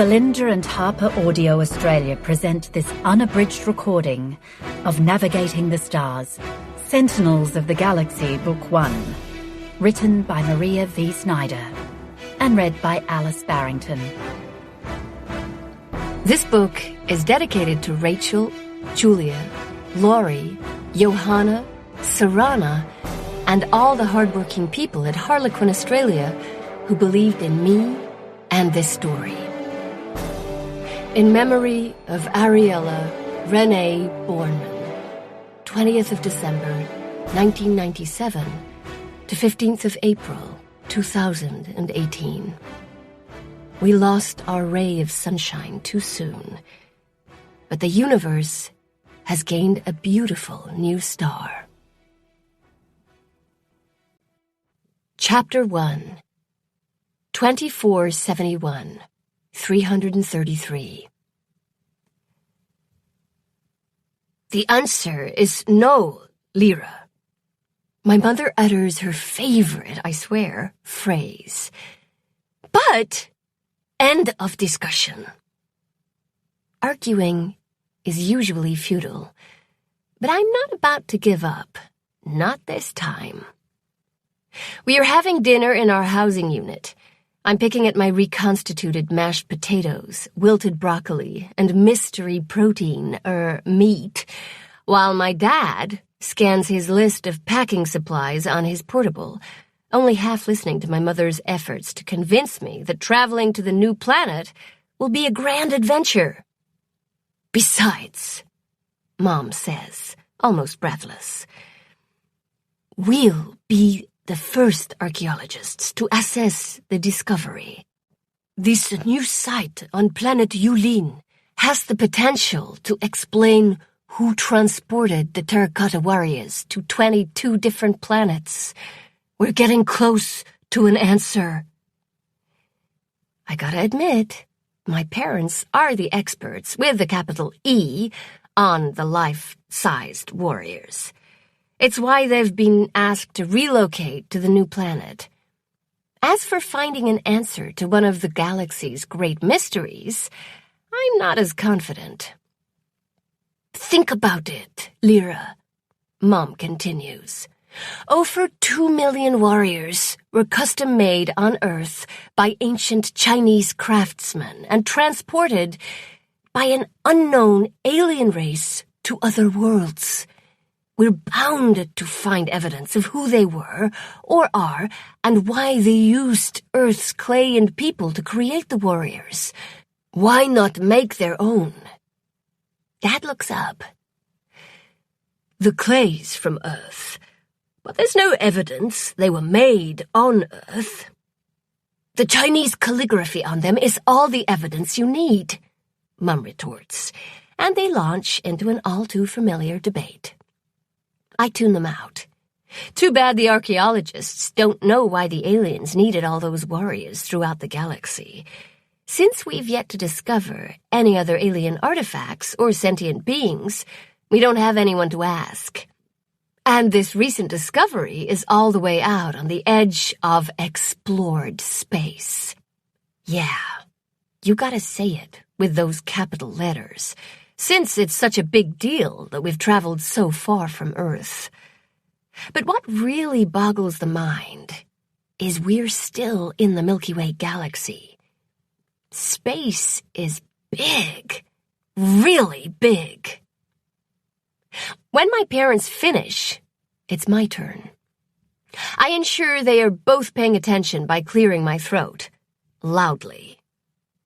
Belinda and Harper Audio Australia present this unabridged recording of Navigating the Stars, Sentinels of the Galaxy, Book 1, written by Maria V. Snyder, and read by Alice Barrington. This book is dedicated to Rachel, Julia, Laurie, Johanna, Sarana, and all the hardworking people at Harlequin, Australia, who believed in me and this story. In memory of Ariella Renee Bornman, 20th of December, 1997 to 15th of April, 2018. We lost our ray of sunshine too soon, but the universe has gained a beautiful new star. Chapter 1, 2471, 333. The answer is no, Lyra. My mother utters her favorite, I swear, phrase. But, end of discussion. Arguing is usually futile, but I'm not about to give up. Not this time. We are having dinner in our housing unit. I'm picking at my reconstituted mashed potatoes, wilted broccoli, and mystery protein, meat, while my dad scans his list of packing supplies on his portable, only half listening to my mother's efforts to convince me that traveling to the new planet will be a grand adventure. Besides, Mom says, almost breathless, we'll be the first archaeologists to assess the discovery. This new site on planet Yulin has the potential to explain who transported the Terra Cotta Warriors to 22 different planets. We're getting close to an answer. I gotta admit, my parents are the experts, with a capital E, on the life-sized warriors. It's why they've been asked to relocate to the new planet. As for finding an answer to one of the galaxy's great mysteries, I'm not as confident. Think about it, Lyra, Mom continues. Over 2 million warriors were custom-made on Earth by ancient Chinese craftsmen and transported by an unknown alien race to other worlds. We're bound to find evidence of who they were, or are, and why they used Earth's clay and people to create the warriors. Why not make their own? Dad looks up. The clay's from Earth, but there's no evidence they were made on Earth. The Chinese calligraphy on them is all the evidence you need, Mum retorts, and they launch into an all-too-familiar debate. I tune them out. Too bad the archaeologists don't know why the aliens needed all those warriors throughout the galaxy. Since we've yet to discover any other alien artifacts or sentient beings, we don't have anyone to ask. And this recent discovery is all the way out on the edge of explored space. Yeah, you gotta say it with those capital letters, since it's such a big deal that we've traveled so far from Earth. But what really boggles the mind is we're still in the Milky Way Galaxy. Space is big, really big. When my parents finish, it's my turn. I ensure they are both paying attention by clearing my throat, loudly.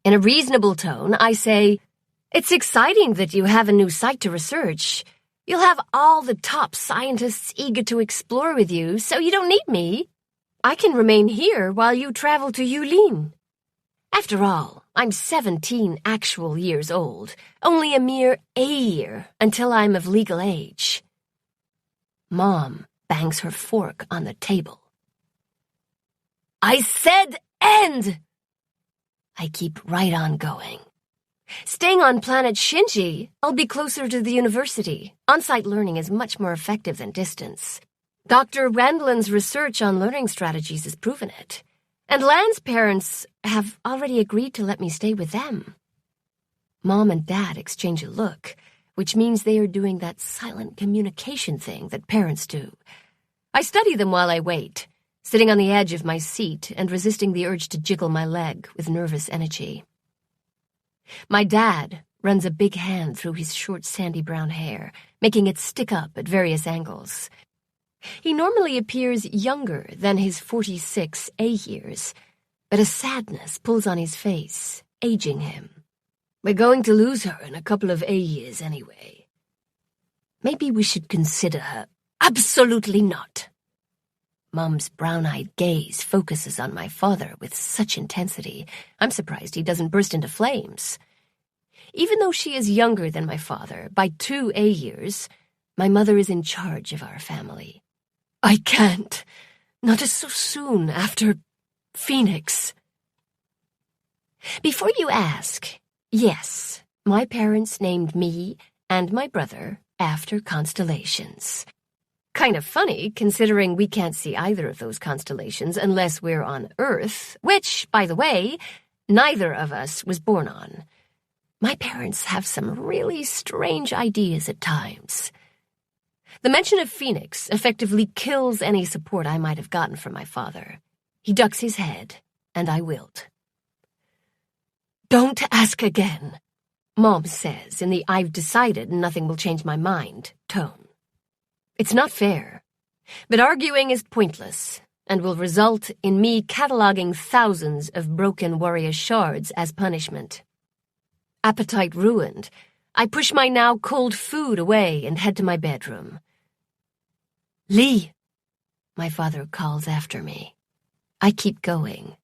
In a reasonable tone, I say, "It's exciting that you have a new site to research. You'll have all the top scientists eager to explore with you, so you don't need me. I can remain here while you travel to Yulin. After all, I'm 17 actual years old, only a mere year until I'm of legal age." Mom bangs her fork on the table. "I said end!" I keep right on going. Staying on planet Shinji, I'll be closer to the university. On-site learning is much more effective than distance. Dr. Randlin's research on learning strategies has proven it. And Lan's parents have already agreed to let me stay with them. Mom and Dad exchange a look, which means they are doing that silent communication thing that parents do. I study them while I wait, sitting on the edge of my seat and resisting the urge to jiggle my leg with nervous energy. My dad runs a big hand through his short sandy brown hair, making it stick up at various angles. He normally appears younger than his 46 A years, but a sadness pulls on his face, aging him. We're going to lose her in a couple of A years anyway. Maybe we should consider her. Absolutely not. Mom's brown-eyed gaze focuses on my father with such intensity, I'm surprised he doesn't burst into flames. Even though she is younger than my father by 2 A years, my mother is in charge of our family. I can't. Not so soon after Phoenix. Before you ask, yes, my parents named me and my brother after constellations. Kind of funny, considering we can't see either of those constellations unless we're on Earth, which, by the way, neither of us was born on. My parents have some really strange ideas at times. The mention of Phoenix effectively kills any support I might have gotten from my father. He ducks his head, and I wilt. Don't ask again, Mom says in the I've decided nothing will change my mind tone. It's not fair, but arguing is pointless and will result in me cataloging thousands of broken warrior shards as punishment. Appetite ruined, I push my now cold food away and head to my bedroom. Lee, my father calls after me. I keep going.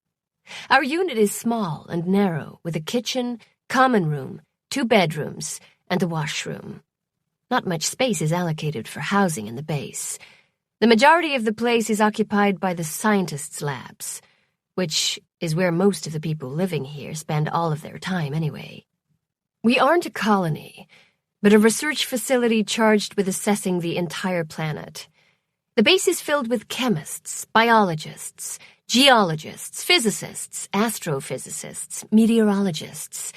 Our unit is small and narrow, with a kitchen, common room, 2 bedrooms, and a washroom. Not much space is allocated for housing in the base. The majority of the place is occupied by the scientists' labs, which is where most of the people living here spend all of their time anyway. We aren't a colony, but a research facility charged with assessing the entire planet. The base is filled with chemists, biologists, geologists, physicists, astrophysicists, meteorologists.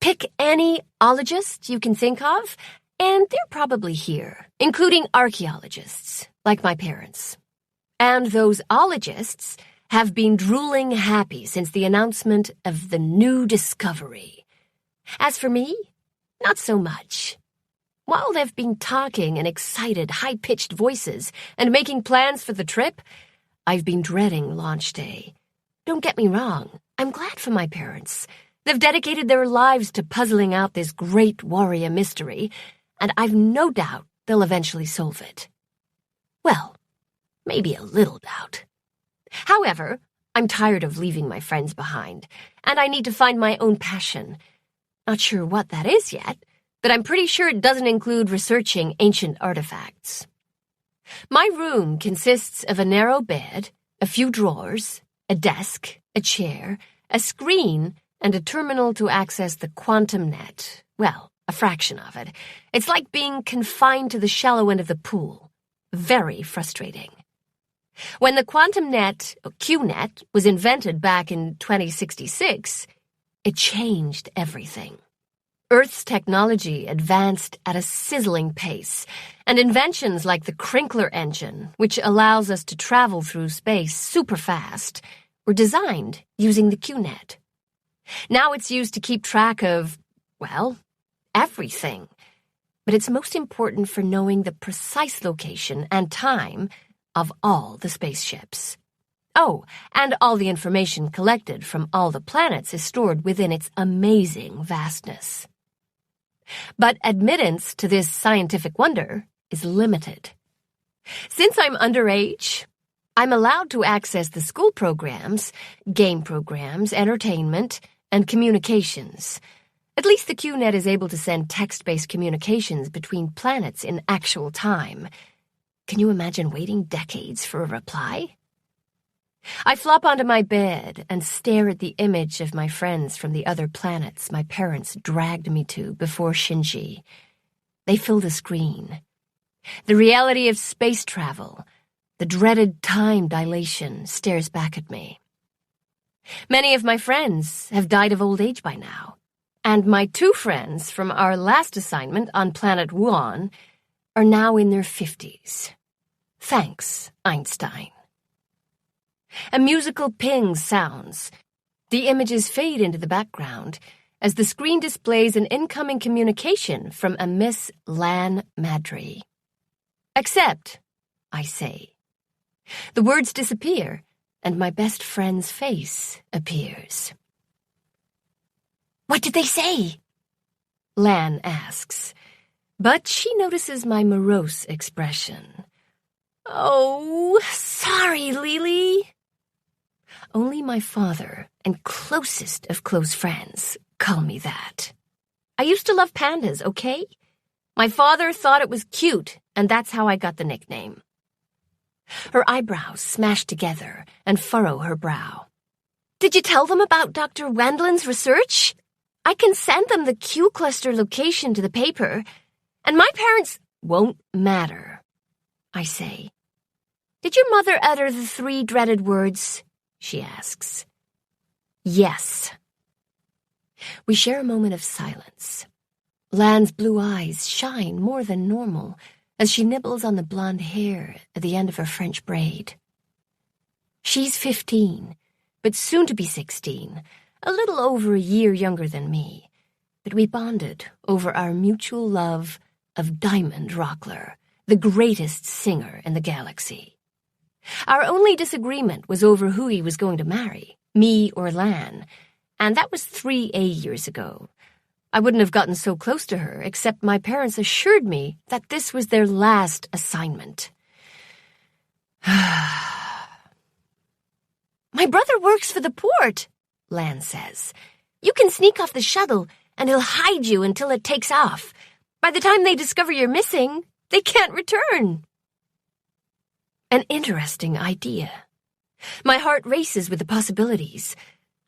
Pick any ologist you can think of, and they're probably here, including archaeologists, like my parents. And those ologists have been drooling happy since the announcement of the new discovery. As for me, not so much. While they've been talking in excited, high-pitched voices and making plans for the trip, I've been dreading launch day. Don't get me wrong, I'm glad for my parents. They've dedicated their lives to puzzling out this great warrior mystery, and I've no doubt they'll eventually solve it. Well, maybe a little doubt. However, I'm tired of leaving my friends behind, and I need to find my own passion. Not sure what that is yet, but I'm pretty sure it doesn't include researching ancient artifacts. My room consists of a narrow bed, a few drawers, a desk, a chair, a screen, and a terminal to access the quantum net. Well, a fraction of it. It's like being confined to the shallow end of the pool. Very frustrating. When the quantum net, or QNet, was invented back in 2066, it changed everything. Earth's technology advanced at a sizzling pace, and inventions like the Crinkler engine, which allows us to travel through space super fast, were designed using the QNet. Now it's used to keep track of, well, everything. But it's most important for knowing the precise location and time of all the spaceships. Oh, and all the information collected from all the planets is stored within its amazing vastness. But admittance to this scientific wonder is limited. Since I'm underage, I'm allowed to access the school programs, game programs, entertainment, and communications. At least the QNet is able to send text-based communications between planets in actual time. Can you imagine waiting decades for a reply? I flop onto my bed and stare at the image of my friends from the other planets my parents dragged me to before Shinji. They fill the screen. The reality of space travel, the dreaded time dilation, stares back at me. Many of my friends have died of old age by now, and my 2 friends from our last assignment on planet Wuhan are now in their 50s. Thanks, Einstein. A musical ping sounds. The images fade into the background as the screen displays an incoming communication from a Miss Lan Madry. Accept, I say. The words disappear, and my best friend's face appears. What did they say? Lan asks, but she notices my morose expression. Oh, sorry, Lily. Only my father and closest of close friends call me that. I used to love pandas, okay? My father thought it was cute, and that's how I got the nickname. Her eyebrows smash together and furrow her brow. Did you tell them about Dr. Wendland's research? I can send them the Q cluster location to the paper, and my parents won't matter, I say. Did your mother utter the 3 dreaded words? She asks. Yes. We share a moment of silence. Lan's blue eyes shine more than normal as she nibbles on the blonde hair at the end of her French braid. She's 15, but soon to be 16, a little over a year younger than me, but we bonded over our mutual love of Diamond Rockler, the greatest singer in the galaxy. Our only disagreement was over who he was going to marry, me or Lan, and that was 3 years ago. I wouldn't have gotten so close to her, except my parents assured me that this was their last assignment. My brother works for the port, Lan says. You can sneak off the shuttle, and he'll hide you until it takes off. By the time they discover you're missing, they can't return. An interesting idea. My heart races with the possibilities.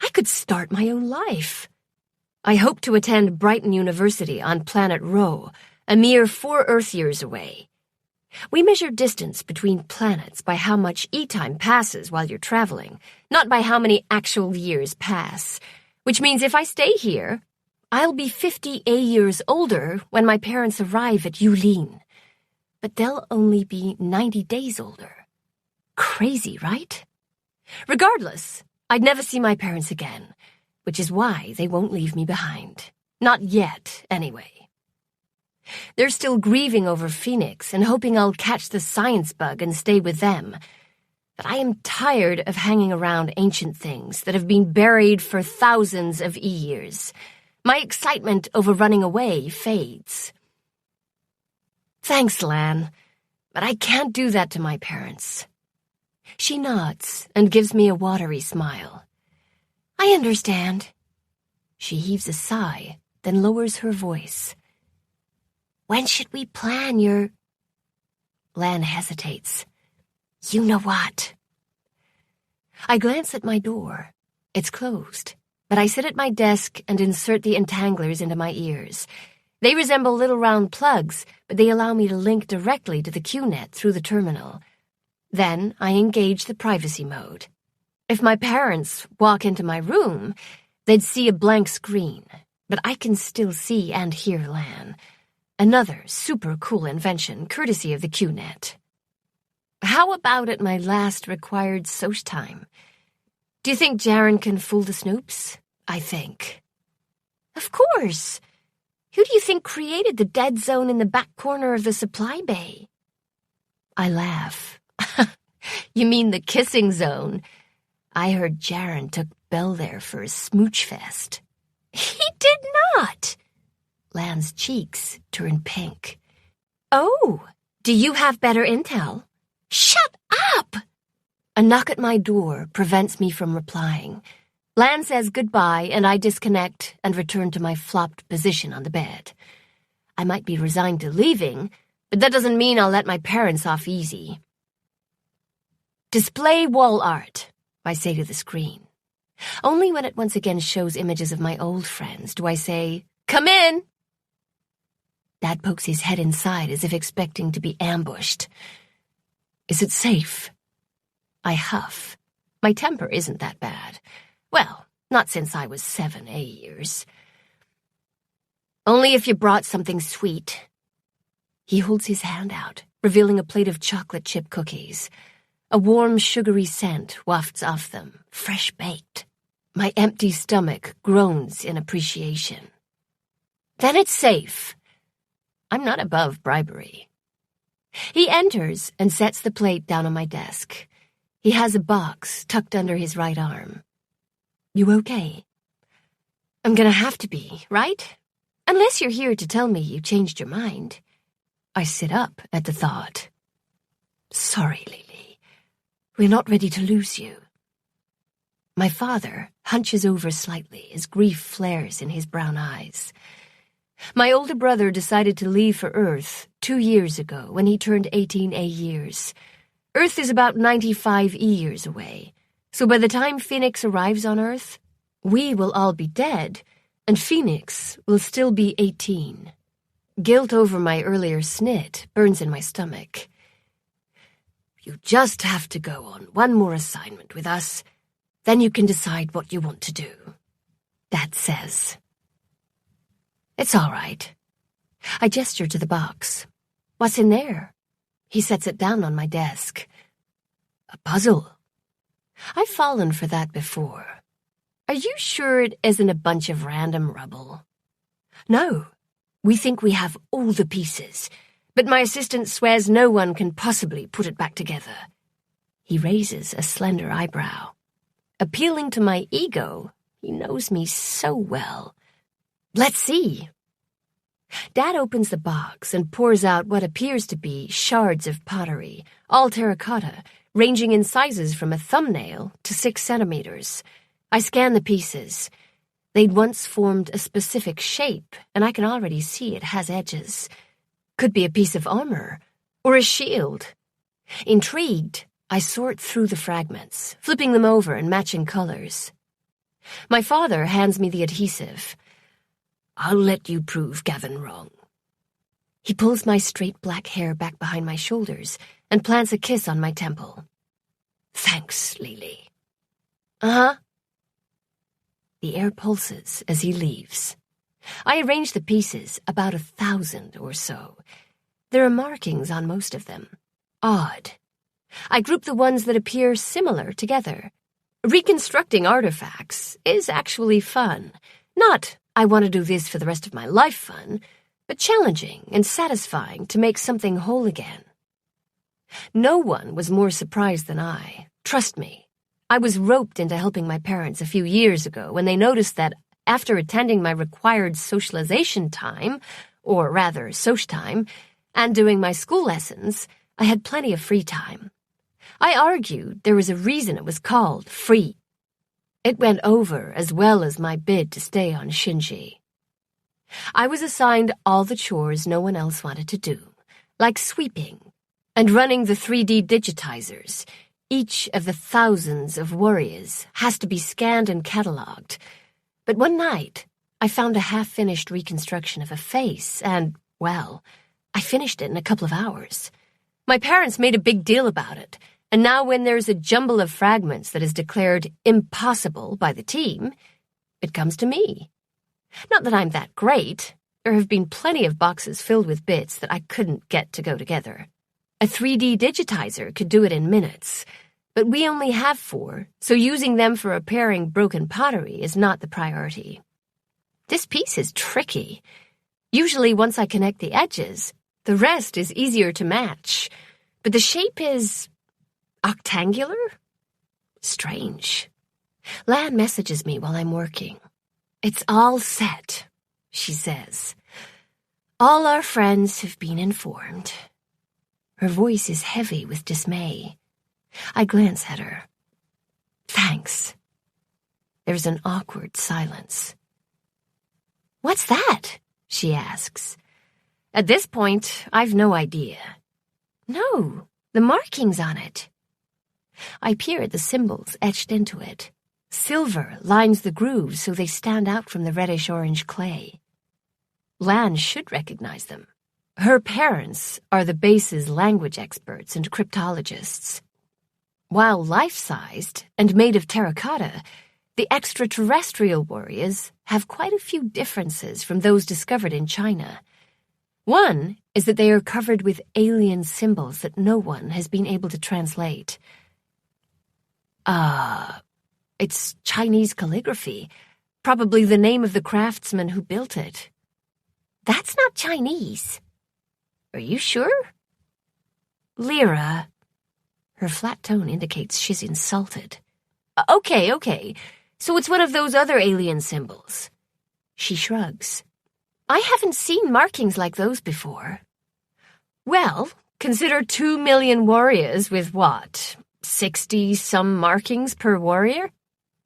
I could start my own life. I hope to attend Brighton University on planet Rho, a mere 4 Earth years away. We measure distance between planets by how much E-time passes while you're traveling, not by how many actual years pass, which means if I stay here, I'll be 50 years older when my parents arrive at Yulin. But they'll only be 90 days older. Crazy, right? Regardless, I'd never see my parents again, which is why they won't leave me behind. Not yet, anyway. They're still grieving over Phoenix and hoping I'll catch the science bug and stay with them. But I am tired of hanging around ancient things that have been buried for thousands of years. My excitement over running away fades. Thanks, Lan, but I can't do that to my parents. She nods and gives me a watery smile. I understand. She heaves a sigh, then lowers her voice. When should we plan your... Lan hesitates. You know what? I glance at my door. It's closed, but I sit at my desk and insert the entanglers into my ears. They resemble little round plugs, but they allow me to link directly to the QNet through the terminal. Then I engage the privacy mode. If my parents walk into my room, they'd see a blank screen, but I can still see and hear Lan. Another super cool invention courtesy of the QNet. How about at my last required soc time? Do you think Jaren can fool the Snoops? I think. Of course. Who do you think created the dead zone in the back corner of the supply bay? I laugh. You mean the kissing zone? I heard Jaren took Belle there for a smooch fest. He did not! Lan's cheeks turn pink. Oh, do you have better intel? Shut up! A knock at my door prevents me from replying. Lan says goodbye and I disconnect and return to my flopped position on the bed. I might be resigned to leaving, but that doesn't mean I'll let my parents off easy. Display wall art, I say to the screen. Only when it once again shows images of my old friends do I say, come in! Dad pokes his head inside as if expecting to be ambushed. Is it safe? I huff. My temper isn't that bad. Well, not since I was 7 years. Only if you brought something sweet. He holds his hand out, revealing a plate of chocolate chip cookies. A warm, sugary scent wafts off them, fresh-baked. My empty stomach groans in appreciation. Then it's safe. I'm not above bribery. He enters and sets the plate down on my desk. He has a box tucked under his right arm. You okay? I'm gonna have to be, right? Unless you're here to tell me you changed your mind. I sit up at the thought. Sorry, Lily. We're not ready to lose you. My father hunches over slightly as grief flares in his brown eyes. My older brother decided to leave for Earth 2 years ago when he turned 18 years. Earth is about 95 years away, so by the time Phoenix arrives on Earth, we will all be dead, and Phoenix will still be 18. Guilt over my earlier snit burns in my stomach. You just have to go on one more assignment with us, then you can decide what you want to do. Dad says. It's all right. I gesture to the box. What's in there? He sets it down on my desk. A puzzle. I've fallen for that before. Are you sure it isn't a bunch of random rubble? No. We think we have all the pieces, but my assistant swears no one can possibly put it back together. He raises a slender eyebrow. Appealing to my ego, he knows me so well. Let's see. Dad opens the box and pours out what appears to be shards of pottery, all terracotta, ranging in sizes from a thumbnail to 6 centimeters. I scan the pieces. They'd once formed a specific shape, and I can already see it has edges. Could be a piece of armor, or a shield. Intrigued, I sort through the fragments, flipping them over and matching colors. My father hands me the adhesive. I'll let you prove Gavin wrong. He pulls my straight black hair back behind my shoulders and plants a kiss on my temple. Thanks, Lily. Uh-huh. The air pulses as he leaves. I arrange the pieces, about 1,000 or so. There are markings on most of them. Odd. I group the ones that appear similar together. Reconstructing artifacts is actually fun. Not, I want to do this for the rest of my life fun, but challenging and satisfying to make something whole again. No one was more surprised than I. Trust me. I was roped into helping my parents a few years ago when they noticed that after attending my required socialization time, or rather soc time, and doing my school lessons, I had plenty of free time. I argued there was a reason it was called free. It went over as well as my bid to stay on Shinji. I was assigned all the chores no one else wanted to do, like sweeping and running the 3D digitizers. Each of the thousands of warriors has to be scanned and cataloged. But one night, I found a half-finished reconstruction of a face, and, well, I finished it in a couple of hours. My parents made a big deal about it, and now when there's a jumble of fragments that is declared impossible by the team, it comes to me. Not that I'm that great. There have been plenty of boxes filled with bits that I couldn't get to go together. A 3D digitizer could do it in minutes, but we only have 4, so using them for repairing broken pottery is not the priority. This piece is tricky. Usually once I connect the edges, the rest is easier to match, but the shape is octangular? Strange. Lan messages me while I'm working. It's all set, she says. All our friends have been informed. Her voice is heavy with dismay. I glance at her. Thanks. There's an awkward silence. What's that? She asks. At this point, I've no idea. No, the markings on it. I peer at the symbols etched into it. Silver lines the grooves so they stand out from the reddish-orange clay. Lan should recognize them. Her parents are the base's language experts and cryptologists. While life-sized and made of terracotta, The extraterrestrial warriors have quite a few differences from those discovered in China. One is that they are covered with alien symbols that no one has been able to translate. It's Chinese calligraphy, probably the name of the craftsman who built it. That's not Chinese. Are you sure? Lyra. Her flat tone indicates she's insulted. Okay. So it's one of those other alien symbols. She shrugs. I haven't seen markings like those before. Well, consider 2 million warriors with what, 60-some markings per warrior?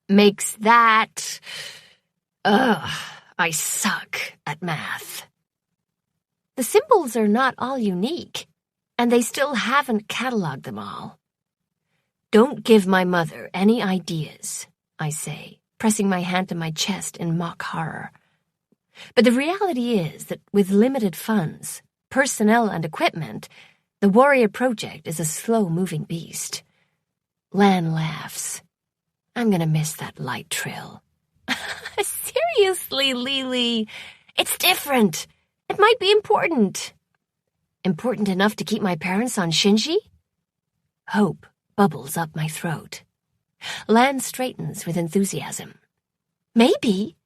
Makes that... I suck at math. The symbols are not all unique, and they still haven't cataloged them all. Don't give my mother any ideas, I say, pressing my hand to my chest in mock horror. But the reality is that with limited funds, personnel, and equipment, the Warrior Project is a slow-moving beast. Lan laughs. I'm gonna miss that light trill. Seriously, Lily, it's different. It might be important. Important enough to keep my parents on Shinji? Hope bubbles up my throat. Lan straightens with enthusiasm. Maybe.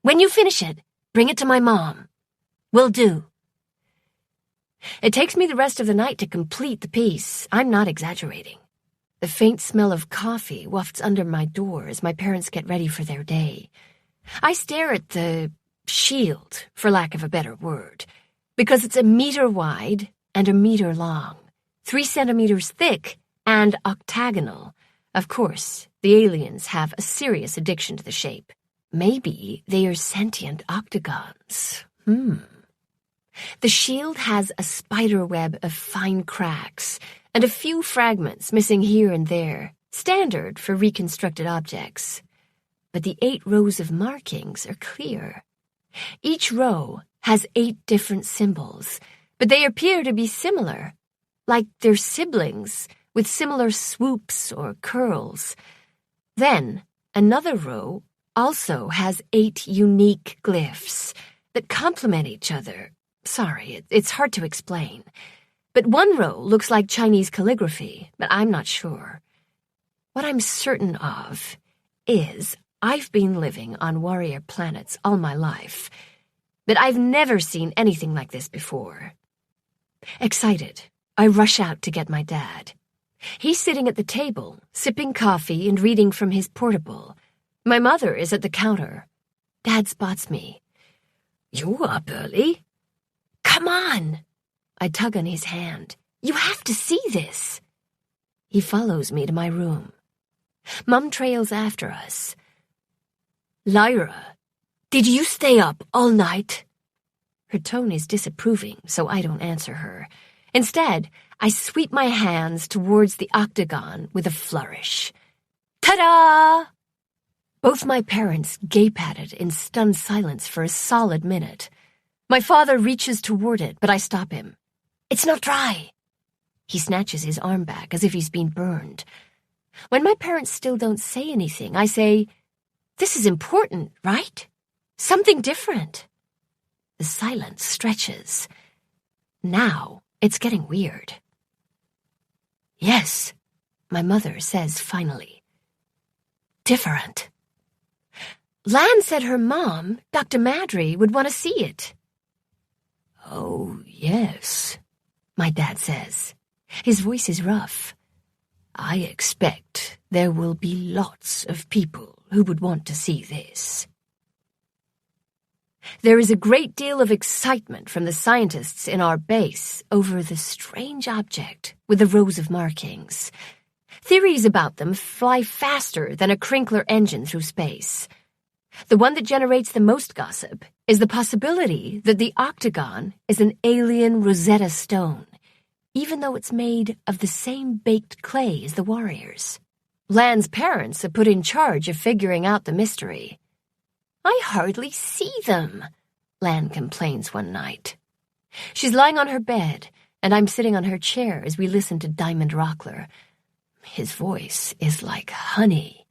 When you finish it, bring it to my mom. Will do. It takes me the rest of the night to complete the piece. I'm not exaggerating. The faint smell of coffee wafts under my door as my parents get ready for their day. I stare at the shield, for lack of a better word, because it's 1 meter wide and 1 meter long, 3 centimeters thick and octagonal. Of course, the aliens have a serious addiction to the shape. Maybe they are sentient octagons. The shield has a spider web of fine cracks and a few fragments missing here and there, standard for reconstructed objects. But the 8 rows of markings are clear. Each row has 8 different symbols, but they appear to be similar, like they're siblings with similar swoops or curls. Then, another row also has 8 unique glyphs that complement each other. Sorry, it's hard to explain. But one row looks like Chinese calligraphy, but I'm not sure. What I'm certain of is I've been living on warrior planets all my life, but I've never seen anything like this before. Excited, I rush out to get my dad. He's sitting at the table, sipping coffee and reading from his portable. My mother is at the counter. Dad spots me. You up early? Come on! I tug on his hand. You have to see this. He follows me to my room. Mum trails after us. Lyra, did you stay up all night? Her tone is disapproving, so I don't answer her. Instead, I sweep my hands towards the octagon with a flourish. Ta-da! Both my parents gape at it in stunned silence for a solid minute. My father reaches toward it, but I stop him. It's not dry. He snatches his arm back as if he's been burned. When my parents still don't say anything, I say, this is important, right? Something different. The silence stretches. Now it's getting weird. Yes, my mother says finally. Different. Lan said her mom, Dr. Madry, would want to see it. Oh, yes, my dad says. His voice is rough. I expect there will be lots of people who would want to see this. There is a great deal of excitement from the scientists in our base over the strange object with the rows of markings. Theories about them fly faster than a Crinkler engine through space. The one that generates the most gossip is the possibility that the octagon is an alien Rosetta Stone, even though it's made of the same baked clay as the warriors. Lan's parents are put in charge of figuring out the mystery. I hardly see them, Lan complains one night. She's lying on her bed, and I'm sitting on her chair as we listen to Diamond Rockler. His voice is like honey,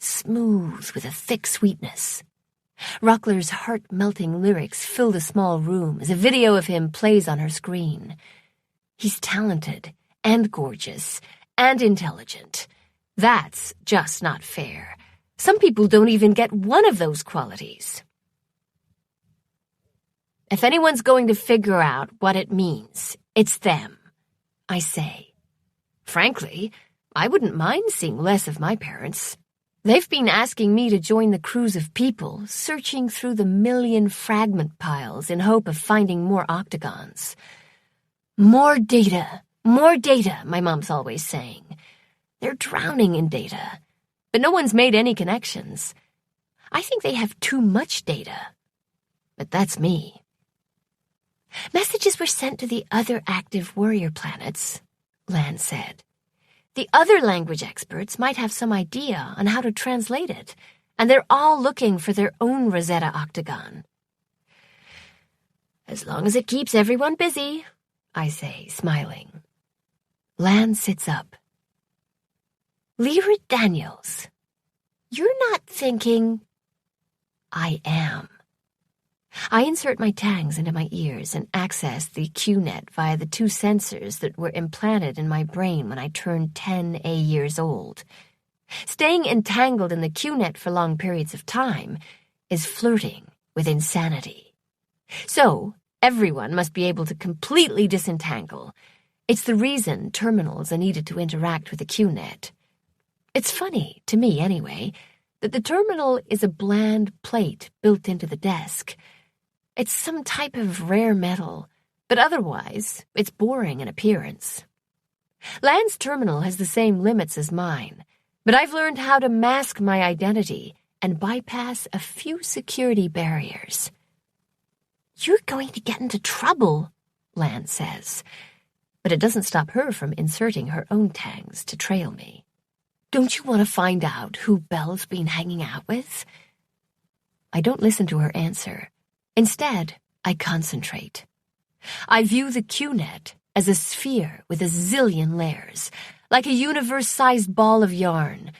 smooth with a thick sweetness. Rockler's heart-melting lyrics fill the small room as a video of him plays on her screen. He's talented and gorgeous and intelligent. That's just not fair. Some people don't even get one of those qualities. If anyone's going to figure out what it means, it's them, I say. Frankly, I wouldn't mind seeing less of my parents. They've been asking me to join the crews of people searching through the million fragment piles in hope of finding more octagons. More data, my mom's always saying. They're drowning in data, but no one's made any connections. I think they have too much data. But that's me. Messages were sent to the other active warrior planets, Lan said. The other language experts might have some idea on how to translate it, and they're all looking for their own Rosetta octagon. As long as it keeps everyone busy, I say, smiling. Lan sits up. Lyra Daniels, you're not thinking... I am. I insert my tangs into my ears and access the QNet via the 2 sensors that were implanted in my brain when I turned 10 years old. Staying entangled in the QNet for long periods of time is flirting with insanity. So, everyone must be able to completely disentangle. It's the reason terminals are needed to interact with the QNet. It's funny, to me anyway, that the terminal is a bland plate built into the desk. It's some type of rare metal, but otherwise, it's boring in appearance. Lan's terminal has the same limits as mine, but I've learned how to mask my identity and bypass a few security barriers. You're going to get into trouble, Lan says, but it doesn't stop her from inserting her own tangs to trail me. Don't you want to find out who Belle's been hanging out with? I don't listen to her answer. Instead, I concentrate. I view the QNet as a sphere with a zillion layers, like a universe-sized ball of yarn.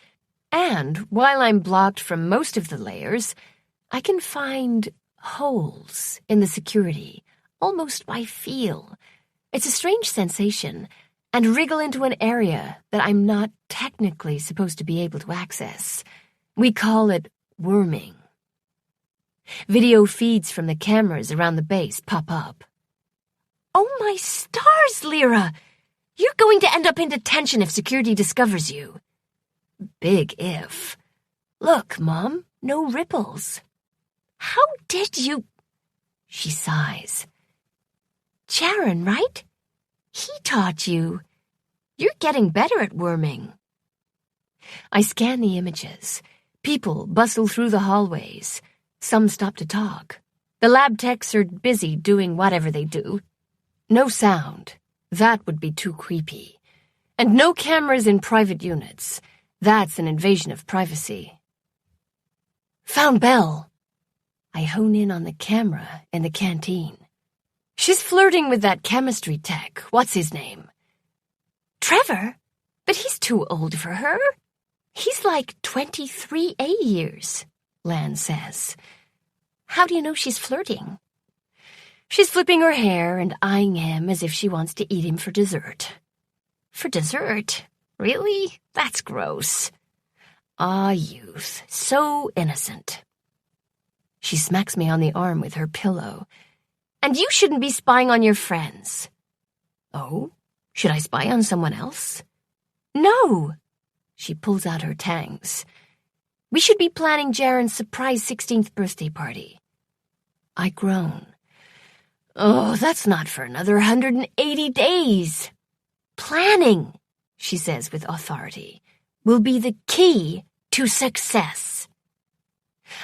And while I'm blocked from most of the layers, I can find holes in the security, almost by feel. It's a strange sensation, and wriggle into an area that I'm not technically supposed to be able to access. We call it worming. Video feeds from the cameras around the base pop up. Oh my stars, Lyra! You're going to end up in detention if security discovers you. Big if. Look, Mom, no ripples. How did you... She sighs. Charon, right? He taught you. You're getting better at worming. I scan the images. People bustle through the hallways. Some stop to talk. The lab techs are busy doing whatever they do. No sound. That would be too creepy. And no cameras in private units. That's an invasion of privacy. Found Belle. I hone in on the camera in the canteen. She's flirting with that chemistry tech. What's his name? Trevor? But he's too old for her. He's like 23 years, Lan says. How do you know she's flirting? She's flipping her hair and eyeing him as if she wants to eat him for dessert. For dessert? Really? That's gross. Ah, youth, so innocent. She smacks me on the arm with her pillow. And you shouldn't be spying on your friends. Oh? Should I spy on someone else? No. She pulls out her tangs. We should be planning Jaren's surprise 16th birthday party. I groan. Oh, that's not for another 180 days. Planning, she says with authority, will be the key to success.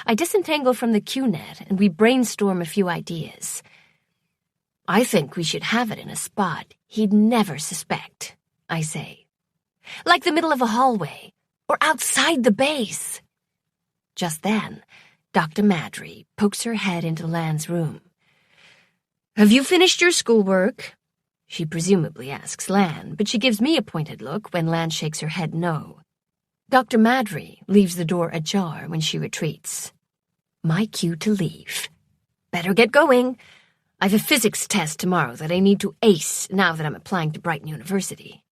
I disentangle from the QNet and we brainstorm a few ideas. I think we should have it in a spot he'd never suspect, I say. Like the middle of a hallway, or outside the base. Just then, Dr. Madry pokes her head into Lan's room. Have you finished your schoolwork? She presumably asks Lan, but she gives me a pointed look when Lan shakes her head no. Dr. Madry leaves the door ajar when she retreats. My cue to leave. Better get going. I've a physics test tomorrow that I need to ace now that I'm applying to Brighton University.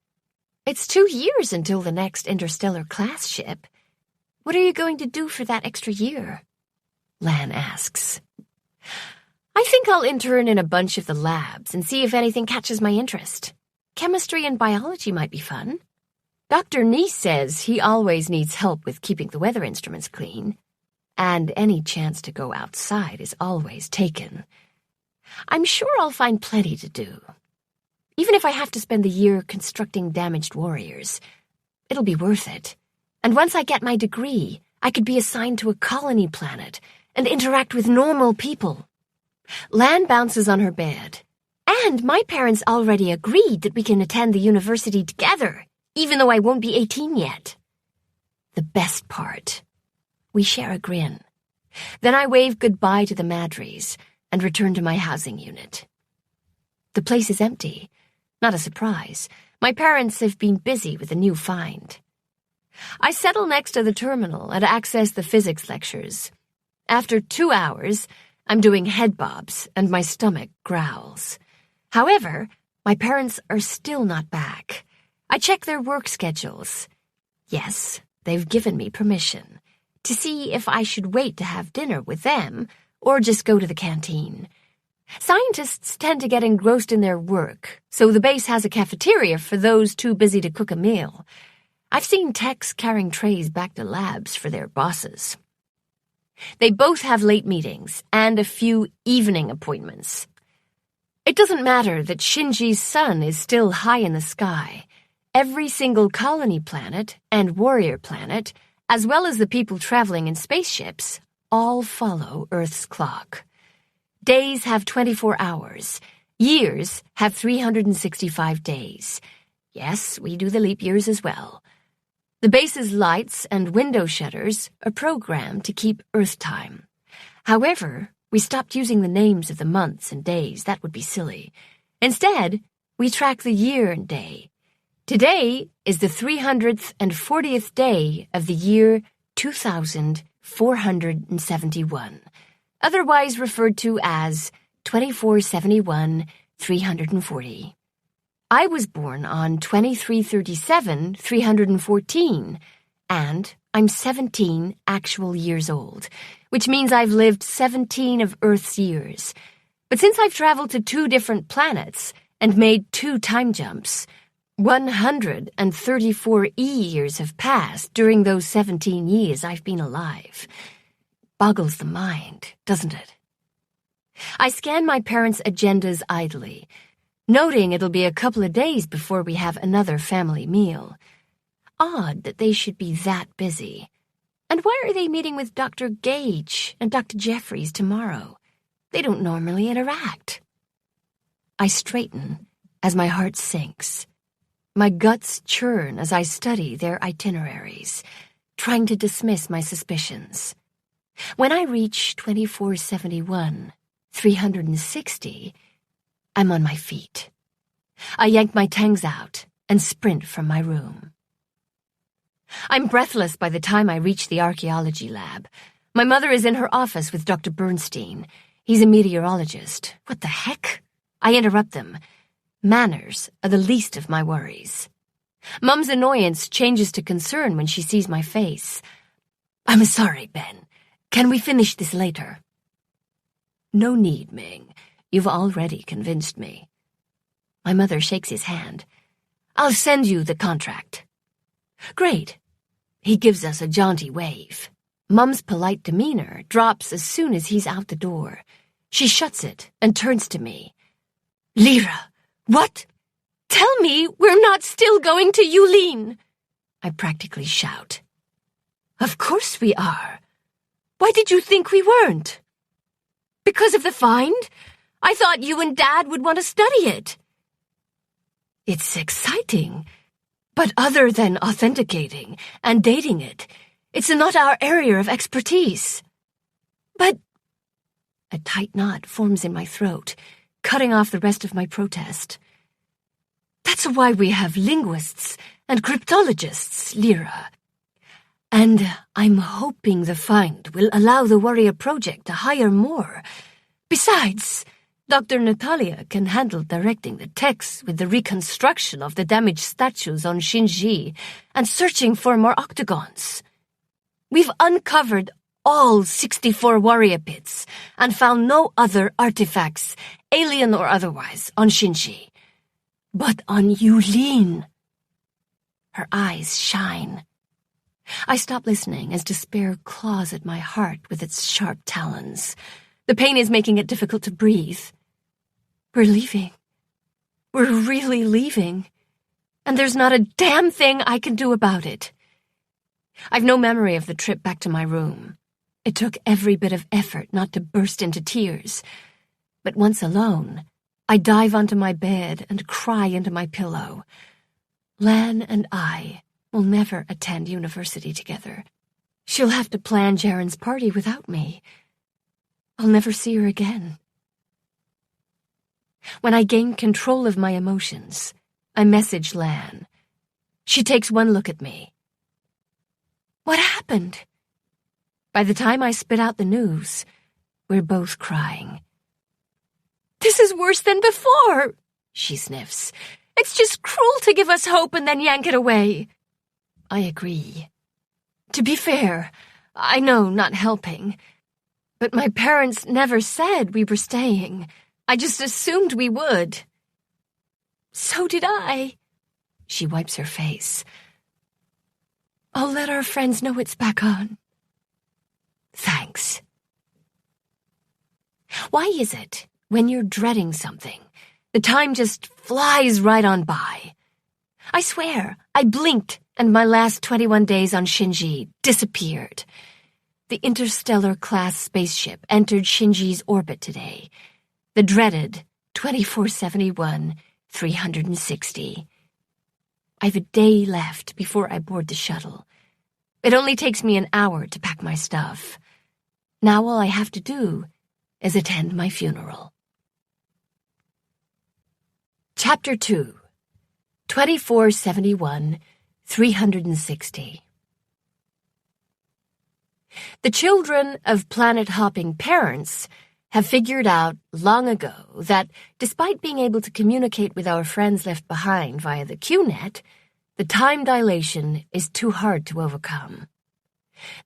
It's 2 years until the next interstellar class ship. What are you going to do for that extra year? Lan asks. I think I'll intern in a bunch of the labs and see if anything catches my interest. Chemistry and biology might be fun. Dr. Nee says he always needs help with keeping the weather instruments clean, and any chance to go outside is always taken. I'm sure I'll find plenty to do. Even if I have to spend the year constructing damaged warriors, it'll be worth it. And once I get my degree, I could be assigned to a colony planet and interact with normal people. Lan bounces on her bed. And my parents already agreed that we can attend the university together, even though I won't be 18 yet. The best part. We share a grin. Then I wave goodbye to the Madrys and return to my housing unit. The place is empty. Not a surprise. My parents have been busy with a new find. I settle next to the terminal and access the physics lectures. After 2 hours, I'm doing head bobs and my stomach growls. However, my parents are still not back. I check their work schedules. Yes, they've given me permission to see if I should wait to have dinner with them or just go to the canteen. Scientists tend to get engrossed in their work, so the base has a cafeteria for those too busy to cook a meal. I've seen techs carrying trays back to labs for their bosses. They both have late meetings and a few evening appointments. It doesn't matter that Shinji's sun is still high in the sky. Every single colony planet and warrior planet, as well as the people traveling in spaceships, all follow Earth's clock. Days have 24 hours. Years have 365 days. Yes, we do the leap years as well. The base's lights and window shutters are programmed to keep Earth time. However, we stopped using the names of the months and days. That would be silly. Instead, we track the year and day. Today is the 340th day of the year 2471, otherwise referred to as 2471-340. I was born on 2337-314, and I'm 17 actual years old, which means I've lived 17 of Earth's years. But since I've traveled to 2 different planets and made 2 time jumps, 134 years have passed during those 17 years I've been alive. Boggles the mind, doesn't it? I scan my parents' agendas idly, noting it'll be a couple of days before we have another family meal. Odd that they should be that busy. And why are they meeting with Dr. Gage and Dr. Jeffries tomorrow? They don't normally interact. I straighten as my heart sinks. My guts churn as I study their itineraries, trying to dismiss my suspicions. When I reach 2471-360, I'm on my feet. I yank my tangs out and sprint from my room. I'm breathless by the time I reach the archaeology lab. My mother is in her office with Dr. Bernstein. He's a meteorologist. What the heck? I interrupt them. Manners are the least of my worries. Mum's annoyance changes to concern when she sees my face. I'm sorry, Ben. Can we finish this later? No need, Ming. You've already convinced me. My mother shakes his hand. I'll send you the contract. Great. He gives us a jaunty wave. Mum's polite demeanor drops as soon as he's out the door. She shuts it and turns to me. Lyra, what? Tell me we're not still going to Yulin, I practically shout. Of course we are. Why did you think we weren't? Because of the find? I thought you and Dad would want to study it. It's exciting, but other than authenticating and dating it, it's not our area of expertise. But a tight knot forms in my throat, cutting off the rest of my protest. That's why we have linguists and cryptologists, Lyra. And I'm hoping the find will allow the Warrior Project to hire more. Besides, Dr. Natalia can handle directing the techs with the reconstruction of the damaged statues on Shinji and searching for more octagons. We've uncovered all 64 warrior pits and found no other artifacts, alien or otherwise, on Shinji. But on Yulin, her eyes shine. I stop listening as despair claws at my heart with its sharp talons. The pain is making it difficult to breathe. We're leaving. We're really leaving. And there's not a damn thing I can do about it. I've no memory of the trip back to my room. It took every bit of effort not to burst into tears. But once alone, I dive onto my bed and cry into my pillow. Lan and I will never attend university together. She'll have to plan Jaren's party without me. I'll never see her again. When I gain control of my emotions, I message Lan. She takes one look at me. What happened? By the time I spit out the news, we're both crying. This is worse than before, she sniffs. It's just cruel to give us hope and then yank it away. I agree. To be fair, I know not helping. But my parents never said we were staying. I just assumed we would. So did I. She wipes her face. I'll let our friends know it's back on. Thanks. Why is it, when you're dreading something, the time just flies right on by? I swear, I blinked and my last 21 days on Shinji disappeared. The interstellar-class spaceship entered Shinji's orbit today. The dreaded 2471-360. I've a day left before I board the shuttle. It only takes me an hour to pack my stuff. Now all I have to do is attend my funeral. Chapter 2. 2471-360. The children of planet-hopping parents have figured out long ago that, despite being able to communicate with our friends left behind via the QNet, the time dilation is too hard to overcome.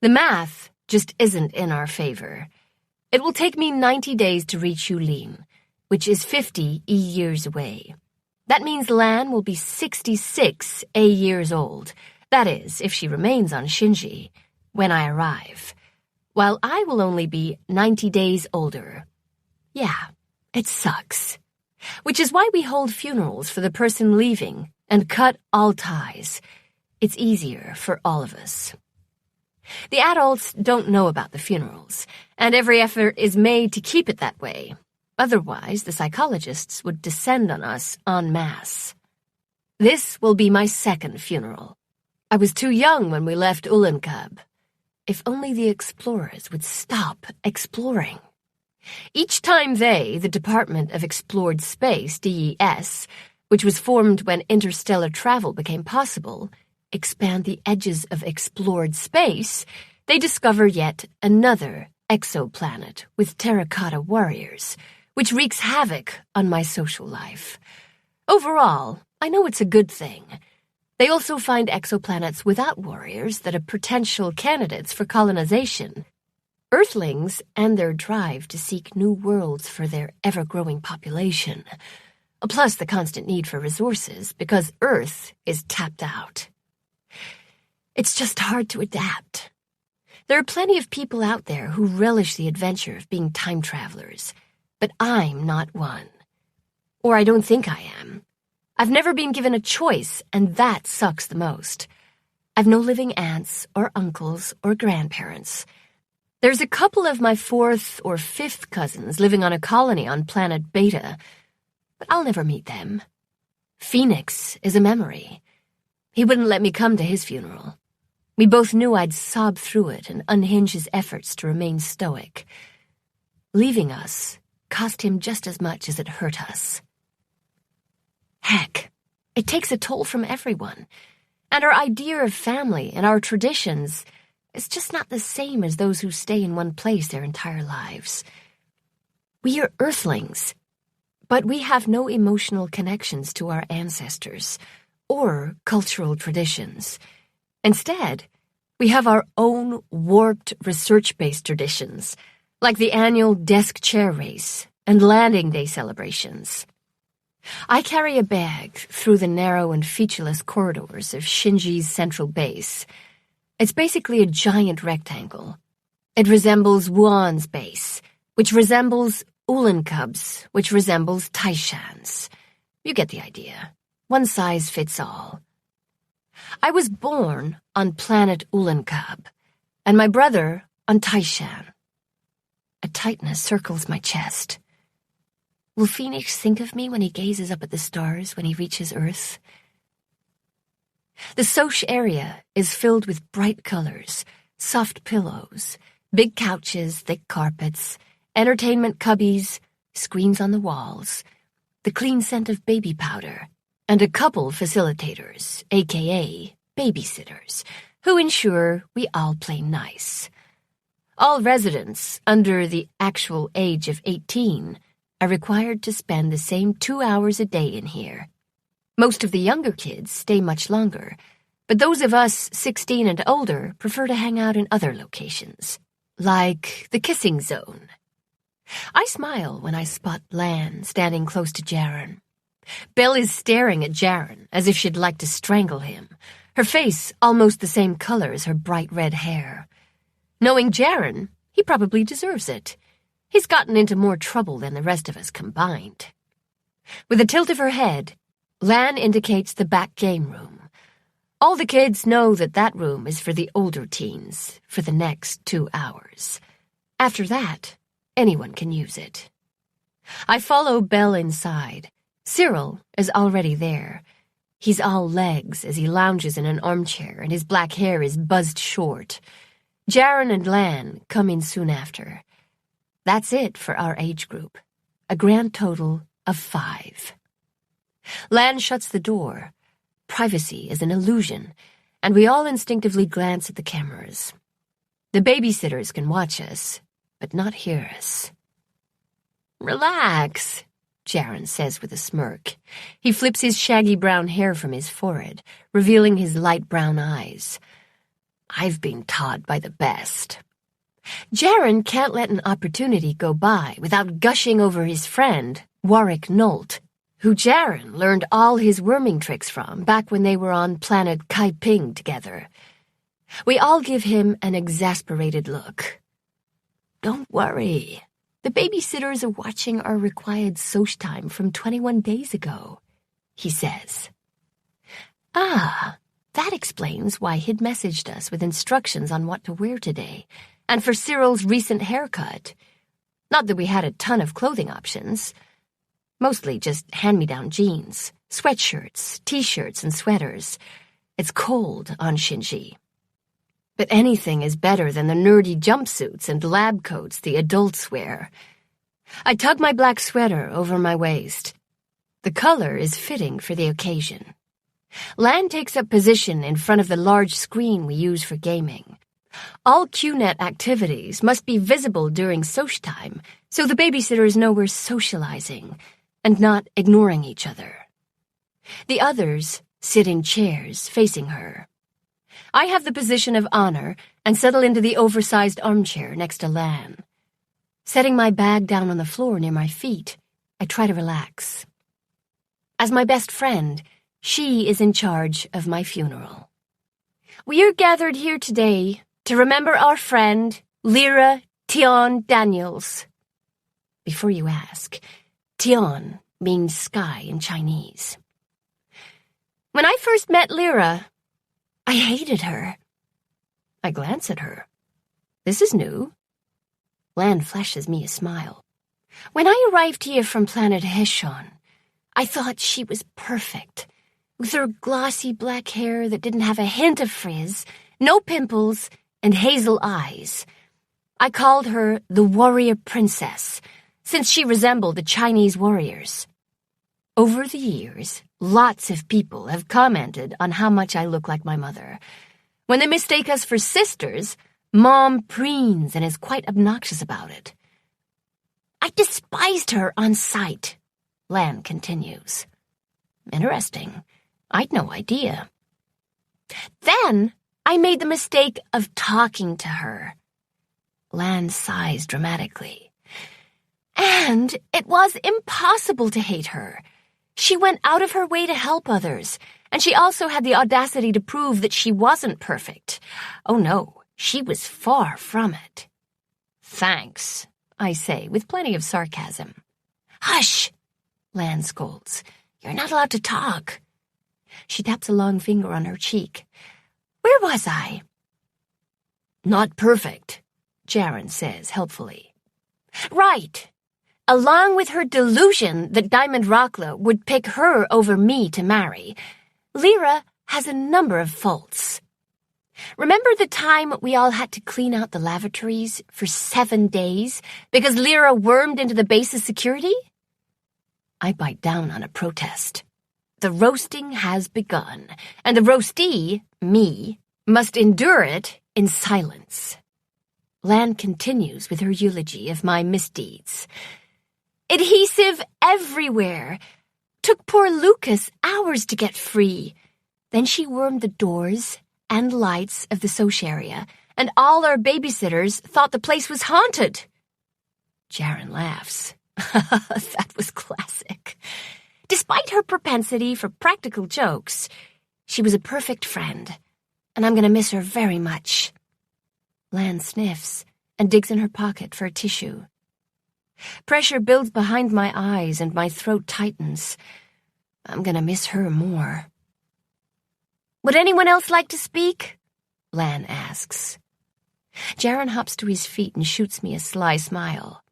The math just isn't in our favor. It will take me 90 days to reach Yulin, which is 50 E-years away. That means Lan will be 66 A-years old. That is, if she remains on Shinji, when I arrive. While I will only be 90 days older. Yeah, it sucks. Which is why we hold funerals for the person leaving and cut all ties. It's easier for all of us. The adults don't know about the funerals, and every effort is made to keep it that way. Otherwise, the psychologists would descend on us en masse. This will be my second funeral. I was too young when we left Ulankab. If only the explorers would stop exploring. Each time they, the Department of Explored Space, DES, which was formed when interstellar travel became possible, expand the edges of explored space, they discover yet another exoplanet with Terra Cotta Warriors, which wreaks havoc on my social life. Overall, I know it's a good thing. They also find exoplanets without warriors that are potential candidates for colonization. Earthlings and their drive to seek new worlds for their ever-growing population, plus the constant need for resources because Earth is tapped out. It's just hard to adapt. There are plenty of people out there who relish the adventure of being time travelers, but I'm not one. Or I don't think I am. I've never been given a choice, and that sucks the most. I've no living aunts or uncles or grandparents. There's a couple of my 4th or 5th cousins living on a colony on planet Beta, but I'll never meet them. Phoenix is a memory. He wouldn't let me come to his funeral. We both knew I'd sob through it and unhinge his efforts to remain stoic. Leaving us cost him just as much as it hurt us. Heck, it takes a toll from everyone, And our idea of family and our traditions is just not the same as those who stay in one place their entire lives. We are Earthlings, but we have no emotional connections to our ancestors or cultural traditions. Instead, we have our own warped research-based traditions, like the annual desk chair race and landing day celebrations. I carry a bag through the narrow and featureless corridors of Shinji's central base. It's basically a giant rectangle. It resembles Wuan's base, which resembles Ulankub's, which resembles Taishan's. You get the idea. One size fits all. I was born on planet Ulankub, and my brother on Taishan. A tightness circles my chest. Will Phoenix think of me when he gazes up at the stars when he reaches Earth? The Soch area is filled with bright colors, soft pillows, big couches, thick carpets, entertainment cubbies, screens on the walls, the clean scent of baby powder, and a couple facilitators, aka babysitters, who ensure we all play nice. All residents under the actual age of 18 are required to spend the same 2 hours a day in here. Most of the younger kids stay much longer, but those of us 16 and older prefer to hang out in other locations, like the kissing zone. I smile when I spot Lan standing close to Jaren. Belle is staring at Jaren as if she'd like to strangle him, her face almost the same color as her bright red hair. Knowing Jaren, he probably deserves it. He's gotten into more trouble than the rest of us combined. With a tilt of her head, Lan indicates the back game room. All the kids know that that room is for the older teens for the next 2 hours. After that, anyone can use it. I follow Belle inside. Cyril is already there. He's all legs as he lounges in an armchair and his black hair is buzzed short. Jaren and Lan come in soon after. That's it for our age group, a grand total of 5. Lan shuts the door. Privacy is an illusion, and we all instinctively glance at the cameras. The babysitters can watch us, but not hear us. "Relax," Jaren says with a smirk. He flips his shaggy brown hair from his forehead, revealing his light brown eyes. "I've been taught by the best." Jaren can't let an opportunity go by without gushing over his friend, Warwick Nolt, who Jaren learned all his worming tricks from back when they were on planet Kaiping together. We all give him an exasperated look. "Don't worry. The babysitters are watching our required Soch time from 21 days ago," he says. Ah, that explains why he'd messaged us with instructions on what to wear today, and for Cyril's recent haircut. Not that we had a ton of clothing options. Mostly just hand-me-down jeans, sweatshirts, t-shirts, and sweaters. It's cold on Shinji. But anything is better than the nerdy jumpsuits and lab coats the adults wear. I tug my black sweater over my waist. The color is fitting for the occasion. Lan takes up position in front of the large screen we use for gaming. All QNet activities must be visible during Soch time, so the babysitters know we're socializing and not ignoring each other. The others sit in chairs facing her. I have the position of honor and settle into the oversized armchair next to Lan. Setting my bag down on the floor near my feet, I try to relax. As my best friend, she is in charge of my funeral. We are gathered here today to remember our friend, Lyra Daniels. Before you ask, Tian means sky in Chinese. When I first met Lyra, I hated her. I glance at her. This is new. Lan flashes me a smile. When I arrived here from planet Heshon, I thought she was perfect, with her glossy black hair that didn't have a hint of frizz, no pimples, and hazel eyes. I called her the warrior princess, since she resembled the Chinese warriors. Over the years, lots of people have commented on how much I look like my mother. When they mistake us for sisters, Mom preens and is quite obnoxious about it. I despised her on sight, Lan continues. Interesting. I'd no idea. Then I made the mistake of talking to her. Lan sighs dramatically. And it was impossible to hate her. She went out of her way to help others, and she also had the audacity to prove that she wasn't perfect. Oh no, she was far from it. Thanks, I say, with plenty of sarcasm. Hush, Lan scolds. You're not allowed to talk. She taps a long finger on her cheek. Where was I? Not perfect, Jaren says helpfully. Right. Along with her delusion that Diamond Rockla would pick her over me to marry, Lyra has a number of faults. Remember the time we all had to clean out the lavatories for 7 days because Lyra wormed into the base's security? I bite down on a protest. The roasting has begun, and the roastee, me, must endure it in silence. Lan continues with her eulogy of my misdeeds. Adhesive everywhere. Took poor Lucas hours to get free. Then she wormed the doors and lights of the Soch area, and all our babysitters thought the place was haunted. Jaren laughs. That was classic. Despite her propensity for practical jokes, she was a perfect friend, and I'm going to miss her very much. Lan sniffs and digs in her pocket for a tissue. Pressure builds behind my eyes and my throat tightens. I'm going to miss her more. Would anyone else like to speak? Lan asks. Jaren hops to his feet and shoots me a sly smile.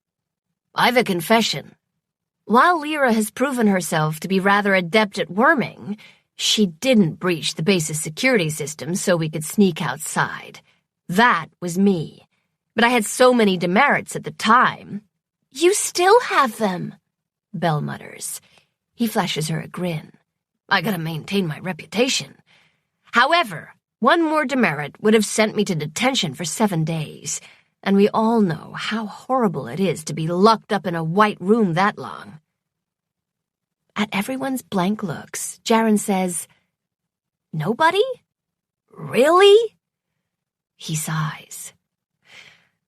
I've a confession. While Lyra has proven herself to be rather adept at worming, she didn't breach the base's security system so we could sneak outside. That was me. But I had so many demerits at the time. You still have them, Bell mutters. He flashes her a grin. I gotta maintain my reputation. However, one more demerit would have sent me to detention for 7 days, and we all know how horrible it is to be locked up in a white room that long. At everyone's blank looks, Jaren says, Nobody? Really? He sighs.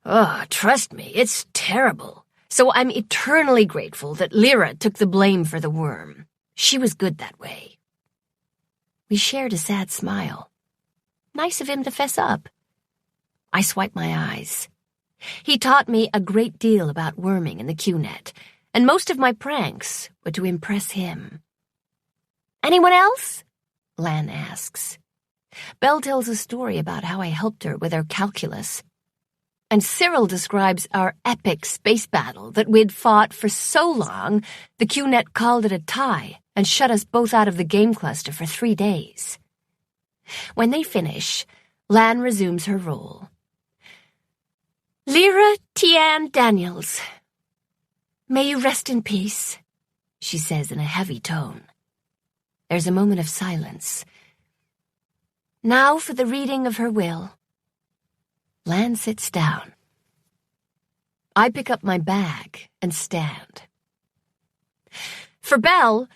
Oh, trust me, it's terrible. So I'm eternally grateful that Lyra took the blame for the worm. She was good that way. We shared a sad smile. Nice of him to fess up. I swipe my eyes. He taught me a great deal about worming in the QNet, and most of my pranks were to impress him. Anyone else? Lan asks. Belle tells a story about how I helped her with her calculus. And Cyril describes our epic space battle that we'd fought for so long, the QNet called it a tie and shut us both out of the game cluster for 3 days. When they finish, Lan resumes her role. Lyra Daniels. May you rest in peace, she says in a heavy tone. There's a moment of silence. Now for the reading of her will. Lan sits down. I pick up my bag and stand. For Belle,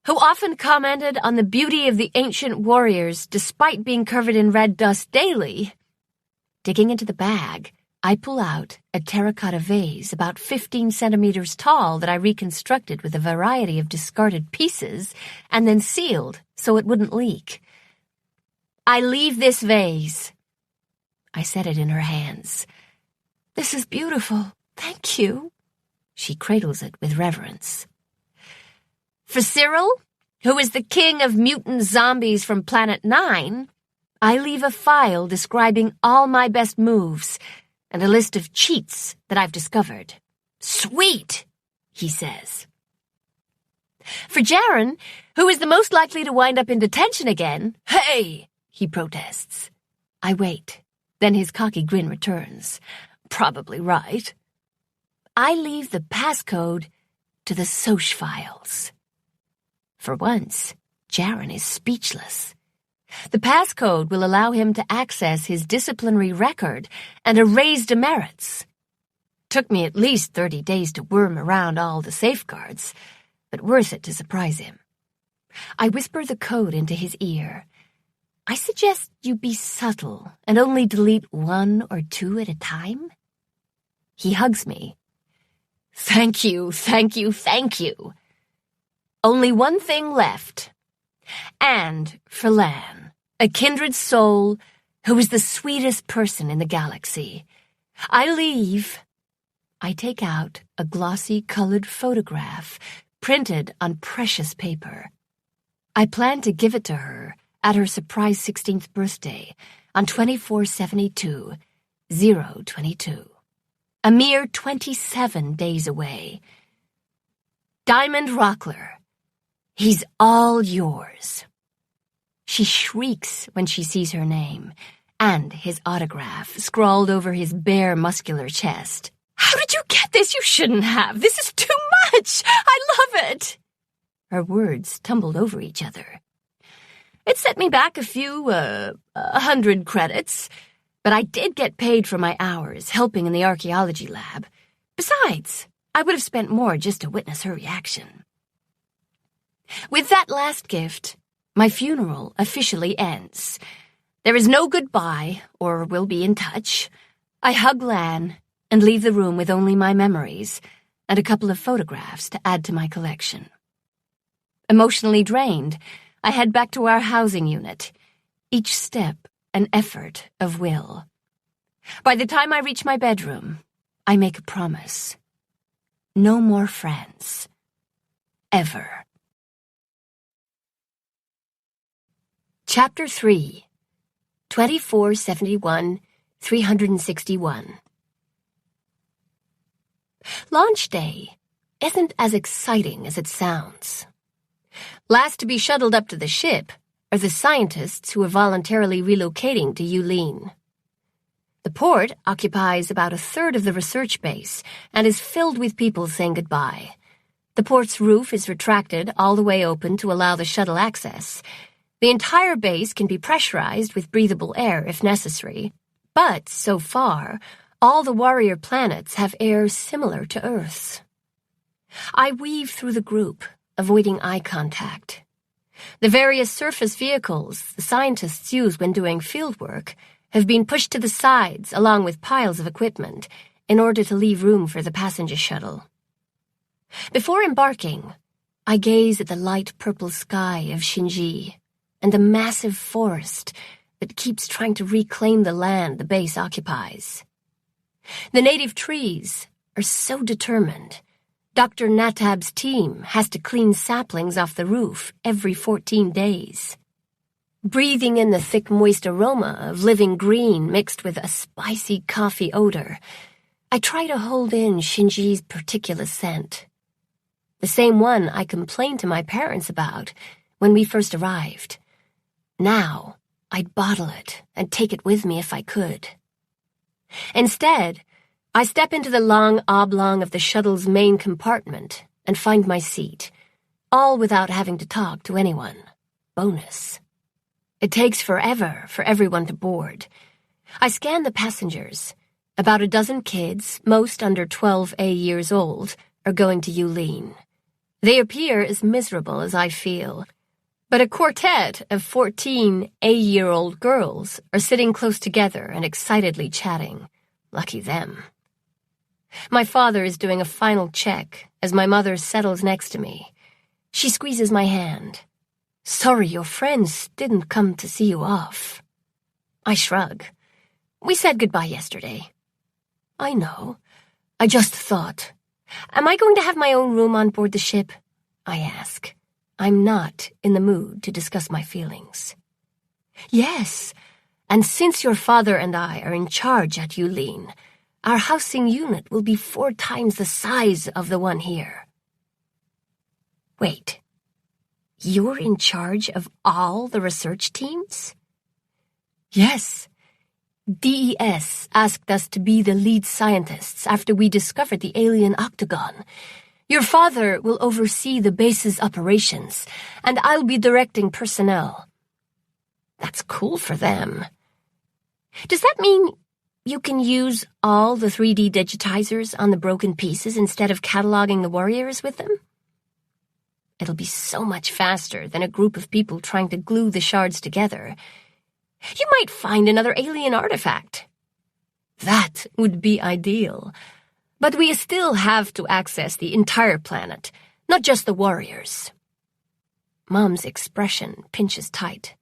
who often commented on the beauty of the ancient warriors despite being covered in red dust daily, digging into the bag, I pull out a terracotta vase about 15 centimeters tall that I reconstructed with a variety of discarded pieces and then sealed so it wouldn't leak. I leave this vase. I set it in her hands. This is beautiful. Thank you. She cradles it with reverence. For Cyril, who is the king of mutant zombies from Planet 9, I leave a file describing all my best moves and a list of cheats that I've discovered. Sweet, he says. For Jaren, who is the most likely to wind up in detention again, hey, he protests. I wait. Then his cocky grin returns. Probably right. I leave the passcode to the Soch files. For once, Jaren is speechless. The passcode will allow him to access his disciplinary record and erase demerits. Took me at least 30 days to worm around all the safeguards, but worth it to surprise him. I whisper the code into his ear. I suggest you be subtle and only delete 1 or 2 at a time. He hugs me. Thank you, thank you, thank you. Only one thing left. And for Lan, a kindred soul who is the sweetest person in the galaxy. I leave. I take out a glossy colored photograph printed on precious paper. I plan to give it to her at her surprise 16th birthday on 24/72/022. A mere 27 days away. Diamond Rockler, he's all yours. She shrieks when she sees her name and his autograph scrawled over his bare muscular chest. How did you get this? You shouldn't have. This is too much. I love it. Her words tumbled over each other. It set me back a few, 100 credits, but I did get paid for my hours helping in the archaeology lab. Besides, I would have spent more just to witness her reaction. With that last gift, my funeral officially ends. There is no goodbye, or we'll be in touch. I hug Lan and leave the room with only my memories and a couple of photographs to add to my collection. Emotionally drained, I head back to our housing unit, each step an effort of will. By the time I reach my bedroom, I make a promise. No more friends. Ever. Chapter 3, 24/71/361. Launch day isn't as exciting as it sounds. Last to be shuttled up to the ship are the scientists who are voluntarily relocating to Yulin. The port occupies about a third of the research base and is filled with people saying goodbye. The port's roof is retracted all the way open to allow the shuttle access. The entire base can be pressurized with breathable air if necessary, but so far, all the warrior planets have air similar to Earth's. I weave through the group, avoiding eye contact. The various surface vehicles the scientists use when doing fieldwork have been pushed to the sides along with piles of equipment in order to leave room for the passenger shuttle. Before embarking, I gaze at the light purple sky of Shinji and the massive forest that keeps trying to reclaim the land the base occupies. The native trees are so determined. Dr. Natab's team has to clean saplings off the roof every 14 days. Breathing in the thick, moist aroma of living green mixed with a spicy coffee odor, I try to hold in Shinji's particular scent. The same one I complained to my parents about when we first arrived. Now, I'd bottle it and take it with me if I could. Instead, I step into the long oblong of the shuttle's main compartment and find my seat, all without having to talk to anyone. Bonus. It takes forever for everyone to board. I scan the passengers. About a dozen kids, most under 12 years old, are going to Yulin. They appear as miserable as I feel, but a quartet of 14 year-old girls are sitting close together and excitedly chatting. Lucky them. My father is doing a final check as my mother settles next to me. She squeezes my hand. Sorry your friends didn't come to see you off. I shrug. We said goodbye yesterday. I know. I just thought. Am I going to have my own room on board the ship? I ask. I'm not in the mood to discuss my feelings. Yes, and since your father and I are in charge at Yulin, our housing unit will be 4 times the size of the one here. Wait, you're in charge of all the research teams? Yes. DES asked us to be the lead scientists after we discovered the alien octagon. Your father will oversee the base's operations, and I'll be directing personnel. That's cool for them. Does that mean you can use all the 3D digitizers on the broken pieces instead of cataloging the warriors with them? It'll be so much faster than a group of people trying to glue the shards together. You might find another alien artifact. That would be ideal. But we still have to access the entire planet, not just the warriors. Mom's expression pinches tight.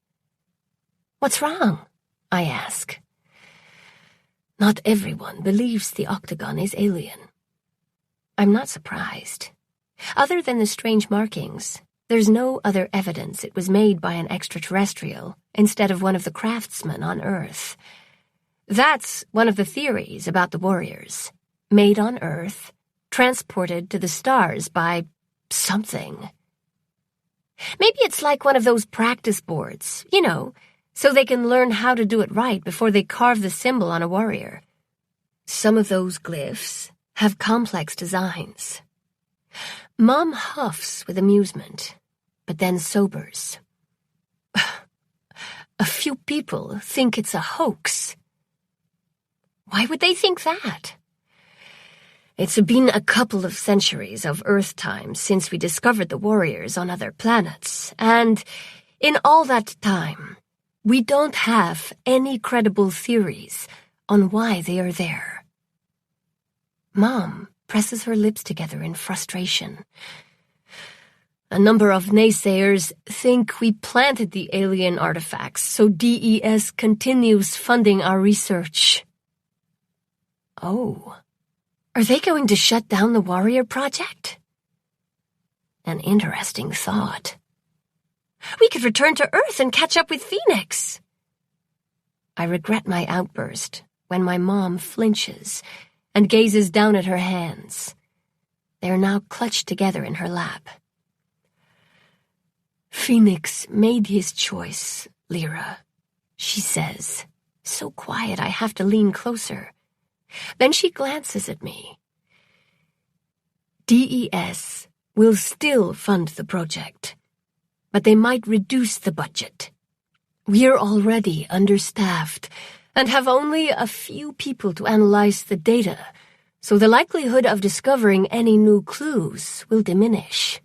What's wrong? I ask. Not everyone believes the octagon is alien. I'm not surprised. Other than the strange markings, there's no other evidence it was made by an extraterrestrial instead of one of the craftsmen on Earth. That's one of the theories about the warriors. Made on Earth, transported to the stars by something. Maybe it's like one of those practice boards, so they can learn how to do it right before they carve the symbol on a warrior. Some of those glyphs have complex designs. Mom huffs with amusement, but then sobers. A few people think it's a hoax. Why would they think that? It's been a couple of centuries of Earth time since we discovered the warriors on other planets, and in all that time, we don't have any credible theories on why they are there. Mom presses her lips together in frustration. A number of naysayers think we planted the alien artifacts, so DES continues funding our research. Oh. Are they going to shut down the Warrior Project? An interesting thought. We could return to Earth and catch up with Phoenix. I regret my outburst when my mom flinches and gazes down at her hands. They are now clutched together in her lap. Phoenix made his choice, Lyra, she says, so quiet I have to lean closer. Then she glances at me. DES will still fund the project, but they might reduce the budget. We're already understaffed and have only a few people to analyze the data, so the likelihood of discovering any new clues will diminish.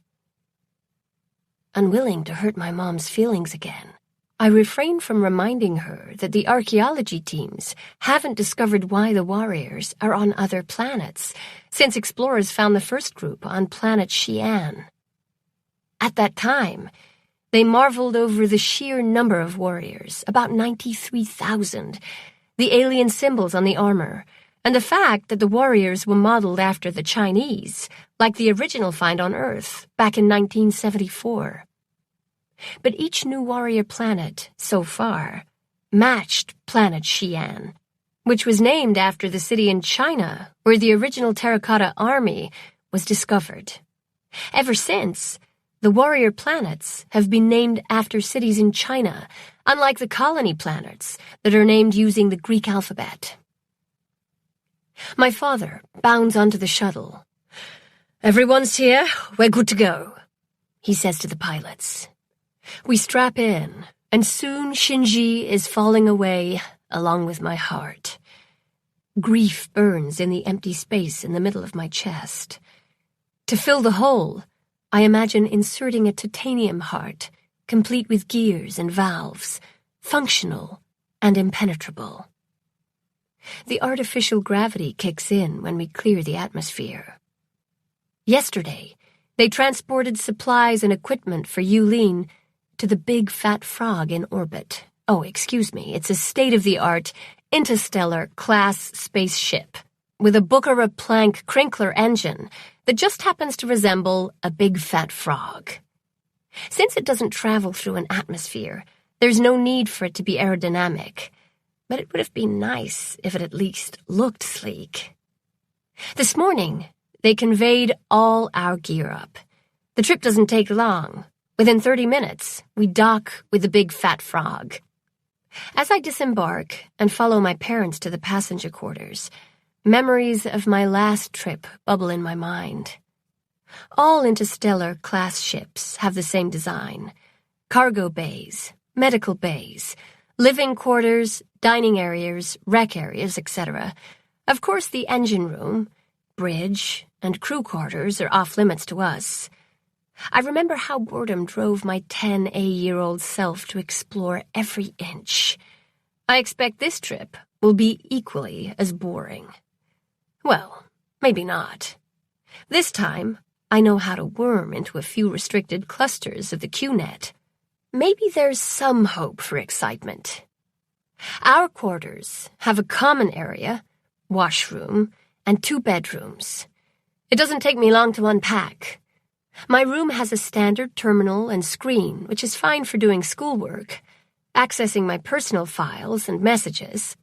Unwilling to hurt my mom's feelings again, I refrain from reminding her that the archaeology teams haven't discovered why the warriors are on other planets, since explorers found the first group on planet Xi'an. At that time, they marveled over the sheer number of warriors, about 93,000, the alien symbols on the armor, and the fact that the warriors were modeled after the Chinese, like the original find on Earth back in 1974. But each new warrior planet, so far, matched planet Xi'an, which was named after the city in China where the original Terra Cotta army was discovered. Ever since, the warrior planets have been named after cities in China, unlike the colony planets that are named using the Greek alphabet. My father bounds onto the shuttle. "Everyone's here. We're good to go," he says to the pilots. We strap in, and soon Shinji is falling away along with my heart. Grief burns in the empty space in the middle of my chest. To fill the hole, I imagine inserting a titanium heart, complete with gears and valves, functional and impenetrable. The artificial gravity kicks in when we clear the atmosphere. Yesterday, they transported supplies and equipment for Yulin to the big fat frog in orbit. Oh, excuse me, it's a state-of-the-art interstellar class spaceship with a Bucara Planck Crinkler engine that just happens to resemble a big fat frog. Since it doesn't travel through an atmosphere, there's no need for it to be aerodynamic, but it would have been nice if it at least looked sleek. This morning, they conveyed all our gear up. The trip doesn't take long. Within 30 minutes, we dock with the big fat frog. As I disembark and follow my parents to the passenger quarters, memories of my last trip bubble in my mind. All interstellar class ships have the same design. Cargo bays, medical bays, living quarters, dining areas, rec areas, etc. Of course, the engine room, bridge, and crew quarters are off-limits to us. I remember how boredom drove my 10-year-old self to explore every inch. I expect this trip will be equally as boring. Well, maybe not. This time, I know how to worm into a few restricted clusters of the QNet. Maybe there's some hope for excitement. Our quarters have a common area, washroom, and 2 bedrooms. It doesn't take me long to unpack. My room has a standard terminal and screen, which is fine for doing schoolwork, accessing my personal files and messages.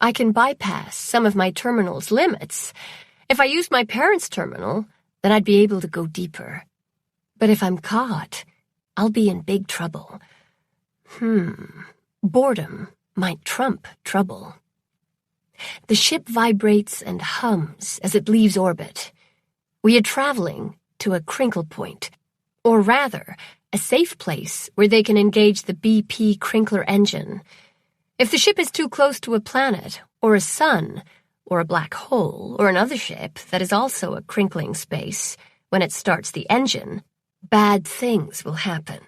I can bypass some of my terminal's limits. If I used my parents' terminal, then I'd be able to go deeper. But if I'm caught, I'll be in big trouble. Boredom might trump trouble. The ship vibrates and hums as it leaves orbit. We are traveling to a crinkle point, or rather, a safe place where they can engage the BP crinkler engine. If the ship is too close to a planet, or a sun, or a black hole, or another ship that is also a crinkling space, when it starts the engine, bad things will happen.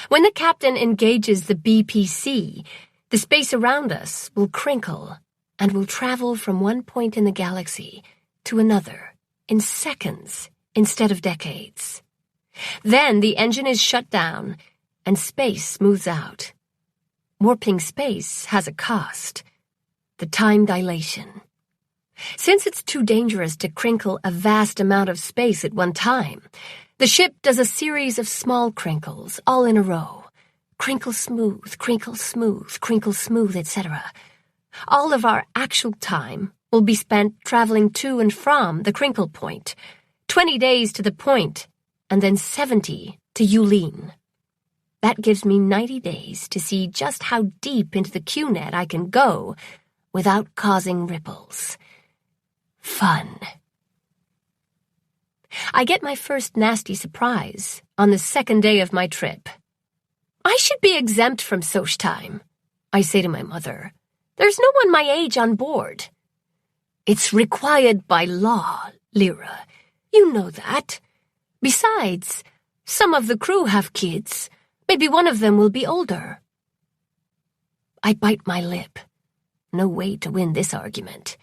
When the captain engages the BPC, the space around us will crinkle and will travel from one point in the galaxy to another in seconds instead of decades. Then the engine is shut down and space smooths out. Warping space has a cost, the time dilation. Since it's too dangerous to crinkle a vast amount of space at one time, the ship does a series of small crinkles all in a row. Crinkle smooth, etc. All of our actual time will be spent traveling to and from the crinkle point, 20 days to the point, and then 70 to Yulin. That gives me 90 days to see just how deep into the QNet I can go without causing ripples. Fun. I get my first nasty surprise on the second day of my trip. I should be exempt from Soch time, I say to my mother. There's no one my age on board. It's required by law, Lyra. You know that. Besides, some of the crew have kids. Maybe one of them will be older. I bite my lip. No way to win this argument.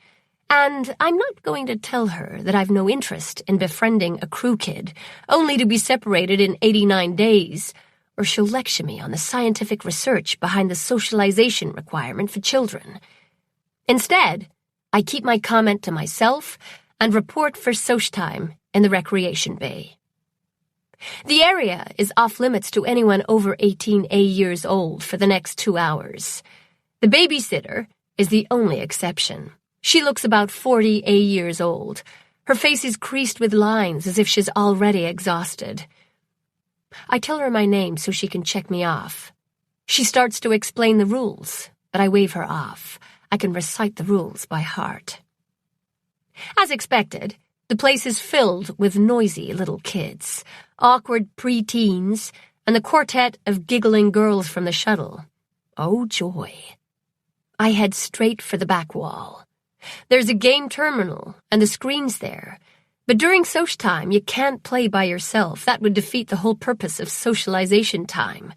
And I'm not going to tell her that I've no interest in befriending a crew kid, only to be separated in 89 days, or she'll lecture me on the scientific research behind the socialization requirement for children. Instead, I keep my comment to myself and report for Soch time in the recreation bay. The area is off-limits to anyone over 18 years old for the next 2 hours. The babysitter is the only exception. She looks about 40 years old. Her face is creased with lines as if she's already exhausted. I tell her my name so she can check me off. She starts to explain the rules, but I wave her off. I can recite the rules by heart. As expected, the place is filled with noisy little kids, awkward pre-teens, and the quartet of giggling girls from the shuttle. Oh, joy. I head straight for the back wall. There's a game terminal, and the screen's there. But during Soch time, you can't play by yourself. That would defeat the whole purpose of socialization time.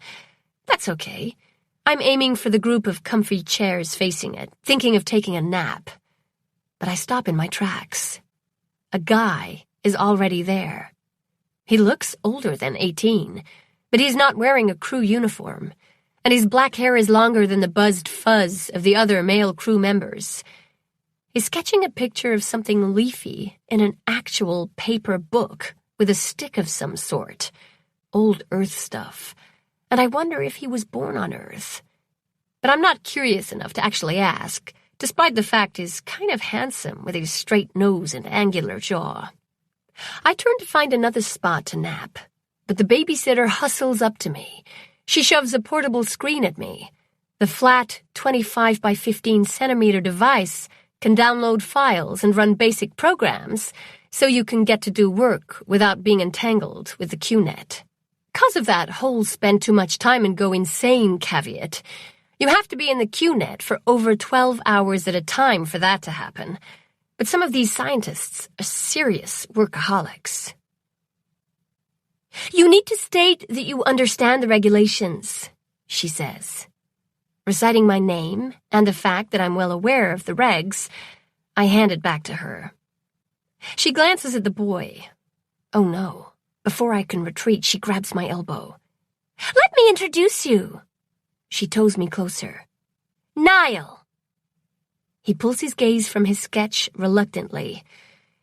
That's okay. I'm aiming for the group of comfy chairs facing it, thinking of taking a nap. But I stop in my tracks. A guy is already there. He looks older than 18, but he's not wearing a crew uniform, and his black hair is longer than the buzzed fuzz of the other male crew members. He's sketching a picture of something leafy in an actual paper book with a stick of some sort. Old Earth stuff. And I wonder if he was born on Earth. But I'm not curious enough to actually ask, despite the fact he's kind of handsome with his straight nose and angular jaw. I turn to find another spot to nap, but the babysitter hustles up to me. She shoves a portable screen at me. The flat 25 by 15 centimeter device can download files and run basic programs, so you can get to do work without being entangled with the Q-net. 'Cause of that whole spend too much time and go insane caveat, you have to be in the Q-net for over 12 hours at a time for that to happen. But some of these scientists are serious workaholics. You need to state that you understand the regulations, she says. Reciting my name and the fact that I'm well aware of the regs, I hand it back to her. She glances at the boy. Oh no. Before I can retreat, she grabs my elbow. Let me introduce you. She toes me closer. Niall. He pulls his gaze from his sketch reluctantly.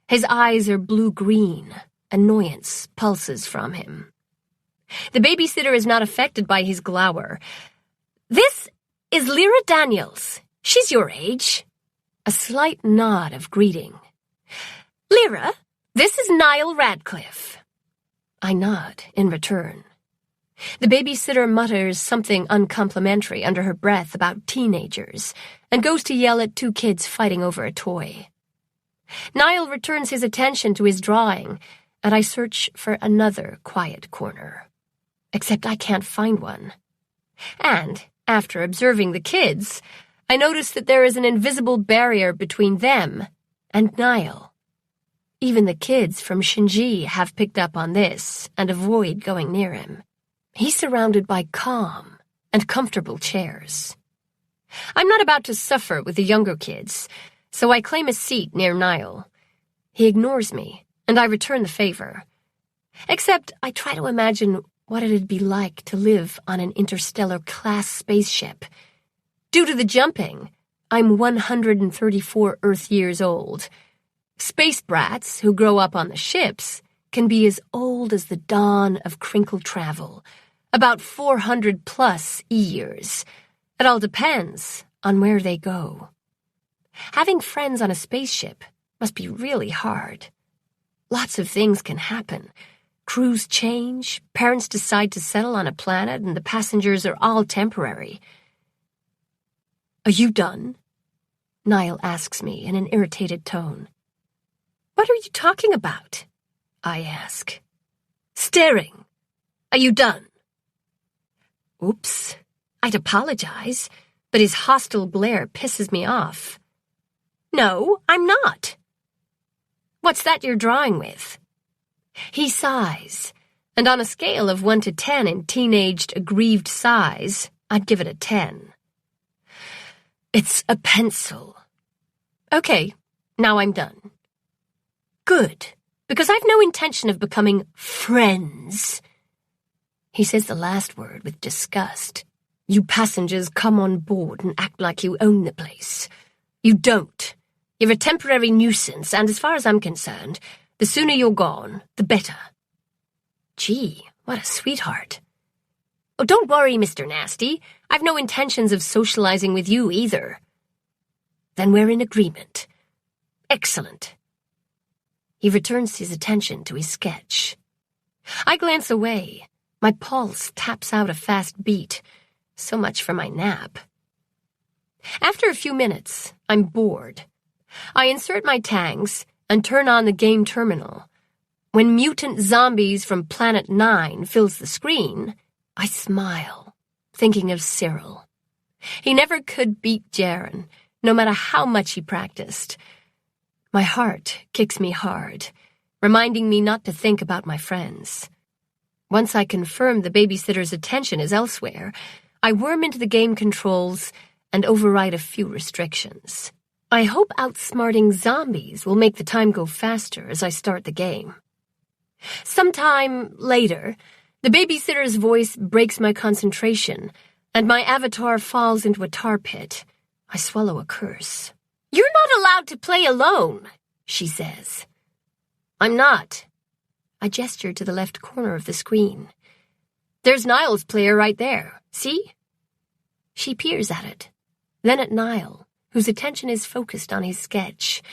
His eyes are blue-green. Annoyance pulses from him. The babysitter is not affected by his glower. This is Lyra Daniels. She's your age. A slight nod of greeting. Lyra, this is Niall Radcliffe. I nod in return. The babysitter mutters something uncomplimentary under her breath about teenagers and goes to yell at two kids fighting over a toy. Niall returns his attention to his drawing, and I search for another quiet corner. Except I can't find one. And, after observing the kids, I notice that there is an invisible barrier between them and Niall. Even the kids from Shinji have picked up on this and avoid going near him. He's surrounded by calm and comfortable chairs. I'm not about to suffer with the younger kids, so I claim a seat near Niall. He ignores me, and I return the favor. Except I try to imagine what it'd be like to live on an interstellar class spaceship. Due to the jumping, I'm 134 Earth years old. Space brats who grow up on the ships can be as old as the dawn of crinkle travel, about 400+ years. It all depends on where they go. Having friends on a spaceship must be really hard. Lots of things can happen. Crews change, parents decide to settle on a planet, and the passengers are all temporary. Are you done? Niall asks me in an irritated tone. What are you talking about? I ask. Staring. Are you done? Oops. I'd apologize, but his hostile glare pisses me off. No, I'm not. What's that you're drawing with? He sighs, and on a scale of 1 to 10 in teenaged, aggrieved sighs, I'd give it a 10. It's a pencil. Okay, now I'm done. Good, because I've no intention of becoming friends. He says the last word with disgust. You passengers come on board and act like you own the place. You don't. You're a temporary nuisance, and as far as I'm concerned, the sooner you're gone, the better. Gee, what a sweetheart. Oh, don't worry, Mr. Nasty. I've no intentions of socializing with you either. Then we're in agreement. Excellent. He returns his attention to his sketch. I glance away. My pulse taps out a fast beat. So much for my nap. After a few minutes, I'm bored. I insert my tangs and turn on the game terminal. When mutant zombies from Planet 9 fills the screen, I smile, thinking of Cyril. He never could beat Jaren, no matter how much he practiced. My heart kicks me hard, reminding me not to think about my friends. Once I confirm the babysitter's attention is elsewhere, I worm into the game controls and override a few restrictions. I hope outsmarting zombies will make the time go faster as I start the game. Sometime later, the babysitter's voice breaks my concentration, and my avatar falls into a tar pit. I swallow a curse. You're not allowed to play alone, she says. I'm not. I gesture to the left corner of the screen. There's Niall's player right there, see? She peers at it, then at Niall, whose attention is focused on his sketch.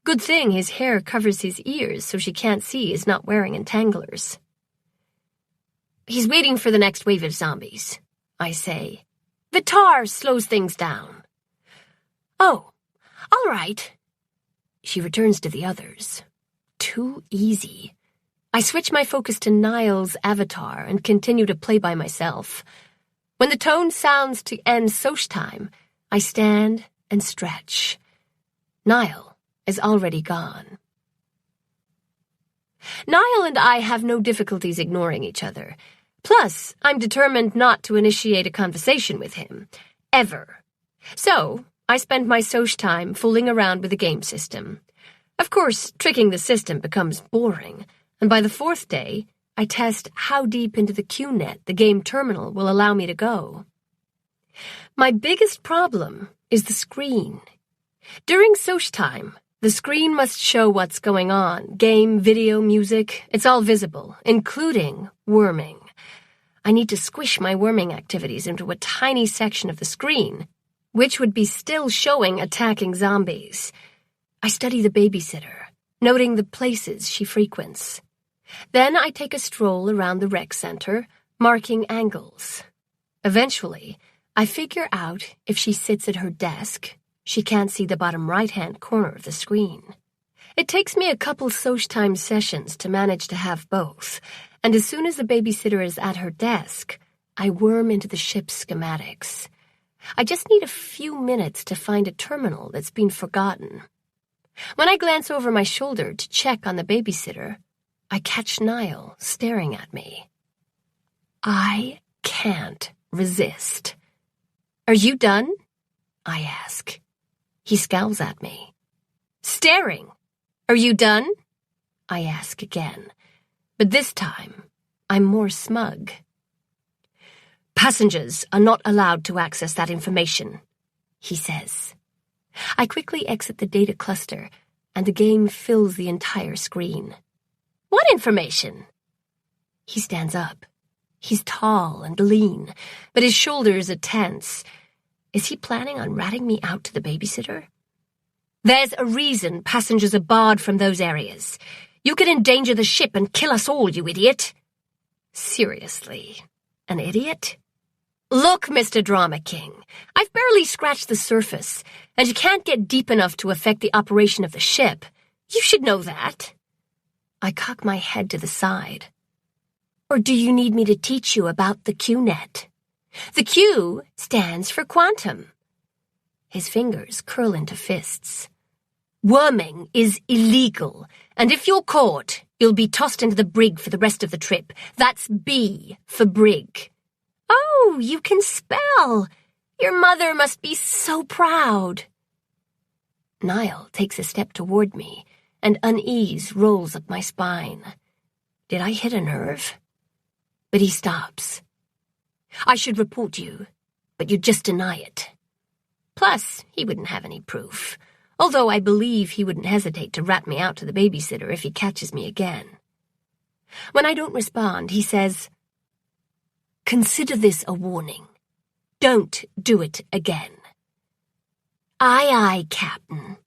Good thing his hair covers his ears so she can't see he's not wearing entanglers. He's waiting for the next wave of zombies, I say. The tar slows things down. Oh, all right. She returns to the others. too easy. I switch my focus to Niall's avatar and continue to play by myself. When the tone sounds to end Soch time, I stand and stretch. Niall is already gone. Niall and I have no difficulties ignoring each other. Plus, I'm determined not to initiate a conversation with him. Ever. So, I spend my Soch time fooling around with the game system. Of course, tricking the system becomes boring, and by the fourth day, I test how deep into the QNet the game terminal will allow me to go. My biggest problem is the screen. During Soch time, the screen must show what's going on. Game, video, music, it's all visible, including worming. I need to squish my worming activities into a tiny section of the screen, which would be still showing attacking zombies. I study the babysitter, noting the places she frequents. Then I take a stroll around the rec center, marking angles. Eventually, I figure out if she sits at her desk, she can't see the bottom right-hand corner of the screen. It takes me a couple Soch time sessions to manage to have both, and as soon as the babysitter is at her desk, I worm into the ship's schematics. I just need a few minutes to find a terminal that's been forgotten. When I glance over my shoulder to check on the babysitter, I catch Niall staring at me. I can't resist. "Are you done?" I ask. He scowls at me. "Staring. Are you done?" I ask again, but this time I'm more smug. "Passengers are not allowed to access that information," he says. I quickly exit the data cluster, and the game fills the entire screen. "What information?" He stands up. He's tall and lean, but his shoulders are tense. Is he planning on ratting me out to the babysitter? "There's a reason passengers are barred from those areas. You could endanger the ship and kill us all, you idiot." Seriously, an idiot? "Look, Mr. Drama King, I've barely scratched the surface, and you can't get deep enough to affect the operation of the ship. You should know that." I cock my head to the side. "Or do you need me to teach you about the QNet? The Q stands for quantum." His fingers curl into fists. "Worming is illegal, and if you're caught, you'll be tossed into the brig for the rest of the trip. That's B for brig." "Oh, you can spell! Your mother must be so proud." Niall takes a step toward me, and unease rolls up my spine. Did I hit a nerve? But he stops. "I should report you, but you just deny it." Plus, he wouldn't have any proof, although I believe he wouldn't hesitate to rat me out to the babysitter if he catches me again. When I don't respond, he says, "Consider this a warning. Don't do it again." "Aye, aye, Captain."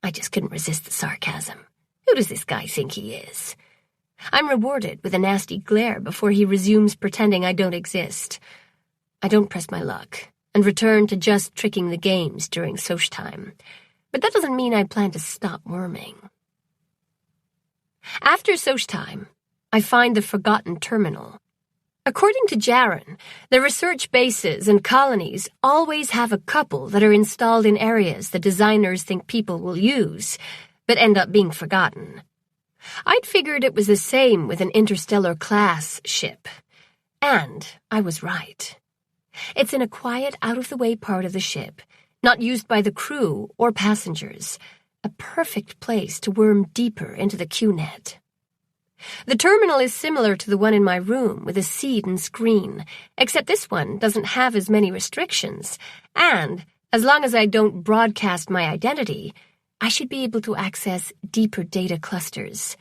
I just couldn't resist the sarcasm. Who does this guy think he is? I'm rewarded with a nasty glare before he resumes pretending I don't exist. I don't press my luck, and return to just tricking the games during Soch time. But that doesn't mean I plan to stop worming. After Soch time, I find the forgotten terminal. According to Jaren, the research bases and colonies always have a couple that are installed in areas the designers think people will use, but end up being forgotten. I'd figured it was the same with an interstellar-class ship. And I was right. It's in a quiet, out-of-the-way part of the ship, not used by the crew or passengers. A perfect place to worm deeper into the QNet. The terminal is similar to the one in my room with a seat and screen, except this one doesn't have as many restrictions, and as long as I don't broadcast my identity, I should be able to access deeper data clusters.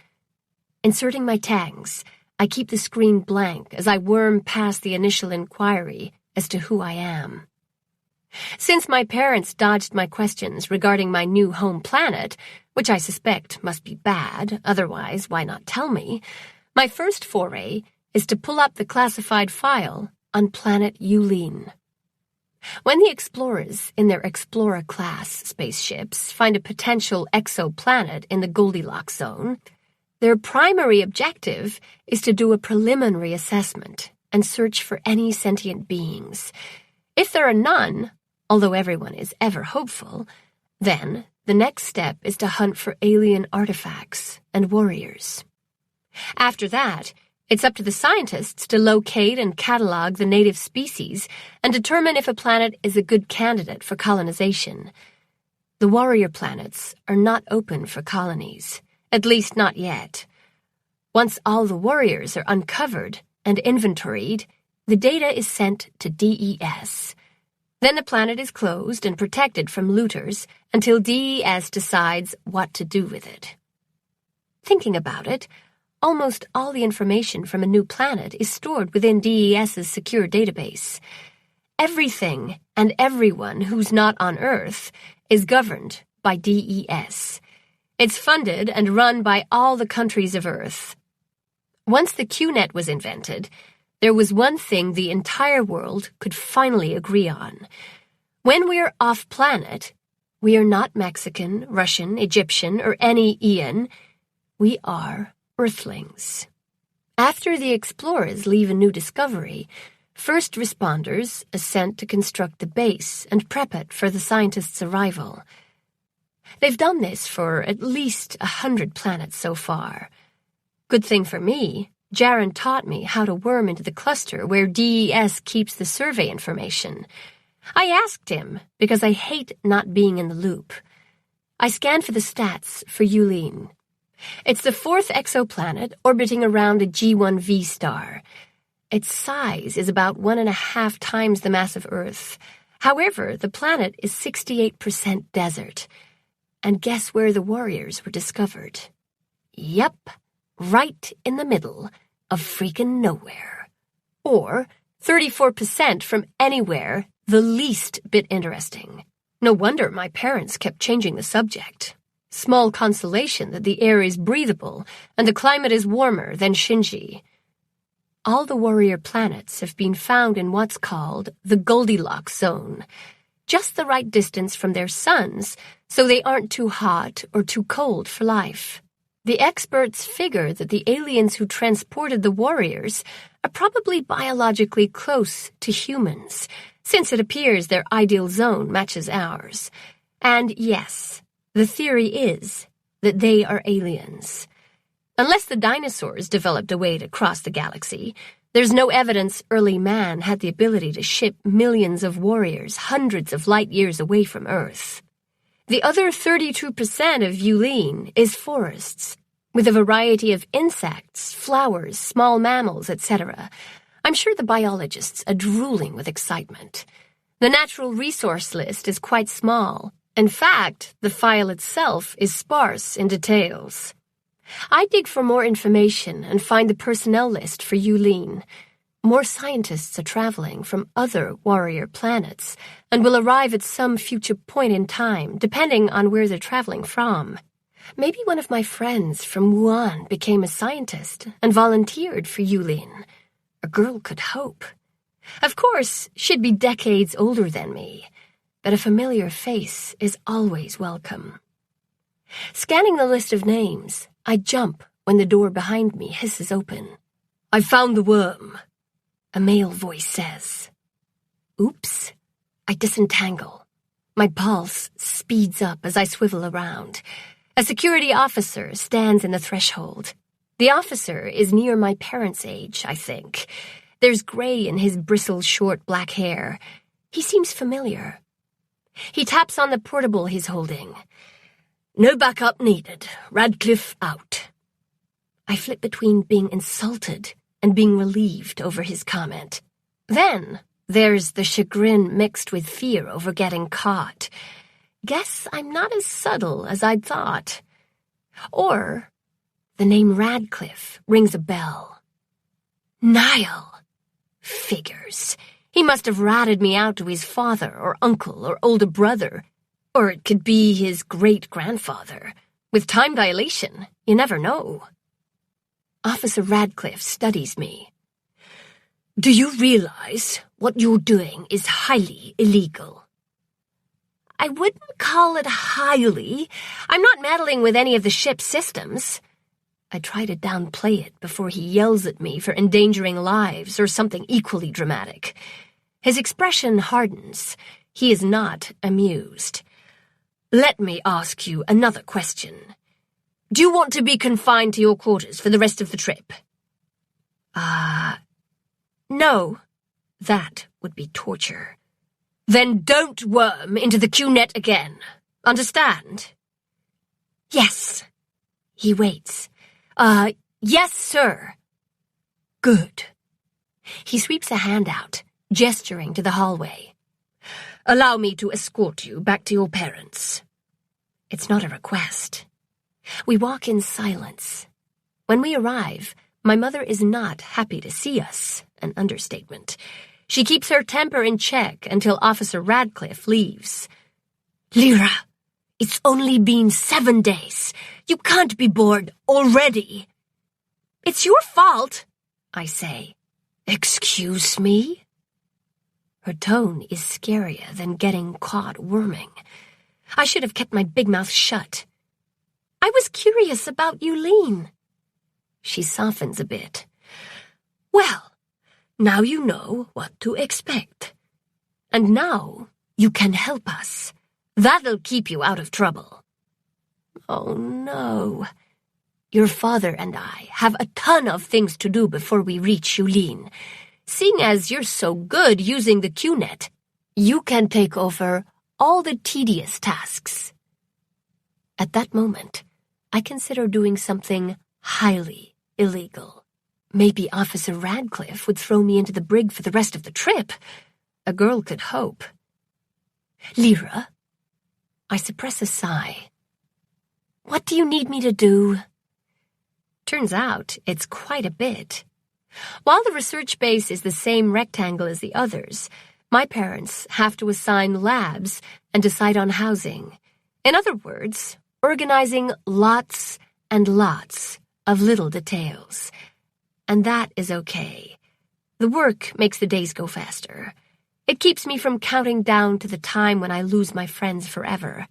Inserting my tags, I keep the screen blank as I worm past the initial inquiry as to who I am. Since my parents dodged my questions regarding my new home planet, which I suspect must be bad, otherwise why not tell me, my first foray is to pull up the classified file on planet Yulin. When the explorers in their Explorer-class spaceships find a potential exoplanet in the Goldilocks zone, their primary objective is to do a preliminary assessment and search for any sentient beings. If there are none, although everyone is ever hopeful, then the next step is to hunt for alien artifacts and warriors. After that, it's up to the scientists to locate and catalog the native species and determine if a planet is a good candidate for colonization. The warrior planets are not open for colonies, at least not yet. Once all the warriors are uncovered and inventoried, the data is sent to DES. Then the planet is closed and protected from looters until DES decides what to do with it. Thinking about it, almost all the information from a new planet is stored within DES's secure database. Everything and everyone who's not on Earth is governed by DES. It's funded and run by all the countries of Earth. Once the QNet was invented, there was one thing the entire world could finally agree on. When we're off-planet, we are not Mexican, Russian, Egyptian, or any Ian. We are Earthlings. After the explorers leave a new discovery, first responders are sent to construct the base and prep it for the scientists' arrival. They've done this for at least 100 planets so far. Good thing for me, Jaren taught me how to worm into the cluster where DES keeps the survey information. I asked him because I hate not being in the loop. I scanned for the stats for Yulin. It's the fourth exoplanet orbiting around a G1V star. Its size is about 1.5 times the mass of Earth. However, the planet is 68% desert. And guess where the warriors were discovered? Yep, right in the middle of freaking nowhere. Or 34% from anywhere, the least bit interesting. No wonder my parents kept changing the subject. Small consolation that the air is breathable and the climate is warmer than Shinji. All the warrior planets have been found in what's called the Goldilocks zone, just the right distance from their suns so they aren't too hot or too cold for life. The experts figure that the aliens who transported the warriors are probably biologically close to humans, since it appears their ideal zone matches ours. And yes, the theory is that they are aliens. Unless the dinosaurs developed a way to cross the galaxy, there's no evidence early man had the ability to ship millions of warriors hundreds of light years away from Earth. The other 32% of Yulin is forests, with a variety of insects, flowers, small mammals, etc. I'm sure the biologists are drooling with excitement. The natural resource list is quite small. In fact, the file itself is sparse in details. I dig for more information and find the personnel list for Yulin. More scientists are traveling from other warrior planets and will arrive at some future point in time, depending on where they're traveling from. Maybe one of my friends from Wuhan became a scientist and volunteered for Yulin. A girl could hope. Of course, she'd be decades older than me, but a familiar face is always welcome. Scanning the list of names, I jump when the door behind me hisses open. "I've found the worm," a male voice says. Oops. I disentangle. My pulse speeds up as I swivel around. A security officer stands in the threshold. The officer is near my parents' age, I think. There's gray in his bristled short black hair. He seems familiar. He taps on the portable he's holding. "No backup needed. Radcliffe out." I flip between being insulted and being relieved over his comment. Then there's the chagrin mixed with fear over getting caught. Guess I'm not as subtle as I'd thought. Or the name Radcliffe rings a bell. Niall. Figures. He must have ratted me out to his father or uncle or older brother. Or it could be his great-grandfather. With time dilation, you never know. Officer Radcliffe studies me. "Do you realize what you're doing is highly illegal. I wouldn't call it highly. I'm not meddling with any of the ship's systems. I try to downplay it before he yells at me for endangering lives or something equally dramatic. His expression hardens. He is not amused. Let me ask you another question. Do you want to be confined to your quarters for the rest of the trip? No. That would be torture. Then don't worm into the Q-net again. Understand? Yes. He waits. Yes, sir. Good. He sweeps a hand out, gesturing to the hallway. Allow me to escort you back to your parents. It's not a request. We walk in silence. When we arrive, my mother is not happy to see us, an understatement. She keeps her temper in check until Officer Radcliffe leaves. Lyra, it's only been 7 days. You can't be bored already. It's your fault, I say. Excuse me? Her tone is scarier than getting caught worming. I should have kept my big mouth shut. I was curious about Yulene. She softens a bit. Well, now you know what to expect. And now you can help us. That'll keep you out of trouble. Oh, no. Your father and I have a ton of things to do before we reach Yulene. Seeing as you're so good using the Q-net, you can take over all the tedious tasks. At that moment, I consider doing something highly illegal. Maybe Officer Radcliffe would throw me into the brig for the rest of the trip. A girl could hope. Lyra, I suppress a sigh. What do you need me to do? Turns out it's quite a bit. While the research base is the same rectangle as the others, my parents have to assign labs and decide on housing. In other words, organizing lots and lots of little details. And that is okay. The work makes the days go faster. It keeps me from counting down to the time when I lose my friends forever,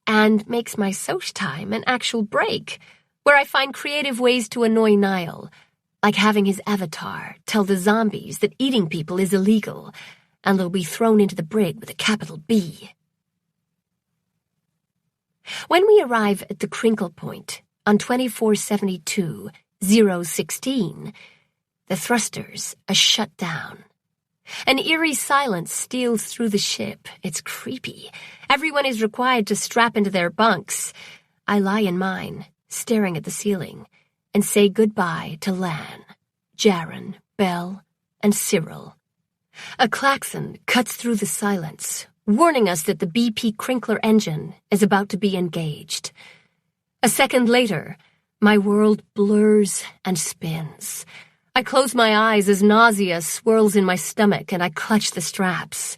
and makes my soch time an actual break, where I find creative ways to annoy Niall, like having his avatar tell the zombies that eating people is illegal, and they'll be thrown into the brig with a capital B. When we arrive at the Crinkle Point on 2472-016, the thrusters are shut down. An eerie silence steals through the ship. It's creepy. Everyone is required to strap into their bunks. I lie in mine, staring at the ceiling, and say goodbye to Lan, Jaren, Belle, and Cyril. A klaxon cuts through the silence, warning us that the BP Crinkler engine is about to be engaged. A second later, my world blurs and spins. I close my eyes as nausea swirls in my stomach and I clutch the straps.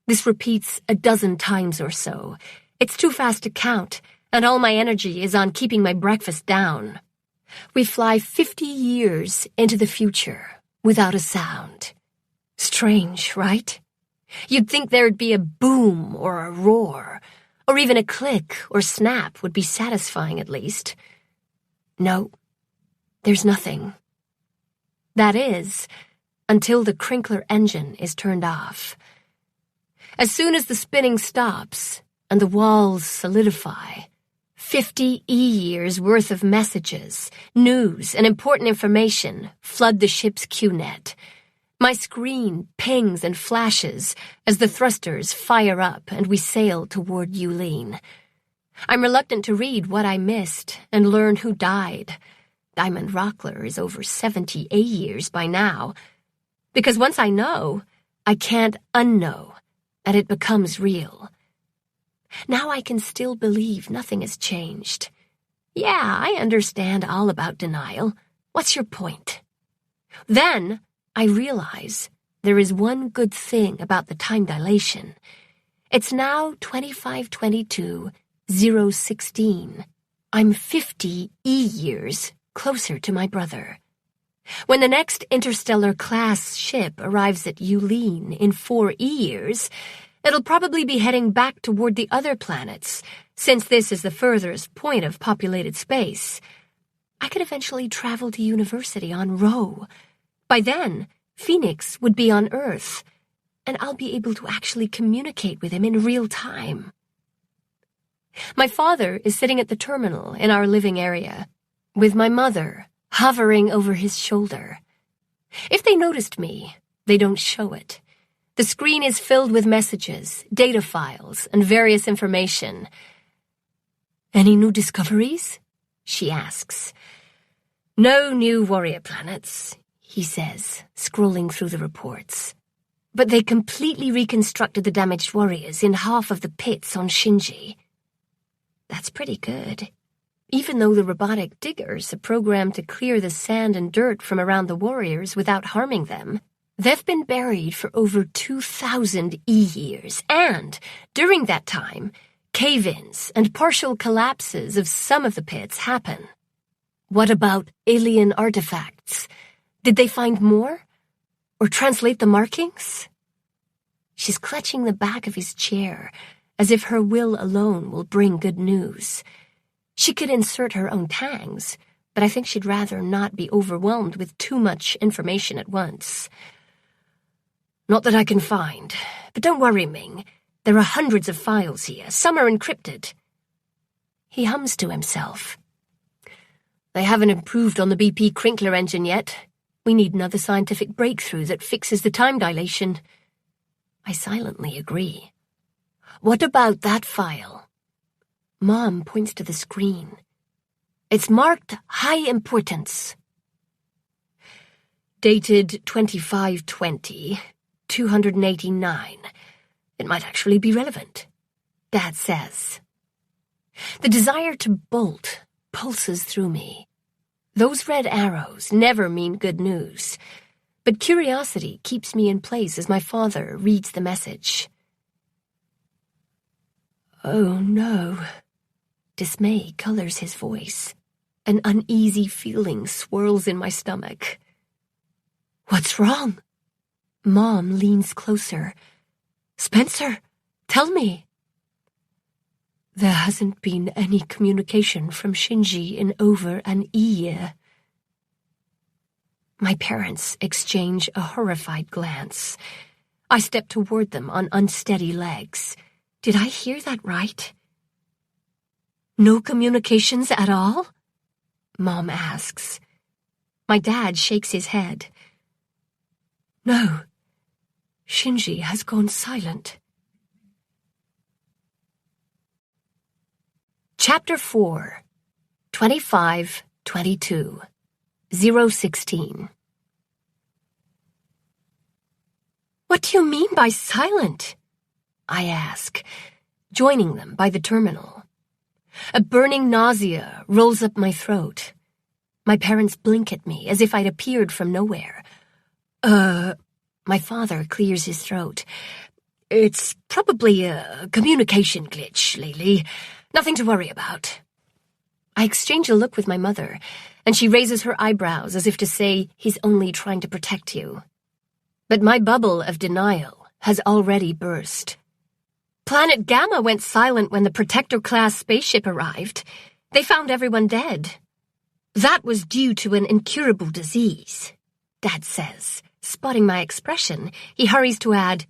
This repeats a dozen times or so. It's too fast to count, and all my energy is on keeping my breakfast down. We fly 50 years into the future without a sound. Strange, right? You'd think there'd be a boom or a roar, or even a click or snap would be satisfying at least. No, there's nothing. That is, until the Crinkler engine is turned off. As soon as the spinning stops and the walls solidify, 50 E-years worth of messages, news, and important information flood the ship's Q-net. My screen pings and flashes as the thrusters fire up and we sail toward Yulene. I'm reluctant to read what I missed and learn who died. Diamond Rockler is over 70 A-years by now. Because once I know, I can't unknow, and it becomes real. Now I can still believe nothing has changed. Yeah, I understand all about denial. What's your point? Then I realize there is one good thing about the time dilation. It's now 2522-016. I'm 50 E-years closer to my brother. When the next interstellar-class ship arrives at Yulin in 4 years, it'll probably be heading back toward the other planets, since this is the furthest point of populated space. I could eventually travel to university on Rho. By then, Phoenix would be on Earth, and I'll be able to actually communicate with him in real time. My father is sitting at the terminal in our living area, with my mother hovering over his shoulder. If they noticed me, they don't show it. The screen is filled with messages, data files, and various information. "Any new discoveries?" she asks. "No new warrior planets," he says, scrolling through the reports. "But they completely reconstructed the damaged warriors in half of the pits on Shinji. That's pretty good. Even though the robotic diggers are programmed to clear the sand and dirt from around the warriors without harming them, they've been buried for over 2,000 years, and during that time, cave-ins and partial collapses of some of the pits happen. What about alien artifacts? Did they find more? Or translate the markings?" She's clutching the back of his chair, as if her will alone will bring good news. She could insert her own tangs, but I think she'd rather not be overwhelmed with too much information at once. "Not that I can find, but don't worry, Ming. There are hundreds of files here. Some are encrypted." He hums to himself. "They haven't improved on the BP Crinkler engine yet. We need another scientific breakthrough that fixes the time dilation." I silently agree. "What about that file?" Mom points to the screen. "It's marked high importance." "Dated 25/20, 289. It might actually be relevant," Dad says. The desire to bolt pulses through me. Those red arrows never mean good news, but curiosity keeps me in place as my father reads the message. "Oh no." Dismay colors his voice. An uneasy feeling swirls in my stomach. "What's wrong?" Mom leans closer. "Spencer, tell me." "There hasn't been any communication from Shinji in over an year." My parents exchange a horrified glance. I step toward them on unsteady legs. Did I hear that right? "No communications at all?" Mom asks. My dad shakes his head. "No. Shinji has gone silent." Chapter 4, 25/22, 016. "What do you mean by silent?" I ask, joining them by the terminal. A burning nausea rolls up my throat. My parents blink at me as if I'd appeared from nowhere. My father clears his throat. "It's probably a communication glitch, Lily. Nothing to worry about." I exchange a look with my mother, and she raises her eyebrows as if to say, "He's only trying to protect you." But my bubble of denial has already burst. Planet Gamma went silent when the Protector-class spaceship arrived. They found everyone dead. "That was due to an incurable disease," Dad says. Spotting my expression, he hurries to add,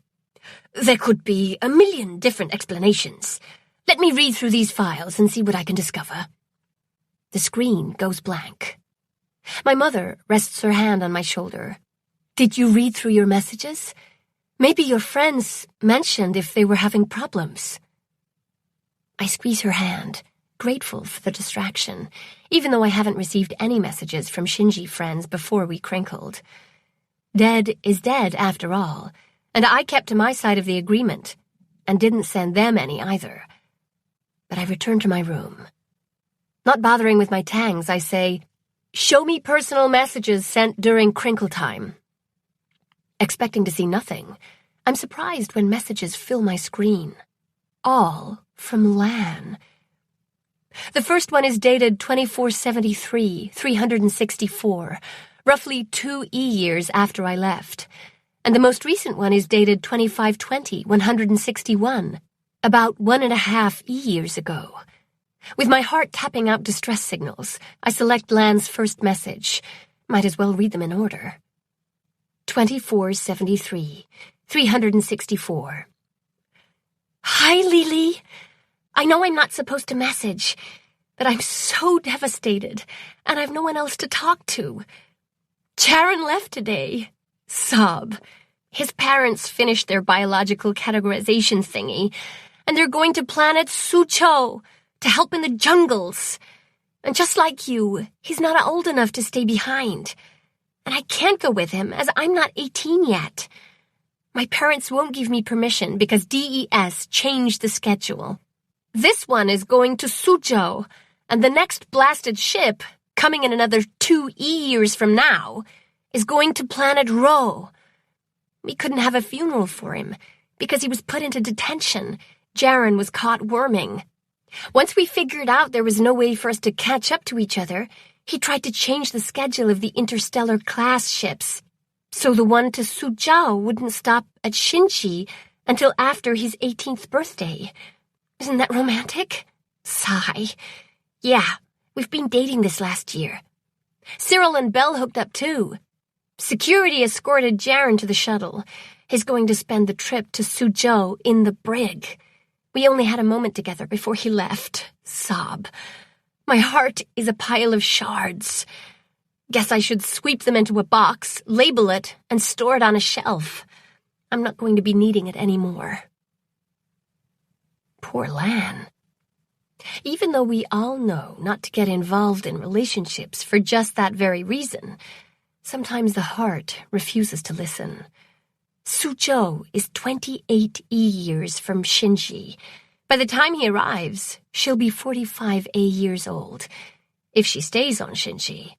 "There could be a million different explanations. Let me read through these files and see what I can discover." The screen goes blank. My mother rests her hand on my shoulder. "Did you read through your messages? Maybe your friends mentioned if they were having problems." I squeeze her hand, grateful for the distraction, even though I haven't received any messages from Shinji friends before we crinkled. Dead is dead, after all, and I kept to my side of the agreement, and didn't send them any either. But I return to my room. Not bothering with my tangs, I say, "Show me personal messages sent during crinkle time." Expecting to see nothing, I'm surprised when messages fill my screen. All from Lan. The first one is dated 24/73, 364, roughly 2 E-years after I left. And the most recent one is dated 2520, 161, about 1.5 E-years ago. With my heart tapping out distress signals, I select Lan's first message. Might as well read them in order. 2473, 364. Hi, Lily. I know I'm not supposed to message, but I'm so devastated, and I've no one else to talk to. Charon left today. Sob. His parents finished their biological categorization thingy, and they're going to planet Sucho to help in the jungles. And just like you, he's not old enough to stay behind. And I can't go with him, as I'm not 18 yet. My parents won't give me permission because DES changed the schedule. This one is going to Sucho, and the next blasted ship, coming in another 2 E-years from now, is going to planet Rho. We couldn't have a funeral for him because he was put into detention. Jaren was caught worming. Once we figured out there was no way for us to catch up to each other, he tried to change the schedule of the interstellar class ships, so the one to Suzhou wouldn't stop at Shinji until after his 18th birthday. Isn't that romantic? Sigh. Yeah, we've been dating this last year. Cyril and Belle hooked up too. Security escorted Jaren to the shuttle. He's going to spend the trip to Suzhou in the brig. We only had a moment together before he left. Sob. My heart is a pile of shards. Guess I should sweep them into a box, label it, and store it on a shelf. I'm not going to be needing it anymore. Poor Lan. Even though we all know not to get involved in relationships for just that very reason, sometimes the heart refuses to listen. Suzhou is 28 E-years from Shinji. By the time he arrives, she'll be 45 A-years old, if she stays on Shinji.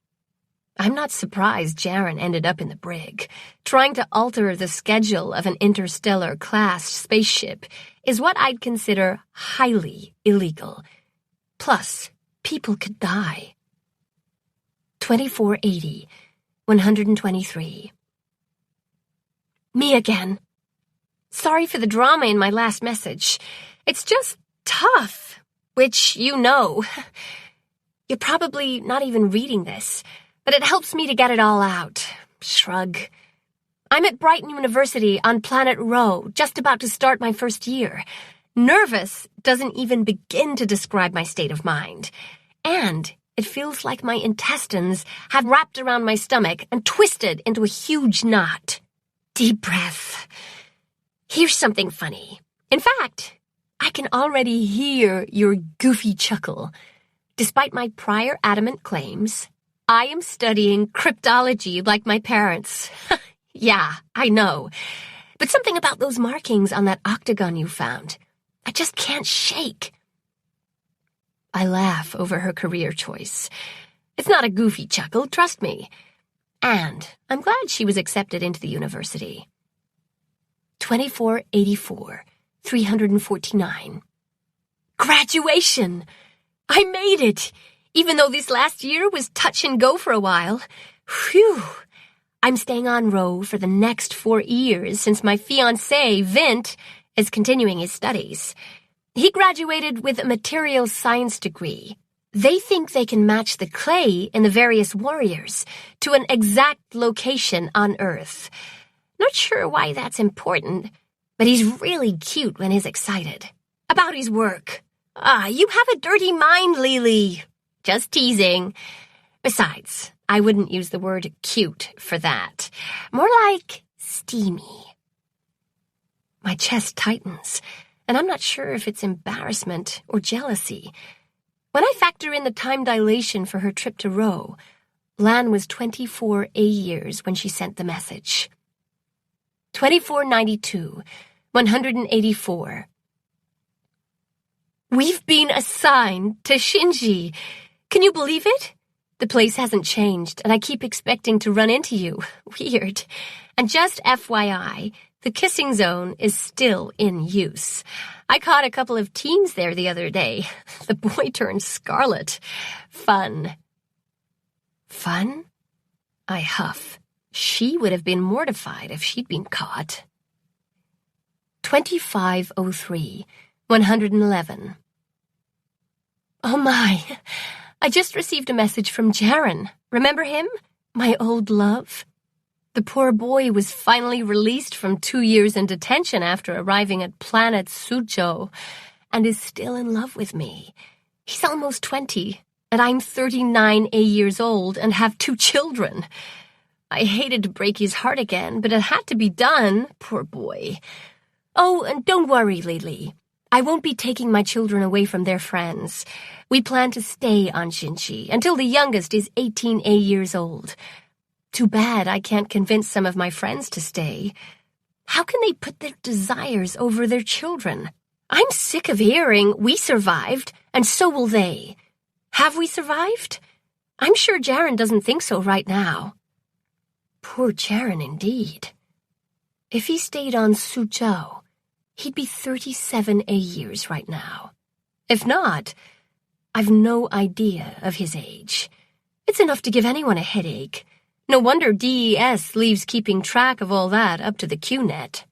I'm not surprised Jaren ended up in the brig. Trying to alter the schedule of an interstellar class spaceship is what I'd consider highly illegal. Plus, people could die. 2480, 123. Me again. Sorry for the drama in my last message. It's just tough, which you know. You're probably not even reading this, but it helps me to get it all out. Shrug. I'm at Brighton University on planet Rho, just about to start my first year. Nervous doesn't even begin to describe my state of mind. And it feels like my intestines have wrapped around my stomach and twisted into a huge knot. Deep breath. Here's something funny. In fact, I can already hear your goofy chuckle. Despite my prior adamant claims, I am studying cryptology like my parents. Yeah, I know. But something about those markings on that octagon you found, I just can't shake. I laugh over her career choice. It's not a goofy chuckle, trust me. And I'm glad she was accepted into the university. 2484, 349. Graduation! I made it! Even though this last year was touch and go for a while. Phew! I'm staying on Rho for the next 4 years since my fiancé, Vint, is continuing his studies. He graduated with a materials science degree. They think they can match the clay in the various warriors to an exact location on Earth. Not sure why that's important, but he's really cute when he's excited. About his work. You have a dirty mind, Lily. Just teasing. Besides, I wouldn't use the word cute for that. More like steamy. My chest tightens, and I'm not sure if it's embarrassment or jealousy. When I factor in the time dilation for her trip to Rho, Lan was 24 A-years when she sent the message. 2492, 184. We've been assigned to Shinji. Can you believe it? The place hasn't changed, and I keep expecting to run into you. Weird. And just FYI, the kissing zone is still in use. I caught a couple of teens there the other day. The boy turned scarlet. Fun. Fun? I huff. She would have been mortified if she'd been caught. 2503, 111. Oh my, I just received a message from Jaren. Remember him? My old love. The poor boy was finally released from 2 years in detention after arriving at planet Suzhou, and is still in love with me. He's almost 20, and I'm 39 years old and have 2 children. I hated to break his heart again, but it had to be done, poor boy. Oh, and don't worry, Lily. I won't be taking my children away from their friends. We plan to stay on Shinji until the youngest is 18 years old. Too bad I can't convince some of my friends to stay. How can they put their desires over their children? I'm sick of hearing we survived, and so will they. Have we survived? I'm sure Jaren doesn't think so right now. Poor Jaren indeed. If he stayed on Suzhou, he'd be 37 years right now. If not, I've no idea of his age. It's enough to give anyone a headache. No wonder DES leaves keeping track of all that up to the QNet.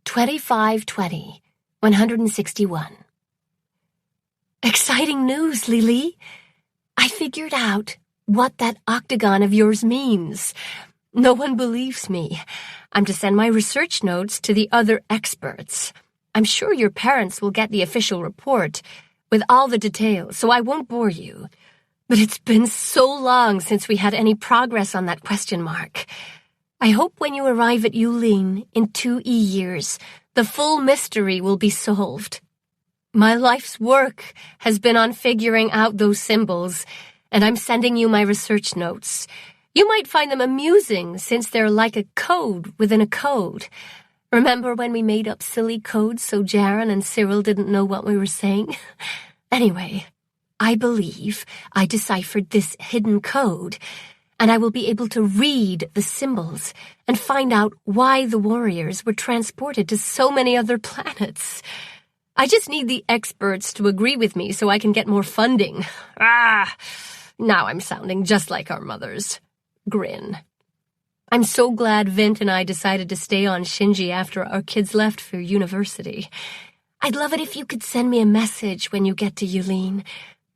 2520, 161. Exciting news, Lily. I figured out what that octagon of yours means. No one believes me. I'm to send my research notes to the other experts. I'm sure your parents will get the official report with all the details, so I won't bore you. But it's been so long since we had any progress on that question mark. I hope when you arrive at Yulin in 2 years, the full mystery will be solved. My life's work has been on figuring out those symbols, and I'm sending you my research notes. You might find them amusing since they're like a code within a code. Remember when we made up silly codes so Jaren and Cyril didn't know what we were saying? Anyway, I believe I deciphered this hidden code, and I will be able to read the symbols and find out why the warriors were transported to so many other planets. I just need the experts to agree with me so I can get more funding. Now I'm sounding just like our mothers. Grin. I'm so glad Vint and I decided to stay on Shinji after our kids left for university. I'd love it if you could send me a message when you get to Yulin.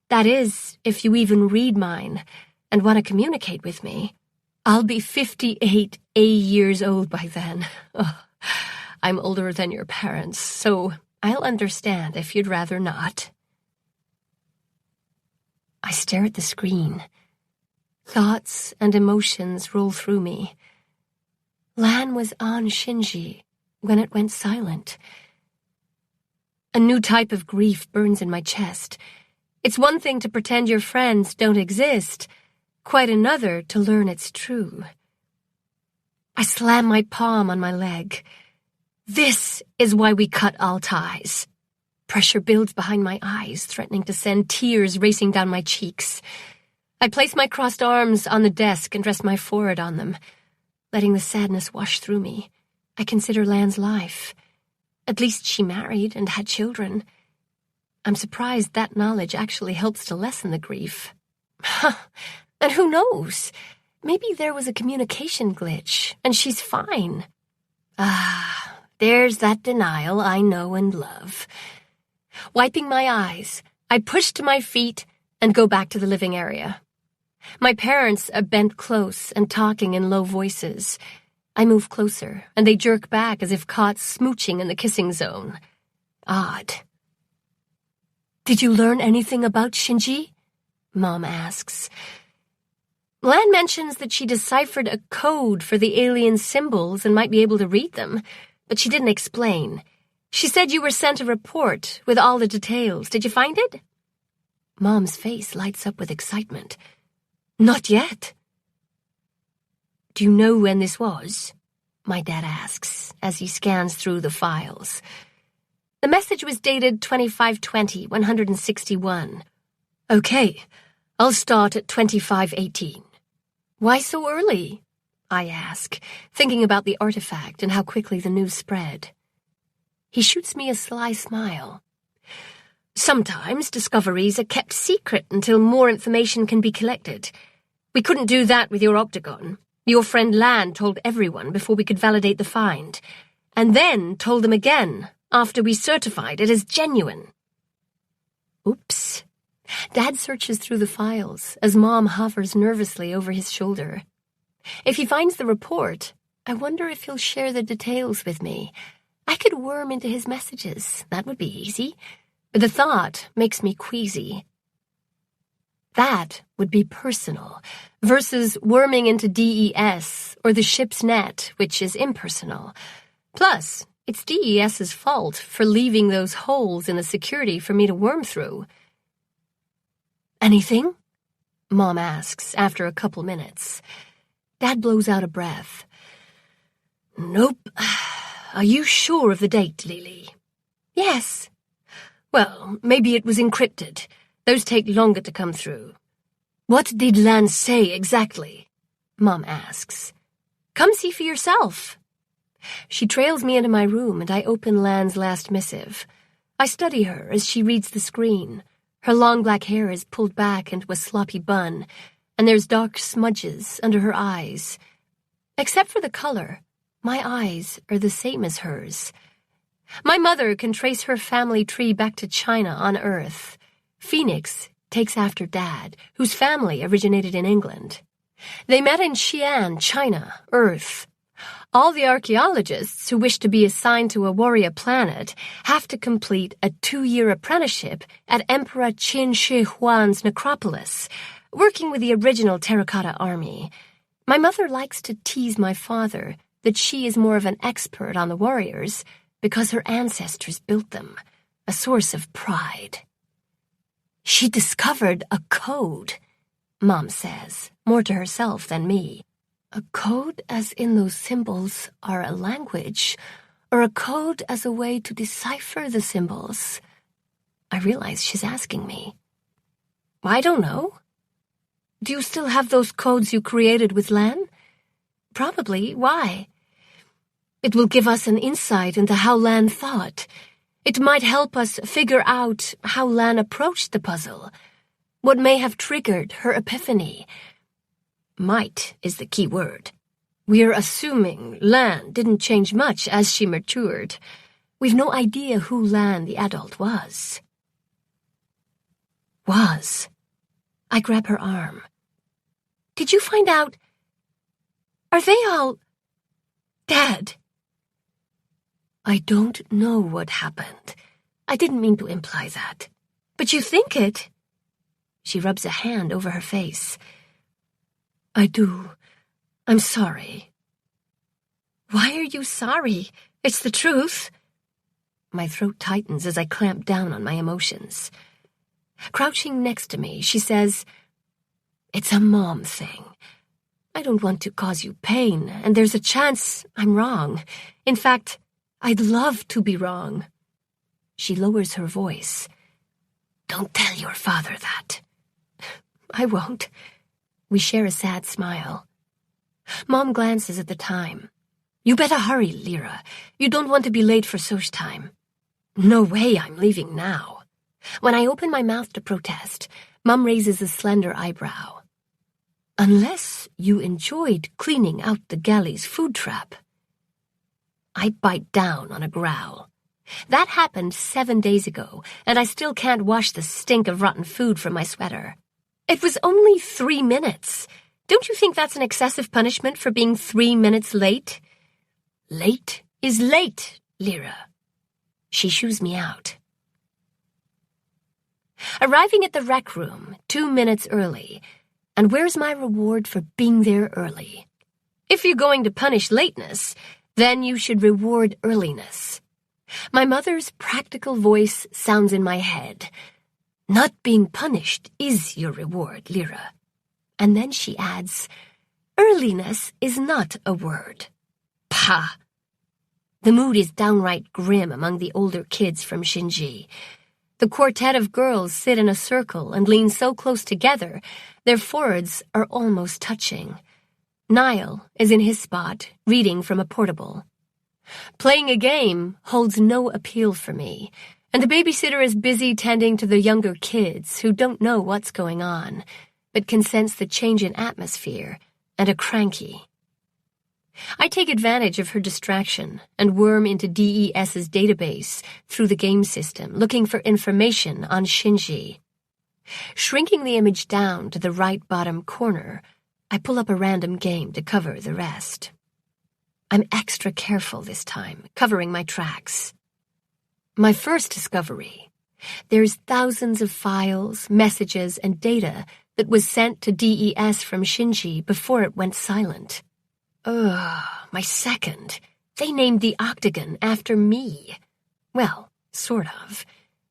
That is, if you even read mine and want to communicate with me. I'll be 58 years old by then. Oh, I'm older than your parents, so I'll understand if you'd rather not. I stare at the screen. Thoughts and emotions roll through me. Lan was on Shinji when it went silent. A new type of grief burns in my chest. It's one thing to pretend your friends don't exist, quite another to learn it's true. I slam my palm on my leg. This is why we cut all ties. Pressure builds behind my eyes, threatening to send tears racing down my cheeks. I place my crossed arms on the desk and rest my forehead on them, letting the sadness wash through me. I consider Lan's life. At least she married and had children. I'm surprised that knowledge actually helps to lessen the grief. And who knows? Maybe there was a communication glitch, and she's fine. There's that denial I know and love. Wiping my eyes, I push to my feet and go back to the living area. My parents are bent close and talking in low voices. I move closer, and they jerk back as if caught smooching in the kissing zone. Odd. Did you learn anything about Shinji? Mom asks. Lan mentions that she deciphered a code for the alien symbols and might be able to read them, but she didn't explain. She said you were sent a report with all the details. Did you find it? Mom's face lights up with excitement. Not yet. Do you know when this was? My dad asks as he scans through the files. The message was dated 2520, 161. Okay, I'll start at 2518. Why so early? I ask, thinking about the artifact and how quickly the news spread. He shoots me a sly smile. Sometimes discoveries are kept secret until more information can be collected. We couldn't do that with your octagon. Your friend Lan told everyone before we could validate the find, and then told them again after we certified it as genuine. Oops. Dad searches through the files as Mom hovers nervously over his shoulder. If he finds the report, I wonder if he'll share the details with me. I could worm into his messages. That would be easy. But the thought makes me queasy. That would be personal, versus worming into DES or the ship's net, which is impersonal. Plus, it's DES's fault for leaving those holes in the security for me to worm through. Anything? Mom asks after a couple minutes. Dad blows out a breath. Nope. Are you sure of the date, Lily? Yes. Well, maybe it was encrypted. Those take longer to come through. What did Lan say exactly? Mom asks. Come see for yourself. She trails me into my room and I open Lan's last missive. I study her as she reads the screen. Her long black hair is pulled back into a sloppy bun, and there's dark smudges under her eyes. Except for the color, my eyes are the same as hers. My mother can trace her family tree back to China on Earth. Phoenix takes after Dad, whose family originated in England. They met in Xi'an, China, Earth. All the archaeologists who wish to be assigned to a warrior planet have to complete a 2-year apprenticeship at Emperor Qin Shi Huang's necropolis, working with the original Terra Cotta army. My mother likes to tease my father that she is more of an expert on the warriors because her ancestors built them, a source of pride. She discovered a code, Mom says, more to herself than me. A code as in those symbols are a language, or a code as a way to decipher the symbols? I realize she's asking me. I don't know. Do you still have those codes you created with Lan? Probably. Why? It will give us an insight into how Lan thought. It might help us figure out how Lan approached the puzzle, what may have triggered her epiphany. Might is the key word. We're assuming Lan didn't change much as she matured. We've no idea who Lan the adult was. I grab her arm. Did you find out? Are they all dead? I don't know what happened. I didn't mean to imply that. But you think it? She rubs a hand over her face. I do. I'm sorry. Why are you sorry? It's the truth. My throat tightens as I clamp down on my emotions. Crouching next to me, she says, It's a mom thing. I don't want to cause you pain, and there's a chance I'm wrong. In fact, I'd love to be wrong. She lowers her voice. Don't tell your father that. I won't. We share a sad smile. Mom glances at the time. You better hurry, Lyra. You don't want to be late for Soch time. No way I'm leaving now. When I open my mouth to protest, Mom raises a slender eyebrow. Unless you enjoyed cleaning out the galley's food trap. I bite down on a growl. That happened 7 days ago, and I still can't wash the stink of rotten food from my sweater. It was only 3 minutes. Don't you think that's an excessive punishment for being 3 minutes late? Late is late, Lyra. She shoos me out. Arriving at the rec room 2 minutes early, and where's my reward for being there early? If you're going to punish lateness, then you should reward earliness. My mother's practical voice sounds in my head. Not being punished is your reward, Lyra. And then she adds, earliness is not a word. Pah! The mood is downright grim among the older kids from Shinji. The quartet of girls sit in a circle and lean so close together, their foreheads are almost touching. Niall is in his spot, reading from a portable. Playing a game holds no appeal for me, and the babysitter is busy tending to the younger kids who don't know what's going on. but can sense the change in atmosphere and are cranky. I take advantage of her distraction and worm into DES's database through the game system, looking for information on Shinji. Shrinking the image down to the right bottom corner, I pull up a random game to cover the rest. I'm extra careful this time, covering my tracks. My first discovery: there's thousands of files, messages, and data that was sent to DES from Shinji before it went silent. My second. They named the octagon after me. Well, sort of.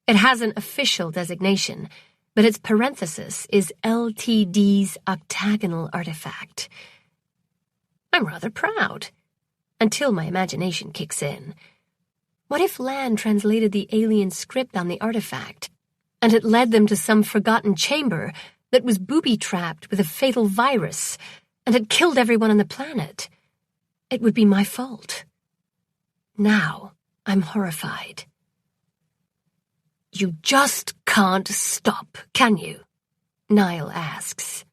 It has an official designation, but its parenthesis is LTD's octagonal artifact. I'm rather proud, until my imagination kicks in. What if Lan translated the alien script on the artifact, and it led them to some forgotten chamber that was booby-trapped with a fatal virus, and had killed everyone on the planet? It would be my fault. Now I'm horrified. You just can't stop, can you? Niall asks.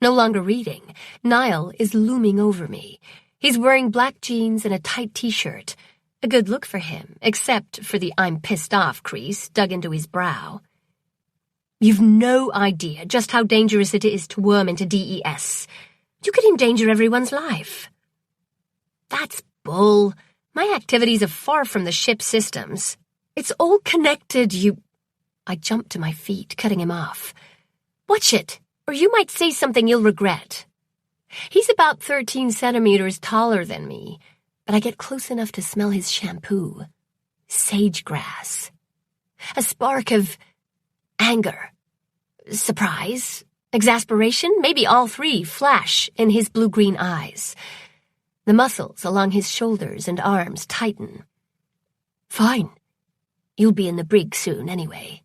No longer reading, Niall is looming over me. He's wearing black jeans and a tight t-shirt. A good look for him, except for the "I'm pissed off" crease dug into his brow. You've no idea just how dangerous it is to worm into DES. You could endanger everyone's life. That's bull. My activities are far from the ship's systems. It's all connected, you... I jump to my feet, cutting him off. Watch it, or you might say something you'll regret. He's about 13 centimeters taller than me, but I get close enough to smell his shampoo. Sage-grass. A spark of anger, surprise, exasperation, maybe all three flash in his blue-green eyes. The muscles along his shoulders and arms tighten. Fine. You'll be in the brig soon anyway.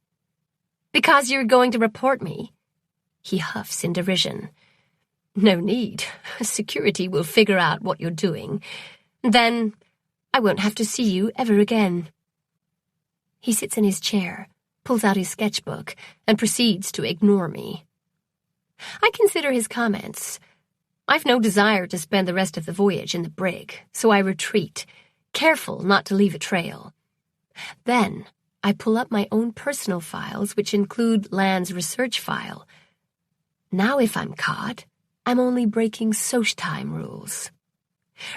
Because you're going to report me? He huffs in derision. No need. Security will figure out what you're doing. Then I won't have to see you ever again. He sits in his chair, pulls out his sketchbook, and proceeds to ignore me. I consider his comments. I've no desire to spend the rest of the voyage in the brig, so I retreat, careful not to leave a trail. Then I pull up my own personal files, which include Lan's research file. Now if I'm caught, I'm only breaking Soch time rules.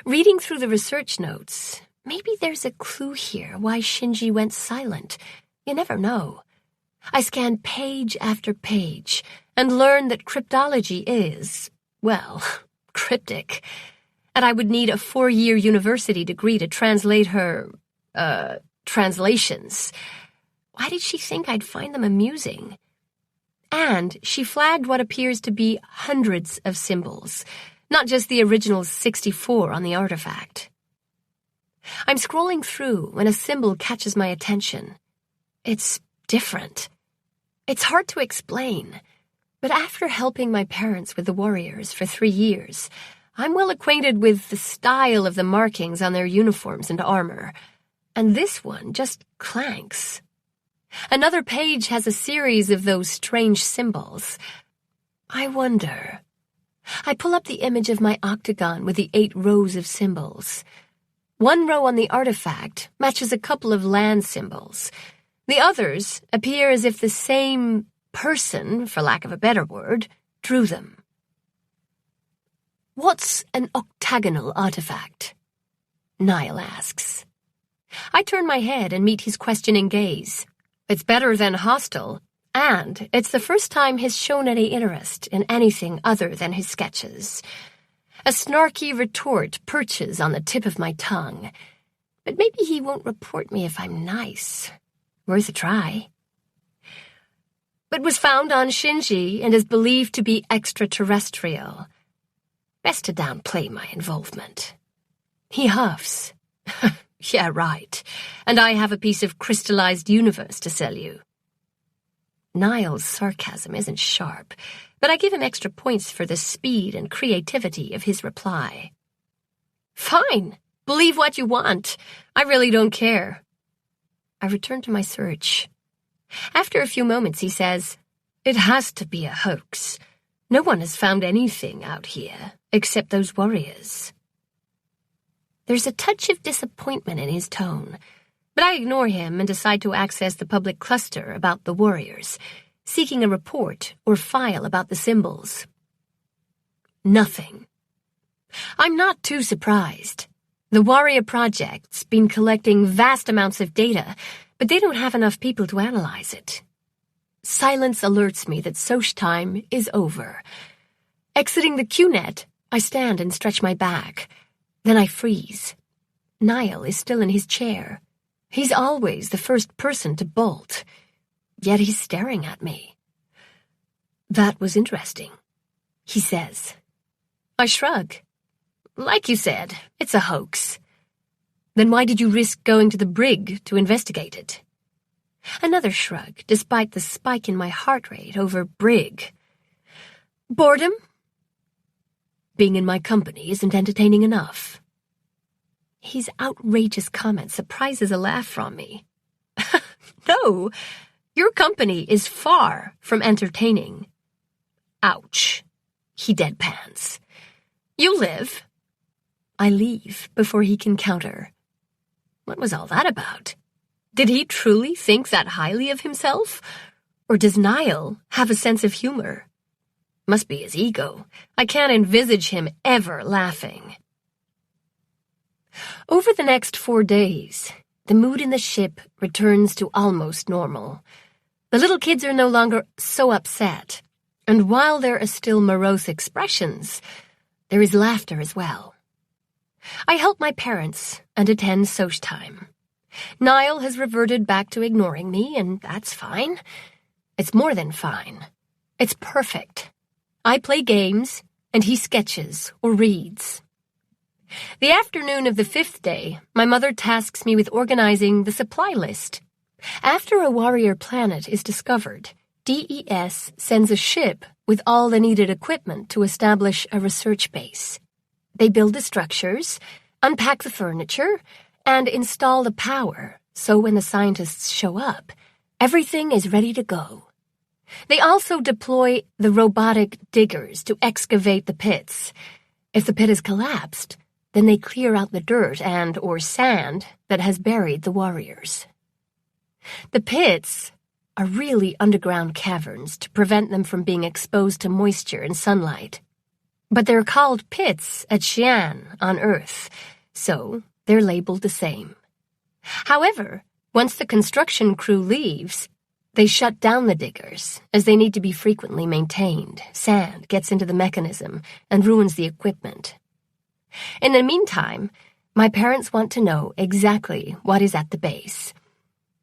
Reading through the research notes, maybe there's a clue here why Shinji went silent. You never know. I scan page after page and learn that cryptology is, well, cryptic. And I would need a 4-year university degree to translate her, translations. Why did she think I'd find them amusing? And she flagged what appears to be hundreds of symbols, not just the original 64 on the artifact. I'm scrolling through when a symbol catches my attention. It's different. It's hard to explain, but after helping my parents with the Warriors for 3 years, I'm well acquainted with the style of the markings on their uniforms and armor, and this one just clanks. Another page has a series of those strange symbols. I wonder. I pull up the image of my octagon with the 8 rows of symbols. One row on the artifact matches a couple of land symbols. The others appear as if the same person, for lack of a better word, drew them. What's an octagonal artifact? Niall asks. I turn my head and meet his questioning gaze. It's better than hostile, and it's the first time he's shown any interest in anything other than his sketches. A snarky retort perches on the tip of my tongue, but maybe he won't report me if I'm nice. Worth a try. But was found on Shinji and is believed to be extraterrestrial. Best to downplay my involvement. He huffs. Yeah, right. And I have a piece of crystallized universe to sell you. Niall's sarcasm isn't sharp, but I give him extra points for the speed and creativity of his reply. Fine. Believe what you want. I really don't care. I return to my search. After a few moments, he says, It has to be a hoax. No one has found anything out here except those warriors. There's a touch of disappointment in his tone, but I ignore him and decide to access the public cluster about the warriors, seeking a report or file about the symbols. Nothing. I'm not too surprised. The Warrior Project's been collecting vast amounts of data, but they don't have enough people to analyze it. Silence alerts me that Soch time is over. Exiting the QNet, I stand and stretch my back. Then I freeze. Niall is still in his chair. He's always the first person to bolt. Yet he's staring at me. "That was interesting," he says. I shrug. "Like you said, it's a hoax." "Then why did you risk going to the brig to investigate it?" Another shrug, despite the spike in my heart rate over brig. "Boredom? Being in my company isn't entertaining enough." His outrageous comment surprises a laugh from me. "No, your company is far from entertaining." "Ouch," he deadpans. "You live." I leave before he can counter. What was all that about? Did he truly think that highly of himself? Or does Niall have a sense of humor? Must be his ego. I can't envisage him ever laughing. Over the next 4 days, the mood in the ship returns to almost normal. The little kids are no longer so upset, and while there are still morose expressions, there is laughter as well. I help my parents and attend Soch time. Niall has reverted back to ignoring me, and that's fine. It's more than fine. It's perfect. I play games, and he sketches or reads. The afternoon of the 5th day, my mother tasks me with organizing the supply list. After a warrior planet is discovered, DES sends a ship with all the needed equipment to establish a research base. They build the structures, unpack the furniture, and install the power, so when the scientists show up, everything is ready to go. They also deploy the robotic diggers to excavate the pits. If the pit has collapsed, then they clear out the dirt and/or sand that has buried the warriors. The pits are really underground caverns to prevent them from being exposed to moisture and sunlight. But they're called pits at Xi'an on Earth, so they're labeled the same. However, once the construction crew leaves, they shut down the diggers, as they need to be frequently maintained. Sand gets into the mechanism and ruins the equipment. In the meantime, my parents want to know exactly what is at the base.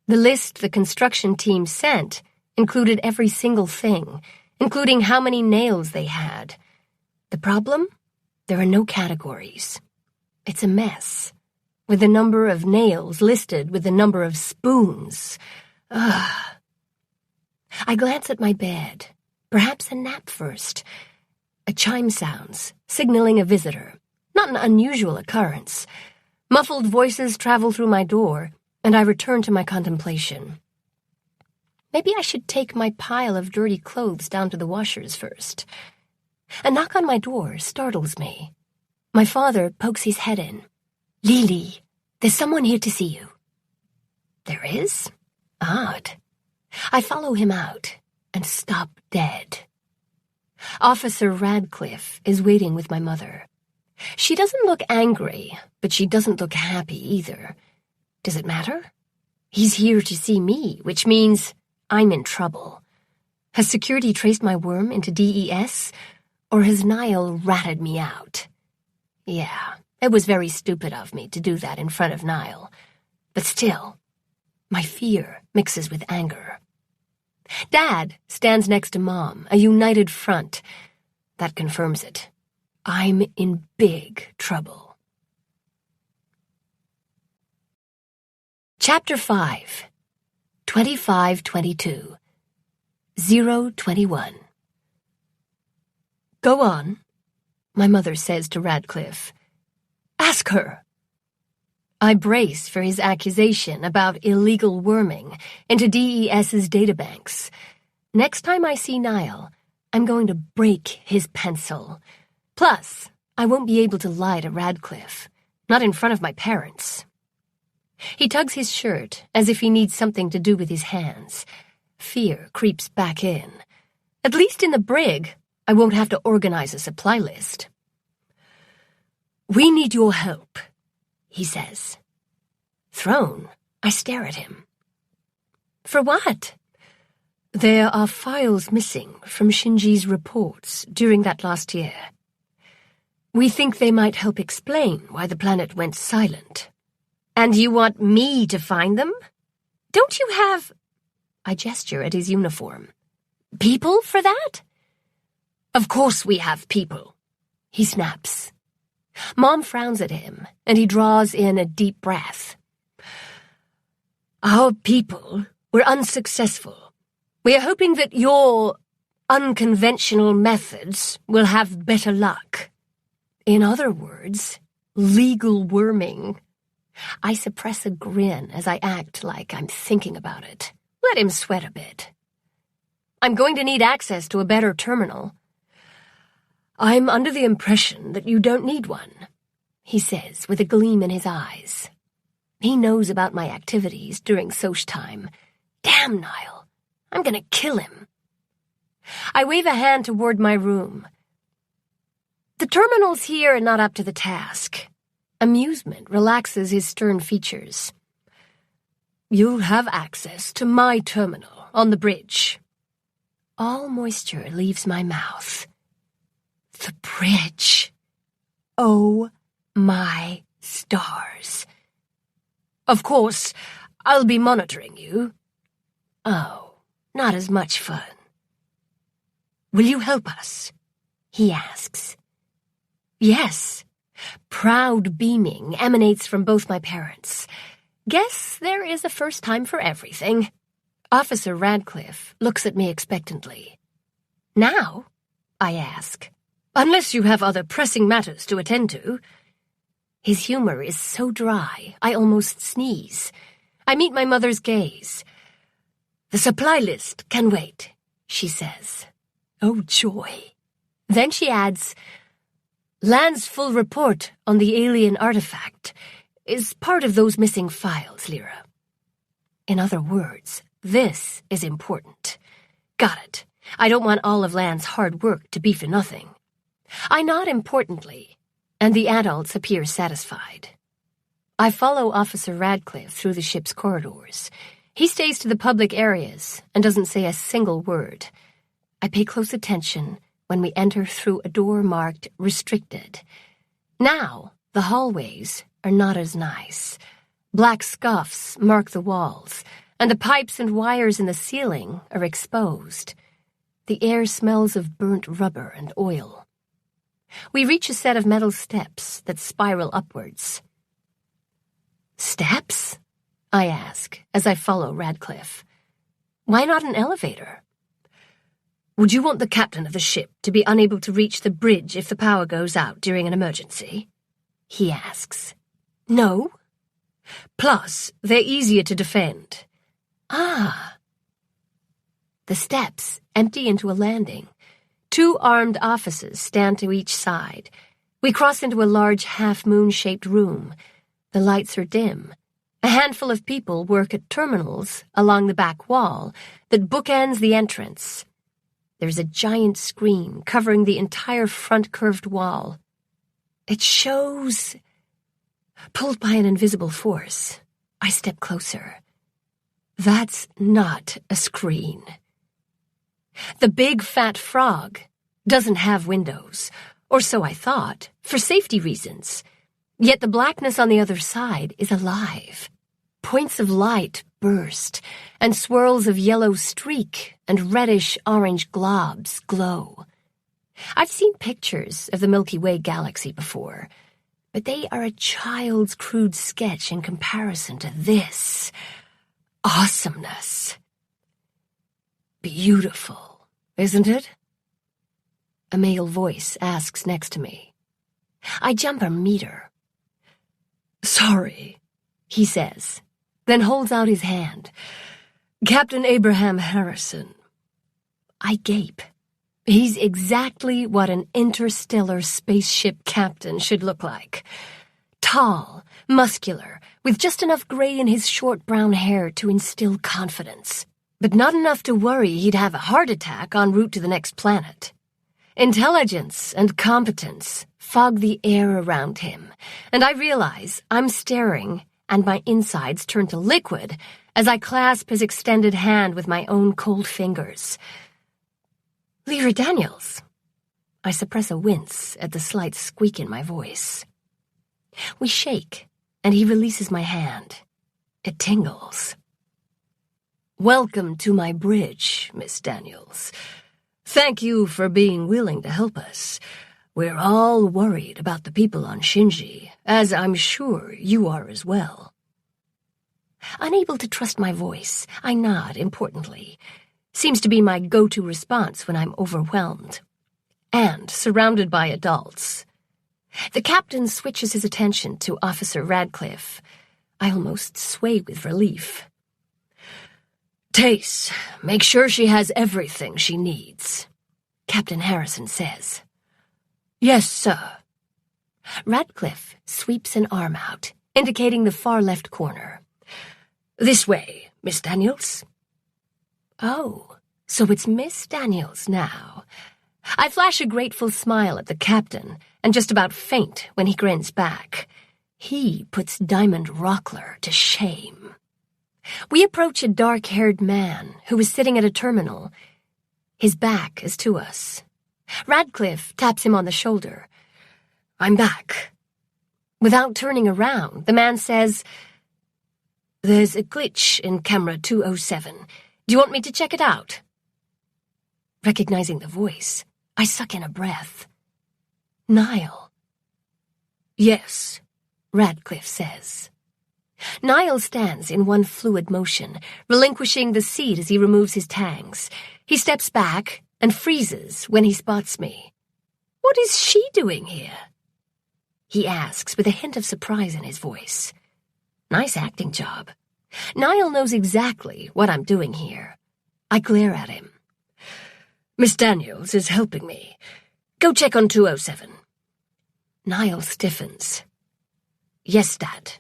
The list the construction team sent included every single thing, including how many nails they had. The problem? There are no categories. It's a mess, with the number of nails listed with the number of spoons. Ugh. I glance at my bed. Perhaps a nap first. A chime sounds, signaling a visitor. Not an unusual occurrence. Muffled voices travel through my door, and I return to my contemplation. Maybe I should take my pile of dirty clothes down to the washers first. A knock on my door startles me. My father pokes his head in. "Lily, there's someone here to see you." There is? Odd. I follow him out and stop dead. Officer Radcliffe is waiting with my mother. She doesn't look angry, but she doesn't look happy either. Does it matter? He's here to see me, which means I'm in trouble. Has security traced my worm into DES, or has Niall ratted me out? Yeah, it was very stupid of me to do that in front of Niall. But still, my fear mixes with anger. Dad stands next to Mom, a united front. That confirms it. I'm in big trouble. Chapter 5, 2522, 021. "Go on," my mother says to Radcliffe. "Ask her." I brace for his accusation about illegal worming into DES's databanks. Next time I see Niall, I'm going to break his pencil. Plus, I won't be able to lie to Radcliffe. Not in front of my parents. He tugs his shirt as if he needs something to do with his hands. Fear creeps back in. At least in the brig, I won't have to organize a supply list. We need your help, he says. Thrown, I stare at him. For what? There are files missing from Shinji's reports during that last year. We think they might help explain why the planet went silent. And you want me to find them? Don't you have... I gesture at his uniform. People for that? Of course we have people, he snaps. Mom frowns at him, and he draws in a deep breath. Our people were unsuccessful. We are hoping that your unconventional methods will have better luck. In other words, legal worming. I suppress a grin as I act like I'm thinking about it. Let him sweat a bit. I'm going to need access to a better terminal. I'm under the impression that you don't need one, he says with a gleam in his eyes. He knows about my activities during Soch time. Damn, Niall. I'm gonna kill him. I wave a hand toward my room. The terminals here are not up to the task. Amusement relaxes his stern features. You'll have access to my terminal on the bridge. All moisture leaves my mouth. The bridge. Oh my stars. Of course, I'll be monitoring you. Oh, not as much fun. Will you help us? He asks. Yes. Proud beaming emanates from both my parents. Guess there is a first time for everything. Officer Radcliffe looks at me expectantly. Now? I ask. Unless you have other pressing matters to attend to. His humor is so dry, I almost sneeze. I meet my mother's gaze. The supply list can wait, she says. Oh, joy. Then she adds, Land's full report on the alien artifact is part of those missing files, Lyra. In other words, this is important. Got it. I don't want all of Land's hard work to be for nothing. I nod importantly, and the adults appear satisfied. I follow Officer Radcliffe through the ship's corridors. He stays to the public areas and doesn't say a single word. I pay close attention when we enter through a door marked Restricted. Now, the hallways are not as nice. Black scuffs mark the walls, and the pipes and wires in the ceiling are exposed. The air smells of burnt rubber and oil. We reach a set of metal steps that spiral upwards. Steps? I ask as I follow Radcliffe. Why not an elevator? Would you want the captain of the ship to be unable to reach the bridge if the power goes out during an emergency? He asks. No. Plus, they're easier to defend. Ah. The steps empty into a landing. 2 armed officers stand to each side. We cross into a large half-moon-shaped room. The lights are dim. A handful of people work at terminals along the back wall that bookends the entrance. There's a giant screen covering the entire front curved wall. It shows... Pulled by an invisible force, I step closer. That's not a screen. The big fat frog doesn't have windows, or so I thought, for safety reasons. Yet the blackness on the other side is alive. Points of light burst, and swirls of yellow streak and reddish-orange globs glow. I've seen pictures of the Milky Way Galaxy before, but they are a child's crude sketch in comparison to this awesomeness. Beautiful, isn't it? A male voice asks next to me. I jump a meter. Sorry, he says, then holds out his hand. Captain Abraham Harrison. I gape. He's exactly what an interstellar spaceship captain should look like. Tall, muscular, with just enough gray in his short brown hair to instill confidence, but not enough to worry he'd have a heart attack en route to the next planet. Intelligence and competence fog the air around him, and I realize I'm staring and my insides turn to liquid as I clasp his extended hand with my own cold fingers. Lyra Daniels. I suppress a wince at the slight squeak in my voice. We shake, and he releases my hand. It tingles. Welcome to my bridge, Miss Daniels. Thank you for being willing to help us. We're all worried about the people on Shinji, as I'm sure you are as well. Unable to trust my voice, I nod importantly. Seems to be my go-to response when I'm overwhelmed. And surrounded by adults. The captain switches his attention to Officer Radcliffe. I almost sway with relief. Tace, make sure she has everything she needs, Captain Harrison says. Yes, sir. Radcliffe sweeps an arm out, indicating the far left corner. This way, Miss Daniels. Oh, so it's Miss Daniels now. I flash a grateful smile at the captain and just about faint when he grins back. He puts Diamond Rockler to shame. We approach a dark-haired man who is sitting at a terminal. His back is to us. Radcliffe taps him on the shoulder. I'm back. Without turning around, the man says, There's a glitch in camera 207. Do you want me to check it out? Recognizing the voice, I suck in a breath. Niall. Yes, Radcliffe says. Niall stands in one fluid motion, relinquishing the seat as he removes his tangs. He steps back and freezes when he spots me. What is she doing here? He asks with a hint of surprise in his voice. Nice acting job. Niall knows exactly what I'm doing here. I glare at him. Miss Daniels is helping me. Go check on 207. Niall stiffens. Yes, Dad.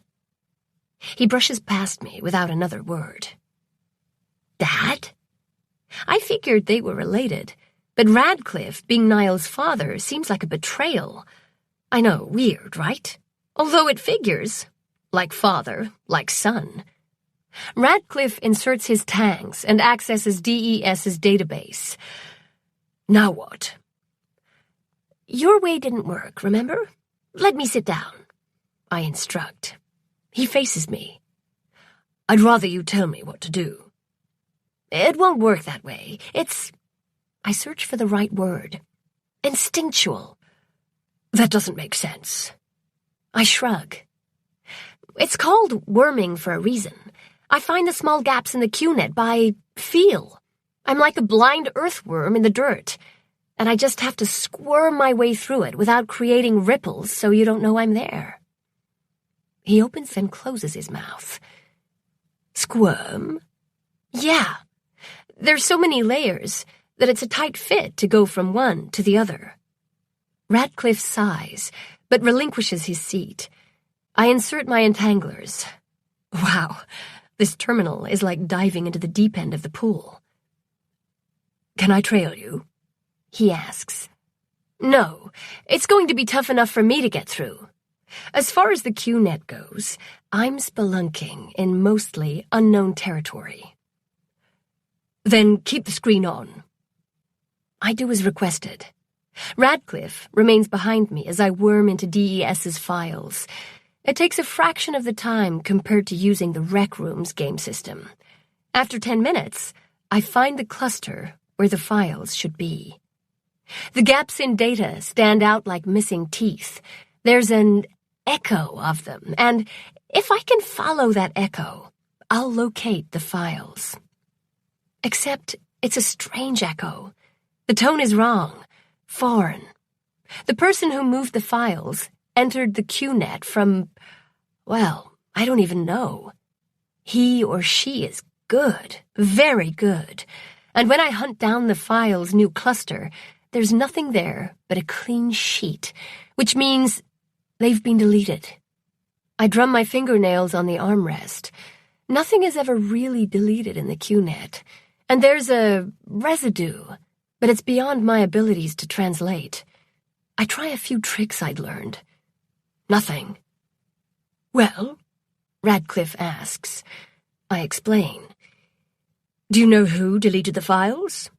He brushes past me without another word. Dad? I figured they were related, but Radcliffe, being Niall's father, seems like a betrayal. I know, weird, right? Although it figures. Like father, like son. Radcliffe inserts his tangs and accesses DES's database. Now what? Your way didn't work, remember? Let me sit down. I instruct. He faces me. I'd rather you tell me what to do. It won't work that way. It's... I search for the right word. Instinctual. That doesn't make sense. I shrug. It's called worming for a reason. I find the small gaps in the QNet by feel. I'm like a blind earthworm in the dirt, and I just have to squirm my way through it without creating ripples so you don't know I'm there. He opens and closes his mouth. Squirm? Yeah. There's so many layers that it's a tight fit to go from one to the other. Radcliffe sighs, but relinquishes his seat. I insert my entanglers. Wow, this terminal is like diving into the deep end of the pool. Can I trail you? He asks. No, it's going to be tough enough for me to get through. As far as the QNet goes, I'm spelunking in mostly unknown territory. Then keep the screen on. I do as requested. Radcliffe remains behind me as I worm into DES's files. It takes a fraction of the time compared to using the Rec Room's game system. After 10 minutes, I find the cluster where the files should be. The gaps in data stand out like missing teeth. There's an echo of them, and if I can follow that echo, I'll locate the files. Except it's a strange echo. The tone is wrong, foreign. The person who moved the files entered the QNet from, well, I don't even know. He or she is good, very good. And when I hunt down the file's new cluster, there's nothing there but a clean sheet, which means they've been deleted. I drum my fingernails on the armrest. Nothing is ever really deleted in the QNet, and there's a residue, but it's beyond my abilities to translate. I try a few tricks I'd learned. Nothing. Well, Radcliffe asks. I explain. Do you know who deleted the files?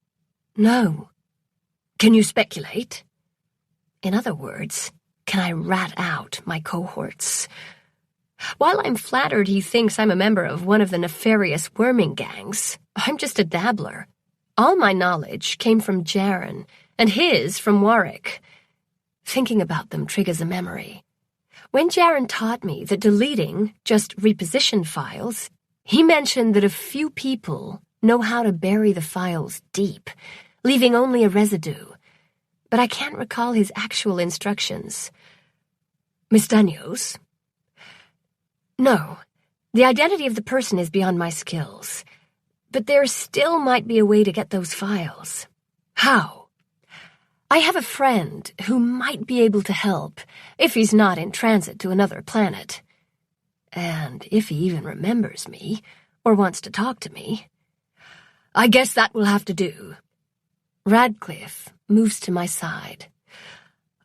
No. Can you speculate? In other words, can I rat out my cohorts? While I'm flattered he thinks I'm a member of one of the nefarious worming gangs, I'm just a dabbler. All my knowledge came from Jaren, and his from Warwick. Thinking about them triggers a memory. When Jaren taught me that deleting just repositioned files, he mentioned that a few people know how to bury the files deep, leaving only a residue. But I can't recall his actual instructions. Miss Daniels? No, the identity of the person is beyond my skills. But there still might be a way to get those files. How? I have a friend who might be able to help, if he's not in transit to another planet. And if he even remembers me, or wants to talk to me. I guess that will have to do. Radcliffe moves to my side.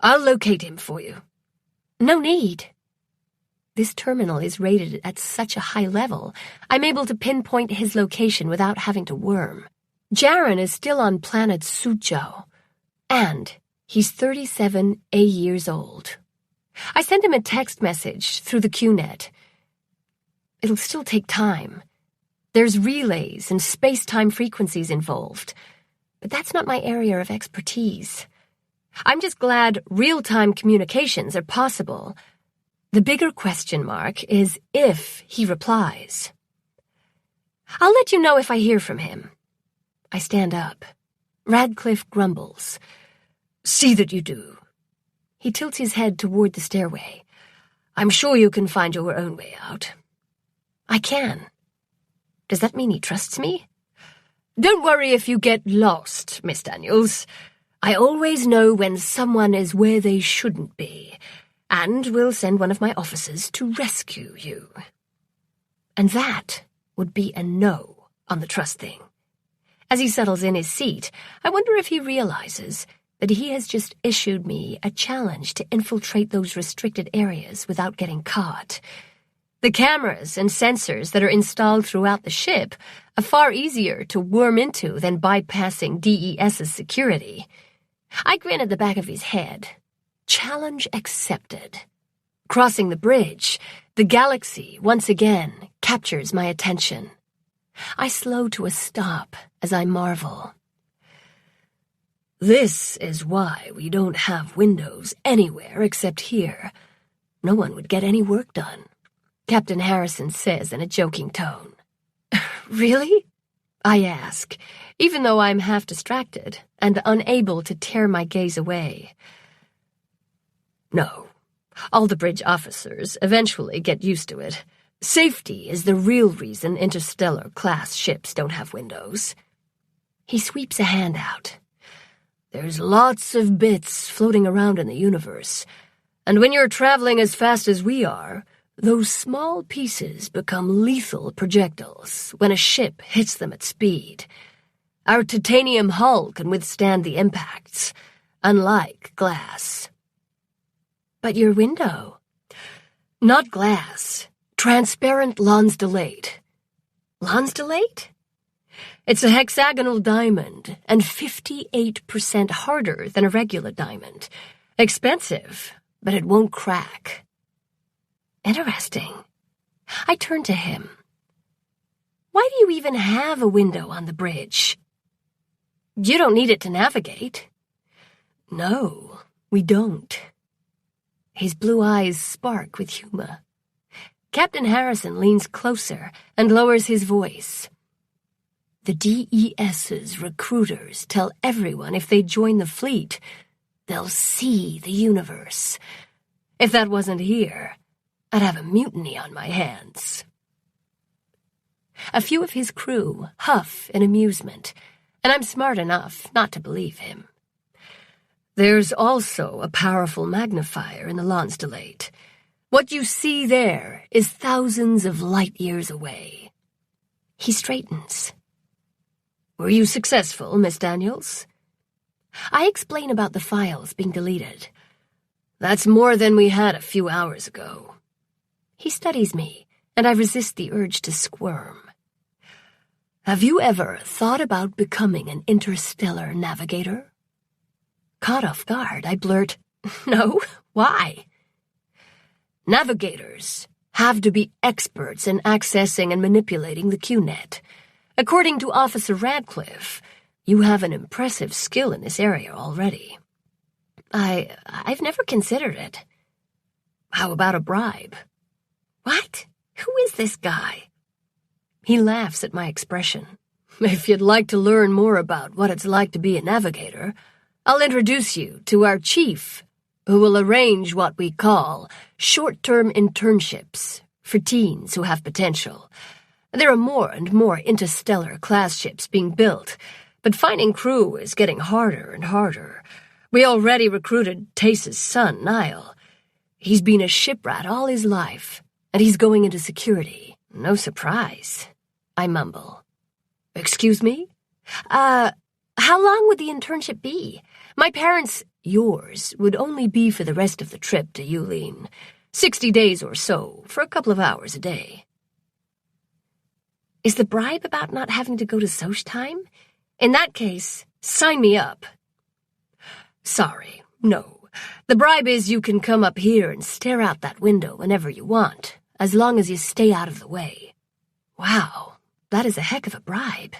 I'll locate him for you. No need. This terminal is rated at such a high level, I'm able to pinpoint his location without having to worm. Jaren is still on planet Suzhou, and he's 37 years old. I sent him a text message through the QNet. It'll still take time. There's relays and space-time frequencies involved, but that's not my area of expertise. I'm just glad real-time communications are possible. The bigger question mark is if he replies. I'll let you know if I hear from him. I stand up. Radcliffe grumbles. See that you do. He tilts his head toward the stairway. I'm sure you can find your own way out. I can. Does that mean he trusts me? Don't worry if you get lost, Miss Daniels. I always know when someone is where they shouldn't be, and will send one of my officers to rescue you. And that would be a no on the trust thing. As he settles in his seat, I wonder if he realizes that he has just issued me a challenge to infiltrate those restricted areas without getting caught. The cameras and sensors that are installed throughout the ship are far easier to worm into than bypassing DES's security. I grin at the back of his head. Challenge accepted. Crossing the bridge, the galaxy once again captures my attention. I slow to a stop as I marvel. This is why we don't have windows anywhere except here. No one would get any work done, Captain Harrison says in a joking tone. Really? I ask, even though I'm half distracted and unable to tear my gaze away. No, all the bridge officers eventually get used to it. Safety is the real reason interstellar-class ships don't have windows. He sweeps a hand out. There's lots of bits floating around in the universe, and when you're traveling as fast as we are, those small pieces become lethal projectiles when a ship hits them at speed. Our titanium hull can withstand the impacts, unlike glass. But your window? Not glass. Transparent lonsdaleite. Lonsdaleite? It's a hexagonal diamond, and 58% harder than a regular diamond. Expensive, but it won't crack. Interesting. I turn to him. Why do you even have a window on the bridge? You don't need it to navigate. No, we don't. His blue eyes spark with humor. Captain Harrison leans closer and lowers his voice. The DES's recruiters tell everyone if they join the fleet, they'll see the universe. If that wasn't here, I'd have a mutiny on my hands. A few of his crew huff in amusement, and I'm smart enough not to believe him. There's also a powerful magnifier in the Lonsdelate. What you see there is thousands of light years away. He straightens. Were you successful, Miss Daniels? I explain about the files being deleted. That's more than we had a few hours ago. He studies me, and I resist the urge to squirm. Have you ever thought about becoming an interstellar navigator? Caught off guard, I blurt, No, why? Navigators have to be experts in accessing and manipulating the QNet. According to Officer Radcliffe, you have an impressive skill in this area already. I've never considered it. How about a bribe? What? Who is this guy? He laughs at my expression. If you'd like to learn more about what it's like to be a navigator, I'll introduce you to our chief, who will arrange what we call short-term internships for teens who have potential. There are more and more interstellar class ships being built, but finding crew is getting harder and harder. We already recruited Tace's son, Niall. He's been a shiprat all his life, and he's going into security. No surprise, I mumble. Excuse me? How long would the internship be? My parents, yours, would only be for the rest of the trip to Yulin. 60 days or so, for a couple of hours a day. Is the bribe about not having to go to Soch time? In that case, sign me up. Sorry, no. The bribe is you can come up here and stare out that window whenever you want, as long as you stay out of the way. Wow, that is a heck of a bribe.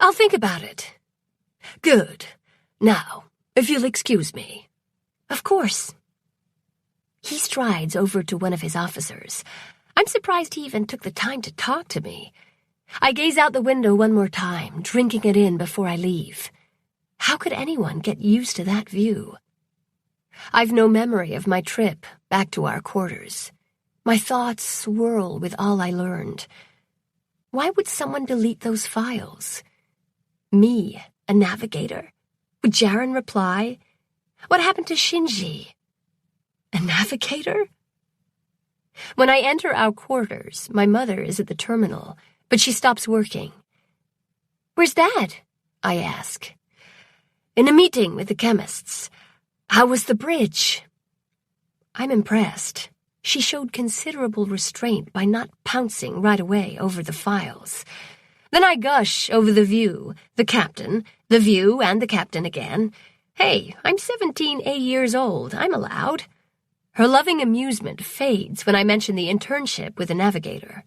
I'll think about it. Good. Now, if you'll excuse me. Of course. He strides over to one of his officers. I'm surprised he even took the time to talk to me. I gaze out the window one more time, drinking it in before I leave. How could anyone get used to that view? I've no memory of my trip back to our quarters. My thoughts swirl with all I learned. Why would someone delete those files? Me, a navigator? Would Jaren reply? What happened to Shinji? A navigator? When I enter our quarters, my mother is at the terminal, but she stops working. Where's Dad? I ask. In a meeting with the chemists. How was the bridge? I'm impressed. She showed considerable restraint by not pouncing right away over the files. Then I gush over the view, the captain, the view, and the captain again. Hey, I'm 17 years old. I'm allowed. Her loving amusement fades when I mention the internship with the navigator.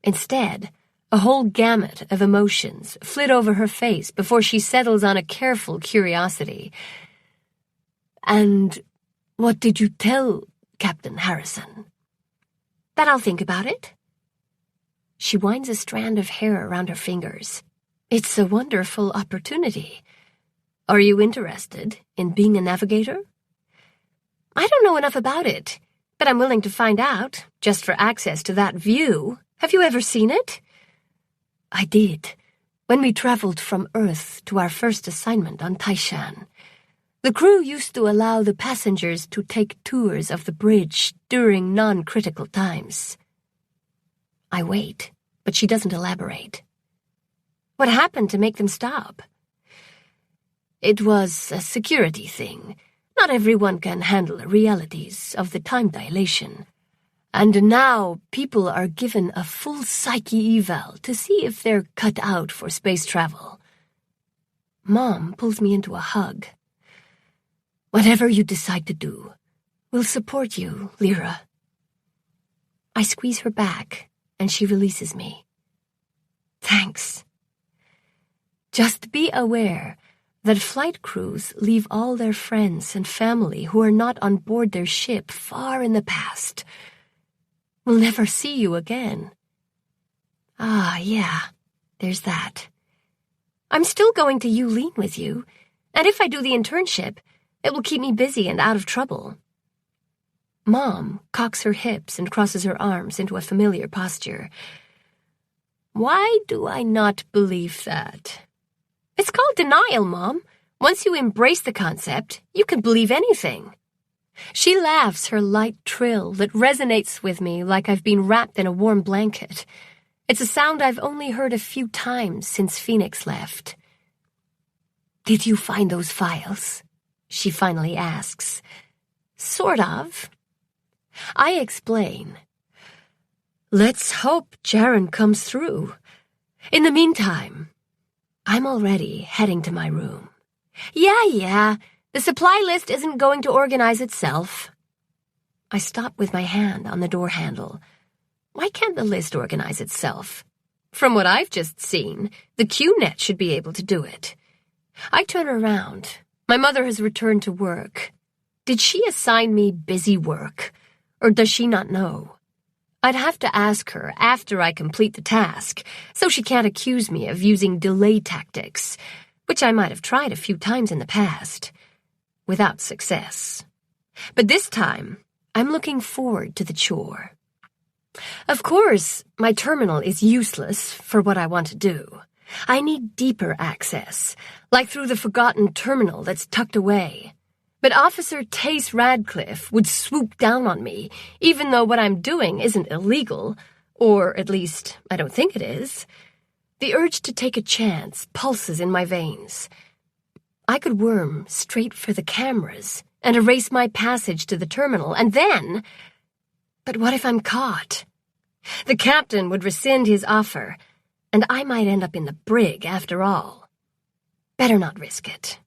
Instead, a whole gamut of emotions flit over her face before she settles on a careful curiosity. And what did you tell Captain Harrison? That I'll think about it. She winds a strand of hair around her fingers. It's a wonderful opportunity. Are you interested in being a navigator? I don't know enough about it, but I'm willing to find out, just for access to that view. Have you ever seen it? I did, when we traveled from Earth to our first assignment on Taishan. The crew used to allow the passengers to take tours of the bridge during non-critical times. I wait, but she doesn't elaborate. What happened to make them stop? It was a security thing. Not everyone can handle the realities of the time dilation. And now people are given a full psyche eval to see if they're cut out for space travel. Mom pulls me into a hug. Whatever you decide to do, we'll support you, Lyra. I squeeze her back, and she releases me. Thanks. Just be aware that flight crews leave all their friends and family who are not on board their ship far in the past. We'll never see you again. Ah, yeah, there's that. I'm still going to Yulin with you, and if I do the internship, it will keep me busy and out of trouble. Mom cocks her hips and crosses her arms into a familiar posture. Why do I not believe that? It's called denial, Mom. Once you embrace the concept, you can believe anything. She laughs her light trill that resonates with me like I've been wrapped in a warm blanket. It's a sound I've only heard a few times since Phoenix left. "Did you find those files?" she finally asks. "Sort of." I explain. "Let's hope Jaren comes through. In the meantime, I'm already heading to my room." Yeah, the supply list isn't going to organize itself." I stop with my hand on the door handle. Why can't the list organize itself? From what I've just seen, the QNet should be able to do it. I turn around. My mother has returned to work. Did she assign me busy work, or does she not know? I'd have to ask her after I complete the task, so she can't accuse me of using delay tactics, which I might have tried a few times in the past, without success. But this time, I'm looking forward to the chore. Of course, my terminal is useless for what I want to do. I need deeper access, like through the forgotten terminal that's tucked away. But Officer Tace Radcliffe would swoop down on me, even though what I'm doing isn't illegal, or at least I don't think it is. The urge to take a chance pulses in my veins. I could worm straight for the cameras and erase my passage to the terminal, and then... But what if I'm caught? The captain would rescind his offer, and I might end up in the brig after all. Better not risk it.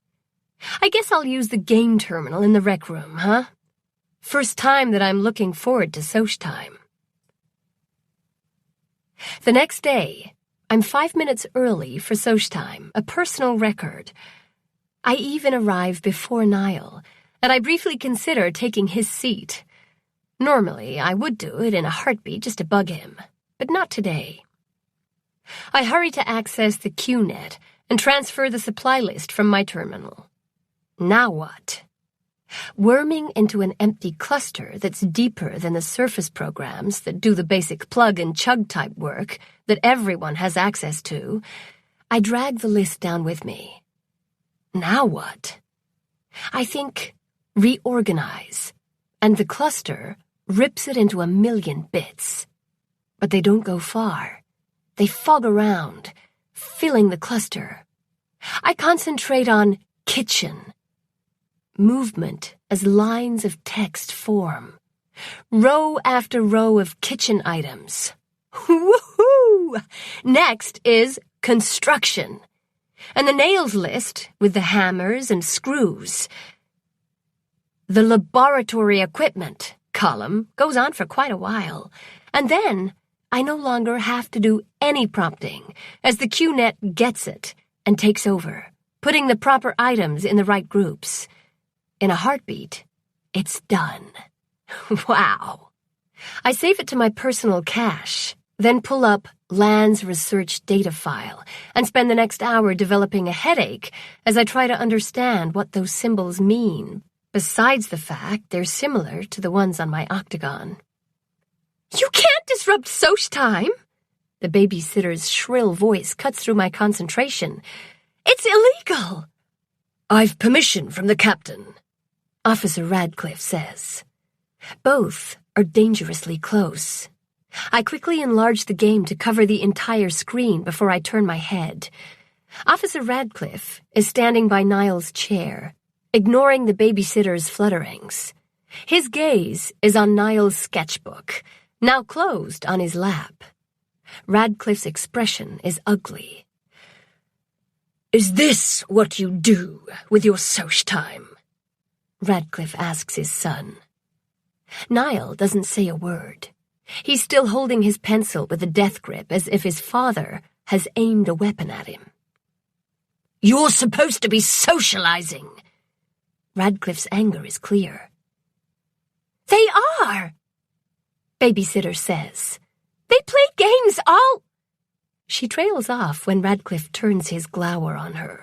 I guess I'll use the game terminal in the rec room, huh? First time that I'm looking forward to Soch time. The next day, I'm 5 minutes early for Soch time, a personal record. I even arrive before Niall, and I briefly consider taking his seat. Normally, I would do it in a heartbeat just to bug him, but not today. I hurry to access the QNet and transfer the supply list from my terminal. Now what? Worming into an empty cluster that's deeper than the surface programs that do the basic plug-and-chug type work that everyone has access to, I drag the list down with me. Now what? I think reorganize, and the cluster rips it into a million bits. But they don't go far. They fog around, filling the cluster. I concentrate on kitchen. Movement as lines of text form. Row after row of kitchen items. Woohoo! Next is construction. And the nails list with the hammers and screws. The laboratory equipment column goes on for quite a while, and then I no longer have to do any prompting as the QNet gets it and takes over, putting the proper items in the right groups. In a heartbeat, it's done. Wow. I save it to my personal cache, then pull up Land's research data file and spend the next hour developing a headache as I try to understand what those symbols mean, besides the fact they're similar to the ones on my octagon. "You can't disrupt Soch time!" The babysitter's shrill voice cuts through my concentration. "It's illegal!" "I've permission from the captain," Officer Radcliffe says. Both are dangerously close. I quickly enlarge the game to cover the entire screen before I turn my head. Officer Radcliffe is standing by Niall's chair, ignoring the babysitter's flutterings. His gaze is on Niall's sketchbook, now closed on his lap. Radcliffe's expression is ugly. "Is this what you do with your Soch time?" Radcliffe asks his son. Niall doesn't say a word. He's still holding his pencil with a death grip as if his father has aimed a weapon at him. "You're supposed to be socializing." Radcliffe's anger is clear. "They are," Babysitter says. "They play games all—" She trails off when Radcliffe turns his glower on her.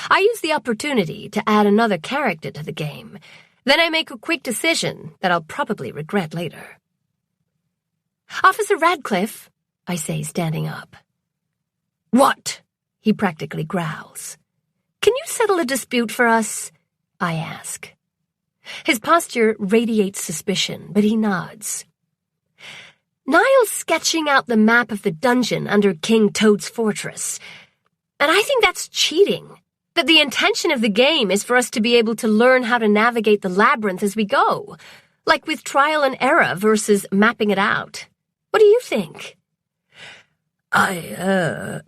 I use the opportunity to add another character to the game. Then I make a quick decision that I'll probably regret later. "Officer Radcliffe," I say, standing up. "What?" he practically growls. "Can you settle a dispute for us?" I ask. His posture radiates suspicion, but he nods. "Niall's sketching out the map of the dungeon under King Toad's fortress, and I think that's cheating. That the intention of the game is for us to be able to learn how to navigate the labyrinth as we go, like with trial and error versus mapping it out. What do you think?" I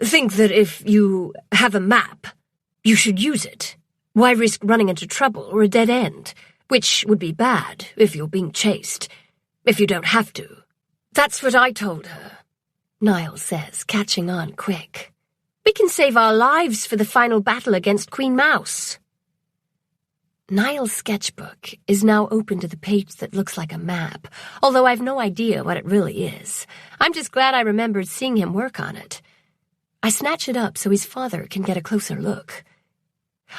think that if you have a map, you should use it. Why risk running into trouble or a dead end, which would be bad if you're being chased, if you don't have to. That's what I told her," Niall says, catching on quick. "We can save our lives for the final battle against Queen Mouse." Niall's sketchbook is now open to the page that looks like a map, although I've no idea what it really is. I'm just glad I remembered seeing him work on it. I snatch it up so his father can get a closer look.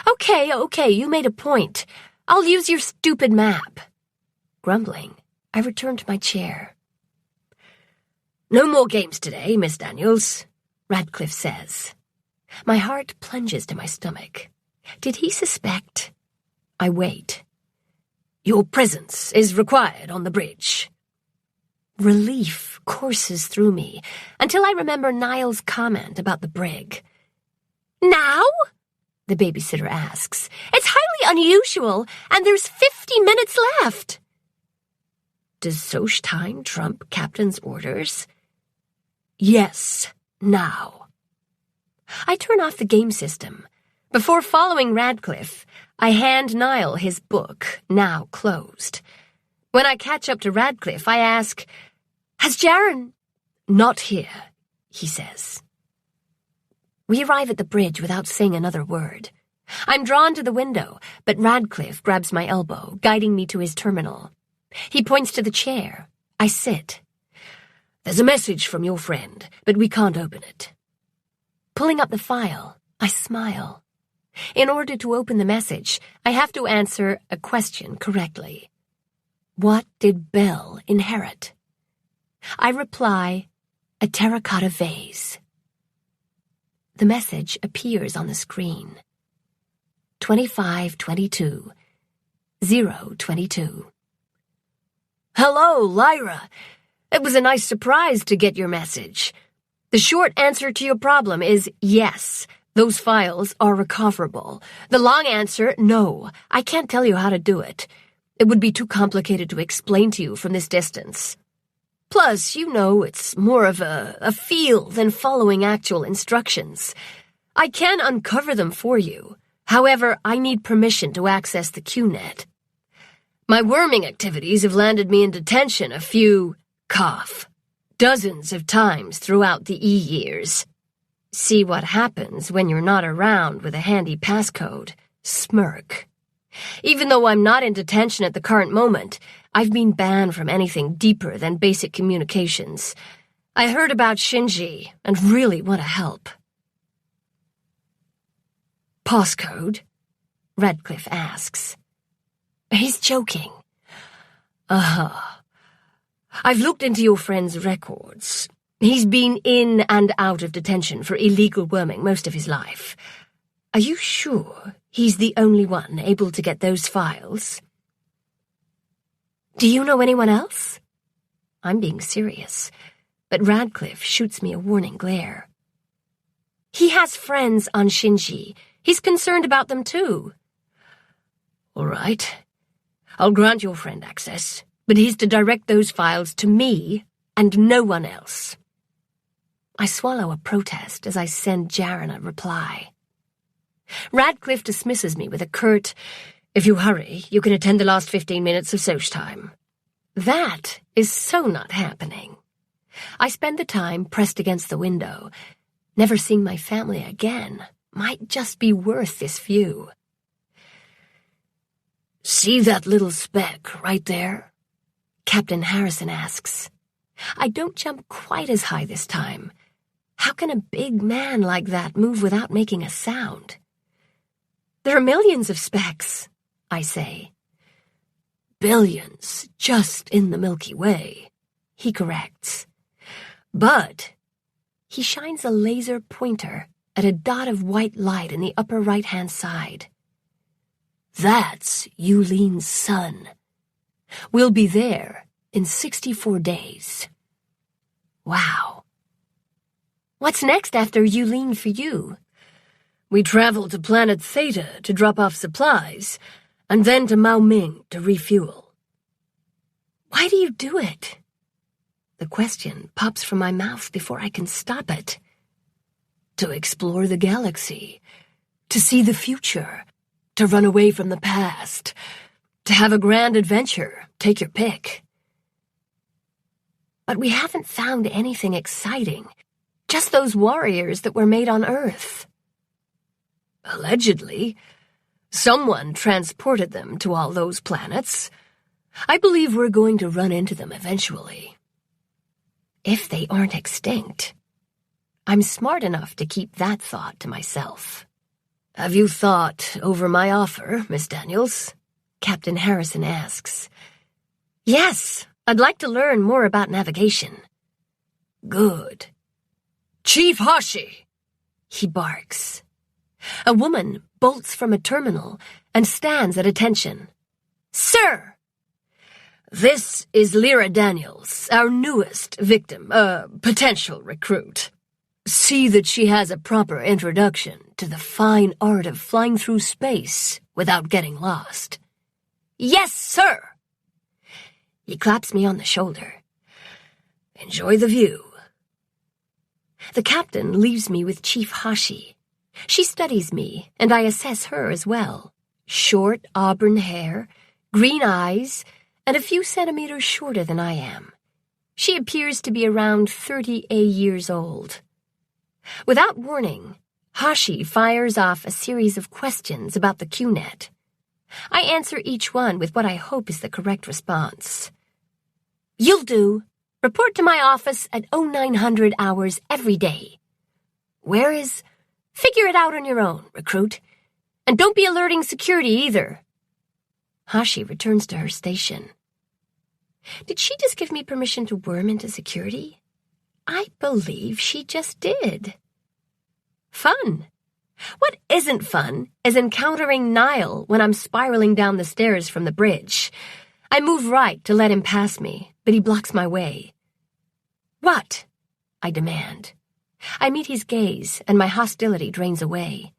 Okay, you made a point. I'll use your stupid map." Grumbling, I return to my chair. "No more games today, Miss Daniels," Radcliffe says. My heart plunges to my stomach. Did he suspect? I wait. "Your presence is required on the bridge." Relief courses through me until I remember Niall's comment about the brig. "Now?" the babysitter asks. "It's highly unusual, and there's 50 minutes left." Does Soch time trump Captain's orders? Yes, now. I turn off the game system. Before following Radcliffe, I hand Niall his book, now closed. When I catch up to Radcliffe, I ask, "Has Jaren—" "Not here," he says. We arrive at the bridge without saying another word. I'm drawn to the window, but Radcliffe grabs my elbow, guiding me to his terminal. He points to the chair. I sit. "There's a message from your friend, but we can't open it." Pulling up the file, I smile. In order to open the message, I have to answer a question correctly. What did Belle inherit? I reply, a terracotta vase. The message appears on the screen. 2522 022. "Hello, Lyra. It was a nice surprise to get your message. The short answer to your problem is yes, those files are recoverable. The long answer, no, I can't tell you how to do it. It would be too complicated to explain to you from this distance. Plus, you know, it's more of a feel than following actual instructions. I can uncover them for you. However, I need permission to access the QNet. My worming activities have landed me in detention a few, dozens of times throughout the E-years. See what happens when you're not around with a handy passcode. Smirk. Even though I'm not in detention at the current moment, I've been banned from anything deeper than basic communications. I heard about Shinji and really want to help." "Passcode?" Radcliffe asks. He's joking. I've looked into your friend's records. He's been in and out of detention for illegal worming most of his life. Are you sure he's the only one able to get those files?" "Do you know anyone else?" I'm being serious, but Radcliffe shoots me a warning glare. "He has friends on Shinji. He's concerned about them too." "All right. I'll grant your friend access, but he's to direct those files to me and no one else." I swallow a protest as I send Jaren a reply. Radcliffe dismisses me with a curt, "If you hurry, you can attend the last 15 minutes of Soch time." That is so not happening. I spend the time pressed against the window. Never seeing my family again might just be worth this view. "See that little speck right there?" Captain Harrison asks. I don't jump quite as high this time. How can a big man like that move without making a sound? "There are millions of specks," I say. "Billions just in the Milky Way," he corrects. "But," he shines a laser pointer at a dot of white light in the upper right-hand side. That's Yulin's sun. We'll be there in 64 days. Wow. What's next after Yulin for you? We travel to planet Theta to drop off supplies, and then to Mao Ming to refuel. Why do you do it? The question pops from my mouth before I can stop it. To explore the galaxy, to see the future, to run away from the past, to have a grand adventure, take your pick. But we haven't found anything exciting, just those warriors that were made on Earth. Allegedly, someone transported them to all those planets. I believe we're going to run into them eventually. If they aren't extinct. I'm smart enough to keep that thought to myself. Have you thought over my offer, Miss Daniels? Captain Harrison asks. Yes, I'd like to learn more about navigation. Good. Chief Hashi! He barks. A woman bolts from a terminal and stands at attention. Sir! This is Lyra Daniels, our newest victim, potential recruit. See that she has a proper introduction to the fine art of flying through space without getting lost. Yes, sir! He claps me on the shoulder. Enjoy the view. The captain leaves me with Chief Hashi. She studies me, and I assess her as well. Short auburn hair, green eyes, and a few centimeters shorter than I am. She appears to be around 38 years old. Without warning, Hashi fires off a series of questions about the QNet. I answer each one with what I hope is the correct response. You'll do. Report to my office at 0900 hours every day. Where is... Figure it out on your own, recruit. And don't be alerting security either. Hashi returns to her station. Did she just give me permission to worm into security? I believe she just did. Fun. What isn't fun is encountering Niall when I'm spiraling down the stairs from the bridge. I move right to let him pass me, but he blocks my way. What? I demand. I meet his gaze, and my hostility drains away.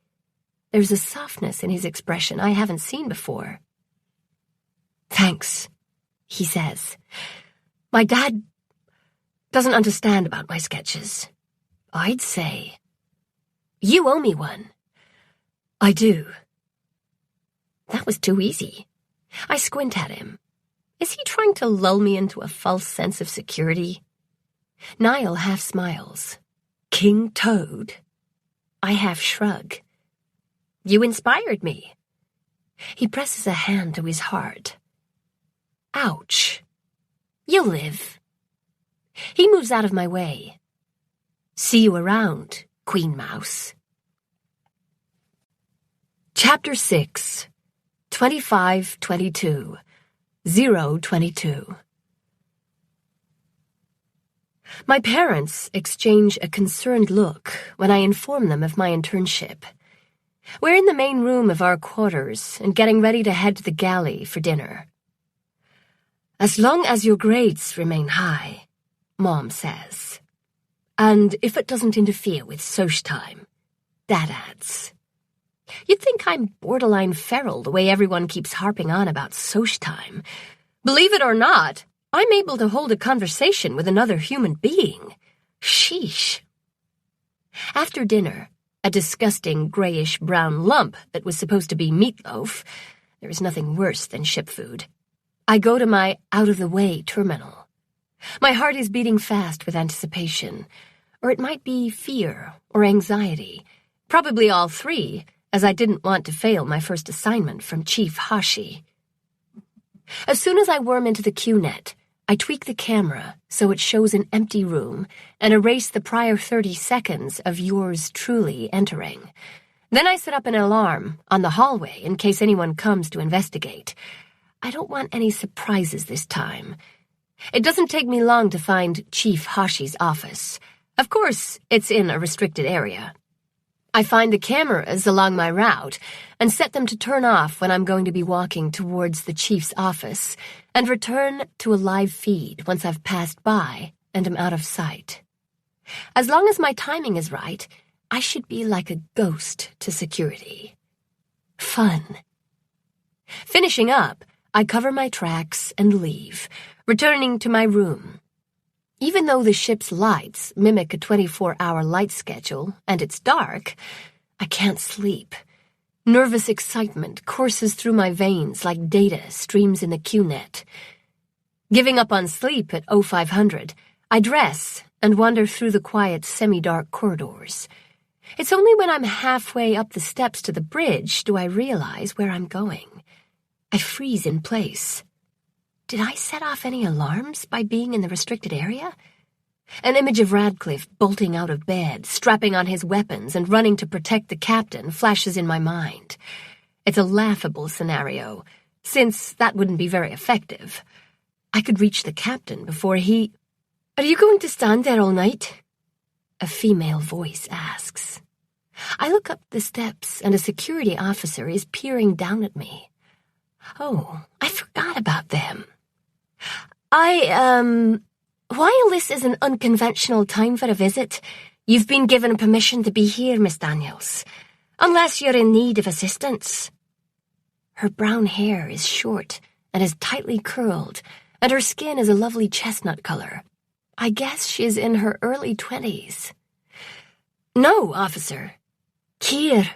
There's a softness in his expression I haven't seen before. Thanks, he says. My dad doesn't understand about my sketches. I'd say. You owe me one. I do. That was too easy. I squint at him. Is he trying to lull me into a false sense of security? Niall half smiles. King Toad. I half shrug. You inspired me. He presses a hand to his heart. Ouch. You'll live. He moves out of my way. See you around, Queen Mouse. Chapter 6, 2522, 022. My parents exchange a concerned look when I inform them of my internship. We're in the main room of our quarters and getting ready to head to the galley for dinner. As long as your grades remain high, Mom says. And if it doesn't interfere with Soch time, Dad adds. You'd think I'm borderline feral the way everyone keeps harping on about Soch time. Believe it or not, I'm able to hold a conversation with another human being. Sheesh. After dinner, a disgusting grayish-brown lump that was supposed to be meatloaf, there is nothing worse than ship food, I go to my out-of-the-way terminal. My heart is beating fast with anticipation, or it might be fear or anxiety, probably all three, as I didn't want to fail my first assignment from Chief Hashi. As soon as I worm into the QNet, I tweak the camera so it shows an empty room and erase the prior 30 seconds of yours truly entering. Then I set up an alarm on the hallway in case anyone comes to investigate. I don't want any surprises this time. It doesn't take me long to find Chief Hashi's office. Of course, it's in a restricted area. I find the cameras along my route and set them to turn off when I'm going to be walking towards the chief's office, and return to a live feed once I've passed by and am out of sight. As long as my timing is right, I should be like a ghost to security. Fun. Finishing up, I cover my tracks and leave, returning to my room. Even though the ship's lights mimic a 24-hour light schedule and it's dark, I can't sleep. Nervous excitement courses through my veins like data streams in the QNet. Giving up on sleep at 0500, I dress and wander through the quiet, semi-dark corridors. It's only when I'm halfway up the steps to the bridge do I realize where I'm going. I freeze in place. Did I set off any alarms by being in the restricted area? An image of Radcliffe bolting out of bed, strapping on his weapons and running to protect the captain flashes in my mind. It's a laughable scenario, since that wouldn't be very effective. I could reach the captain before he... "Are you going to stand there all night?" A female voice asks. I look up the steps and a security officer is peering down at me. Oh, I forgot about them. While this is an unconventional time for a visit, you've been given permission to be here, Miss Daniels, unless you're in need of assistance. Her brown hair is short and is tightly curled, and her skin is a lovely chestnut color. I guess she's in her early 20s. "No, officer. Kier.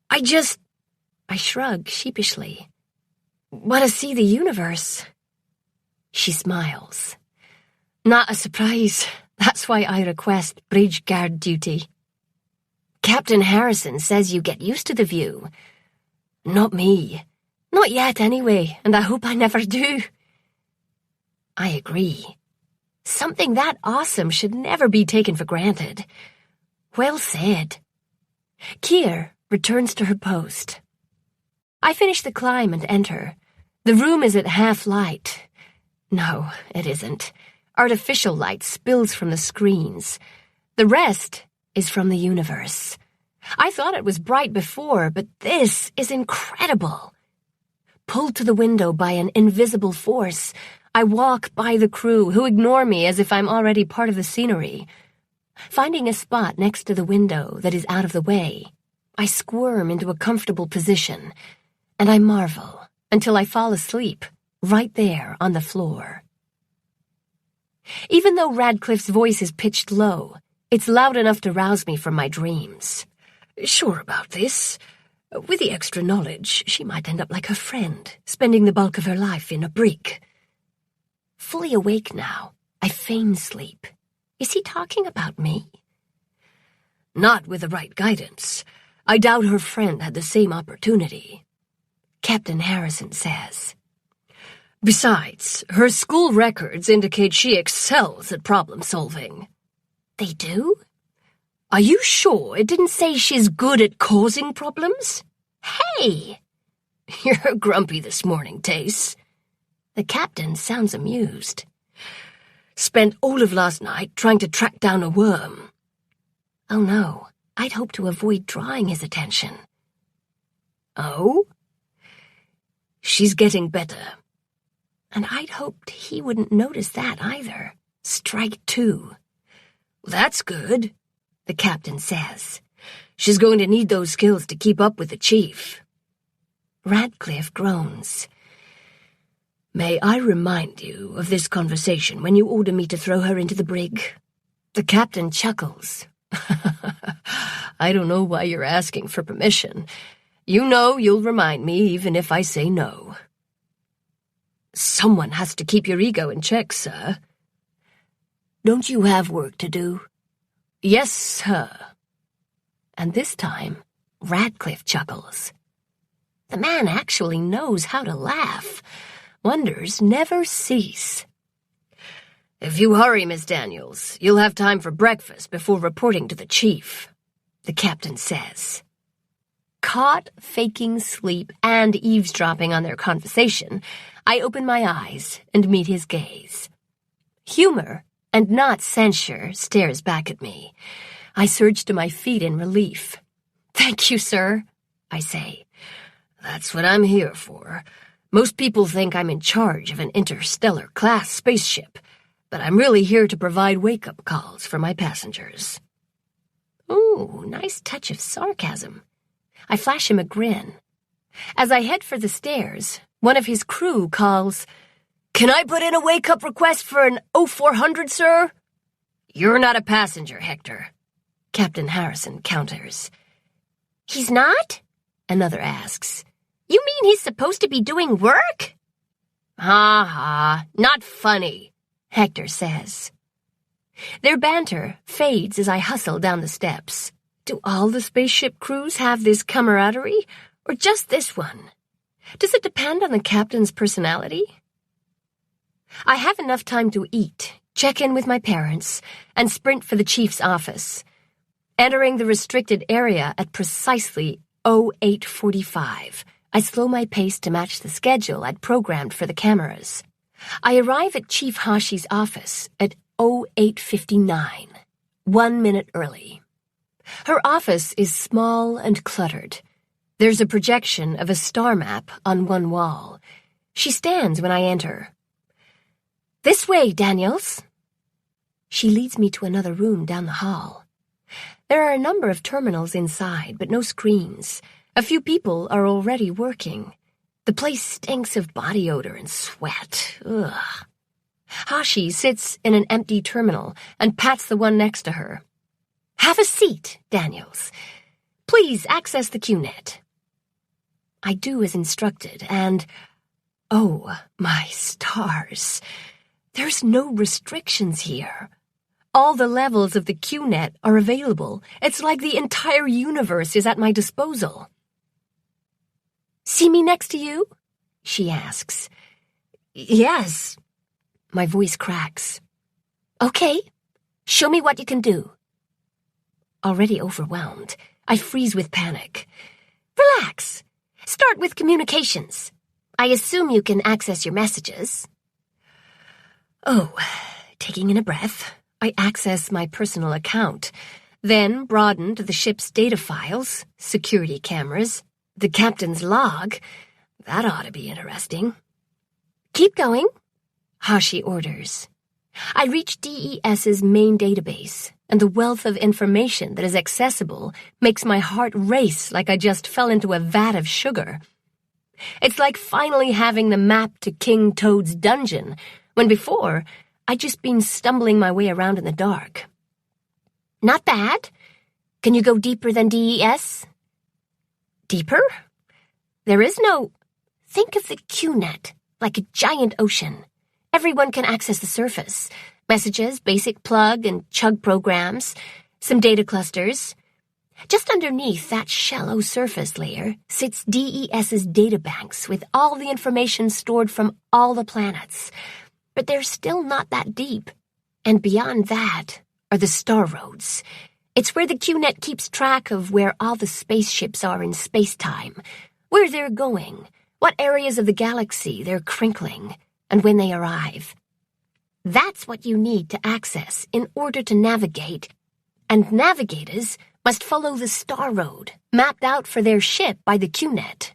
I shrug sheepishly. "Want to see the universe." She smiles. "Not a surprise. That's why I request bridge guard duty." "Captain Harrison says you get used to the view." "Not me. Not yet, anyway, and I hope I never do." I agree. Something that awesome should never be taken for granted. Well said. Kier returns to her post. I finish the climb and enter. The room is at half light. No, it isn't. Artificial light spills from the screens. The rest is from the universe. I thought it was bright before, but this is incredible. Pulled to the window by an invisible force, I walk by the crew, who ignore me as if I'm already part of the scenery. Finding a spot next to the window that is out of the way, I squirm into a comfortable position, and I marvel until I fall asleep right there on the floor. Even though Radcliffe's voice is pitched low, it's loud enough to rouse me from my dreams. "Sure about this. With the extra knowledge, she might end up like her friend, spending the bulk of her life in a brig." Fully awake now, I feign sleep. Is he talking about me? "Not with the right guidance. I doubt her friend had the same opportunity," Captain Harrison says. "Besides, her school records indicate she excels at problem-solving." "They do? Are you sure it didn't say she's good at causing problems?" "Hey!" "You're grumpy this morning, Tace." The captain sounds amused. "Spent all of last night trying to track down a worm." Oh no, I'd hoped to avoid drawing his attention. "Oh?" "She's getting better." And I'd hoped he wouldn't notice that either. Strike two. "That's good," the captain says. "She's going to need those skills to keep up with the chief." Radcliffe groans. "May I remind you of this conversation when you order me to throw her into the brig?" The captain chuckles. "I don't know why you're asking for permission. You know you'll remind me even if I say no." "Someone has to keep your ego in check, sir." "Don't you have work to do?" "Yes, sir." And this time, Radcliffe chuckles. The man actually knows how to laugh. Wonders never cease. "If you hurry, Miss Daniels, you'll have time for breakfast before reporting to the chief," the captain says. Caught faking sleep and eavesdropping on their conversation, I open my eyes and meet his gaze. Humor, and not censure, stares back at me. I surge to my feet in relief. "Thank you, sir," I say. "That's what I'm here for. Most people think I'm in charge of an interstellar-class spaceship, but I'm really here to provide wake-up calls for my passengers." Ooh, nice touch of sarcasm. I flash him a grin. As I head for the stairs, one of his crew calls, "Can I put in a wake-up request for an 0400, sir?" "You're not a passenger, Hector," Captain Harrison counters. "He's not?" another asks. "You mean he's supposed to be doing work?" "Ha ha, not funny," Hector says. Their banter fades as I hustle down the steps. Do all the spaceship crews have this camaraderie, or just this one? Does it depend on the captain's personality? I have enough time to eat, check in with my parents, and sprint for the chief's office. Entering the restricted area at precisely 0845, I slow my pace to match the schedule I'd programmed for the cameras. I arrive at Chief Hashi's office at 0859, 1 minute early. Her office is small and cluttered. There's a projection of a star map on one wall. She stands when I enter. "This way, Daniels." She leads me to another room down the hall. There are a number of terminals inside, but no screens. A few people are already working. The place stinks of body odor and sweat. Ugh. Hashi sits in an empty terminal and pats the one next to her. "Have a seat, Daniels. Please access the QNet." I do as instructed, and oh, my stars. There's no restrictions here. All the levels of the QNet are available. It's like the entire universe is at my disposal. "See me next to you?" she asks. "Yes." My voice cracks. "Okay, show me what you can do." Already overwhelmed, I freeze with panic. "Relax. Start with communications. I assume you can access your messages." Oh, taking in a breath, I access my personal account, then broaden to the ship's data files, security cameras, the captain's log. That ought to be interesting. "Keep going," Hashi orders. I reach DES's main database, and the wealth of information that is accessible makes my heart race like I just fell into a vat of sugar. It's like finally having the map to King Toad's dungeon, when before I'd just been stumbling my way around in the dark. "Not bad. Can you go deeper than DES?" "Deeper? There is no—" Think of the QNet like a giant ocean. Everyone can access the surface. Messages, basic plug and chug programs, some data clusters. Just underneath that shallow surface layer sits DES's databanks with all the information stored from all the planets. But they're still not that deep. And beyond that are the star roads. It's where the QNet keeps track of where all the spaceships are in space-time, where they're going, what areas of the galaxy they're crinkling, and when they arrive. That's what you need to access in order to navigate, and navigators must follow the star road mapped out for their ship by the QNet.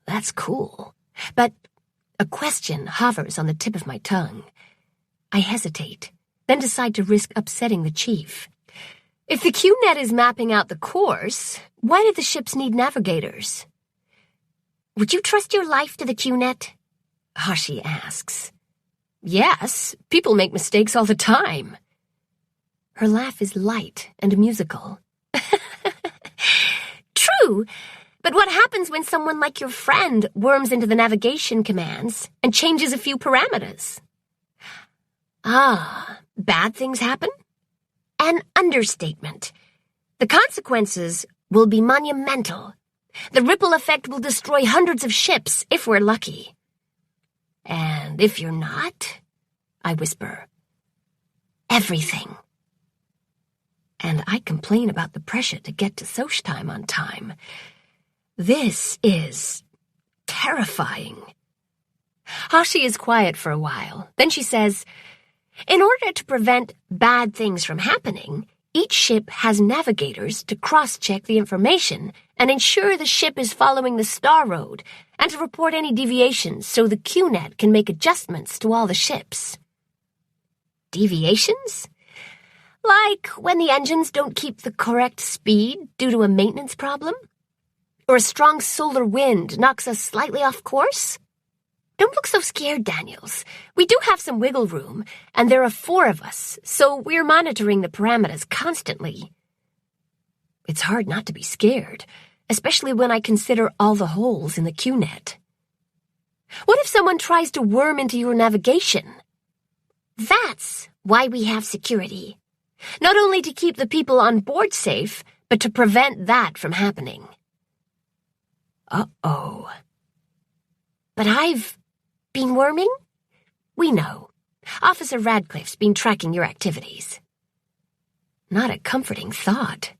That's cool, but a question hovers on the tip of my tongue. I hesitate, then decide to risk upsetting the chief. If the QNet is mapping out the course, why do the ships need navigators? "Would you trust your life to the QNet?" Hashi asks. "Yes, people make mistakes all the time." Her laugh is light and musical. "True, but what happens when someone like your friend worms into the navigation commands and changes a few parameters?" "Ah, bad things happen?" "An understatement. The consequences will be monumental. The ripple effect will destroy hundreds of ships if we're lucky." "And if you're not?" I whisper. "Everything." And I complain about the pressure to get to Sochtime on time. This is terrifying. Hashi is quiet for a while. Then she says, "In order to prevent bad things from happening, Each ship has navigators to cross-check the information and ensure the ship is following the star road, and to report any deviations so the QNet can make adjustments to all the ships. Deviations? Like when the engines don't keep the correct speed due to a maintenance problem? Or a strong solar wind knocks us slightly off course? Don't look so scared, Daniels. We do have some wiggle room, and there are 4 of us, so we're monitoring the parameters constantly. It's hard not to be scared, especially when I consider all the holes in the QNet. What if someone tries to worm into your navigation? That's why we have security. Not only to keep the people on board safe, but to prevent that from happening. Uh-oh. But I've been worming? We know. Officer Radcliffe's been tracking your activities. Not a comforting thought.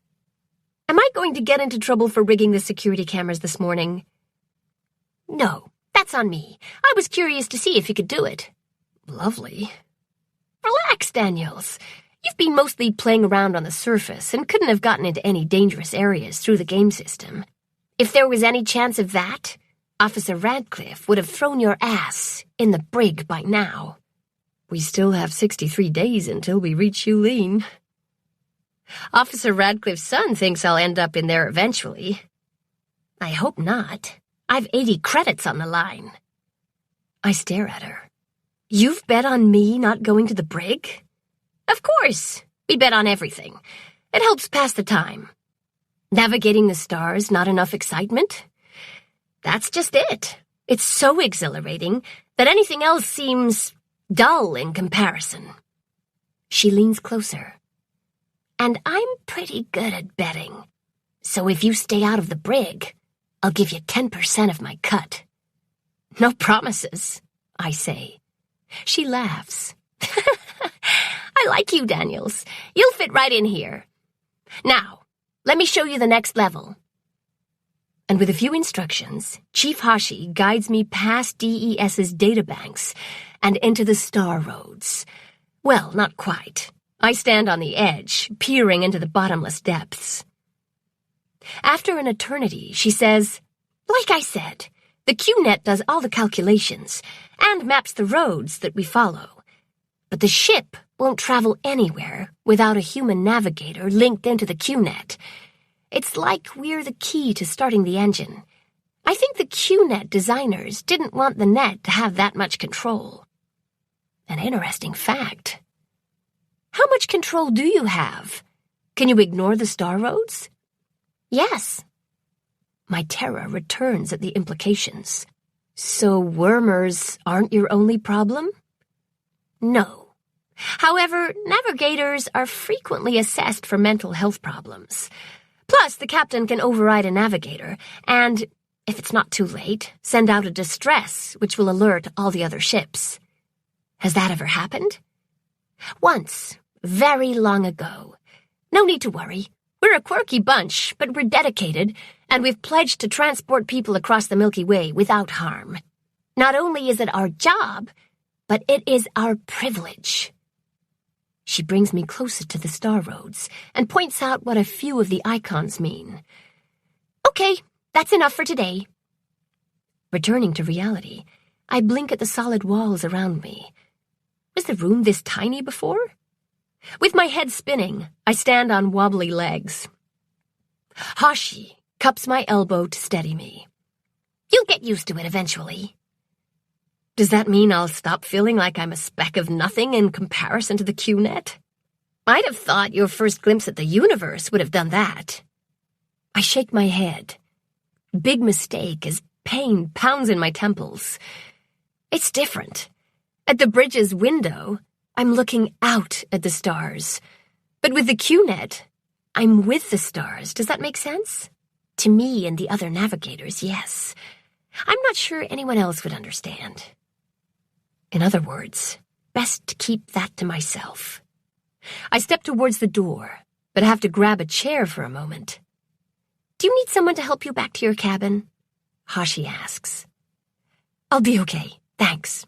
Am I going to get into trouble for rigging the security cameras this morning? No, that's on me. I was curious to see if you could do it. Lovely. Relax, Daniels. You've been mostly playing around on the surface and couldn't have gotten into any dangerous areas through the game system. If there was any chance of that, Officer Radcliffe would have thrown your ass in the brig by now. We still have 63 days until we reach Yulin. Officer Radcliffe's son thinks I'll end up in there eventually. I hope not. I've 80 credits on the line. I stare at her. You've bet on me not going to the brig? Of course. We bet on everything. It helps pass the time. Navigating the stars, not enough excitement? That's just it. It's so exhilarating that anything else seems dull in comparison. She leans closer. And I'm pretty good at betting. So if you stay out of the brig, I'll give you 10% of my cut. No promises, I say. She laughs. I like you, Daniels. You'll fit right in here. Now, let me show you the next level. And with a few instructions, Chief Hashi guides me past DES's databanks and into the star roads. Well, not quite. I stand on the edge, peering into the bottomless depths. After an eternity, she says, like I said, the QNet does all the calculations and maps the roads that we follow. But the ship won't travel anywhere without a human navigator linked into the QNet. It's like we're the key to starting the engine. I think the QNet designers didn't want the net to have that much control. An interesting fact. How much control do you have? Can you ignore the star roads? Yes. My terror returns at the implications. So wormers aren't your only problem? No. However, navigators are frequently assessed for mental health problems. Plus, the captain can override a navigator and, if it's not too late, send out a distress which will alert all the other ships. Has that ever happened? Once, very long ago. No need to worry. We're a quirky bunch, but we're dedicated, and we've pledged to transport people across the Milky Way without harm. Not only is it our job, but it is our privilege. She brings me closer to the star roads and points out what a few of the icons mean. Okay, that's enough for today. Returning to reality, I blink at the solid walls around me. Was the room this tiny before? With my head spinning, I stand on wobbly legs. Hashi cups my elbow to steady me. You'll get used to it eventually. Does that mean I'll stop feeling like I'm a speck of nothing in comparison to the QNet? I'd have thought your first glimpse at the universe would have done that. I shake my head. Big mistake as pain pounds in my temples. It's different. At the bridge's window, I'm looking out at the stars. But with the QNet, I'm with the stars. Does that make sense? To me and the other navigators, yes. I'm not sure anyone else would understand. In other words, best to keep that to myself. I step towards the door, but have to grab a chair for a moment. Do you need someone to help you back to your cabin? Hashi asks. I'll be okay, thanks.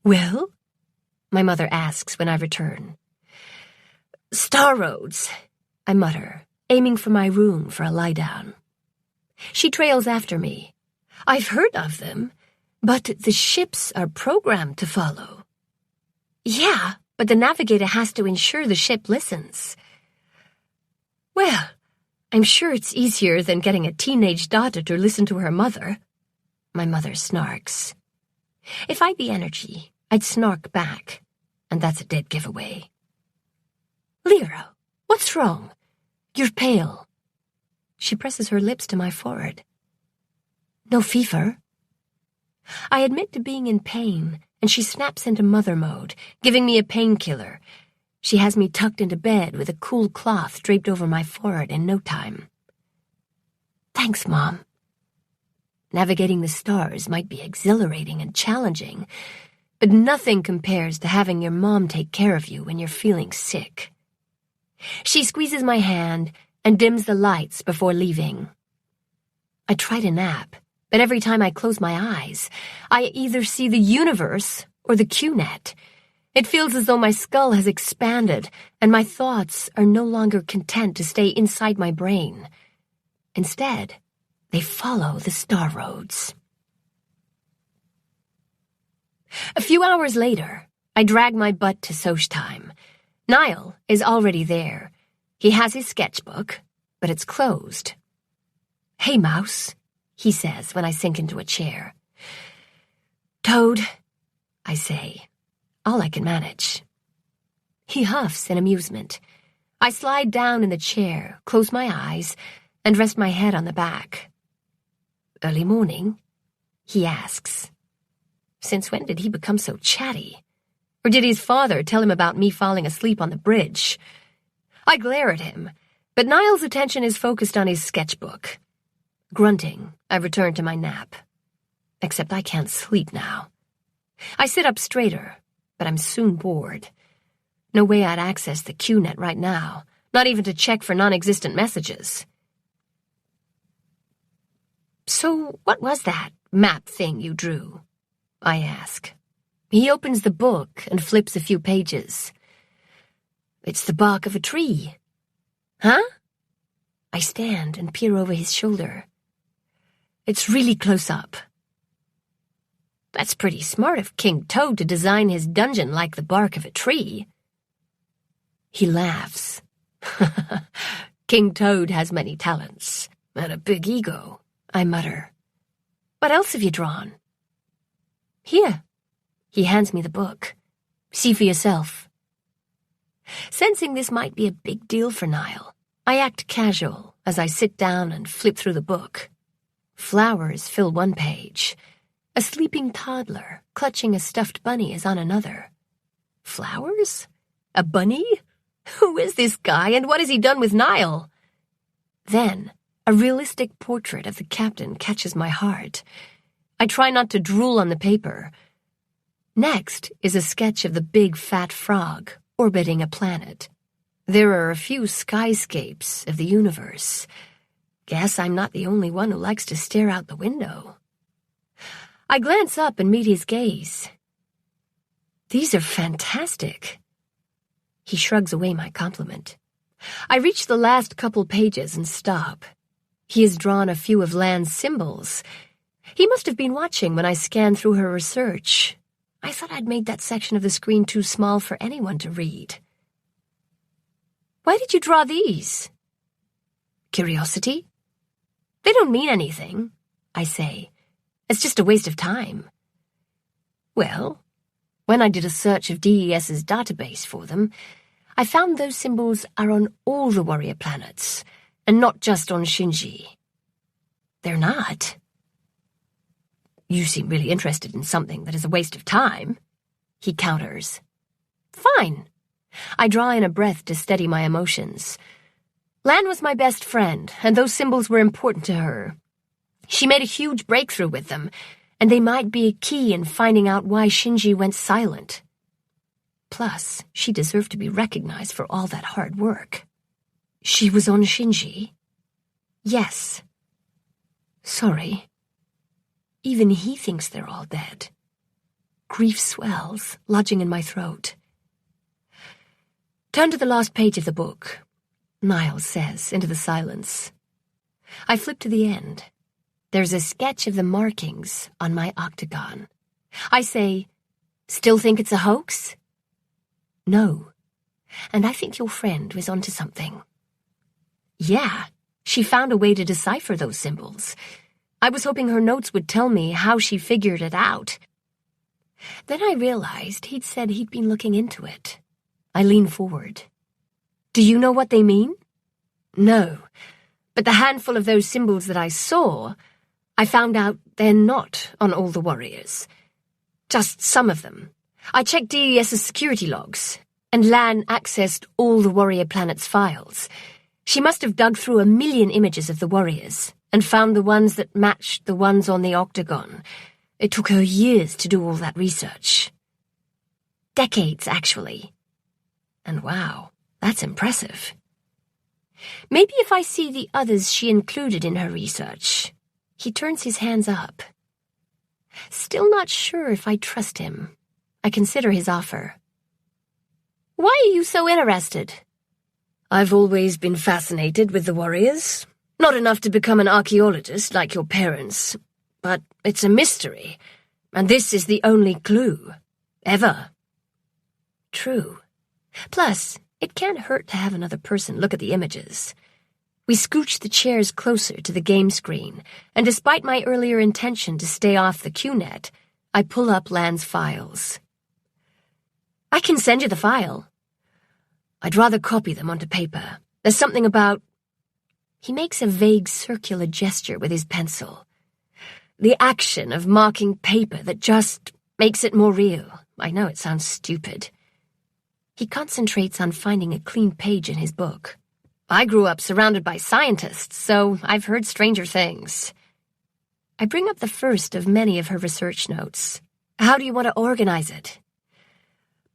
Well? My mother asks when I return. Star roads, I mutter, aiming for my room for a lie-down. She trails after me. I've heard of them, but the ships are programmed to follow. Yeah, but the navigator has to ensure the ship listens. Well, I'm sure it's easier than getting a teenage daughter to listen to her mother. My mother snarks. If I'd the energy, I'd snark back, and that's a dead giveaway. Lyra, what's wrong? You're pale. She presses her lips to my forehead. No fever. I admit to being in pain, and she snaps into mother mode, giving me a painkiller. She has me tucked into bed with a cool cloth draped over my forehead in no time. Thanks, Mom. Navigating the stars might be exhilarating and challenging, but nothing compares to having your mom take care of you when you're feeling sick. She squeezes my hand and dims the lights before leaving. I try to nap, but every time I close my eyes, I either see the universe or the QNet. It feels as though my skull has expanded and my thoughts are no longer content to stay inside my brain. Instead, they follow the star roads. A few hours later, I drag my butt to Soch time. Niall is already there. He has his sketchbook, but it's closed. Hey, Mouse, he says when I sink into a chair. Toad, I say, all I can manage. He huffs in amusement. I slide down in the chair, close my eyes, and rest my head on the back. Early morning? He asks. Since when did he become so chatty? Or did his father tell him about me falling asleep on the bridge? I glare at him, but Niall's attention is focused on his sketchbook. Grunting, I return to my nap. Except I can't sleep now. I sit up straighter, but I'm soon bored. No way I'd access the QNet right now, not even to check for non-existent messages. So what was that map thing you drew? I ask. He opens the book and flips a few pages. It's the bark of a tree. Huh? I stand and peer over his shoulder. It's really close up. That's pretty smart of King Toad to design his dungeon like the bark of a tree. He laughs. King Toad has many talents, and a big ego, I mutter. What else have you drawn? Here. He hands me the book. See for yourself. Sensing this might be a big deal for Niall, I act casual as I sit down and flip through the book. Flowers fill one page. A sleeping toddler clutching a stuffed bunny is on another. Flowers? A bunny? Who is this guy, and what has he done with Niall? Then, a realistic portrait of the captain catches my heart. I try not to drool on the paper. Next is a sketch of the big fat frog orbiting a planet. There are a few skyscapes of the universe. Guess I'm not the only one who likes to stare out the window. I glance up and meet his gaze. These are fantastic. He shrugs away my compliment. I reach the last couple pages and stop. He has drawn a few of Lan's symbols. He must have been watching when I scanned through her research. I thought I'd made that section of the screen too small for anyone to read. Why did you draw these? Curiosity? They don't mean anything, I say. It's just a waste of time. Well, when I did a search of DES's database for them, I found those symbols are on all the warrior planets, and not just on Shinji. They're not. You seem really interested in something that is a waste of time, he counters. Fine. I draw in a breath to steady my emotions. Lan was my best friend, and those symbols were important to her. She made a huge breakthrough with them, and they might be a key in finding out why Shinji went silent. Plus, she deserved to be recognized for all that hard work. She was on Shinji? Yes. Sorry. Even he thinks they're all dead. Grief swells, lodging in my throat. Turn to the last page of the book, Niall says into the silence. I flip to the end. There's a sketch of the markings on my octagon. I say, still think it's a hoax? No. And I think your friend was onto something. Yeah, she found a way to decipher those symbols. I was hoping her notes would tell me how she figured it out. Then I realized he'd said he'd been looking into it. I lean forward. Do you know what they mean? No, but the handful of those symbols that I saw, I found out they're not on all the warriors. Just some of them. I checked DES's security logs, and Lan accessed all the warrior planet's files. She must have dug through 1 million images of the warriors and found the ones that matched the ones on the octagon. It took her years to do all that research. Decades, actually. And wow, that's impressive. Maybe if I see the others she included in her research. He turns his hands up. Still not sure if I trust him. I consider his offer. Why are you so interested? I've always been fascinated with the warriors. Not enough to become an archaeologist like your parents, but it's a mystery, and this is the only clue. Ever. True. Plus, it can't hurt to have another person look at the images. We scooch the chairs closer to the game screen, and despite my earlier intention to stay off the QNet, I pull up Lan's files. I can send you the file. I'd rather copy them onto paper. There's something about... He makes a vague circular gesture with his pencil. The action of marking paper that just makes it more real. I know it sounds stupid. He concentrates on finding a clean page in his book. I grew up surrounded by scientists, so I've heard stranger things. I bring up the first of many of her research notes. How do you want to organize it?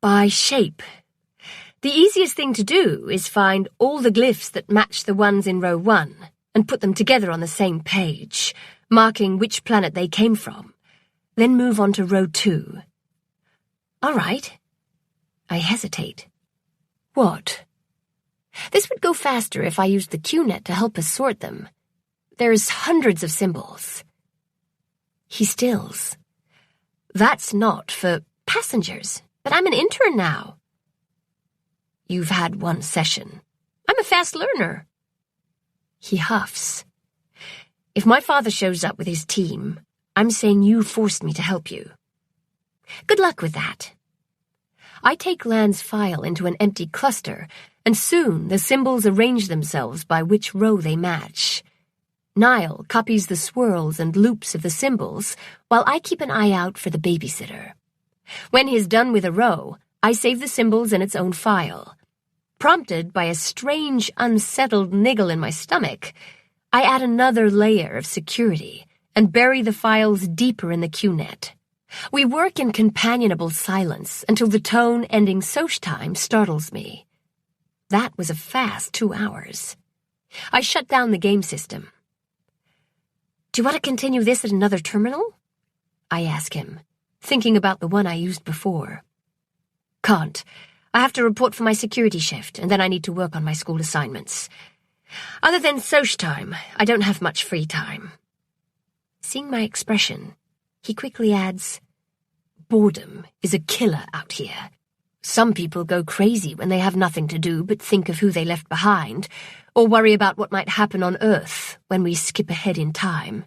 By shape. The easiest thing to do is find all the glyphs that match the ones in row 1 and put them together on the same page, marking which planet they came from. Then move on to row 2. All right. I hesitate. What? This would go faster if I used the QNet to help us sort them. There's hundreds of symbols. He stills. That's not for passengers, but I'm an intern now. You've had 1 session. I'm a fast learner. He huffs. If my father shows up with his team, I'm saying you forced me to help you. Good luck with that. I take Lan's file into an empty cluster, and soon the symbols arrange themselves by which row they match. Niall copies the swirls and loops of the symbols, while I keep an eye out for the babysitter. When he's done with a row, I save the symbols in its own file. Prompted by a strange, unsettled niggle in my stomach, I add another layer of security and bury the files deeper in the QNet. We work in companionable silence until the tone ending Soch time startles me. That was a fast 2 hours. I shut down the game system. Do you want to continue this at another terminal? I ask him, thinking about the one I used before. Can't. I have to report for my security shift, and then I need to work on my school assignments. Other than Soch time, I don't have much free time. Seeing my expression, he quickly adds, boredom is a killer out here. Some people go crazy when they have nothing to do but think of who they left behind, or worry about what might happen on Earth when we skip ahead in time.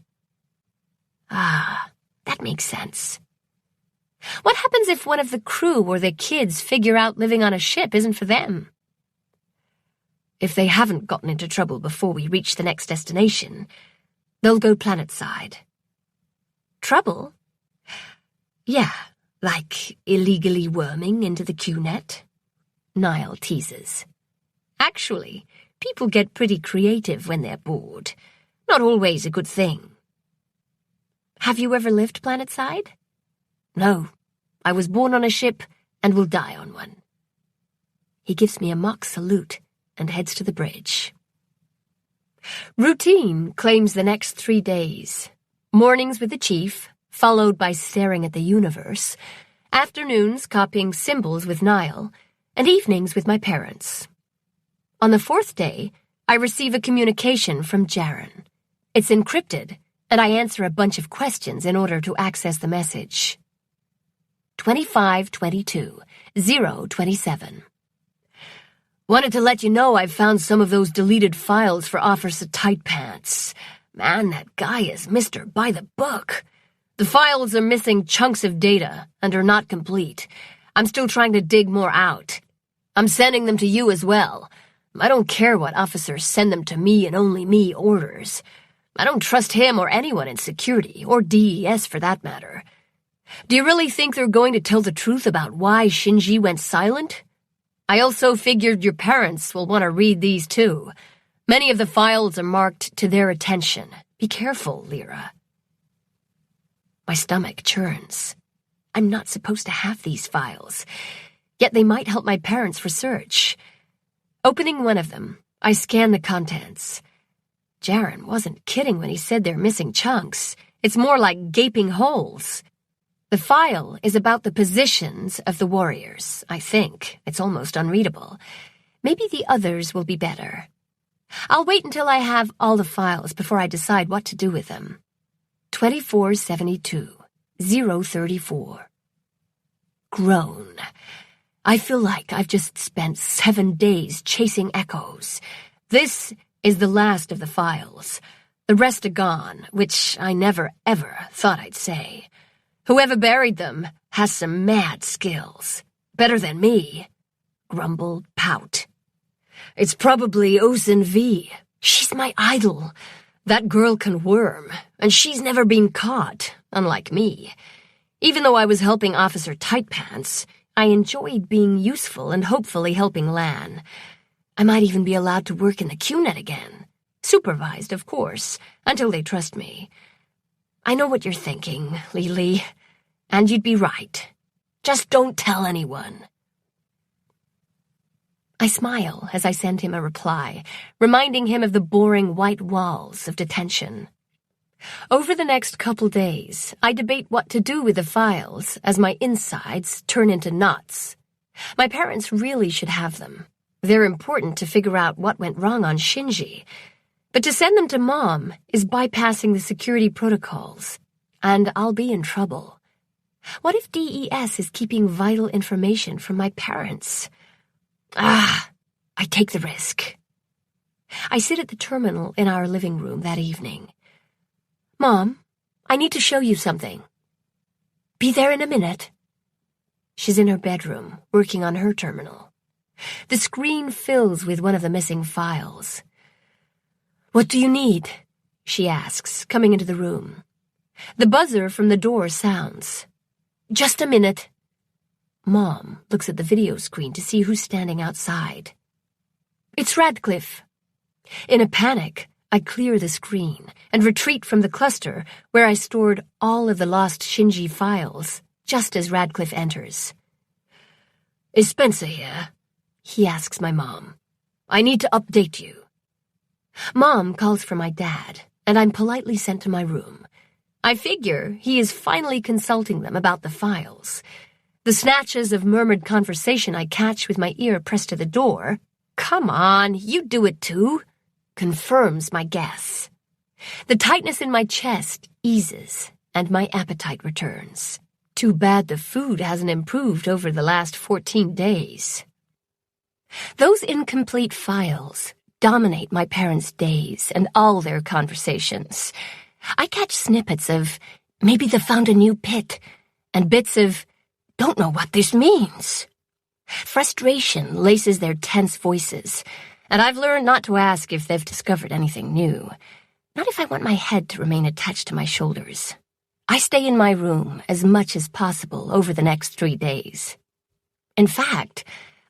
Ah, that makes sense. What happens if one of the crew or their kids figure out living on a ship isn't for them? If they haven't gotten into trouble before we reach the next destination, they'll go planet-side. Trouble? Yeah, like illegally worming into the QNet. Niall teases. Actually, people get pretty creative when they're bored. Not always a good thing. Have you ever lived planet-side? No. I was born on a ship and will die on one. He gives me a mock salute and heads to the bridge. Routine claims the next 3 days. Mornings with the chief, followed by staring at the universe. Afternoons copying symbols with Niall. and evenings with my parents. On the fourth day, I receive a communication from Jaren. It's encrypted, and I answer a bunch of questions in order to access the message. 2522-027. Wanted to let you know I've found some of those deleted files for Officer Tightpants. Man, that guy is Mr. By the Book. The files are missing chunks of data and are not complete. I'm still trying to dig more out. I'm sending them to you as well. I don't care what officers send them to me and only me orders. I don't trust him or anyone in security, or DES for that matter. Do you really think they're going to tell the truth about why Shinji went silent? I also figured your parents will want to read these too. Many of the files are marked to their attention. Be careful, Lyra. My stomach churns. I'm not supposed to have these files, yet they might help my parents' research. Opening one of them, I scan the contents. Jaren wasn't kidding when he said they're missing chunks. It's more like gaping holes. The file is about the positions of the warriors, I think. It's almost unreadable. Maybe the others will be better. I'll wait until I have all the files before I decide what to do with them. 2472-034. Groan. I feel like I've just spent 7 days chasing echoes. This is the last of the files. The rest are gone, which I never ever thought I'd say. Whoever buried them has some mad skills. Better than me. Grumble, pout. It's probably Osen V. She's my idol. That girl can worm, and she's never been caught, unlike me. Even though I was helping Officer Tightpants, I enjoyed being useful and hopefully helping Lan. I might even be allowed to work in the QNet again. Supervised, of course, until they trust me. I know what you're thinking, Lily, and you'd be right. Just don't tell anyone. I smile as I send him a reply, reminding him of the boring white walls of detention. Over the next couple days, I debate what to do with the files as my insides turn into knots. My parents really should have them. They're important to figure out what went wrong on Shinji. But to send them to Mom is bypassing the security protocols, and I'll be in trouble. What if DES is keeping vital information from my parents? I take the risk. I sit at the terminal in our living room that evening. Mom, I need to show you something. Be there in a minute. She's in her bedroom, working on her terminal. The screen fills with one of the missing files. What do you need? She asks, coming into the room. The buzzer from the door sounds. Just a minute. Mom looks at the video screen to see who's standing outside. It's Radcliffe. In a panic, I clear the screen and retreat from the cluster where I stored all of the lost Shinji files, just as Radcliffe enters. Is Spencer here? He asks my mom. I need to update you. Mom calls for my dad, and I'm politely sent to my room. I figure he is finally consulting them about the files. The snatches of murmured conversation I catch with my ear pressed to the door, "Come on, you do it too," confirms my guess. The tightness in my chest eases, and my appetite returns. Too bad the food hasn't improved over the last 14 days. Those incomplete files dominate my parents' days and all their conversations. I catch snippets of, maybe they found a new pit, and bits of, don't know what this means. Frustration laces their tense voices, and I've learned not to ask if they've discovered anything new. Not if I want my head to remain attached to my shoulders. I stay in my room as much as possible over the next 3 days. In fact,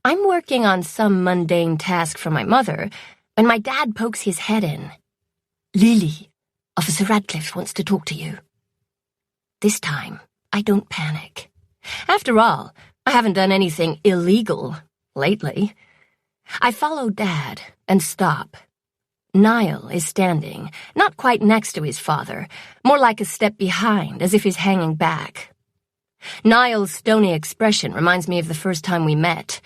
I'm working on some mundane task for my mother when my dad pokes his head in. Lily, Officer Radcliffe wants to talk to you. This time, I don't panic. After all, I haven't done anything illegal lately. I follow Dad and stop. Niall is standing, not quite next to his father, more like a step behind, as if he's hanging back. Niall's stony expression reminds me of the first time we met.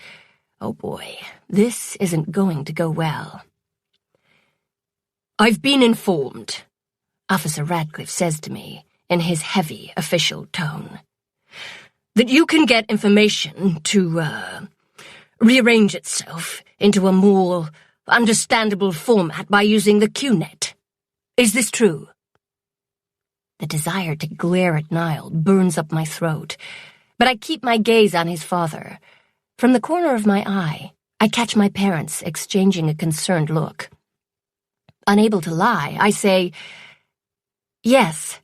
Oh boy, this isn't going to go well. "I've been informed," Officer Radcliffe says to me in his heavy official tone, "that you can get information to, rearrange itself into a more understandable format by using the QNet. Is this true?" The desire to glare at Niall burns up my throat, but I keep my gaze on his father. From the corner of my eye, I catch my parents exchanging a concerned look. Unable to lie, I say, "Yes."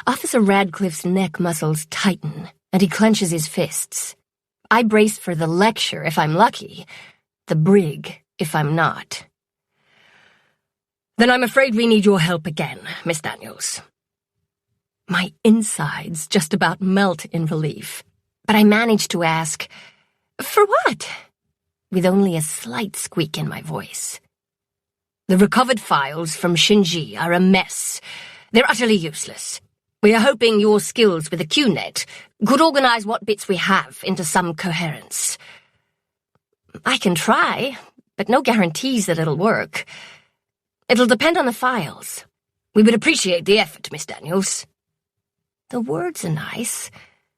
Officer Radcliffe's neck muscles tighten, and he clenches his fists. I brace for the lecture if I'm lucky, the brig if I'm not. "Then I'm afraid we need your help again, Miss Daniels." My insides just about melt in relief, but I manage to ask, "For what?" with only a slight squeak in my voice. "The recovered files from Shinji are a mess. They're utterly useless. We are hoping your skills with the QNet could organize what bits we have into some coherence." "I can try, but no guarantees that it'll work. It'll depend on the files." "We would appreciate the effort, Miss Daniels." The words are nice,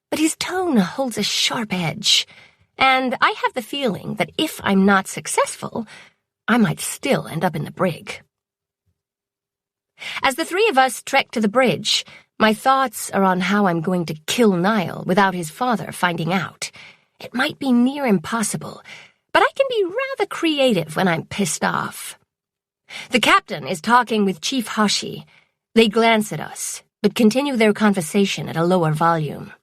but his tone holds a sharp edge, and I have the feeling that if I'm not successful, I might still end up in the brig. As the three of us trek to the bridge, my thoughts are on how I'm going to kill Niall without his father finding out. It might be near impossible, but I can be rather creative when I'm pissed off. The captain is talking with Chief Hashi. They glance at us, but continue their conversation at a lower volume.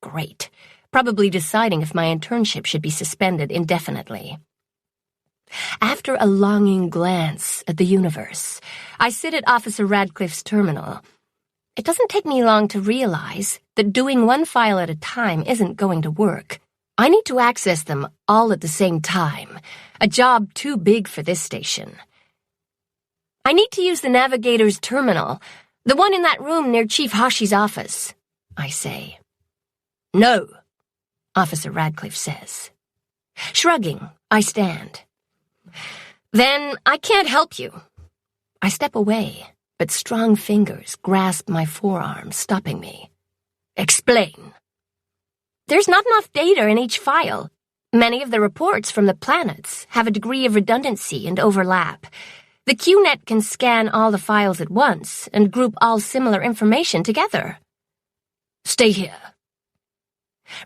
Great. Probably deciding if my internship should be suspended indefinitely. After a longing glance at the universe, I sit at Officer Radcliffe's terminal. It doesn't take me long to realize that doing one file at a time isn't going to work. I need to access them all at the same time, a job too big for this station. "I need to use the navigator's terminal, the one in that room near Chief Hashi's office," I say. "No," Officer Radcliffe says. Shrugging, I stand. "Then I can't help you." I step away, but strong fingers grasp my forearm, stopping me. "Explain." "There's not enough data in each file. Many of the reports from the planets have a degree of redundancy and overlap. The QNet can scan all the files at once and group all similar information together." "Stay here."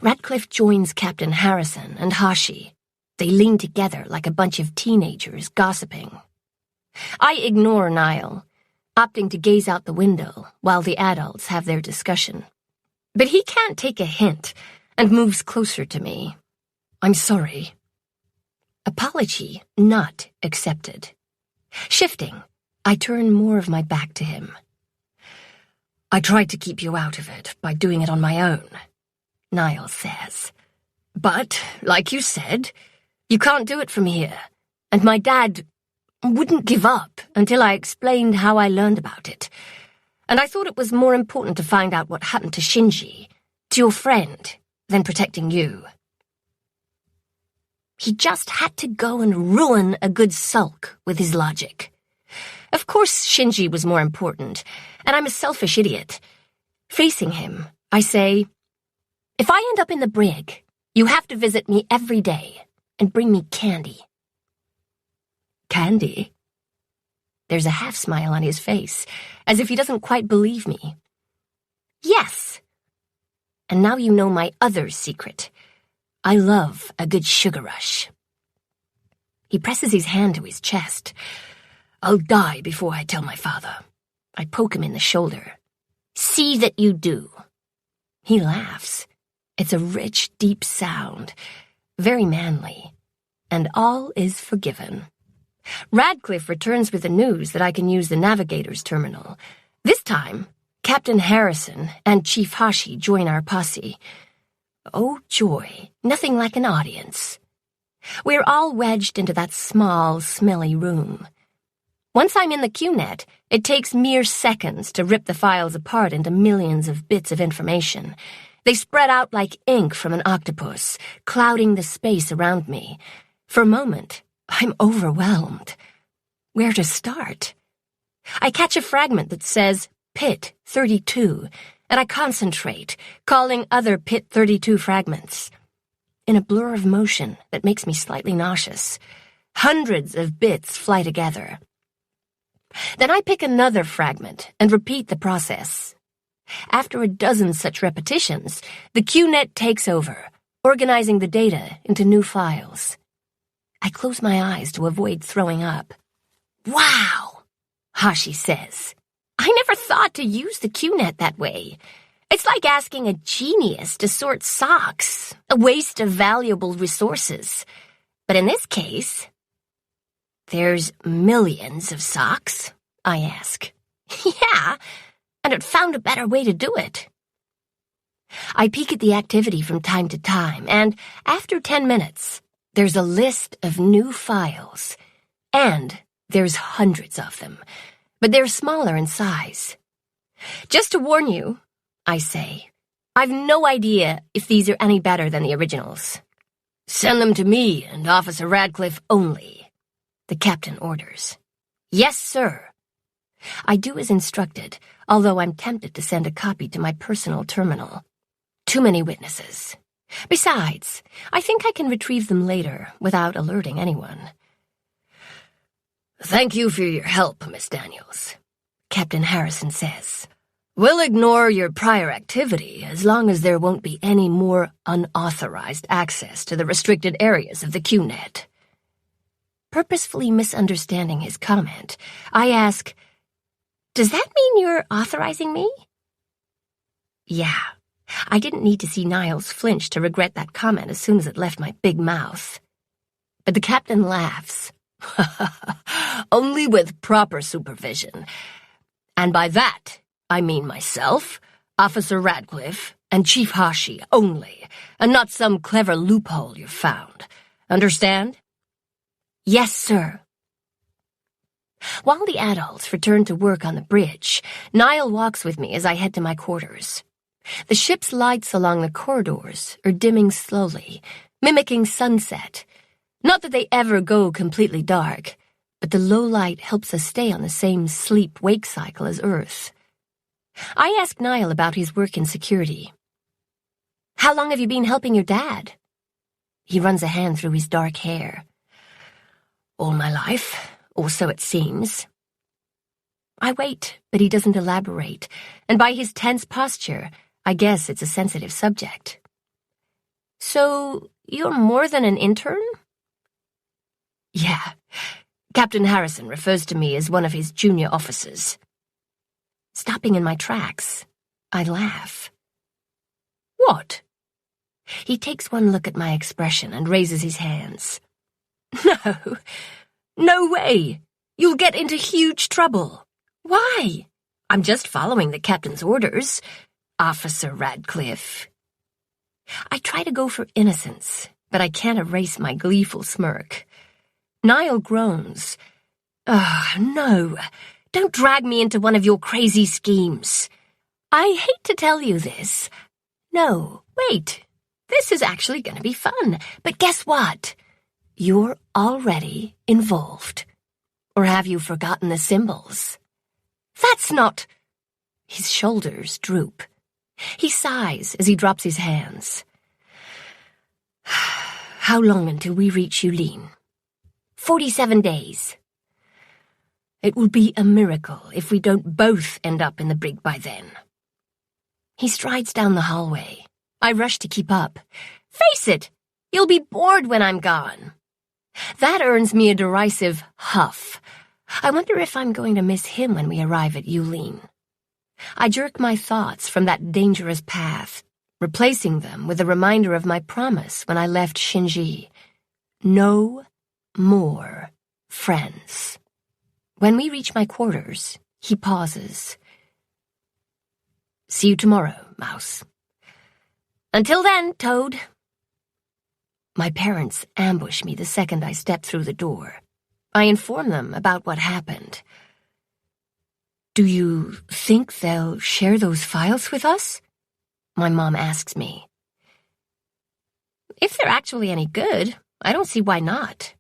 Radcliffe joins Captain Harrison and Hashi. They lean together like a bunch of teenagers gossiping. I ignore Niall, opting to gaze out the window while the adults have their discussion. But he can't take a hint and moves closer to me. "I'm sorry." Apology not accepted. Shifting, I turn more of my back to him. "I tried to keep you out of it by doing it on my own," Niall says. "But, like you said, you can't do it from here, and my dad wouldn't give up until I explained how I learned about it. And I thought it was more important to find out what happened to Shinji, to your friend, than protecting you." He just had to go and ruin a good sulk with his logic. Of course Shinji was more important, and I'm a selfish idiot. Facing him, I say, "If I end up in the brig, you have to visit me every day and bring me candy." "Candy?" There's a half smile on his face, as if he doesn't quite believe me. "Yes. And now you know my other secret. I love a good sugar rush." He presses his hand to his chest. "I'll die before I tell my father." I poke him in the shoulder. "See that you do." He laughs. It's a rich, deep sound, very manly, and all is forgiven. Radcliffe returns with the news that I can use the navigator's terminal. This time, Captain Harrison and Chief Hashi join our posse. Oh joy, nothing like an audience. We're all wedged into that small, smelly room. Once I'm in the QNet, it takes mere seconds to rip the files apart into millions of bits of information. They spread out like ink from an octopus, clouding the space around me. For a moment, I'm overwhelmed. Where to start? I catch a fragment that says Pit 32, and I concentrate, calling other Pit 32 fragments. In a blur of motion that makes me slightly nauseous, hundreds of bits fly together. Then I pick another fragment and repeat the process. After a dozen such repetitions, the QNet takes over, organizing the data into new files. I close my eyes to avoid throwing up. Wow, Hashi says. I never thought to use the QNet that way. It's like asking a genius to sort socks, a waste of valuable resources. But in this case, there's millions of socks, I ask. Yeah, and it found a better way to do it. I peek at the activity from time to time, and after 10 minutes, there's a list of new files. And there's hundreds of them, but they're smaller in size. Just to warn you, I say, I've no idea if these are any better than the originals. Send them to me and Officer Radcliffe only, the captain orders. Yes, sir. I do as instructed, although I'm tempted to send a copy to my personal terminal. Too many witnesses. Besides, I think I can retrieve them later without alerting anyone. Thank you for your help, Miss Daniels, Captain Harrison says. We'll ignore your prior activity as long as there won't be any more unauthorized access to the restricted areas of the QNet. Purposefully misunderstanding his comment, I ask, does that mean you're authorizing me? Yeah, I didn't need to see Niles flinch to regret that comment as soon as it left my big mouth. But the captain laughs. Only with proper supervision. And by that, I mean myself, Officer Radcliffe, and Chief Hashi only, and not some clever loophole you've found. Understand? Yes, sir. While the adults return to work on the bridge, Niall walks with me as I head to my quarters. The ship's lights along the corridors are dimming slowly, mimicking sunset. Not that they ever go completely dark, but the low light helps us stay on the same sleep-wake cycle as Earth. I ask Niall about his work in security. How long have you been helping your dad? He runs a hand through his dark hair. All my life, or so it seems. I wait, but he doesn't elaborate, and by his tense posture, I guess it's a sensitive subject. So, you're more than an intern? Yeah. Captain Harrison refers to me as one of his junior officers. Stopping in my tracks, I laugh. What? He takes one look at my expression and raises his hands. No way! You'll get into huge trouble. Why? I'm just following the captain's orders, Officer Radcliffe. I try to go for innocence, but I can't erase my gleeful smirk. Niall groans. No, don't drag me into one of your crazy schemes. I hate to tell you this. No, wait, this is actually going to be fun, but guess what? You're already involved. Or have you forgotten the symbols? That's not... His shoulders droop. He sighs as he drops his hands. How long until we reach Yulin? 47 days. It will be a miracle if we don't both end up in the brig by then. He strides down the hallway. I rush to keep up. Face it, you'll be bored when I'm gone. That earns me a derisive huff. I wonder if I'm going to miss him when we arrive at Yulin. I jerk my thoughts from that dangerous path, replacing them with a reminder of my promise when I left Shinji. No more friends. When we reach my quarters, he pauses. See you tomorrow, Mouse. Until then, Toad. My parents ambush me the second I step through the door. I inform them about what happened. Do you think they'll share those files with us? my mom asks me. If they're actually any good, I don't see why not.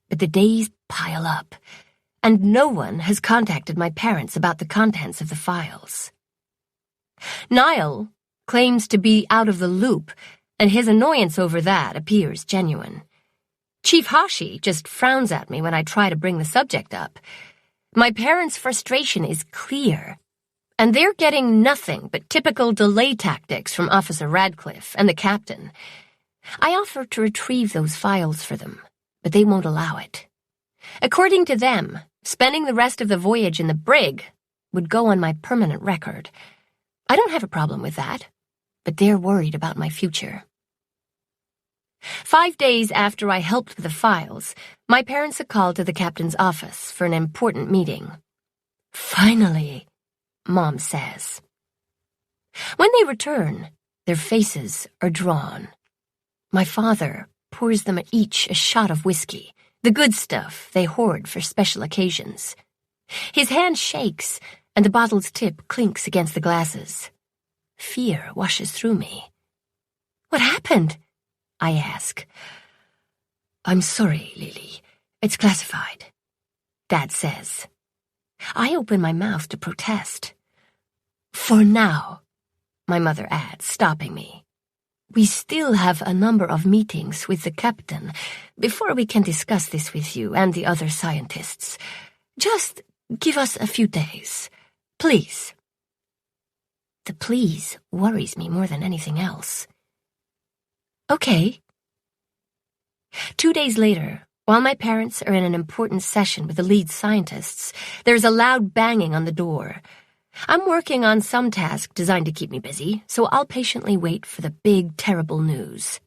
But the days pile up, and no one has contacted my parents about the contents of the files. Niall claims to be out of the loop, and his annoyance over that appears genuine. Chief Hashi just frowns at me when I try to bring the subject up. My parents' frustration is clear, and they're getting nothing but typical delay tactics from Officer Radcliffe and the captain. I offer to retrieve those files for them, but they won't allow it. According to them, spending the rest of the voyage in the brig would go on my permanent record. I don't have a problem with that, but they're worried about my future. 5 days after I helped with the files, my parents are called to the captain's office for an important meeting. Finally, Mom says. When they return, their faces are drawn. My father pours them each a shot of whiskey, the good stuff they hoard for special occasions. His hand shakes, and the bottle's tip clinks against the glasses. Fear washes through me. What happened? I ask. I'm sorry, Lily. It's classified, Dad says. I open my mouth to protest. For now, my mother adds, stopping me. We still have a number of meetings with the captain before we can discuss this with you and the other scientists. Just give us a few days, please. The please worries me more than anything else. Okay. 2 days later, while my parents are in an important session with the lead scientists, there's a loud banging on the door. I'm working on some task designed to keep me busy, so I'll patiently wait for the big, terrible news.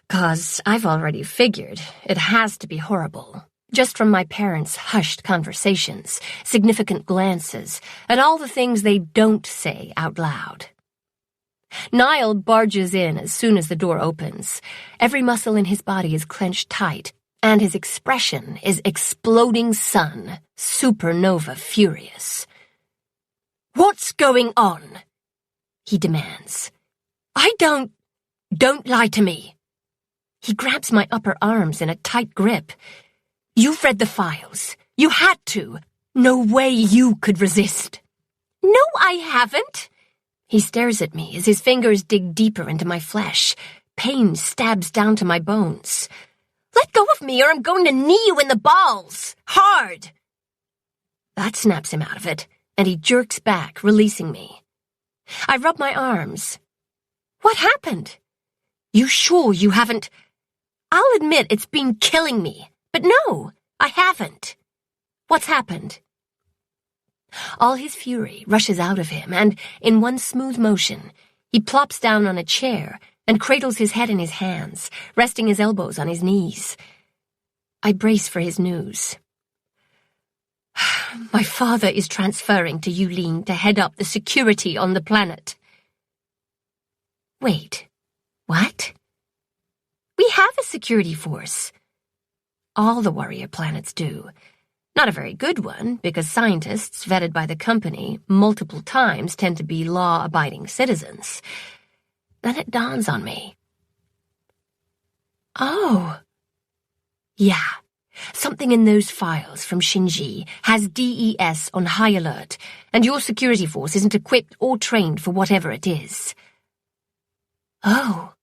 'Cause I've already figured it has to be horrible, just from my parents' hushed conversations, significant glances, and all the things they don't say out loud. Niall barges in as soon as the door opens. Every muscle in his body is clenched tight, and his expression is exploding sun, supernova furious. What's going on? He demands. Don't lie to me. He grabs my upper arms in a tight grip. You've read the files. You had to. No way you could resist. No, I haven't. He stares at me as his fingers dig deeper into my flesh. Pain stabs down to my bones. Let go of me or I'm going to knee you in the balls. Hard. That snaps him out of it, and he jerks back, releasing me. I rub my arms. What happened? You sure you haven't? I'll admit it's been killing me, but no, I haven't. What's happened? All his fury rushes out of him, and, in one smooth motion, he plops down on a chair and cradles his head in his hands, resting his elbows on his knees. I brace for his news. My father is transferring to Yulin to head up the security on the planet. Wait, what? We have a security force. All the warrior planets do. Not a very good one, because scientists vetted by the company multiple times tend to be law-abiding citizens. Then it dawns on me. Oh. Yeah, something in those files from Shinji has DES on high alert, and your security force isn't equipped or trained for whatever it is. Oh.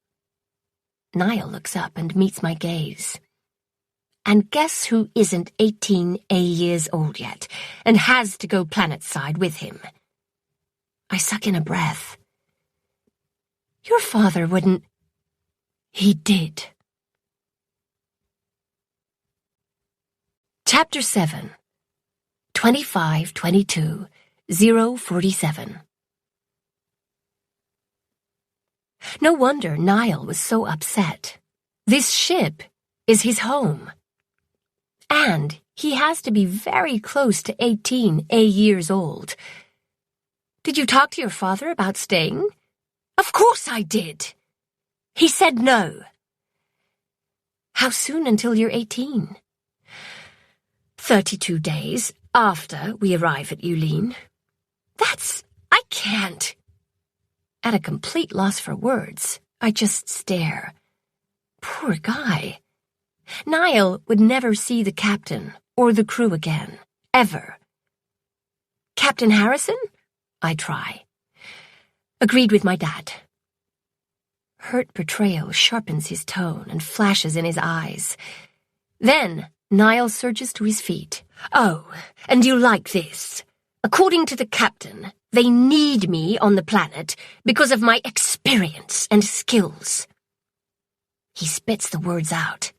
Niall looks up and meets my gaze. And guess who isn't 18 years old yet, and has to go planet-side with him? I suck in a breath. Your father wouldn't... He did. Chapter 7 2522-047. No wonder Niall was so upset. This ship is his home. And he has to be very close to 18 years old. Did you talk to your father about staying? Of course I did. He said no. How soon until you're 18? 32 days after we arrive at Yulin. I can't. At a complete loss for words, I just stare. Poor guy. Niall would never see the captain or the crew again, ever. Captain Harrison? I try. Agreed with my dad. Hurt betrayal sharpens his tone and flashes in his eyes. Then Niall surges to his feet. Oh, and you like this? According to the captain, they need me on the planet because of my experience and skills. He spits the words out.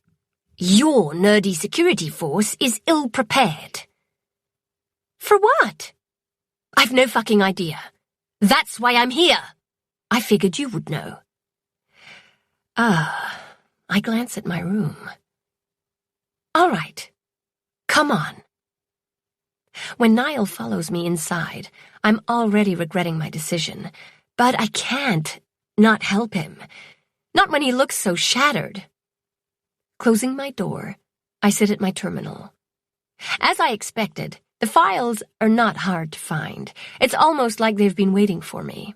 Your nerdy security force is ill-prepared. For what? I've no fucking idea. That's why I'm here. I figured you would know. I glance at my room. All right, come on. When Niall follows me inside, I'm already regretting my decision, but I can't not help him. Not when he looks so shattered. Closing my door, I sit at my terminal. As I expected, the files are not hard to find. It's almost like they've been waiting for me.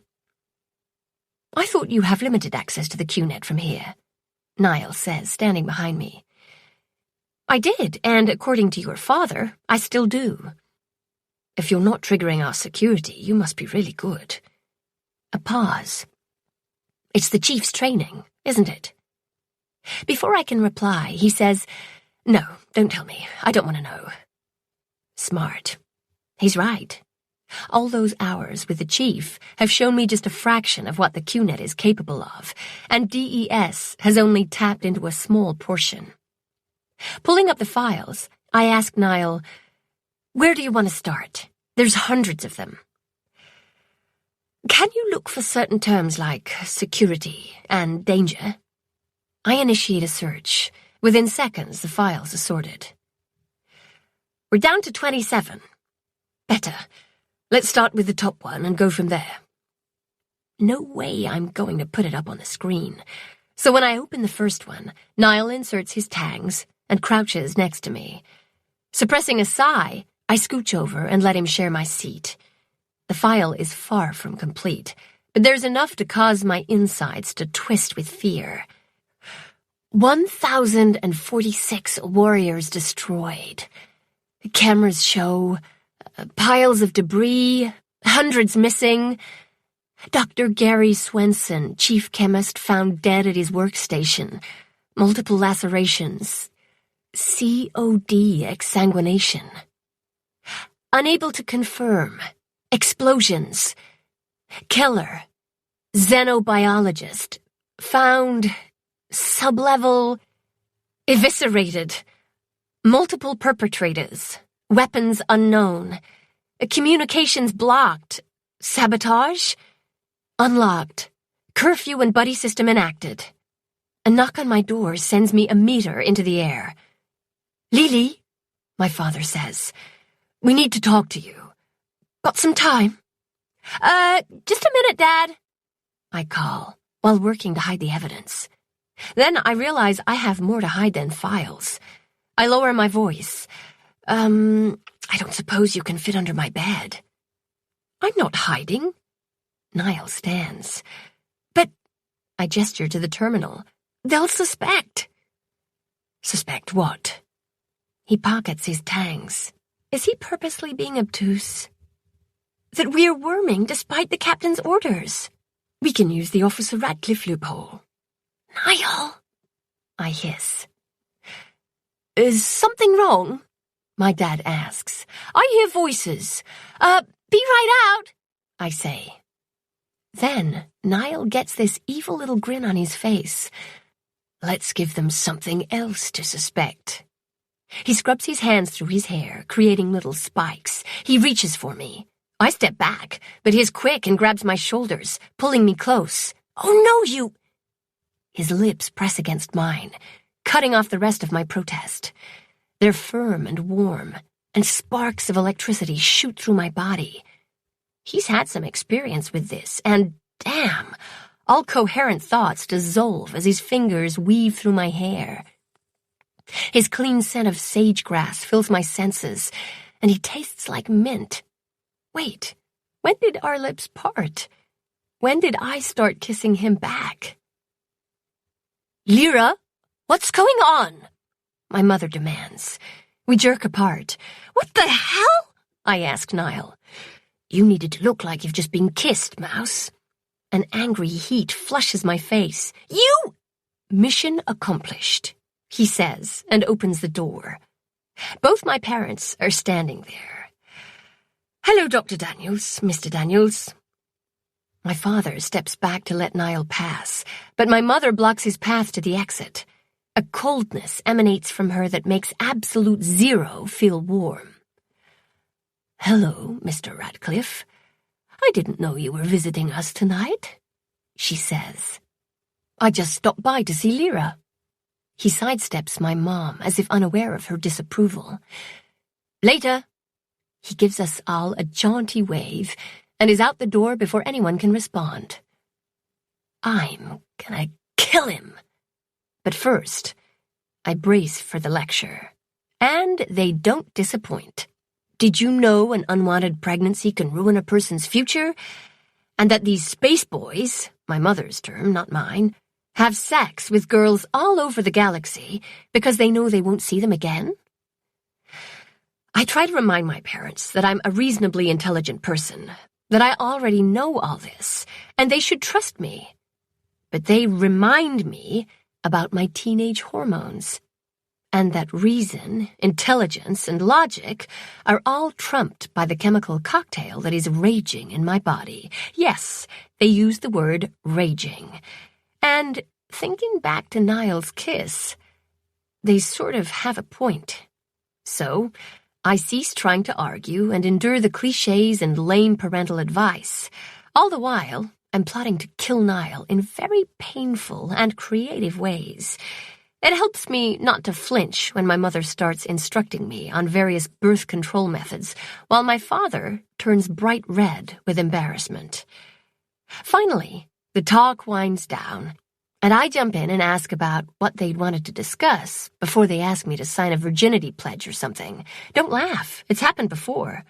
I thought you have limited access to the QNet from here, Niall says, standing behind me. I did, and according to your father, I still do. If you're not triggering our security, you must be really good. A pause. It's the chief's training, isn't it? Before I can reply, he says, No, don't tell me. I don't want to know. Smart. He's right. All those hours with the chief have shown me just a fraction of what the QNet is capable of, and DES has only tapped into a small portion. Pulling up the files, I ask Niall, Where do you want to start? There's hundreds of them. Can you look for certain terms like security and danger? I initiate a search. Within seconds, the files are sorted. We're down to 27. Better. Let's start with the top one and go from there. No way I'm going to put it up on the screen. So when I open the first one, Niall inserts his tags and crouches next to me. Suppressing a sigh, I scooch over and let him share my seat. The file is far from complete, but there's enough to cause my insides to twist with fear. 1,046 warriors destroyed. Cameras show piles of debris, hundreds missing. Dr. Gary Swenson, chief chemist, found dead at his workstation. Multiple lacerations. COD exsanguination. Unable to confirm. Explosions. Killer. Xenobiologist. Found. Sublevel. Eviscerated. Multiple perpetrators. Weapons unknown. Communications blocked. Sabotage. Unlocked. Curfew and buddy system enacted. A knock on my door sends me a meter into the air. Lily, my father says, we need to talk to you. Got some time? Just a minute, Dad, I call, while working to hide the evidence. Then I realize I have more to hide than files. I lower my voice. I don't suppose you can fit under my bed. I'm not hiding. Niall stands. But, I gesture to the terminal. They'll suspect. Suspect what? He pockets his tangs. Is he purposely being obtuse? That we're worming despite the captain's orders. We can use the Officer Radcliffe loophole. Niall, I hiss. Is something wrong? My dad asks. I hear voices. Be right out, I say. Then Niall gets this evil little grin on his face. Let's give them something else to suspect. He scrubs his hands through his hair, creating little spikes. He reaches for me. I step back, but he's quick and grabs my shoulders, pulling me close. Oh no, you... His lips press against mine, cutting off the rest of my protest. They're firm and warm, and sparks of electricity shoot through my body. He's had some experience with this, and damn, all coherent thoughts dissolve as his fingers weave through my hair. His clean scent of sage-grass fills my senses, and he tastes like mint. Wait, when did our lips part? when did I start kissing him back? "Lyra, what's going on?" my mother demands. We jerk apart. "What the hell?" I ask Niall. "You needed to look like you've just been kissed, Mouse." An angry heat flushes my face. "You—" "Mission accomplished," he says, and opens the door. Both my parents are standing there. "Hello, Dr. Daniels, Mr. Daniels." My father steps back to let Niall pass, but my mother blocks his path to the exit. A coldness emanates from her that makes absolute zero feel warm. "Hello, Mr. Radcliffe. I didn't know you were visiting us tonight," she says. "I just stopped by to see Lyra." He sidesteps my mom as if unaware of her disapproval. "Later." He gives us all a jaunty wave and is out the door before anyone can respond. I'm gonna kill him. But first, I brace for the lecture. And they don't disappoint. Did you know an unwanted pregnancy can ruin a person's future? And that these space boys, my mother's term, not mine, have sex with girls all over the galaxy because they know they won't see them again? I try to remind my parents that I'm a reasonably intelligent person, that I already know all this, and they should trust me. But they remind me about my teenage hormones, and that reason, intelligence, and logic are all trumped by the chemical cocktail that is raging in my body. Yes, they use the word raging. And thinking back to Niall's kiss, they sort of have a point. So I cease trying to argue and endure the cliches and lame parental advice. All the while, I'm plotting to kill Niall in very painful and creative ways. It helps me not to flinch when my mother starts instructing me on various birth control methods, while my father turns bright red with embarrassment. Finally, the talk winds down, and I jump in and ask about what they'd wanted to discuss before they ask me to sign a virginity pledge or something. Don't laugh. It's happened before.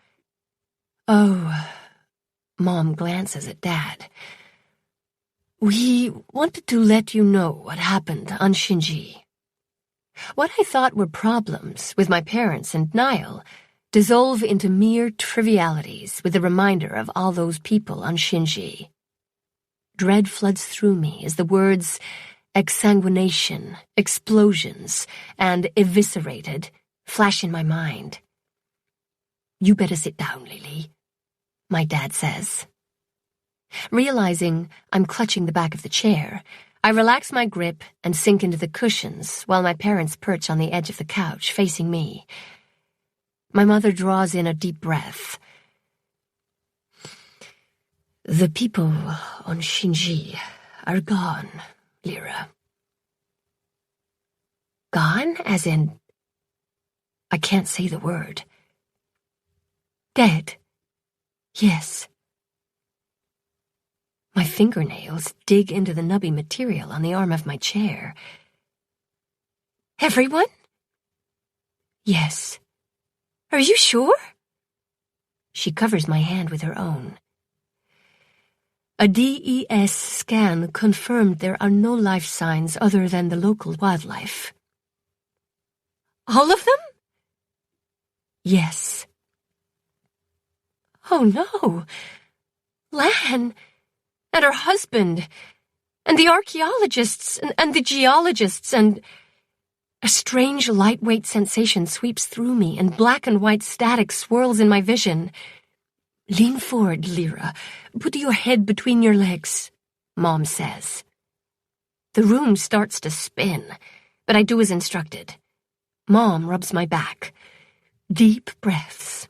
Oh, Mom glances at Dad. We wanted to let you know what happened on Shinji. What I thought were problems with my parents and Niall dissolve into mere trivialities with the reminder of all those people on Shinji. Dread floods through me as the words exsanguination, explosions, and eviscerated flash in my mind. You better sit down, Lily, my dad says. Realizing I'm clutching the back of the chair, I relax my grip and sink into the cushions while my parents perch on the edge of the couch facing me. My mother draws in a deep breath. The people on Shinji are gone, Lyra. Gone, as in... I can't say the word. Dead. Yes. My fingernails dig into the nubby material on the arm of my chair. Everyone? Yes. Are you sure? She covers my hand with her own. A DES scan confirmed there are no life signs other than the local wildlife. All of them? Yes. Oh no. Lan... and her husband, and the archaeologists, and the geologists, and... A strange lightweight sensation sweeps through me, and black and white static swirls in my vision. Lean forward, Lyra. Put your head between your legs, Mom says. The room starts to spin, but I do as instructed. Mom rubs my back. Deep breaths.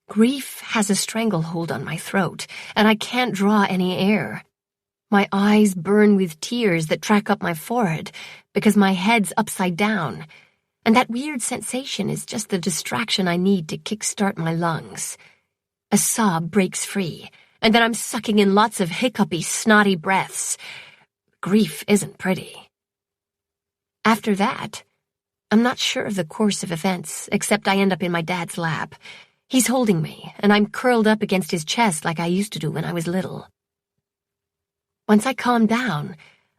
Grief has a stranglehold on my throat, and I can't draw any air. My eyes burn with tears that track up my forehead because my head's upside down, and that weird sensation is just the distraction I need to kickstart my lungs. A sob breaks free, and then I'm sucking in lots of hiccupy, snotty breaths. Grief isn't pretty. After that, I'm not sure of the course of events, except I end up in my dad's lap. He's holding me, and I'm curled up against his chest like I used to do when I was little. Once I calm down,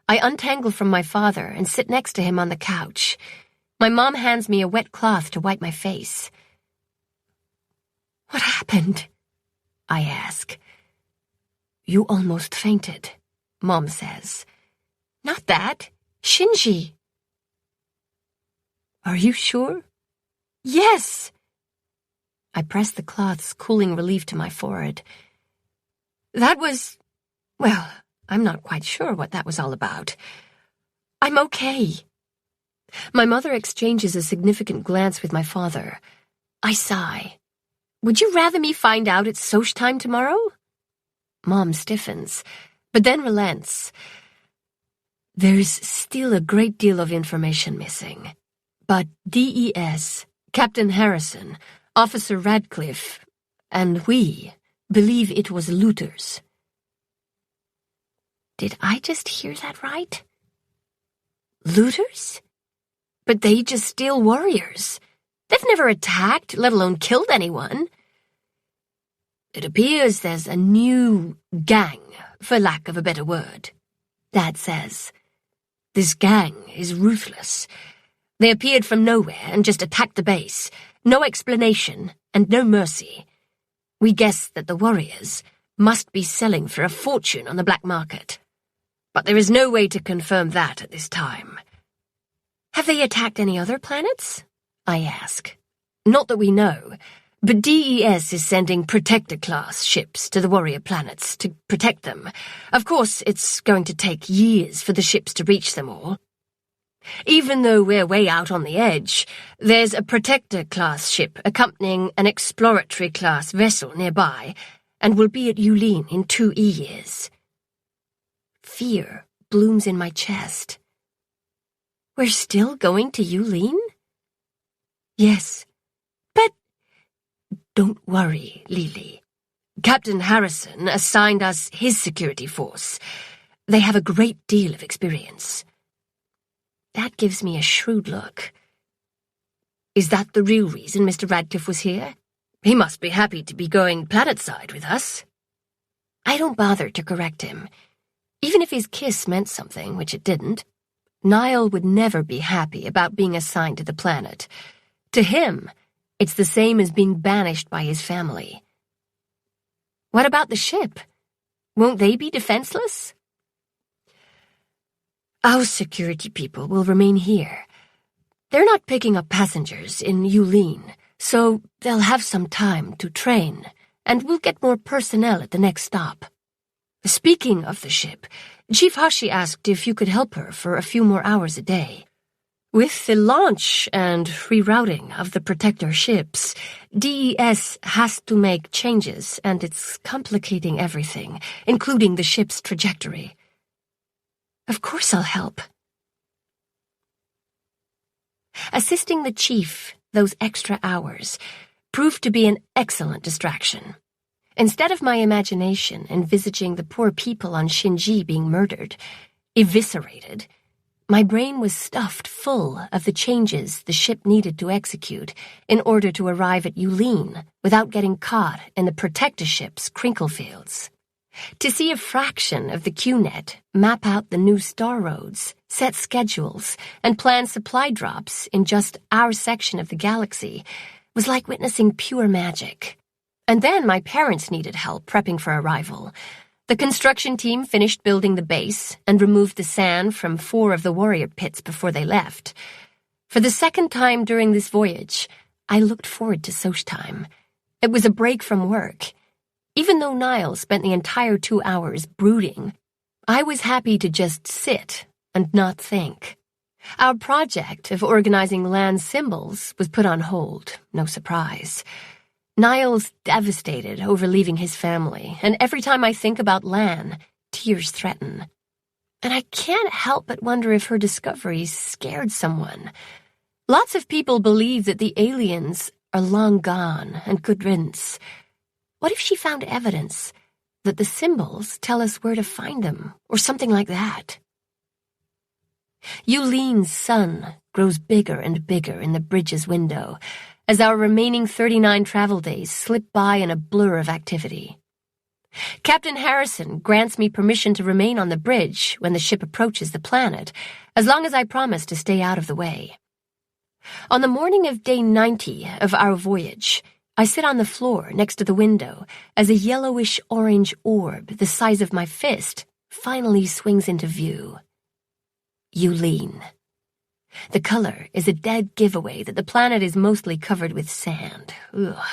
I untangle from my father and sit next to him on the couch. My mom hands me a wet cloth to wipe my face. "What happened?" I ask. "You almost fainted," Mom says. "Not that. Shinji." "Are you sure?" "Yes." I press the cloth's cooling relief to my forehead. "That was... well, I'm not quite sure what that was all about. I'm okay." My mother exchanges a significant glance with my father. I sigh. "Would you rather me find out it's Soch time tomorrow?" Mom stiffens, but then relents. "There's still a great deal of information missing. But DES, Captain Harrison, Officer Radcliffe, and we believe it was looters." Did I just hear that right? Looters? But they just steal warriors. They've never attacked, let alone killed anyone. "It appears there's a new gang, for lack of a better word," Dad says. "This gang is ruthless. They appeared from nowhere and just attacked the base. No explanation and no mercy. We guess that the warriors must be selling for a fortune on the black market. But there is no way to confirm that at this time." "Have they attacked any other planets?" I ask. "Not that we know, but DES is sending Protector-class ships to the warrior planets to protect them. Of course, it's going to take years for the ships to reach them all. Even though we're way out on the edge, there's a Protector-class ship accompanying an exploratory-class vessel nearby, and will be at Yulin in 2 years. Fear blooms in my chest. "We're still going to Yulin?" "Yes, but..." "Don't worry, Lily. Captain Harrison assigned us his security force. They have a great deal of experience." That gives me a shrewd look. "Is that the real reason Mr. Radcliffe was here? He must be happy to be going planetside with us." I don't bother to correct him. Even if his kiss meant something, which it didn't, Niall would never be happy about being assigned to the planet. To him, it's the same as being banished by his family. "What about the ship? Won't they be defenseless?" "Our security people will remain here. They're not picking up passengers in Yulin, so they'll have some time to train, and we'll get more personnel at the next stop. Speaking of the ship, Chief Hashi asked if you could help her for a few more hours a day. With the launch and rerouting of the Protector ships, DES has to make changes, and it's complicating everything, including the ship's trajectory." "Of course I'll help." Assisting the chief those extra hours proved to be an excellent distraction. Instead of my imagination envisaging the poor people on Shinji being murdered, eviscerated, my brain was stuffed full of the changes the ship needed to execute in order to arrive at Yulin without getting caught in the Protector ship's crinkle fields. To see a fraction of the QNet map out the new star roads, set schedules, and plan supply drops in just our section of the galaxy was like witnessing pure magic. And then my parents needed help prepping for arrival. The construction team finished building the base and removed the sand from 4 of the warrior pits before they left. For the second time during this voyage, I looked forward to Soch time. It was a break from work. Even though Niall spent the entire 2 hours brooding, I was happy to just sit and not think. Our project of organizing land symbols was put on hold, no surprise. Niall's devastated over leaving his family, and every time I think about Lan, tears threaten. And I can't help but wonder if her discoveries scared someone. Lots of people believe that the aliens are long gone and good riddance. What if she found evidence that the symbols tell us where to find them, or something like that? Yulin's sun grows bigger and bigger in the bridge's window, as our remaining 39 travel days slip by in a blur of activity. Captain Harrison grants me permission to remain on the bridge when the ship approaches the planet, as long as I promise to stay out of the way. On the morning of day 90 of our voyage, I sit on the floor next to the window as a yellowish-orange orb the size of my fist finally swings into view. Yulin. The color is a dead giveaway that the planet is mostly covered with sand. Ugh.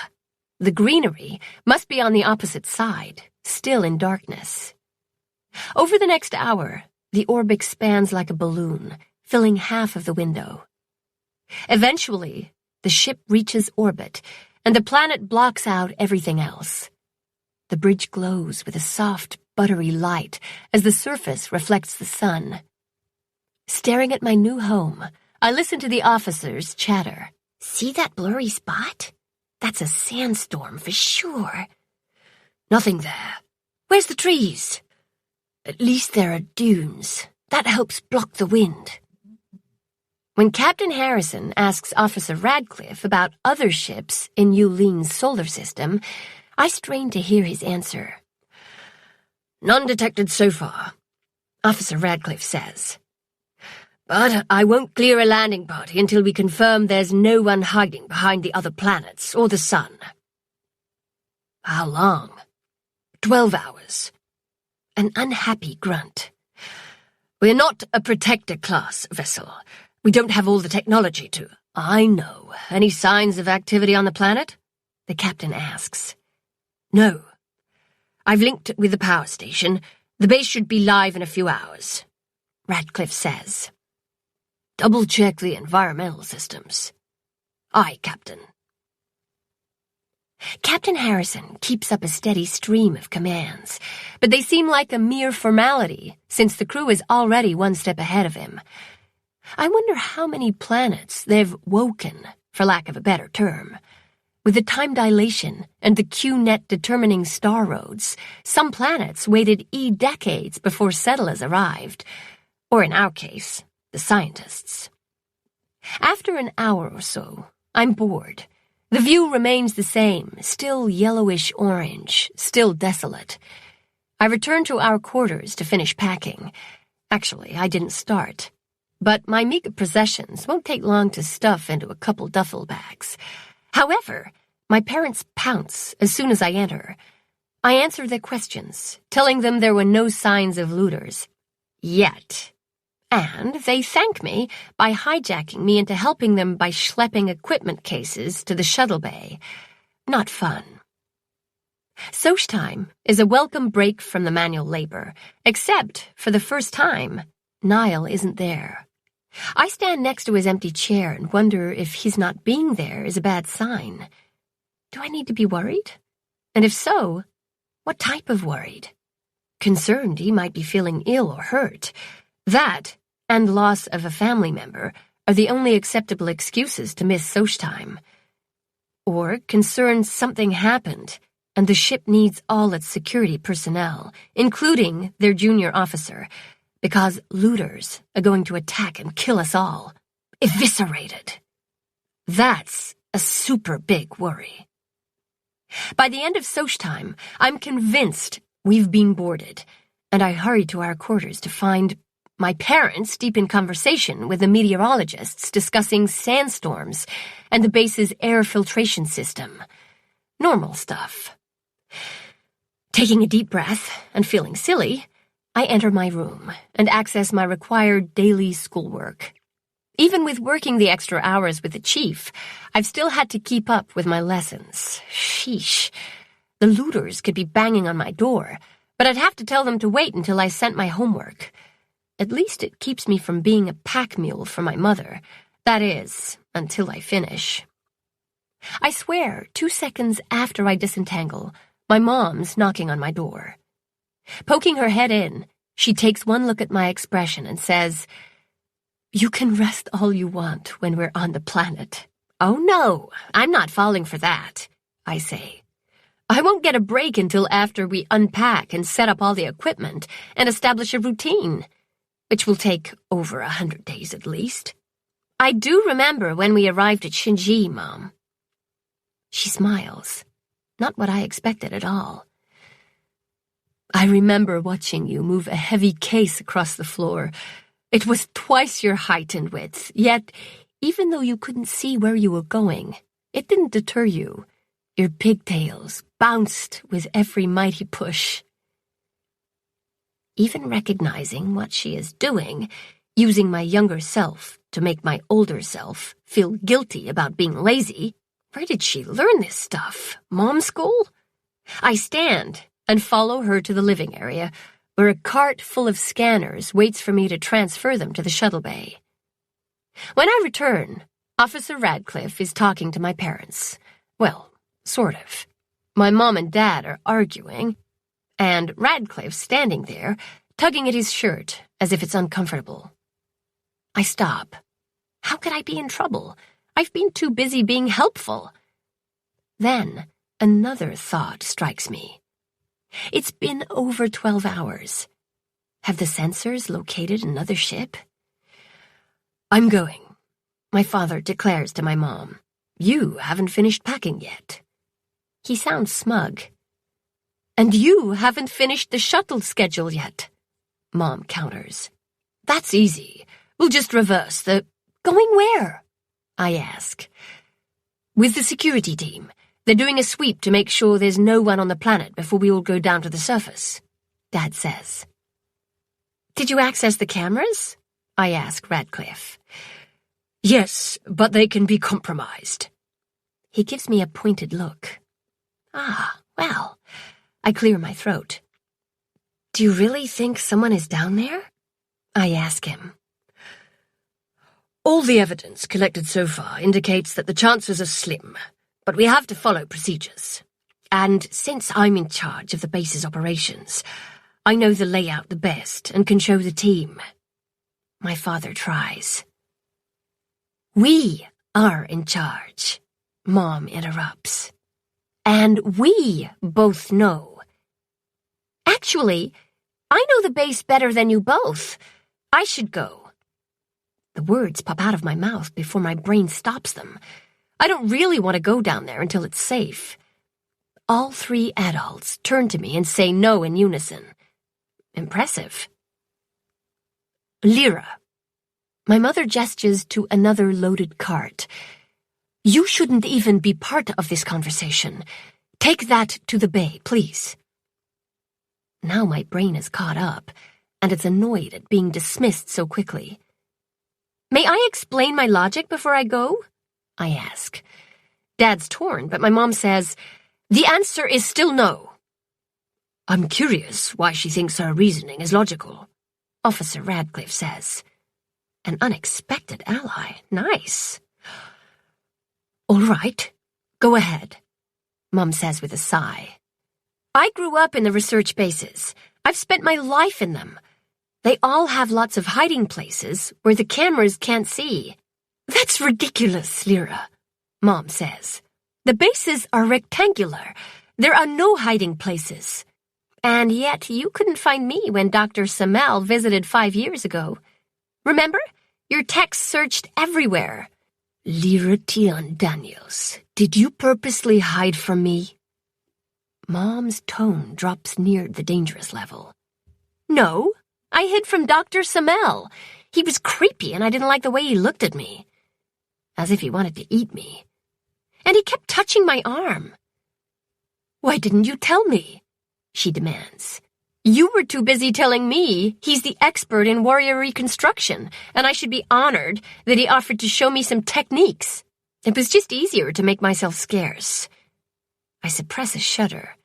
The greenery must be on the opposite side, still in darkness. Over the next hour, the orb expands like a balloon, filling half of the window. Eventually, the ship reaches orbit, and the planet blocks out everything else. The bridge glows with a soft, buttery light as the surface reflects the sun. Staring at my new home, I listen to the officers chatter. See that blurry spot? That's a sandstorm for sure. Nothing there. Where's the trees? At least there are dunes. That helps block the wind. When Captain Harrison asks Officer Radcliffe about other ships in Yulin's solar system, I strain to hear his answer. None detected so far, Officer Radcliffe says. But I won't clear a landing party until we confirm there's no one hiding behind the other planets or the sun. How long? 12 hours. An unhappy grunt. We're not a protector-class vessel. We don't have all the technology to... I know. Any signs of activity on the planet? The captain asks. No. I've linked with the power station. The base should be live in a few hours, Radcliffe says. Double-check the environmental systems. Aye, Captain. Captain Harrison keeps up a steady stream of commands, but they seem like a mere formality since the crew is already one step ahead of him. I wonder how many planets they've woken, for lack of a better term. With the time dilation and the Q-net determining star roads, some planets waited decades before settlers arrived, or in our case, the scientists. After an hour or so, I'm bored. The view remains the same, still yellowish-orange, still desolate. I return to our quarters to finish packing. Actually, I didn't start. But my meager possessions won't take long to stuff into a couple duffel bags. However, my parents pounce as soon as I enter. I answer their questions, telling them there were no signs of looters. Yet. And they thank me by hijacking me into helping them by schlepping equipment cases to the shuttle bay. Not fun. Soch time is a welcome break from the manual labor, except, for the first time, Niall isn't there. I stand next to his empty chair and wonder if his not being there is a bad sign. Do I need to be worried? And if so, what type of worried? Concerned he might be feeling ill or hurt. That, and loss of a family member, are the only acceptable excuses to miss Soch time. Or concerned something happened, and the ship needs all its security personnel, including their junior officer, because looters are going to attack and kill us all. Eviscerated. That's a super big worry. By the end of Soch time, I'm convinced we've been boarded, and I hurry to our quarters to find my parents deep in conversation with the meteorologists discussing sandstorms and the base's air filtration system. Normal stuff. Taking a deep breath and feeling silly, I enter my room and access my required daily schoolwork. Even with working the extra hours with the chief, I've still had to keep up with my lessons. Sheesh. The looters could be banging on my door, but I'd have to tell them to wait until I sent my homework. At least it keeps me from being a pack mule for my mother. That is, until I finish. I swear, 2 seconds after I disentangle, my mom's knocking on my door. Poking her head in, she takes one look at my expression and says, "You can rest all you want when we're on the planet." "Oh no, I'm not falling for that," I say. "I won't get a break until after we unpack and set up all the equipment and establish a routine, which will take over 100 days at least. I do remember when we arrived at Shinji, Mom." She smiles. Not what I expected at all. I remember watching you move a heavy case across the floor. It was twice your height and width, yet, even though you couldn't see where you were going, it didn't deter you. Your pigtails bounced with every mighty push. Even recognizing what she is doing, using my younger self to make my older self feel guilty about being lazy, where did she learn this stuff? Mom school? I stand and follow her to the living area, where a cart full of scanners waits for me to transfer them to the shuttle bay. When I return, Officer Radcliffe is talking to my parents. Well, sort of. My mom and dad are arguing, and Radcliffe's standing there, tugging at his shirt as if it's uncomfortable. I stop. How could I be in trouble? I've been too busy being helpful. Then another thought strikes me. It's been over 12 hours. Have the sensors located another ship? I'm going, my father declares to my mom. You haven't finished packing yet. He sounds smug. And you haven't finished the shuttle schedule yet, Mom counters. That's easy. We'll just reverse the... Going where? I ask. With the security team. They're doing a sweep to make sure there's no one on the planet before we all go down to the surface, Dad says. Did you access the cameras? I ask Radcliffe. Yes, but they can be compromised. He gives me a pointed look. Ah, well, I clear my throat. Do you really think someone is down there? I ask him. All the evidence collected so far indicates that the chances are slim, but we have to follow procedures. And since I'm in charge of the base's operations, I know the layout the best and can show the team. My father tries. We are in charge, Mom interrupts. And we both know. Actually, I know the base better than you both. I should go. The words pop out of my mouth before my brain stops them. I don't really want to go down there until it's safe. All three adults turn to me and say no in unison. Impressive. Lyra. My mother gestures to another loaded cart. You shouldn't even be part of this conversation. Take that to the bay, please. Now my brain is caught up, and it's annoyed at being dismissed so quickly. May I explain my logic before I go? I ask. Dad's torn, but my mom says, the answer is still no. I'm curious why she thinks her reasoning is logical, Officer Radcliffe says. An unexpected ally. Nice. All right, go ahead, Mom says with a sigh. I grew up in the research bases. I've spent my life in them. They all have lots of hiding places where the cameras can't see. That's ridiculous, Lyra, Mom says. The bases are rectangular. There are no hiding places. And yet you couldn't find me when Dr. Samel visited 5 years ago. Remember? Your techs searched everywhere. Lyra Daniels, did you purposely hide from me? Mom's tone drops near the dangerous level. No, I hid from Dr. Samel. He was creepy and I didn't like the way he looked at me. As if he wanted to eat me. And he kept touching my arm. Why didn't you tell me? She demands. You were too busy telling me he's the expert in warrior reconstruction, and I should be honored that he offered to show me some techniques. It was just easier to make myself scarce. I suppress a shudder.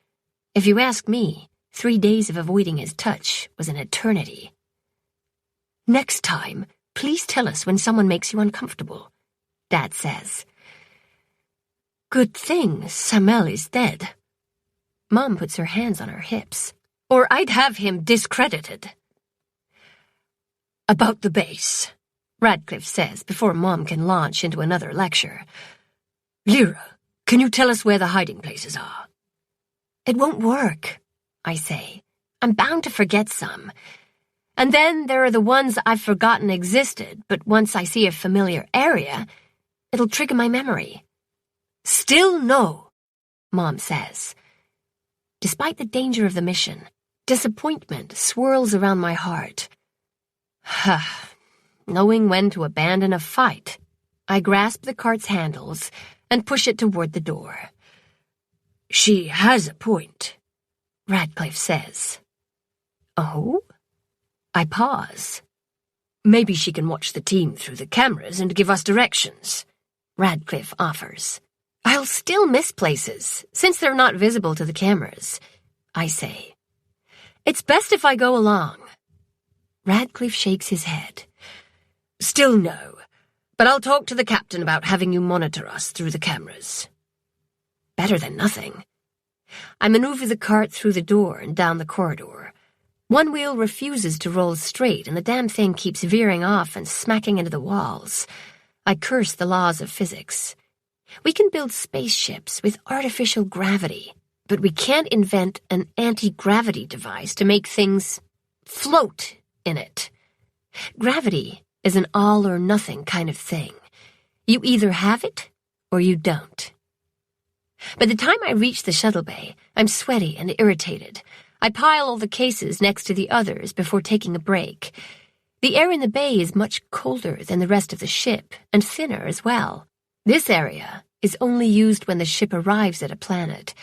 If you ask me, 3 days of avoiding his touch was an eternity. Next time, please tell us when someone makes you uncomfortable, Dad says. Good thing Samel is dead. Mom puts her hands on her hips. Or I'd have him discredited. About the base, Radcliffe says before Mom can launch into another lecture. Lyra, can you tell us where the hiding places are? It won't work, I say. I'm bound to forget some. And then there are the ones I've forgotten existed, but once I see a familiar area, it'll trigger my memory. Still no, Mom says. Despite the danger of the mission, Disappointment swirls around my heart. Knowing when to abandon a fight, I grasp the cart's handles and push it toward the door. "She has a point," Radcliffe says. "Oh?" I pause. "Maybe she can watch the team through the cameras and give us directions," Radcliffe offers. "I'll still miss places, since they're not visible to the cameras," I say. "It's best if I go along." Radcliffe shakes his head. "Still no, but I'll talk to the captain about having you monitor us through the cameras." Better than nothing. I maneuver the cart through the door and down the corridor. One wheel refuses to roll straight, and the damn thing keeps veering off and smacking into the walls. I curse the laws of physics. We can build spaceships with artificial gravity, but we can't invent an anti-gravity device to make things float in it. Gravity is an all-or-nothing kind of thing. You either have it or you don't. By the time I reach the shuttle bay, I'm sweaty and irritated. I pile all the cases next to the others before taking a break. The air in the bay is much colder than the rest of the ship, and thinner as well. This area is only used when the ship arrives at a planet.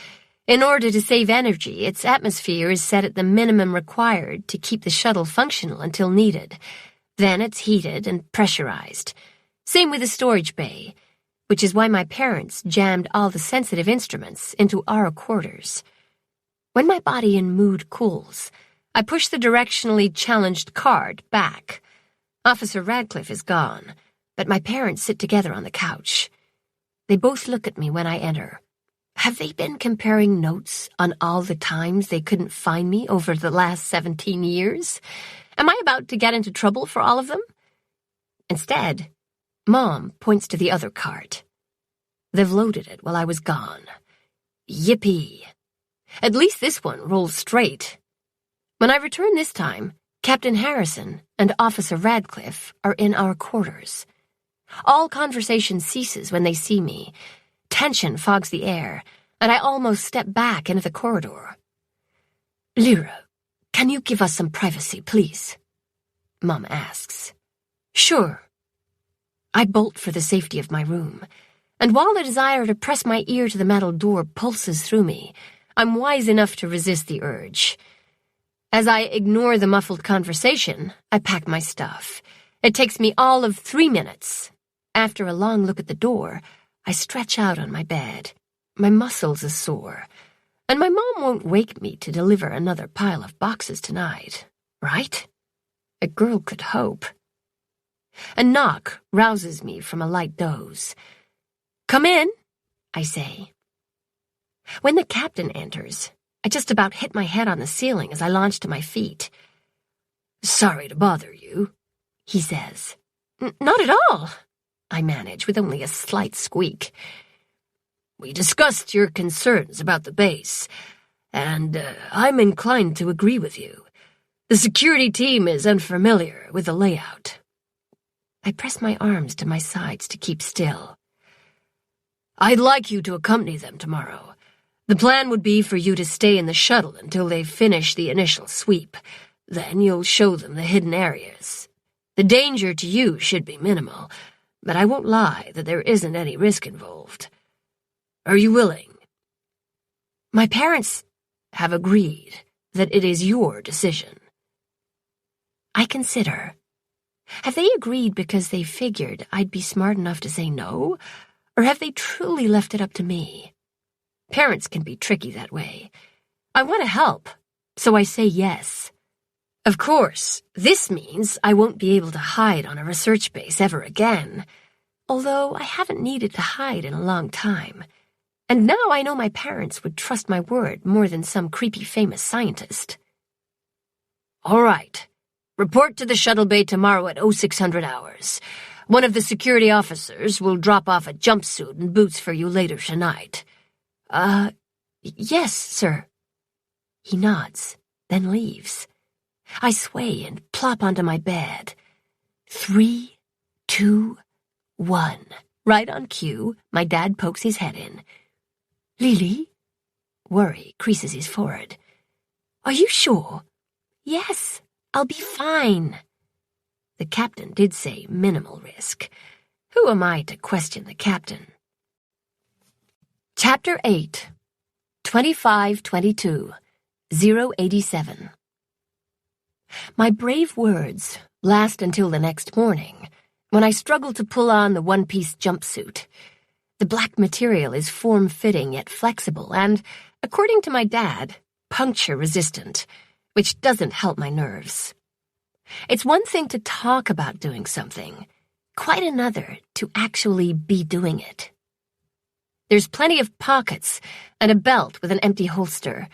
In order to save energy, its atmosphere is set at the minimum required to keep the shuttle functional until needed. Then it's heated and pressurized. Same with the storage bay, which is why my parents jammed all the sensitive instruments into our quarters. When my body and mood cools, I push the directionally challenged card back. Officer Radcliffe is gone, but my parents sit together on the couch. They both look at me when I enter. Have they been comparing notes on all the times they couldn't find me over the last 17 years? Am I about to get into trouble for all of them? Instead, Mom points to the other cart. They've loaded it while I was gone. Yippee! At least this one rolls straight. When I return this time, Captain Harrison and Officer Radcliffe are in our quarters. All conversation ceases when they see me. Tension fogs the air, and I almost step back into the corridor. "Lyra, can you give us some privacy, please?" Mom asks. "Sure." I bolt for the safety of my room, and while the desire to press my ear to the metal door pulses through me, I'm wise enough to resist the urge. As I ignore the muffled conversation, I pack my stuff. It takes me all of 3 minutes. After a long look at the door, I stretch out on my bed. My muscles are sore, and my mom won't wake me to deliver another pile of boxes tonight, right? A girl could hope. A knock rouses me from a light doze. "Come in," I say. When the captain enters, I just about hit my head on the ceiling as I launch to my feet. "Sorry to bother you," he says. "Not at all," I manage with only a slight squeak. "We discussed your concerns about the base, and I'm inclined to agree with you. The security team is unfamiliar with the layout." I press my arms to my sides to keep still. "I'd like you to accompany them tomorrow. The plan would be for you to stay in the shuttle until they finish the initial sweep. Then you'll show them the hidden areas. The danger to you should be minimal, but I won't lie that there isn't any risk involved. Are you willing?" My parents have agreed that it is your decision. I consider. Have they agreed because they figured I'd be smart enough to say no, or have they truly left it up to me? Parents can be tricky that way. I want to help, so I say yes. Of course, this means I won't be able to hide on a research base ever again, although I haven't needed to hide in a long time. And now I know my parents would trust my word more than some creepy famous scientist. "All right. Report to the shuttle bay tomorrow at 0600 hours. One of the security officers will drop off a jumpsuit and boots for you later tonight." Yes, sir." He nods, then leaves. I sway and plop onto my bed. 3, 2, 1. Right on cue, my dad pokes his head in. "Lily?" Worry creases his forehead. Are you sure? Yes, I'll be fine. The captain did say minimal risk. Who am I to question the captain? Chapter 8, 2522, 087. My brave words last until the next morning, when I struggle to pull on the one-piece jumpsuit. The black material is form-fitting yet flexible and, according to my dad, puncture-resistant, which doesn't help my nerves. It's one thing to talk about doing something, quite another to actually be doing it. There's plenty of pockets and a belt with an empty holster.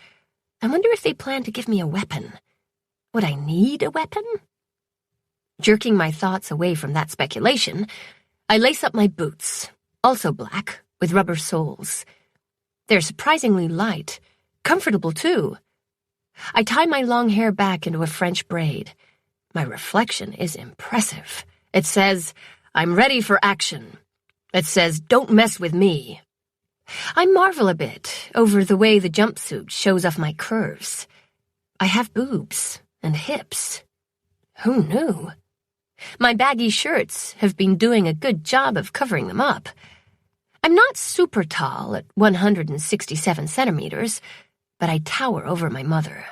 I wonder if they plan to give me a weapon. Would I need a weapon? Jerking my thoughts away from that speculation, I lace up my boots, also black, with rubber soles. They're surprisingly light, comfortable too. I tie my long hair back into a French braid. My reflection is impressive. It says, "I'm ready for action." It says, "Don't mess with me." I marvel a bit over the way the jumpsuit shows off my curves. I have boobs and hips. Who knew? My baggy shirts have been doing a good job of covering them up. I'm not super tall at 167 centimeters, but I tower over my mother.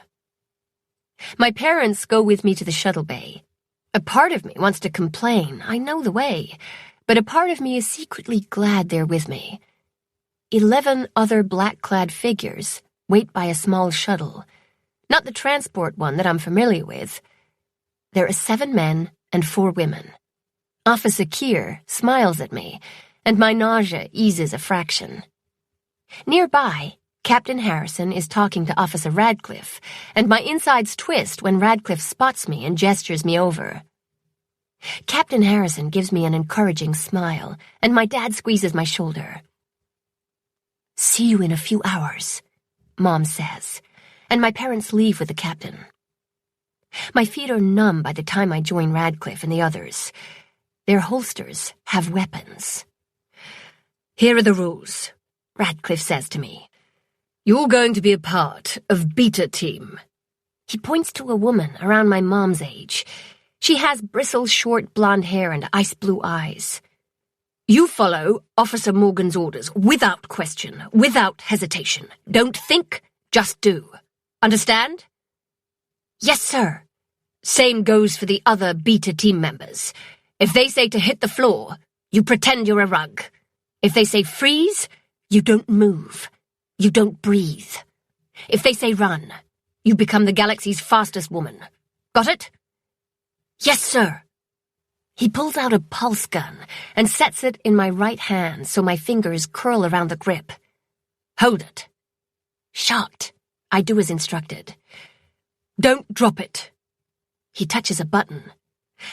My parents go with me to the shuttle bay. A part of me wants to complain, I know the way, but a part of me is secretly glad they're with me. 11 other black-clad figures wait by a small shuttle, not the transport one that I'm familiar with. There are 7 men and 4 women. Officer Keir smiles at me, and my nausea eases a fraction. Nearby, Captain Harrison is talking to Officer Radcliffe, and my insides twist when Radcliffe spots me and gestures me over. Captain Harrison gives me an encouraging smile, and my dad squeezes my shoulder. "See you in a few hours," Mom says, and my parents leave with the captain. My feet are numb by the time I join Radcliffe and the others. Their holsters have weapons. "Here are the rules," Radcliffe says to me. "You're going to be a part of Beta Team." He points to a woman around my mom's age. She has bristle-short blonde hair and ice-blue eyes. "You follow Officer Morgan's orders without question, without hesitation. Don't think, just do. Understand?" "Yes, sir." "Same goes for the other Beta Team members. If they say to hit the floor, you pretend you're a rug. If they say freeze, you don't move. You don't breathe. If they say run, you become the galaxy's fastest woman. Got it?" "Yes, sir." He pulls out a pulse gun and sets it in my right hand so my fingers curl around the grip. "Hold it." Shocked, I do as instructed. "Don't drop it." He touches a button.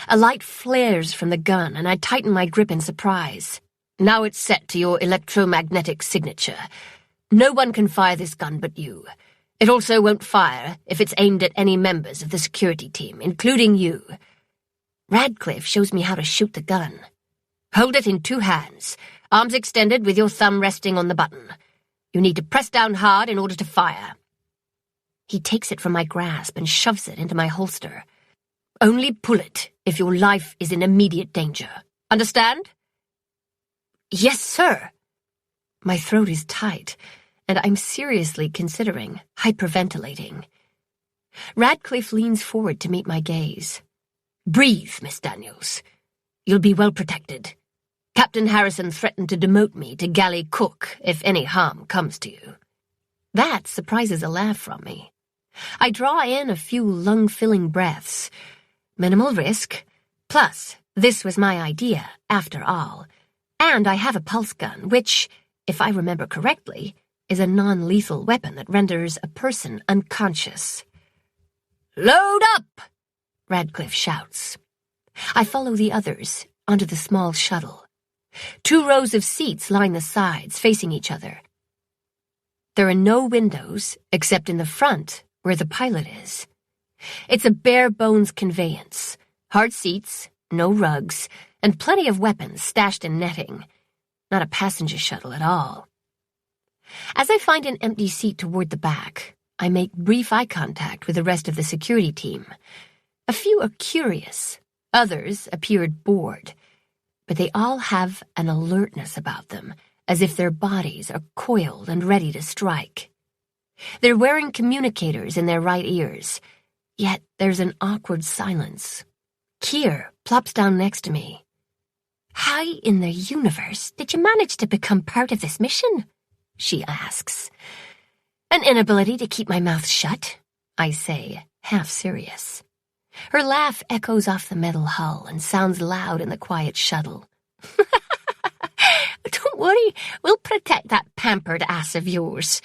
A light flares from the gun and I tighten my grip in surprise. "Now it's set to your electromagnetic signature. No one can fire this gun but you. It also won't fire if it's aimed at any members of the security team, including you." Radcliffe shows me how to shoot the gun. "Hold it in 2 hands, arms extended with your thumb resting on the button. You need to press down hard in order to fire." He takes it from my grasp and shoves it into my holster. "Only pull it if your life is in immediate danger. Understand?" "Yes, sir." My throat is tight, and I'm seriously considering hyperventilating. Radcliffe leans forward to meet my gaze. "Breathe, Miss Daniels. You'll be well protected. Captain Harrison threatened to demote me to galley cook if any harm comes to you." That surprises a laugh from me. I draw in a few lung-filling breaths. Minimal risk. Plus, this was my idea, after all. And I have a pulse gun, which, if I remember correctly, is a non-lethal weapon that renders a person unconscious. "Load up!" Radcliffe shouts. I follow the others onto the small shuttle. 2 rows of seats line the sides, facing each other. There are no windows, except in the front, where the pilot is. It's a bare-bones conveyance. Hard seats, no rugs, and plenty of weapons stashed in netting. Not a passenger shuttle at all. As I find an empty seat toward the back, I make brief eye contact with the rest of the security team. A few are curious, others appeared bored, but they all have an alertness about them, as if their bodies are coiled and ready to strike. They're wearing communicators in their right ears, yet there's an awkward silence. Kier plops down next to me. "How in the universe did you manage to become part of this mission?" she asks. "An inability to keep my mouth shut," I say, half serious. Her laugh echoes off the metal hull and sounds loud in the quiet shuttle. "Don't worry, we'll protect that pampered ass of yours."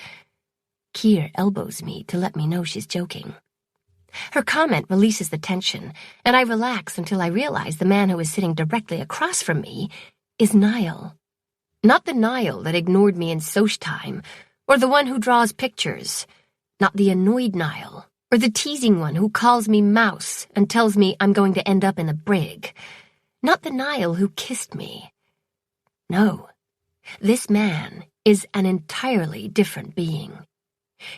Kier elbows me to let me know she's joking. Her comment releases the tension, and I relax until I realize the man who is sitting directly across from me is Niall. Not the Niall that ignored me in Soch time, or the one who draws pictures. Not the annoyed Niall, or the teasing one who calls me Mouse and tells me I'm going to end up in a brig. Not the Niall who kissed me. No, this man is an entirely different being.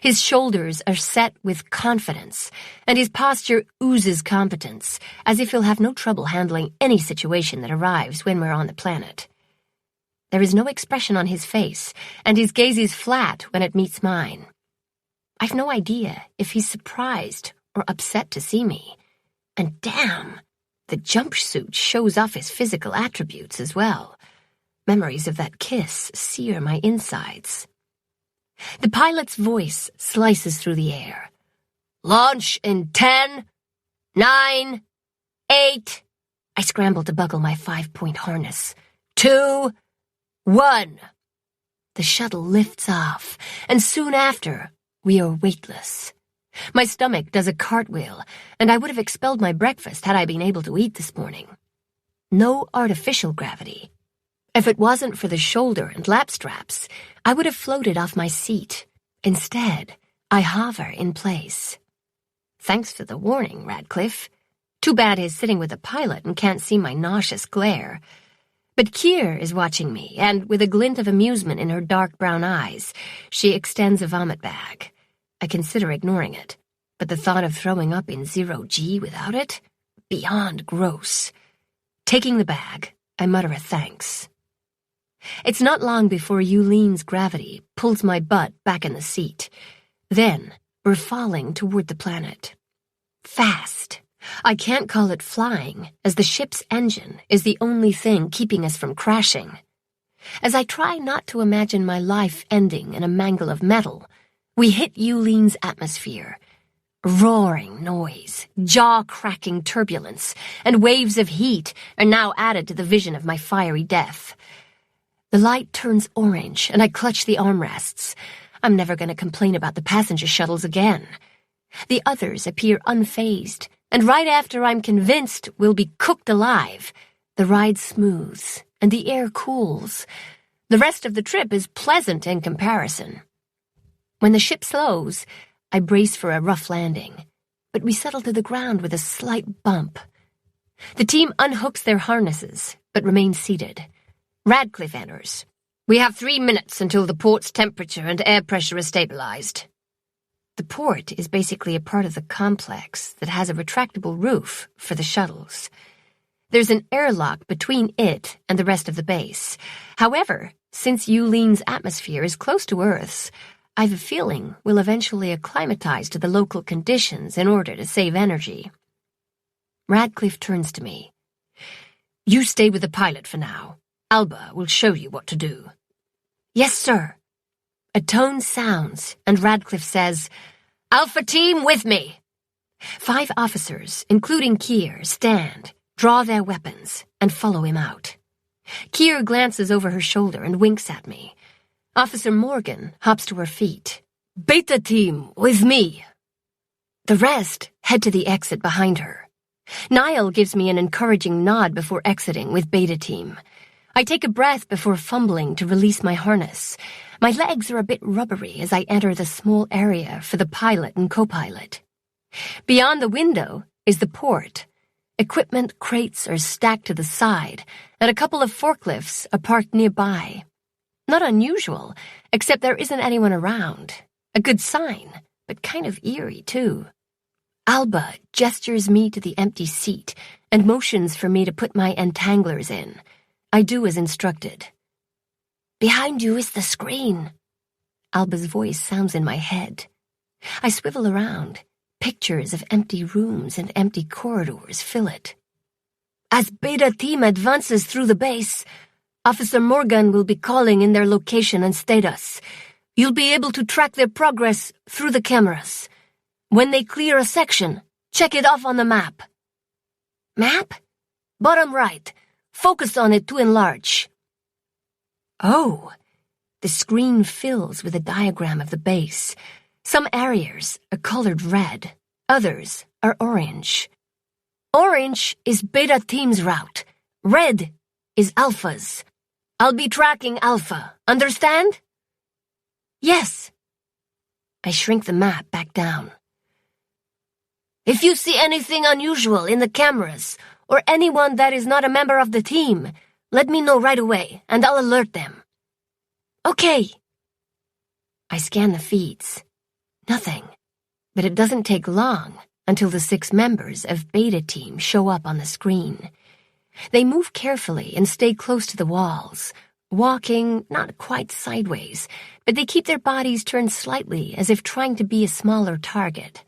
His shoulders are set with confidence, and his posture oozes competence, as if he'll have no trouble handling any situation that arrives when we're on the planet. There is no expression on his face, and his gaze is flat when it meets mine. I've no idea if he's surprised or upset to see me. And damn, the jumpsuit shows off his physical attributes as well. Memories of that kiss sear my insides. The pilot's voice slices through the air. "Launch in 10, 9, 8. I scramble to buckle my 5-point harness. 2, 1. The shuttle lifts off, and soon after, we are weightless. My stomach does a cartwheel, and I would have expelled my breakfast had I been able to eat this morning. No artificial gravity. If it wasn't for the shoulder and lap straps, I would have floated off my seat. Instead, I hover in place. Thanks for the warning, Radcliffe. Too bad he's sitting with a pilot and can't see my nauseous glare. But Kier is watching me, and with a glint of amusement in her dark brown eyes, she extends a vomit bag. I consider ignoring it, but the thought of throwing up in 0G without it? Beyond gross. Taking the bag, I mutter a thanks. It's not long before Eulene's gravity pulls my butt back in the seat. Then, we're falling toward the planet. Fast. I can't call it flying, as the ship's engine is the only thing keeping us from crashing. As I try not to imagine my life ending in a mangle of metal, we hit Eulene's atmosphere. Roaring noise, jaw-cracking turbulence, and waves of heat are now added to the vision of my fiery death. The light turns orange, and I clutch the armrests. I'm never going to complain about the passenger shuttles again. The others appear unfazed, and right after I'm convinced we'll be cooked alive, the ride smooths, and the air cools. The rest of the trip is pleasant in comparison. When the ship slows, I brace for a rough landing, but we settle to the ground with a slight bump. The team unhooks their harnesses, but remain seated. Radcliffe enters. "We have 3 minutes until the port's temperature and air pressure is stabilized." The port is basically a part of the complex that has a retractable roof for the shuttles. There's an airlock between it and the rest of the base. However, since Eulene's atmosphere is close to Earth's, I've a feeling we'll eventually acclimatize to the local conditions in order to save energy. Radcliffe turns to me. "You stay with the pilot for now. Alba will show you what to do." "Yes, sir." A tone sounds, and Radcliffe says, "Alpha team with me." 5 officers, including Kier, stand, draw their weapons, and follow him out. Kier glances over her shoulder and winks at me. Officer Morgan hops to her feet. "Beta team, with me." The rest head to the exit behind her. Niall gives me an encouraging nod before exiting with Beta team. I take a breath before fumbling to release my harness. My legs are a bit rubbery as I enter the small area for the pilot and co-pilot. Beyond the window is the port. Equipment crates are stacked to the side, and a couple of forklifts are parked nearby. Not unusual, except there isn't anyone around. A good sign. but kind of eerie, too. Alba gestures me to the empty seat and motions for me to put my entanglers in. I do as instructed. "Behind you is the screen." Alba's voice sounds in my head. I swivel around. Pictures of empty rooms and empty corridors fill it. "As Beta Team advances through the base, Officer Morgan will be calling in their location and status. You'll be able to track their progress through the cameras. When they clear a section, check it off on the map." "Map? Bottom right. Focus on it to enlarge." Oh, the screen fills with a diagram of the base. Some areas are colored red, others are orange. Orange is Beta Team's route. Red is Alpha's. I'll be tracking Alpha, understand? Yes. I shrink the map back down. If you see anything unusual in the cameras, or anyone that is not a member of the team, let me know right away, and I'll alert them. Okay. I scan the feeds. Nothing. But it doesn't take long until the 6 members of Beta Team show up on the screen. They move carefully and stay close to the walls, walking not quite sideways, but they keep their bodies turned slightly as if trying to be a smaller target.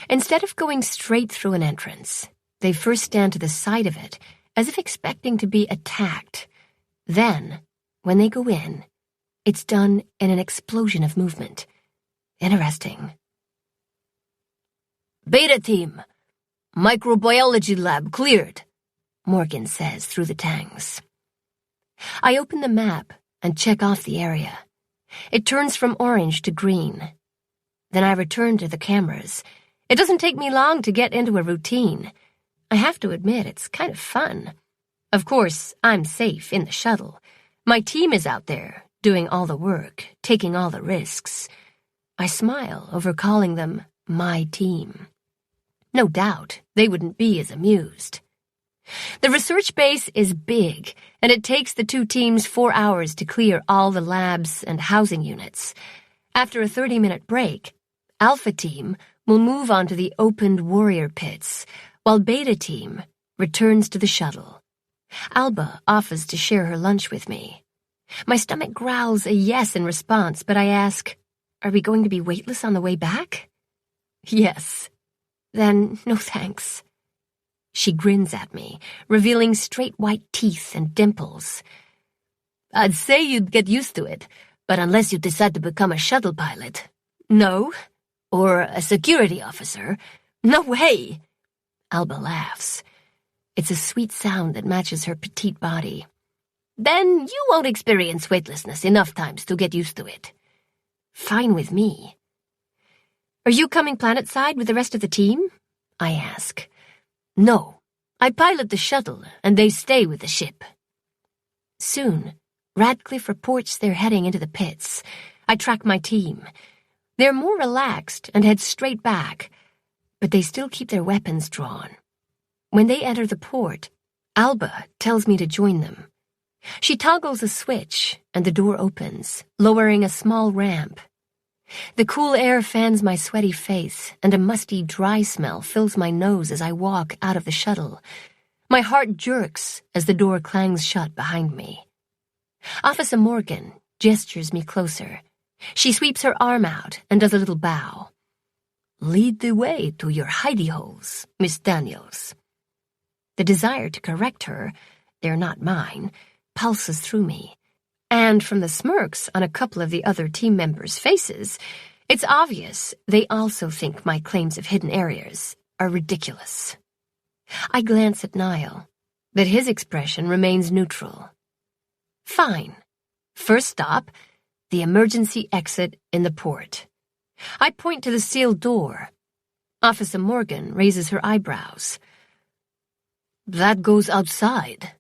Instead of going straight through an entrance, they first stand to the side of it, as if expecting to be attacked. Then, when they go in, it's done in an explosion of movement. Interesting. "Beta Team, microbiology lab cleared," Morgan says through the tangs. I open the map and check off the area. It turns from orange to green. Then I return to the cameras. It doesn't take me long to get into a routine. I have to admit, it's kind of fun. Of course, I'm safe in the shuttle. My team is out there, doing all the work, taking all the risks. I smile over calling them my team. No doubt, they wouldn't be as amused. The research base is big, and it takes the 2 teams 4 hours to clear all the labs and housing units. After a 30-minute break, Alpha Team will move on to the opened warrior pits, while Beta Team returns to the shuttle. Alba offers to share her lunch with me. My stomach growls a yes in response, but I ask, "Are we going to be weightless on the way back?" "Yes." "Then, no thanks." She grins at me, revealing straight white teeth and dimples. "I'd say you'd get used to it, but unless you decide to become a shuttle pilot, no. Or a security officer, no way." Alba laughs. It's a sweet sound that matches her petite body. "Then you won't experience weightlessness enough times to get used to it." Fine with me. "Are you coming planetside with the rest of the team?" I ask. "No, I pilot the shuttle, and they stay with the ship." Soon, Radcliffe reports they're heading into the pits. I track my team. They're more relaxed and head straight back, but they still keep their weapons drawn. When they enter the port, Alba tells me to join them. She toggles a switch, and the door opens, lowering a small ramp. The cool air fans my sweaty face, and a musty, dry smell fills my nose as I walk out of the shuttle. My heart jerks as the door clangs shut behind me. Officer Morgan gestures me closer. She sweeps her arm out and does a little bow. "Lead the way to your hidey holes, Miss Daniels." The desire to correct her, they're not mine, pulses through me. And from the smirks on a couple of the other team members' faces, it's obvious they also think my claims of hidden areas are ridiculous. I glance at Niall, but his expression remains neutral. Fine. First stop, the emergency exit in the port. I point to the sealed door. Officer Morgan raises her eyebrows. "That goes outside."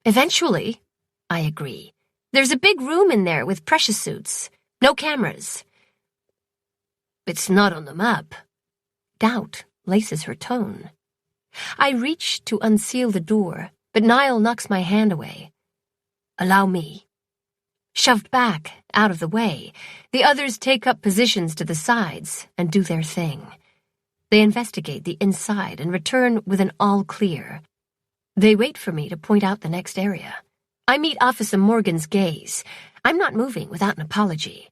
"Eventually," I agree. "There's a big room in there with pressure suits. No cameras." "It's not on the map." Doubt laces her tone. I reach to unseal the door, but Niall knocks my hand away. "Allow me." Shoved back, out of the way, the others take up positions to the sides and do their thing. They investigate the inside and return with an all clear. They wait for me to point out the next area. I meet Officer Morgan's gaze. I'm not moving without an apology.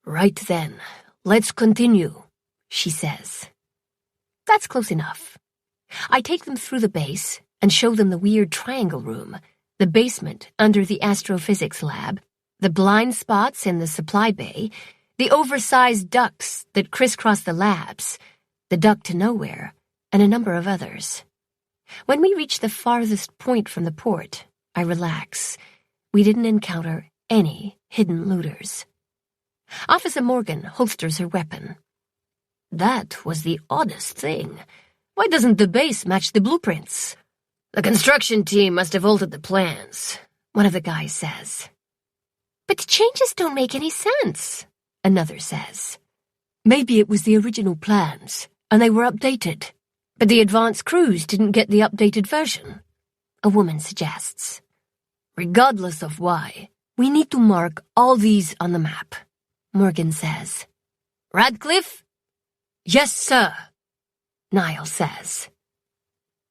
"Right then, let's continue," she says. That's close enough. I take them through the base and show them the weird triangle room, the basement under the astrophysics lab, the blind spots in the supply bay, the oversized ducts that crisscross the labs, the duct to nowhere, and a number of others. When we reach the farthest point from the port, I relax. We didn't encounter any hidden looters. Officer Morgan holsters her weapon. "That was the oddest thing. Why doesn't the base match the blueprints?" "The construction team must have altered the plans," one of the guys says. "But the changes don't make any sense," another says. "Maybe it was the original plans, and they were updated. But the advanced crews didn't get the updated version," a woman suggests. "Regardless of why, we need to mark all these on the map," Morgan says. "Radcliffe?" "Yes, sir," Niall says.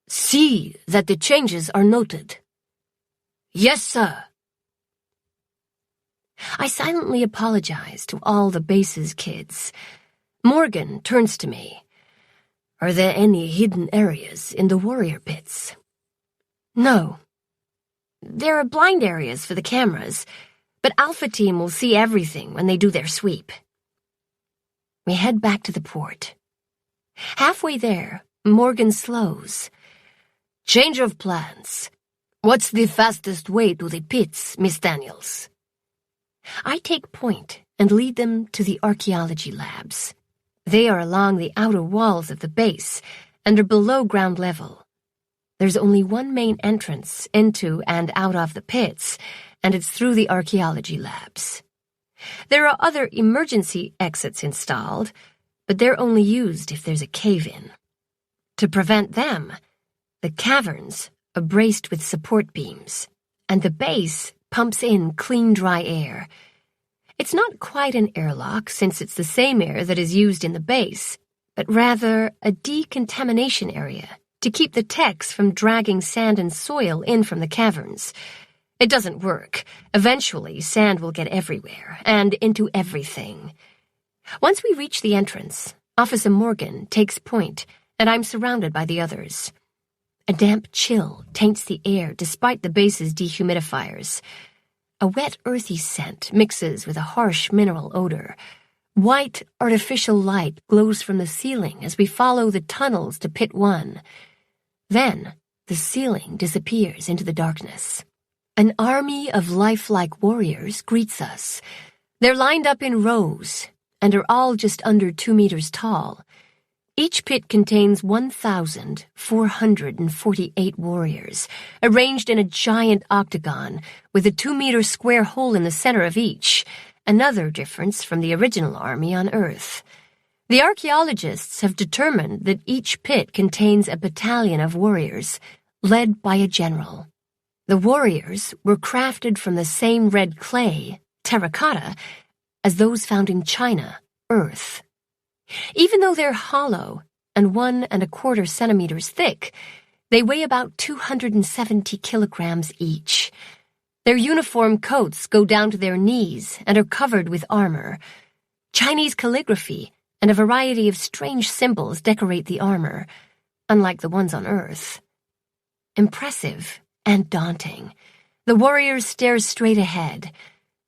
"See that the changes are noted." "Yes, sir." I silently apologize to all the base's kids. Morgan turns to me. "Are there any hidden areas in the warrior pits?" "No. There are blind areas for the cameras, but Alpha Team will see everything when they do their sweep." We head back to the port. Halfway there, Morgan slows. "Change of plans. What's the fastest way to the pits, Miss Daniels?" I take point and lead them to the archaeology labs. They are along the outer walls of the base and are below ground level. There's only one main entrance into and out of the pits, and it's through the archaeology labs. There are other emergency exits installed, but they're only used if there's a cave-in. To prevent them, the caverns are braced with support beams, and the base pumps in clean, dry air. It's not quite an airlock since it's the same air that is used in the base, but rather a decontamination area to keep the techs from dragging sand and soil in from the caverns. It doesn't work. Eventually, sand will get everywhere and into everything. Once we reach the entrance, Officer Morgan takes point, and I'm surrounded by the others. A damp chill taints the air despite the base's dehumidifiers. A wet, earthy scent mixes with a harsh mineral odor. White, artificial light glows from the ceiling as we follow the tunnels to Pit 1. Then, the ceiling disappears into the darkness. An army of lifelike warriors greets us. They're lined up in rows and are all just under 2 meters tall. Each pit contains 1,448 warriors, arranged in a giant octagon with a 2-meter square hole in the center of each, another difference from the original army on Earth. The archaeologists have determined that each pit contains a battalion of warriors, led by a general. The warriors were crafted from the same red clay, terra cotta, as those found in China, Earth. Even though they're hollow and 1¼ centimeters thick, they weigh about 270 kilograms each. Their uniform coats go down to their knees and are covered with armor. Chinese calligraphy and a variety of strange symbols decorate the armor, unlike the ones on Earth. Impressive and daunting, the warriors stare straight ahead.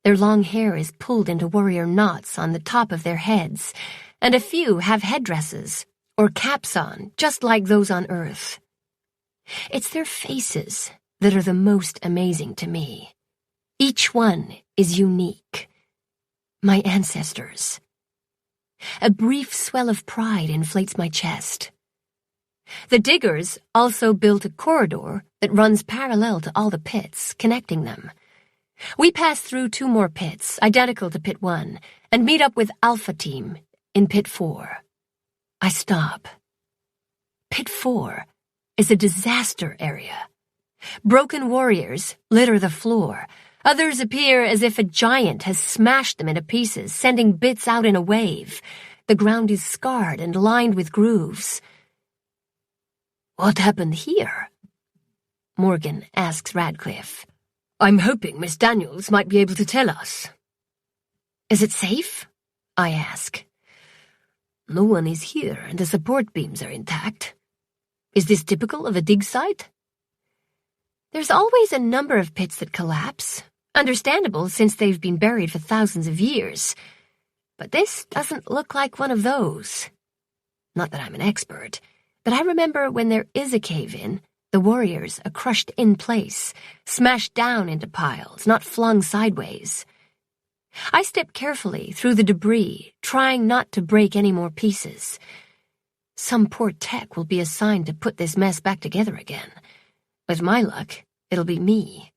Their long hair is pulled into warrior knots on the top of their heads, and a few have headdresses or caps on, just like those on Earth. It's their faces that are the most amazing to me. Each one is unique. My ancestors. A brief swell of pride inflates my chest. The diggers also built a corridor that runs parallel to all the pits, connecting them. We pass through 2 more pits, identical to Pit 1, and meet up with Alpha Team in Pit 4. I stop. Pit 4 is a disaster area. Broken warriors litter the floor, Others appear as if a giant has smashed them into pieces, sending bits out in a wave. The ground is scarred and lined with grooves. What happened here? Morgan asks Radcliffe. I'm hoping Miss Daniels might be able to tell us. Is it safe? I ask. No one is here and the support beams are intact. Is this typical of a dig site? There's always a number of pits that collapse. Understandable since they've been buried for thousands of years. But this doesn't look like one of those. Not that I'm an expert, but I remember when there is a cave-in, the warriors are crushed in place, smashed down into piles, not flung sideways. I step carefully through the debris, trying not to break any more pieces. Some poor tech will be assigned to put this mess back together again. With my luck, it'll be me.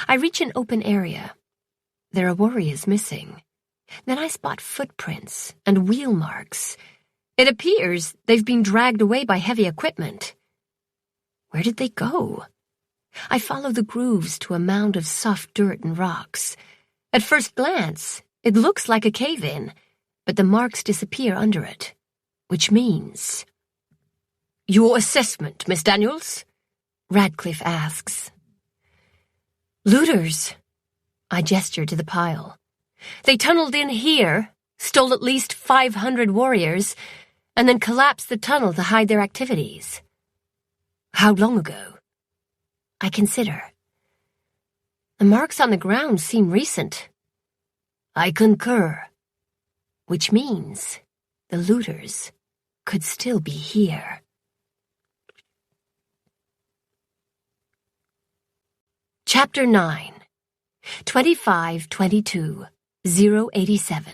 I reach an open area. There are warriors missing. Then I spot footprints and wheel marks. It appears they've been dragged away by heavy equipment. Where did they go? I follow the grooves to a mound of soft dirt and rocks. At first glance, it looks like a cave-in, but the marks disappear under it, which means... Your assessment, Miss Daniels? Radcliffe asks. Looters. I gesture to the pile. They tunneled in here, stole at least 500 warriors, and then collapsed the tunnel to hide their activities. How long ago? I consider. The marks on the ground seem recent. I concur. Which means the looters could still be here. Chapter 9, 2522-087.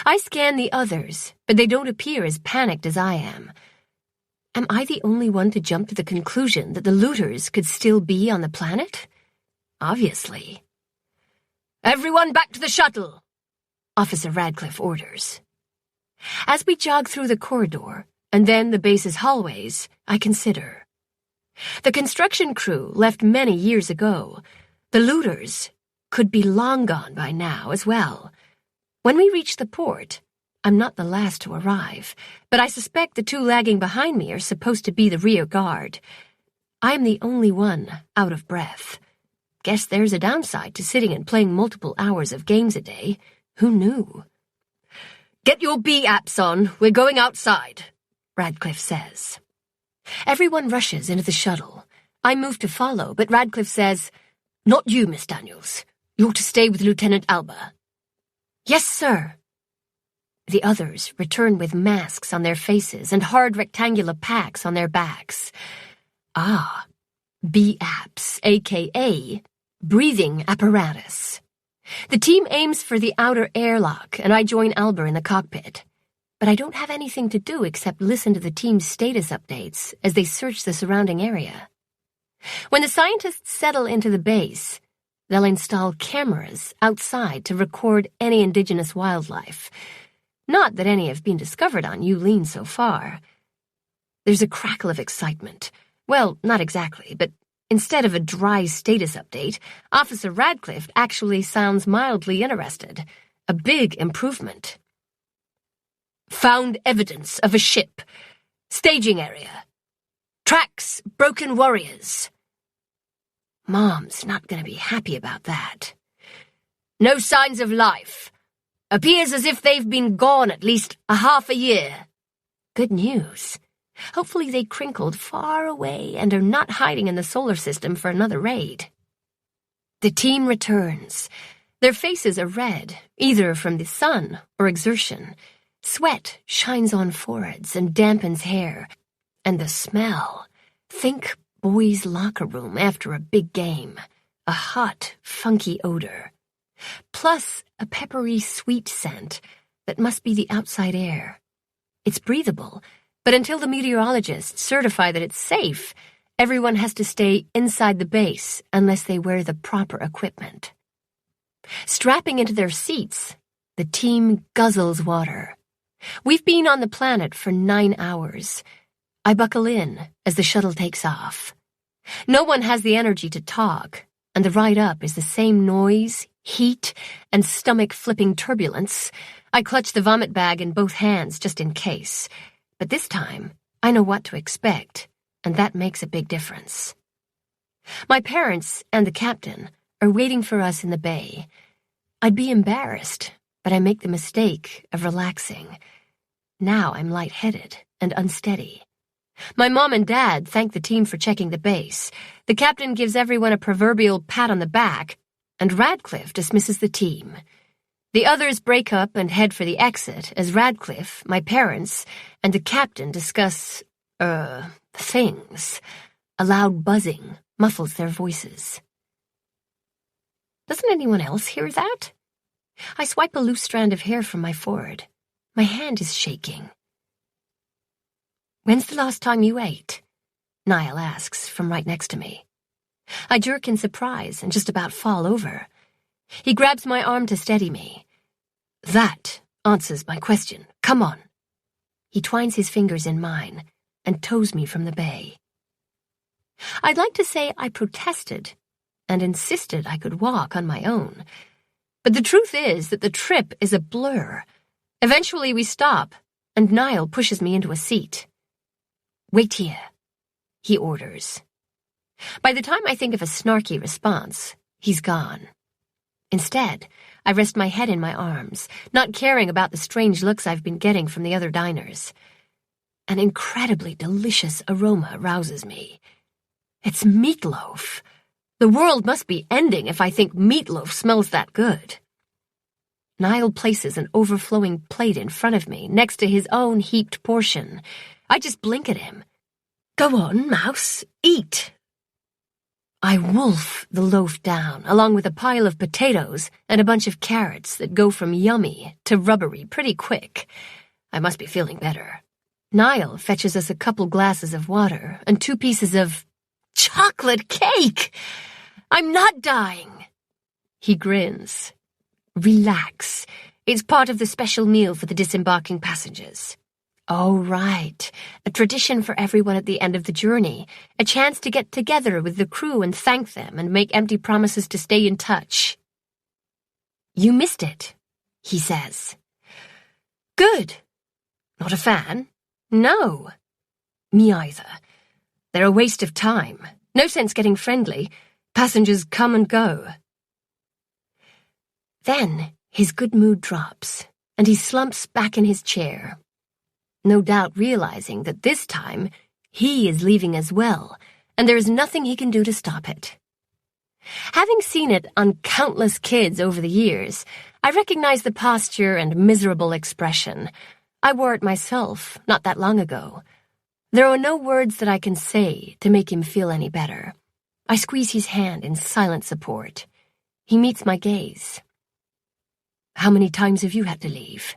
I scan the others, but they don't appear as panicked as I am. Am I the only one to jump to the conclusion that the looters could still be on the planet? Obviously. Everyone back to the shuttle, Officer Radcliffe orders. As we jog through the corridor, and then the base's hallways, I consider. The construction crew left many years ago. The looters could be long gone by now as well. When we reach the port, I'm not the last to arrive, but I suspect the two lagging behind me are supposed to be the rear guard. I am the only one out of breath. Guess there's a downside to sitting and playing multiple hours of games a day. Who knew? Get your B-apps on. We're going outside, Radcliffe says. Everyone rushes into the shuttle. I move to follow, but Radcliffe says, Not you, Miss Daniels. You're to stay with Lieutenant Alba. Yes, sir. The others return with masks on their faces and hard rectangular packs on their backs. Ah, B-apps, a.k.a. breathing apparatus. The team aims for the outer airlock, and I join Alba in the cockpit. But I don't have anything to do except listen to the team's status updates as they search the surrounding area. When the scientists settle into the base, they'll install cameras outside to record any indigenous wildlife. Not that any have been discovered on Yulin so far. There's a crackle of excitement. Well, not exactly, but instead of a dry status update, Officer Radcliffe actually sounds mildly interested. A big improvement. Found evidence of a ship. Staging area. Tracks, broken warriors. Mom's not going to be happy about that. No signs of life. Appears as if they've been gone at least a half a year. Good news. Hopefully they crinkled far away and are not hiding in the solar system for another raid. The team returns. Their faces are red, either from the sun or exertion. Sweat shines on foreheads and dampens hair. And the smell. Think boys' locker room after a big game. A hot, funky odor. Plus a peppery, sweet scent that must be the outside air. It's breathable, but until the meteorologists certify that it's safe, everyone has to stay inside the base unless they wear the proper equipment. Strapping into their seats, the team guzzles water. We've been on the planet for 9 hours. I buckle in as the shuttle takes off. No one has the energy to talk, and the ride up is the same noise, heat, and stomach-flipping turbulence. I clutch the vomit bag in both hands just in case. But this time, I know what to expect, and that makes a big difference. My parents and the captain are waiting for us in the bay. I'd be embarrassed, but I make the mistake of relaxing. Now I'm lightheaded and unsteady. My mom and dad thank the team for checking the base. The captain gives everyone a proverbial pat on the back, and Radcliffe dismisses the team. The others break up and head for the exit as Radcliffe, my parents, and the captain discuss, things. A loud buzzing muffles their voices. Doesn't anyone else hear that? I swipe a loose strand of hair from my forehead. My hand is shaking. "When's the last time you ate?" Niall asks from right next to me. I jerk in surprise and just about fall over. He grabs my arm to steady me. "That answers my question. Come on." He twines his fingers in mine and tows me from the bay. I'd like to say I protested and insisted I could walk on my own, but the truth is that the trip is a blur. Eventually we stop, and Niall pushes me into a seat. "Wait here," he orders. By the time I think of a snarky response, he's gone. Instead, I rest my head in my arms, not caring about the strange looks I've been getting from the other diners. An incredibly delicious aroma rouses me. It's meatloaf. The world must be ending if I think meatloaf smells that good. Niall places an overflowing plate in front of me, next to his own heaped portion. I just blink at him. "Go on, Mouse, eat." I wolf the loaf down, along with a pile of potatoes and a bunch of carrots that go from yummy to rubbery pretty quick. I must be feeling better. Niall fetches us a couple glasses of water and 2 pieces of chocolate cake. I'm not dying. He grins. Relax. It's part of the special meal for the disembarking passengers. Oh, right. A tradition for everyone at the end of the journey. A chance to get together with the crew and thank them and make empty promises to stay in touch. You missed it, he says. Good. Not a fan? No. Me either. They're a waste of time. No sense getting friendly. Passengers come and go. Then his good mood drops, and he slumps back in his chair, no doubt realizing that this time he is leaving as well, and there is nothing he can do to stop it. Having seen it on countless kids over the years, I recognize the posture and miserable expression. I wore it myself not that long ago. There are no words that I can say to make him feel any better. I squeeze his hand in silent support. He meets my gaze. How many times have you had to leave?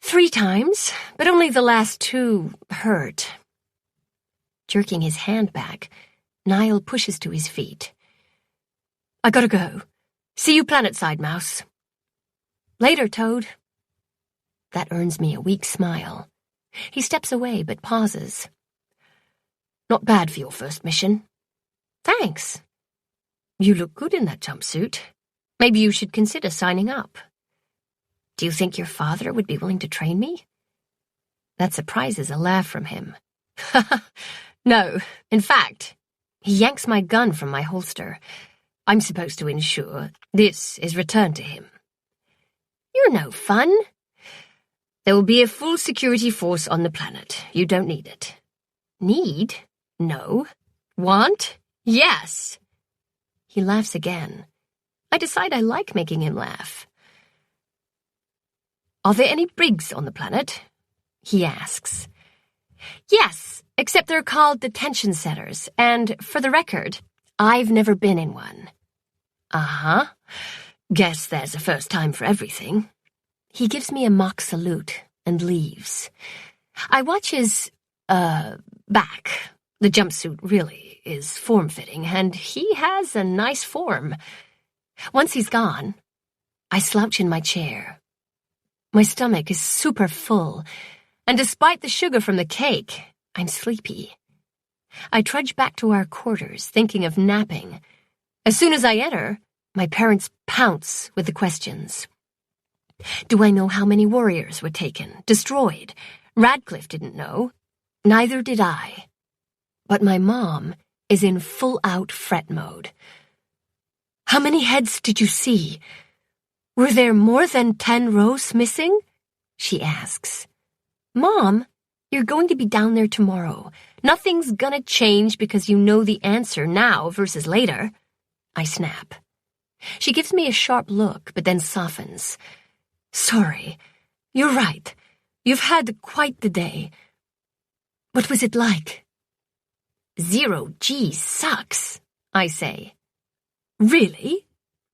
3 times, but only the last 2 hurt. Jerking his hand back, Niall pushes to his feet. I gotta go. See you planetside, Mouse. Later, Toad. That earns me a weak smile. He steps away, but pauses. Not bad for your first mission. Thanks. You look good in that jumpsuit. Maybe you should consider signing up. Do you think your father would be willing to train me? That surprises a laugh from him. No, in fact, he yanks my gun from my holster. I'm supposed to ensure this is returned to him. You're no fun. There will be a full security force on the planet. You don't need it. Need? No. Want? Yes. He laughs again. I decide I like making him laugh. Are there any brigs on the planet? He asks. Yes, except they're called detention centers, and for the record, I've never been in one. Uh-huh. Guess there's a first time for everything. He gives me a mock salute and leaves. I watch his, back. The jumpsuit really is form-fitting, and he has a nice form. Once he's gone, I slouch in my chair. My stomach is super full, and despite the sugar from the cake, I'm sleepy. I trudge back to our quarters, thinking of napping. As soon as I enter, my parents pounce with the questions. Do I know how many warriors were taken, destroyed? Radcliffe didn't know. Neither did I. But my mom is in full-out fret mode. How many heads did you see? Were there more than 10 rows missing? She asks. Mom, you're going to be down there tomorrow. Nothing's gonna change because you know the answer now versus later. I snap. She gives me a sharp look, but then softens. Sorry, you're right. You've had quite the day. What was it like? 0G sucks, I say. Really?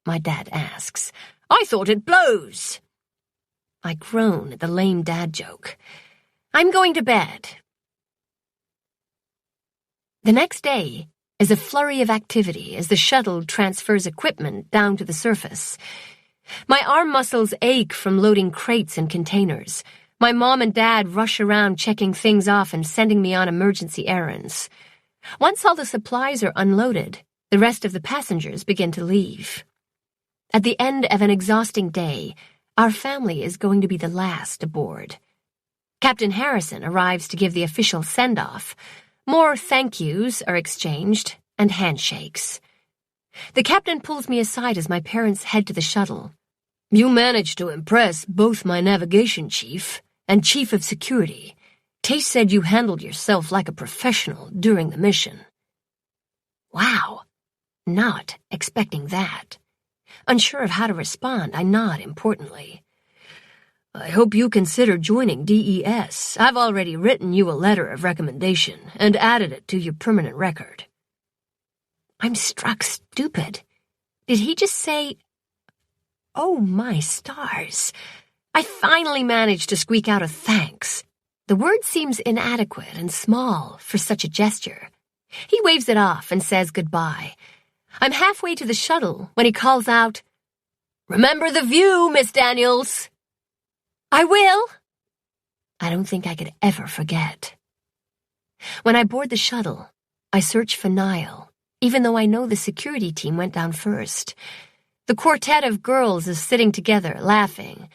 My dad asks. I thought it blows. I groan at the lame dad joke. I'm going to bed. The next day is a flurry of activity as the shuttle transfers equipment down to the surface. My arm muscles ache from loading crates and containers. My mom and dad rush around checking things off and sending me on emergency errands. Once all the supplies are unloaded, the rest of the passengers begin to leave. At the end of an exhausting day, our family is going to be the last aboard. Captain Harrison arrives to give the official send-off. More thank yous are exchanged and handshakes. The captain pulls me aside as my parents head to the shuttle. You managed to impress both my navigation chief and chief of security. Tace said you handled yourself like a professional during the mission. Wow, not expecting that. Unsure of how to respond, I nod importantly. I hope you consider joining DES. I've already written you a letter of recommendation and added it to your permanent record. I'm struck stupid. Did he just say, oh my stars? I finally managed to squeak out a thanks. The word seems inadequate and small for such a gesture. He waves it off and says goodbye. I'm halfway to the shuttle when he calls out, Remember the view, Miss Daniels. I will. I don't think I could ever forget. When I board the shuttle, I search for Niall, even though I know the security team went down first. The quartet of girls is sitting together, laughing.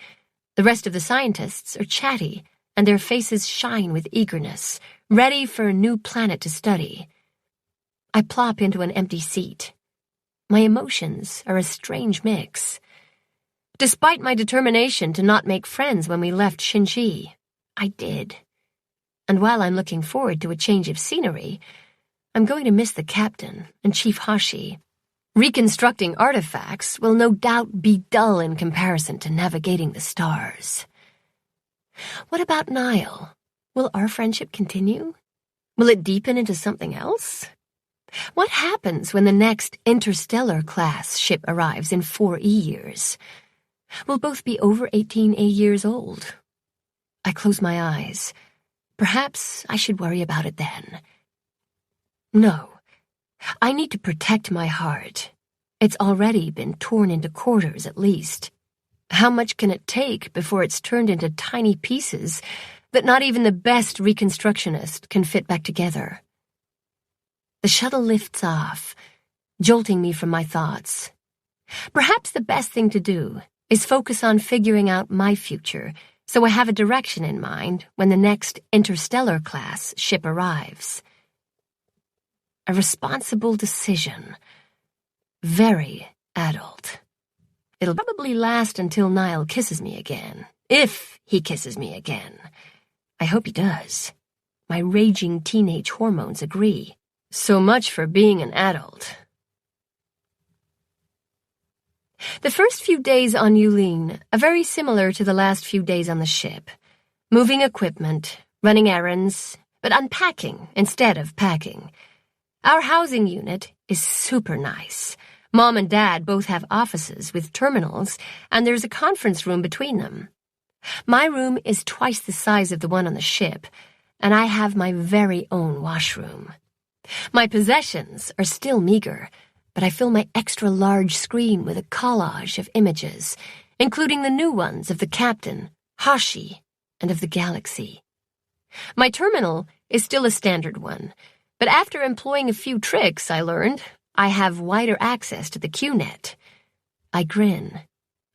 The rest of the scientists are chatty, and their faces shine with eagerness, ready for a new planet to study. I plop into an empty seat. My emotions are a strange mix. Despite my determination to not make friends when we left Shinji, I did. And while I'm looking forward to a change of scenery, I'm going to miss the captain and Chief Hashi. Reconstructing artifacts will no doubt be dull in comparison to navigating the stars. What about Niall? Will our friendship continue? Will it deepen into something else? What happens when the next interstellar-class ship arrives in 4 years? We'll both be over 18 years old. I close my eyes. Perhaps I should worry about it then. No, I need to protect my heart. It's already been torn into quarters at least. How much can it take before it's turned into tiny pieces that not even the best reconstructionist can fit back together? The shuttle lifts off, jolting me from my thoughts. Perhaps the best thing to do is focus on figuring out my future so I have a direction in mind when the next interstellar-class ship arrives. A responsible decision. Very adult. It'll probably last until Niall kisses me again. If he kisses me again. I hope he does. My raging teenage hormones agree. So much for being an adult. The first few days on Yulin are very similar to the last few days on the ship. Moving equipment, running errands, but unpacking instead of packing. Our housing unit is super nice. Mom and Dad both have offices with terminals, and there's a conference room between them. My room is twice the size of the one on the ship, and I have my very own washroom. My possessions are still meager, but I fill my extra-large screen with a collage of images, including the new ones of the captain, Hashi, and of the galaxy. My terminal is still a standard one, But after employing a few tricks I learned, I have wider access to the Q-net. I grin.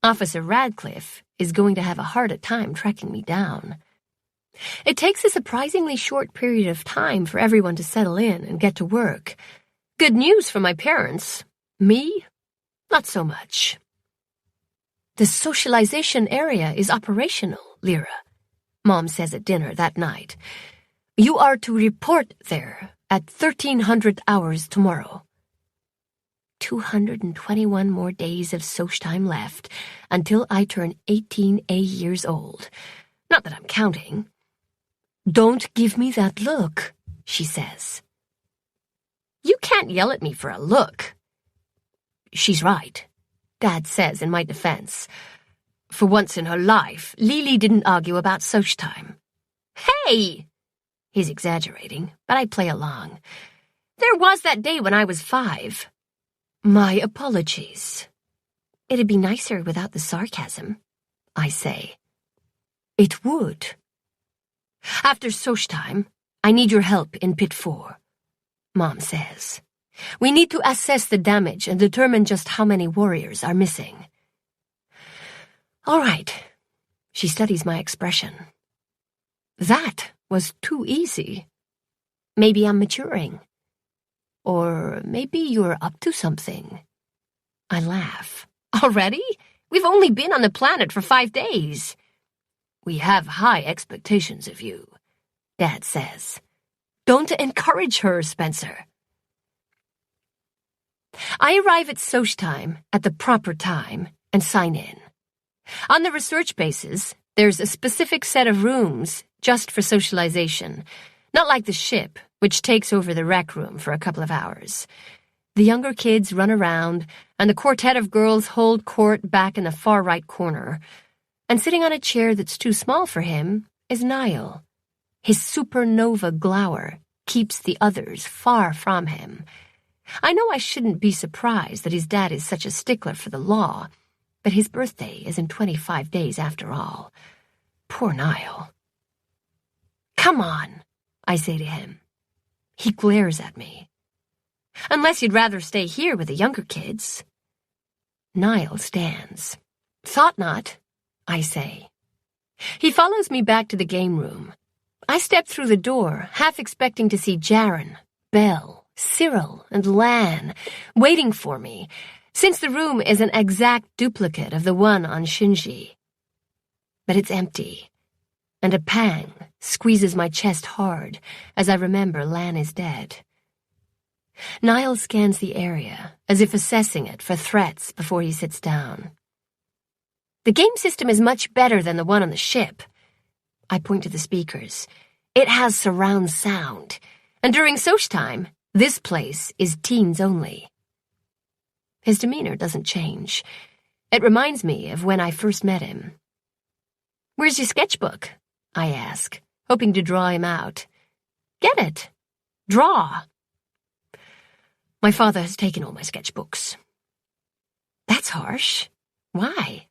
Officer Radcliffe is going to have a harder time tracking me down. It takes a surprisingly short period of time for everyone to settle in and get to work. Good news for my parents. Me? Not so much. The socialization area is operational, Lyra, Mom says at dinner that night. You are to report there at 1300 hours tomorrow. 221 more days of Soch time left until I turn 18 years old. Not that I'm counting. Don't give me that look, she says. You can't yell at me for a look. She's right, Dad says in my defense. For once in her life, Lily didn't argue about Soch time. Hey! He's exaggerating, but I play along. There was that day when I was 5. My apologies. It'd be nicer without the sarcasm, I say. It would. After Soch time, I need your help in Pit 4, Mom says. We need to assess the damage and determine just how many warriors are missing. All right. She studies my expression. That was too easy. Maybe I'm maturing. Or maybe you're up to something. I laugh. Already? We've only been on the planet for 5 days. We have high expectations of you, Dad says. Don't encourage her, Spencer. I arrive at Soch time at the proper time and sign in. On the research bases, there's a specific set of rooms just for socialization, not like the ship, which takes over the rec room for a couple of hours. The younger kids run around, and the quartet of girls hold court back in the far right corner. And sitting on a chair that's too small for him is Niall. His supernova glower keeps the others far from him. I know I shouldn't be surprised that his dad is such a stickler for the law, but his birthday is in 25 days after all. Poor Niall. Come on, I say to him. He glares at me. Unless you'd rather stay here with the younger kids. Niall stands. Thought not, I say. He follows me back to the game room. I step through the door, half expecting to see Jaren, Belle, Cyril, and Lan waiting for me, since the room is an exact duplicate of the one on Shinji. But it's empty, and a pang squeezes my chest hard as I remember Lan is dead. Niall scans the area, as if assessing it for threats before he sits down. The game system is much better than the one on the ship. I point to the speakers. It has surround sound, and during Soch time, this place is teens only. His demeanor doesn't change. It reminds me of when I first met him. Where's your sketchbook? I ask, hoping to draw him out. Get it. Draw. My father has taken all my sketchbooks. That's harsh. Why?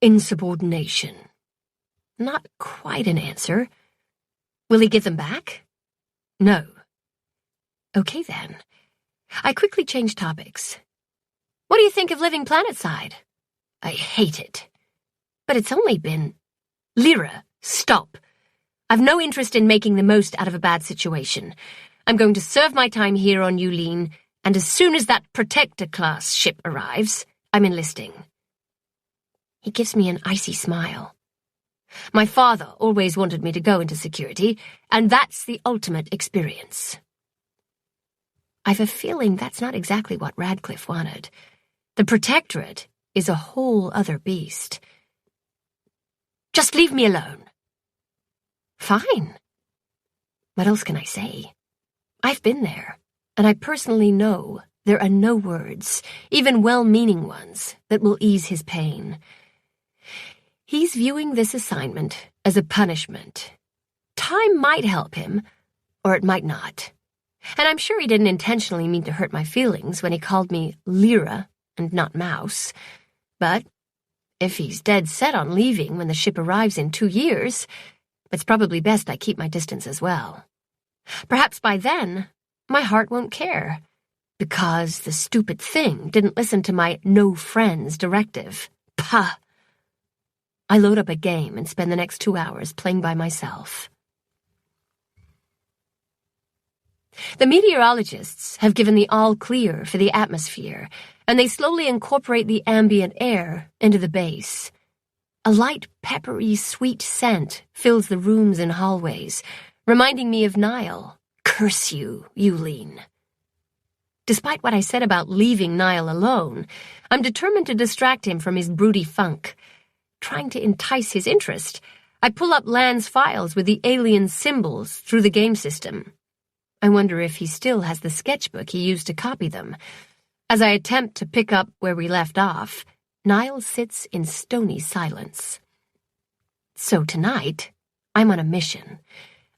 Insubordination. Not quite an answer. Will he give them back? No. Okay, then. I quickly change topics. What do you think of living planetside? I hate it. But it's only been... Lyra, stop. I've no interest in making the most out of a bad situation. I'm going to serve my time here on Yulin, and as soon as that Protector-class ship arrives, I'm enlisting. He gives me an icy smile. My father always wanted me to go into security, and that's the ultimate experience. I've a feeling that's not exactly what Radcliffe wanted. The Protectorate is a whole other beast. Just leave me alone. Fine. What else can I say? I've been there, and I personally know there are no words, even well-meaning ones, that will ease his pain. He's viewing this assignment as a punishment. Time might help him, or it might not. And I'm sure he didn't intentionally mean to hurt my feelings when he called me Lyra and not Mouse. But if he's dead set on leaving when the ship arrives in 2 years, it's probably best I keep my distance as well. Perhaps by then, my heart won't care, because the stupid thing didn't listen to my no friends directive. Pah! I load up a game and spend the next 2 hours playing by myself. The meteorologists have given the all-clear for the atmosphere, and they slowly incorporate the ambient air into the base. A light, peppery, sweet scent fills the rooms and hallways, reminding me of Niall. Curse you, Yulene. Despite what I said about leaving Niall alone, I'm determined to distract him from his broody funk. Trying to entice his interest, I pull up Lan's files with the alien symbols through the game system. I wonder if he still has the sketchbook he used to copy them. As I attempt to pick up where we left off, Niall sits in stony silence. So tonight, I'm on a mission.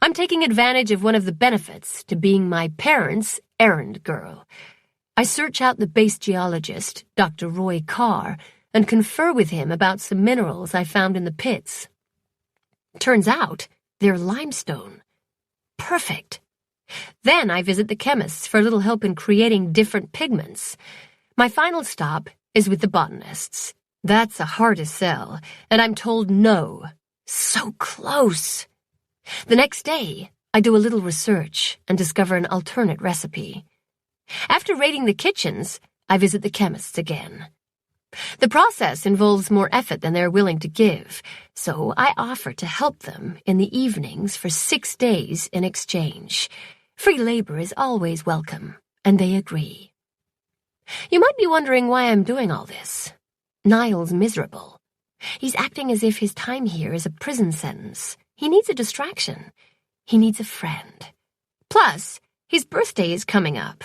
I'm taking advantage of one of the benefits to being my parents' errand girl. I search out the base geologist, Dr. Roy Carr, and confer with him about some minerals I found in the pits. Turns out they're limestone. Perfect. Then I visit the chemists for a little help in creating different pigments. My final stop is with the botanists. That's a hardest sell, and I'm told no. So close. The next day, I do a little research and discover an alternate recipe. After raiding the kitchens, I visit the chemists again. The process involves more effort than they're willing to give, so I offer to help them in the evenings for 6 days in exchange. Free labor is always welcome, and they agree. You might be wondering why I'm doing all this. Niall's miserable. He's acting as if his time here is a prison sentence. He needs a distraction. He needs a friend. Plus, his birthday is coming up.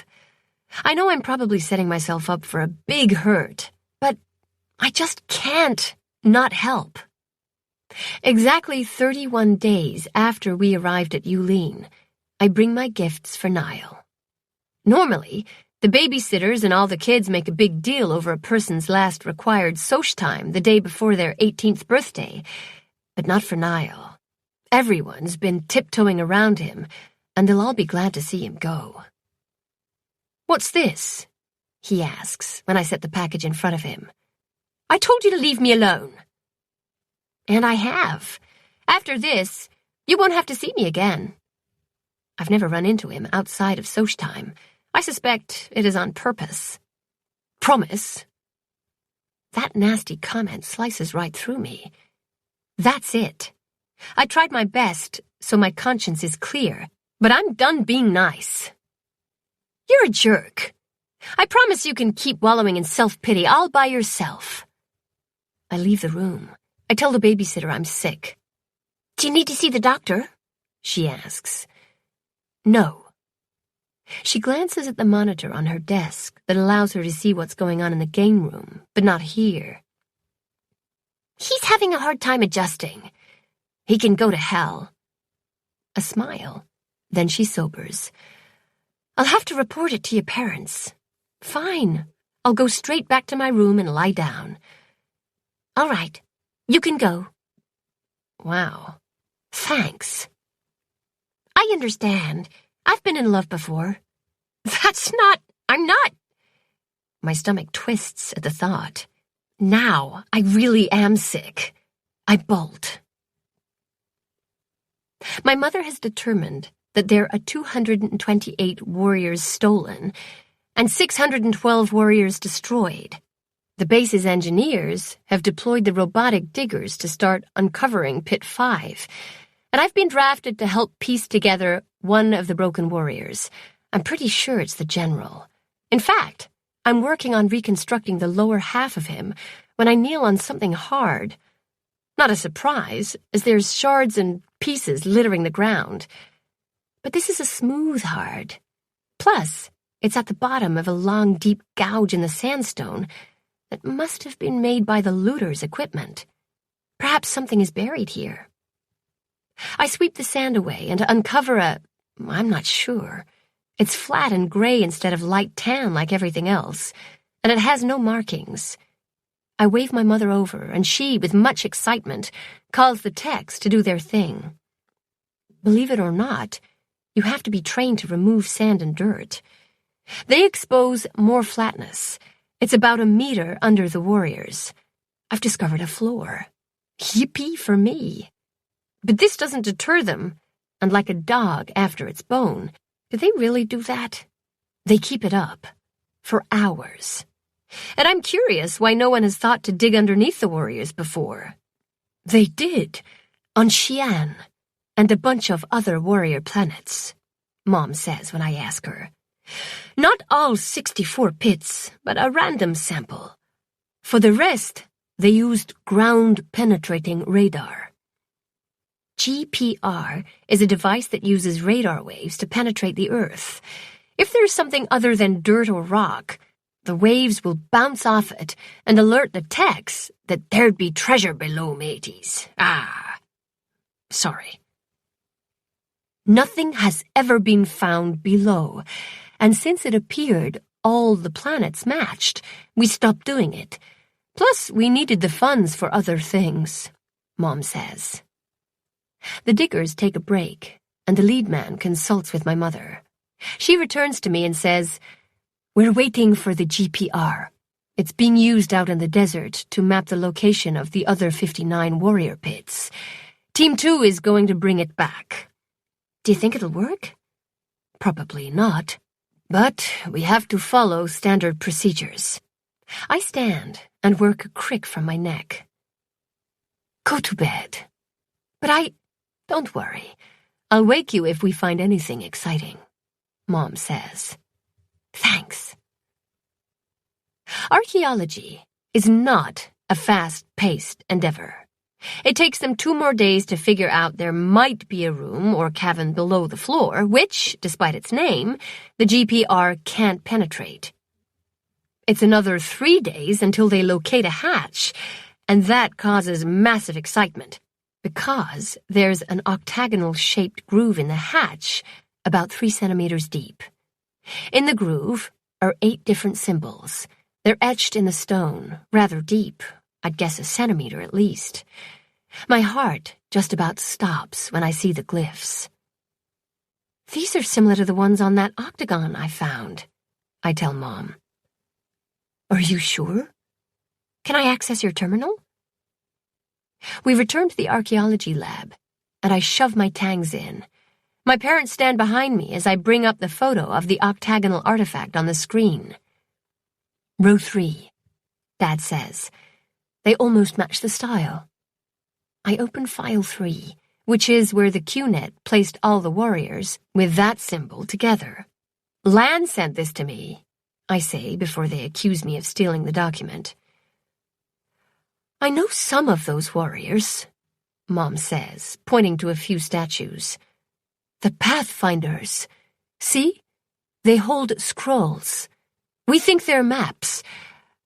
I know I'm probably setting myself up for a big hurt, but I just can't not help. Exactly 31 days after we arrived at Yulene, I bring my gifts for Niall. Normally, the babysitters and all the kids make a big deal over a person's last required soch time the day before their 18th birthday, but not for Niall. Everyone's been tiptoeing around him, and they'll all be glad to see him go. "What's this?" he asks when I set the package in front of him. "I told you to leave me alone." And I have. After this, you won't have to see me again. I've never run into him outside of soch time. I suspect it is on purpose. Promise? That nasty comment slices right through me. That's it. I tried my best, so my conscience is clear, but I'm done being nice. You're a jerk. I promise you can keep wallowing in self-pity all by yourself. I leave the room. I tell the babysitter I'm sick. "Do you need to see the doctor?" she asks. No. She glances at the monitor on her desk that allows her to see what's going on in the game room, but not here. "He's having a hard time adjusting. He can go to hell." A smile. Then she sobers. "I'll have to report it to your parents." "Fine. I'll go straight back to my room and lie down." "All right. You can go." Wow. Thanks. "I understand. I've been in love before." I'm not. My stomach twists at the thought. Now I really am sick. I bolt. My mother has determined that there are 228 warriors stolen and 612 warriors destroyed. The base's engineers have deployed the robotic diggers to start uncovering Pit 5, and I've been drafted to help piece together one of the broken warriors. I'm pretty sure it's the general. In fact, I'm working on reconstructing the lower half of him when I kneel on something hard. Not a surprise, as there's shards and pieces littering the ground. But this is a smooth hard. Plus, it's at the bottom of a long, deep gouge in the sandstone that must have been made by the looters' equipment. Perhaps something is buried here. I sweep the sand away and uncover I'm not sure. It's flat and gray instead of light tan like everything else, and it has no markings. I wave my mother over, and she, with much excitement, calls the techs to do their thing. Believe it or not, You have to be trained to remove sand and dirt. They expose more flatness. It's about 1 meter under the warriors. I've discovered a floor. Yippee for me. But this doesn't deter them, and like a dog after its bone, do they really do that? They keep it up. For hours. And I'm curious why no one has thought to dig underneath the warriors before. They did, on Xi'an, and a bunch of other warrior planets, Mom says when I ask her. Not all 64 pits, but a random sample. For the rest, they used ground-penetrating radar. GPR is a device that uses radar waves to penetrate the Earth. If there's something other than dirt or rock, the waves will bounce off it and alert the techs that there'd be treasure below, mateys. Sorry. Nothing has ever been found below, and since it appeared all the planets matched, we stopped doing it. Plus, we needed the funds for other things, Mom says. The diggers take a break, and the lead man consults with my mother. She returns to me and says, "We're waiting for the GPR. It's being used out in the desert to map the location of the other 59 warrior pits. Team 2 is going to bring it back. Do you think it'll work?" "Probably not. But we have to follow standard procedures." I stand and work a crick from my neck. "Go to bed." "But Don't worry. I'll wake you if we find anything exciting," Mom says. Thanks. Archaeology is not a fast-paced endeavor. It takes them 2 more days to figure out there might be a room or cavern below the floor, which, despite its name, the GPR can't penetrate. It's another 3 days until they locate a hatch, and that causes massive excitement, because there's an octagonal-shaped groove in the hatch about 3 centimeters deep. In the groove are 8 different symbols. They're etched in the stone, rather deep, I'd guess a centimeter at least. My heart just about stops when I see the glyphs. "These are similar to the ones on that octagon I found," I tell Mom. "Are you sure? Can I access your terminal?" We return to the archaeology lab, and I shove my tangs in. My parents stand behind me as I bring up the photo of the octagonal artifact on the screen. "Row 3, Dad says. They almost match the style." I open file 3, which is where the QNet placed all the warriors with that symbol together. "Lan sent this to me," I say before they accuse me of stealing the document. "I know some of those warriors," Mom says, pointing to a few statues. "The Pathfinders. See? They hold scrolls. We think they're maps.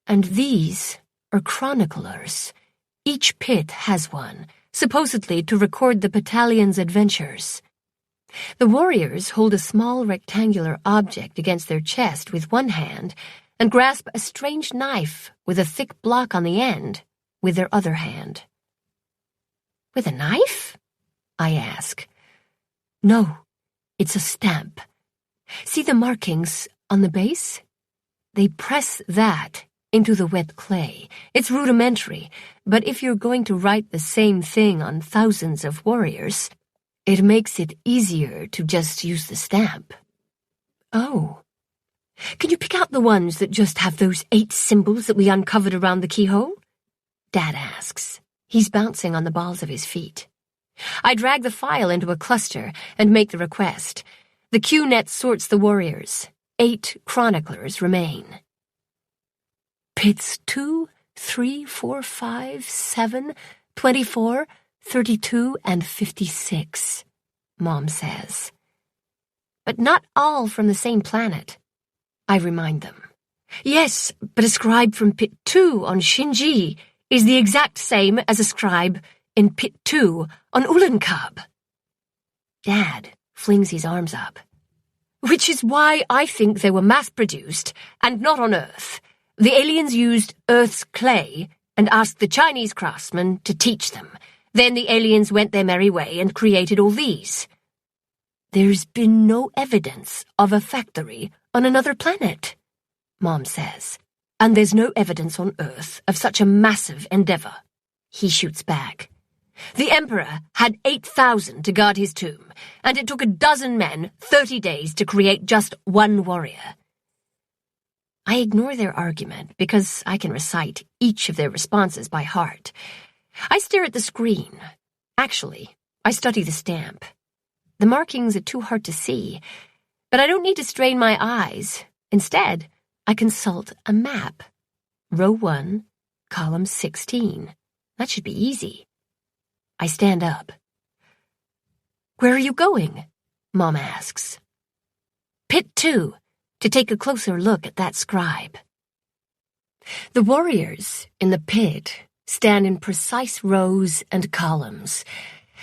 And these are chroniclers. Each pit has one, supposedly to record the battalion's adventures. The warriors hold a small rectangular object against their chest with one hand and grasp a strange knife with a thick block on the end with their other hand." "With a knife?" I ask. "No, it's a stamp. See the markings on the base? They press that into the wet clay. It's rudimentary, but if you're going to write the same thing on thousands of warriors, it makes it easier to just use the stamp." "Oh. Can you pick out the ones that just have those 8 symbols that we uncovered around the keyhole?" Dad asks. He's bouncing on the balls of his feet. I drag the file into a cluster and make the request. The QNet sorts the warriors. 8 chroniclers remain. "Pits 2, 3, 4, 5, 7, 24, 32, and 56, Mom says. "But not all from the same planet," I remind them. "Yes, but a scribe from Pit 2 on Shinji is the exact same as a scribe in Pit 2 on Ulankab." Dad flings his arms up. "Which is why I think they were mass-produced and not on Earth. The aliens used Earth's clay and asked the Chinese craftsmen to teach them. Then the aliens went their merry way and created all these." There's been no evidence of a factory on another planet, Mom says. And there's no evidence on Earth of such a massive endeavor, he shoots back. The Emperor had 8,000 to guard his tomb, and it took 12 men 30 days to create just one warrior. I ignore their argument because I can recite each of their responses by heart. I stare at the screen. Actually, I study the stamp. The markings are too hard to see, but I don't need to strain my eyes. Instead, I consult a map. Row 1, column 16. That should be easy. I stand up. Where are you going? Mom asks. Pit 2, to take a closer look at that scribe. The warriors in the pit stand in precise rows and columns.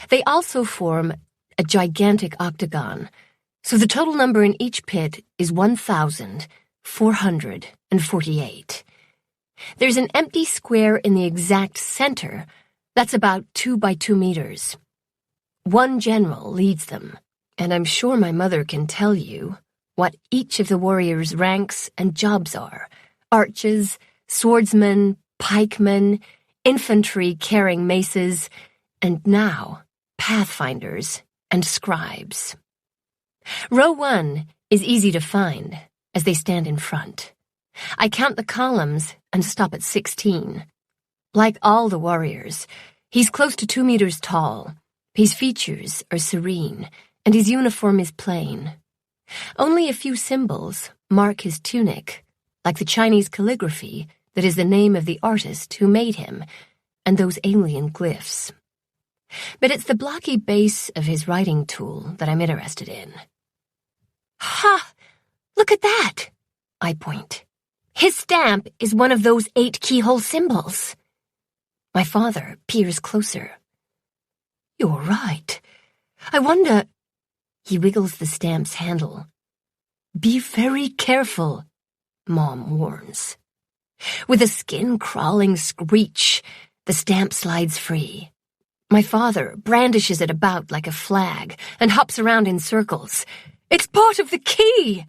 They also form a gigantic octagon, so the total number in each pit is 1,448. There's an empty square in the exact center that's about 2 by 2 meters. One general leads them, and I'm sure my mother can tell you what each of the warriors' ranks and jobs are. Archers, swordsmen, pikemen, infantry carrying maces, and now pathfinders and scribes. Row 1 is easy to find as they stand in front. I count the columns and stop at 16. Like all the warriors, he's close to 2 meters tall. His features are serene, and his uniform is plain. Only a few symbols mark his tunic, like the Chinese calligraphy that is the name of the artist who made him, and those alien glyphs. But it's the blocky base of his writing tool that I'm interested in. Ha! Look at that! I point. His stamp is one of those 8 keyhole symbols. My father peers closer. You're right. I wonder... He wiggles the stamp's handle. Be very careful, Mom warns. With a skin-crawling screech, the stamp slides free. My father brandishes it about like a flag and hops around in circles. It's part of the key!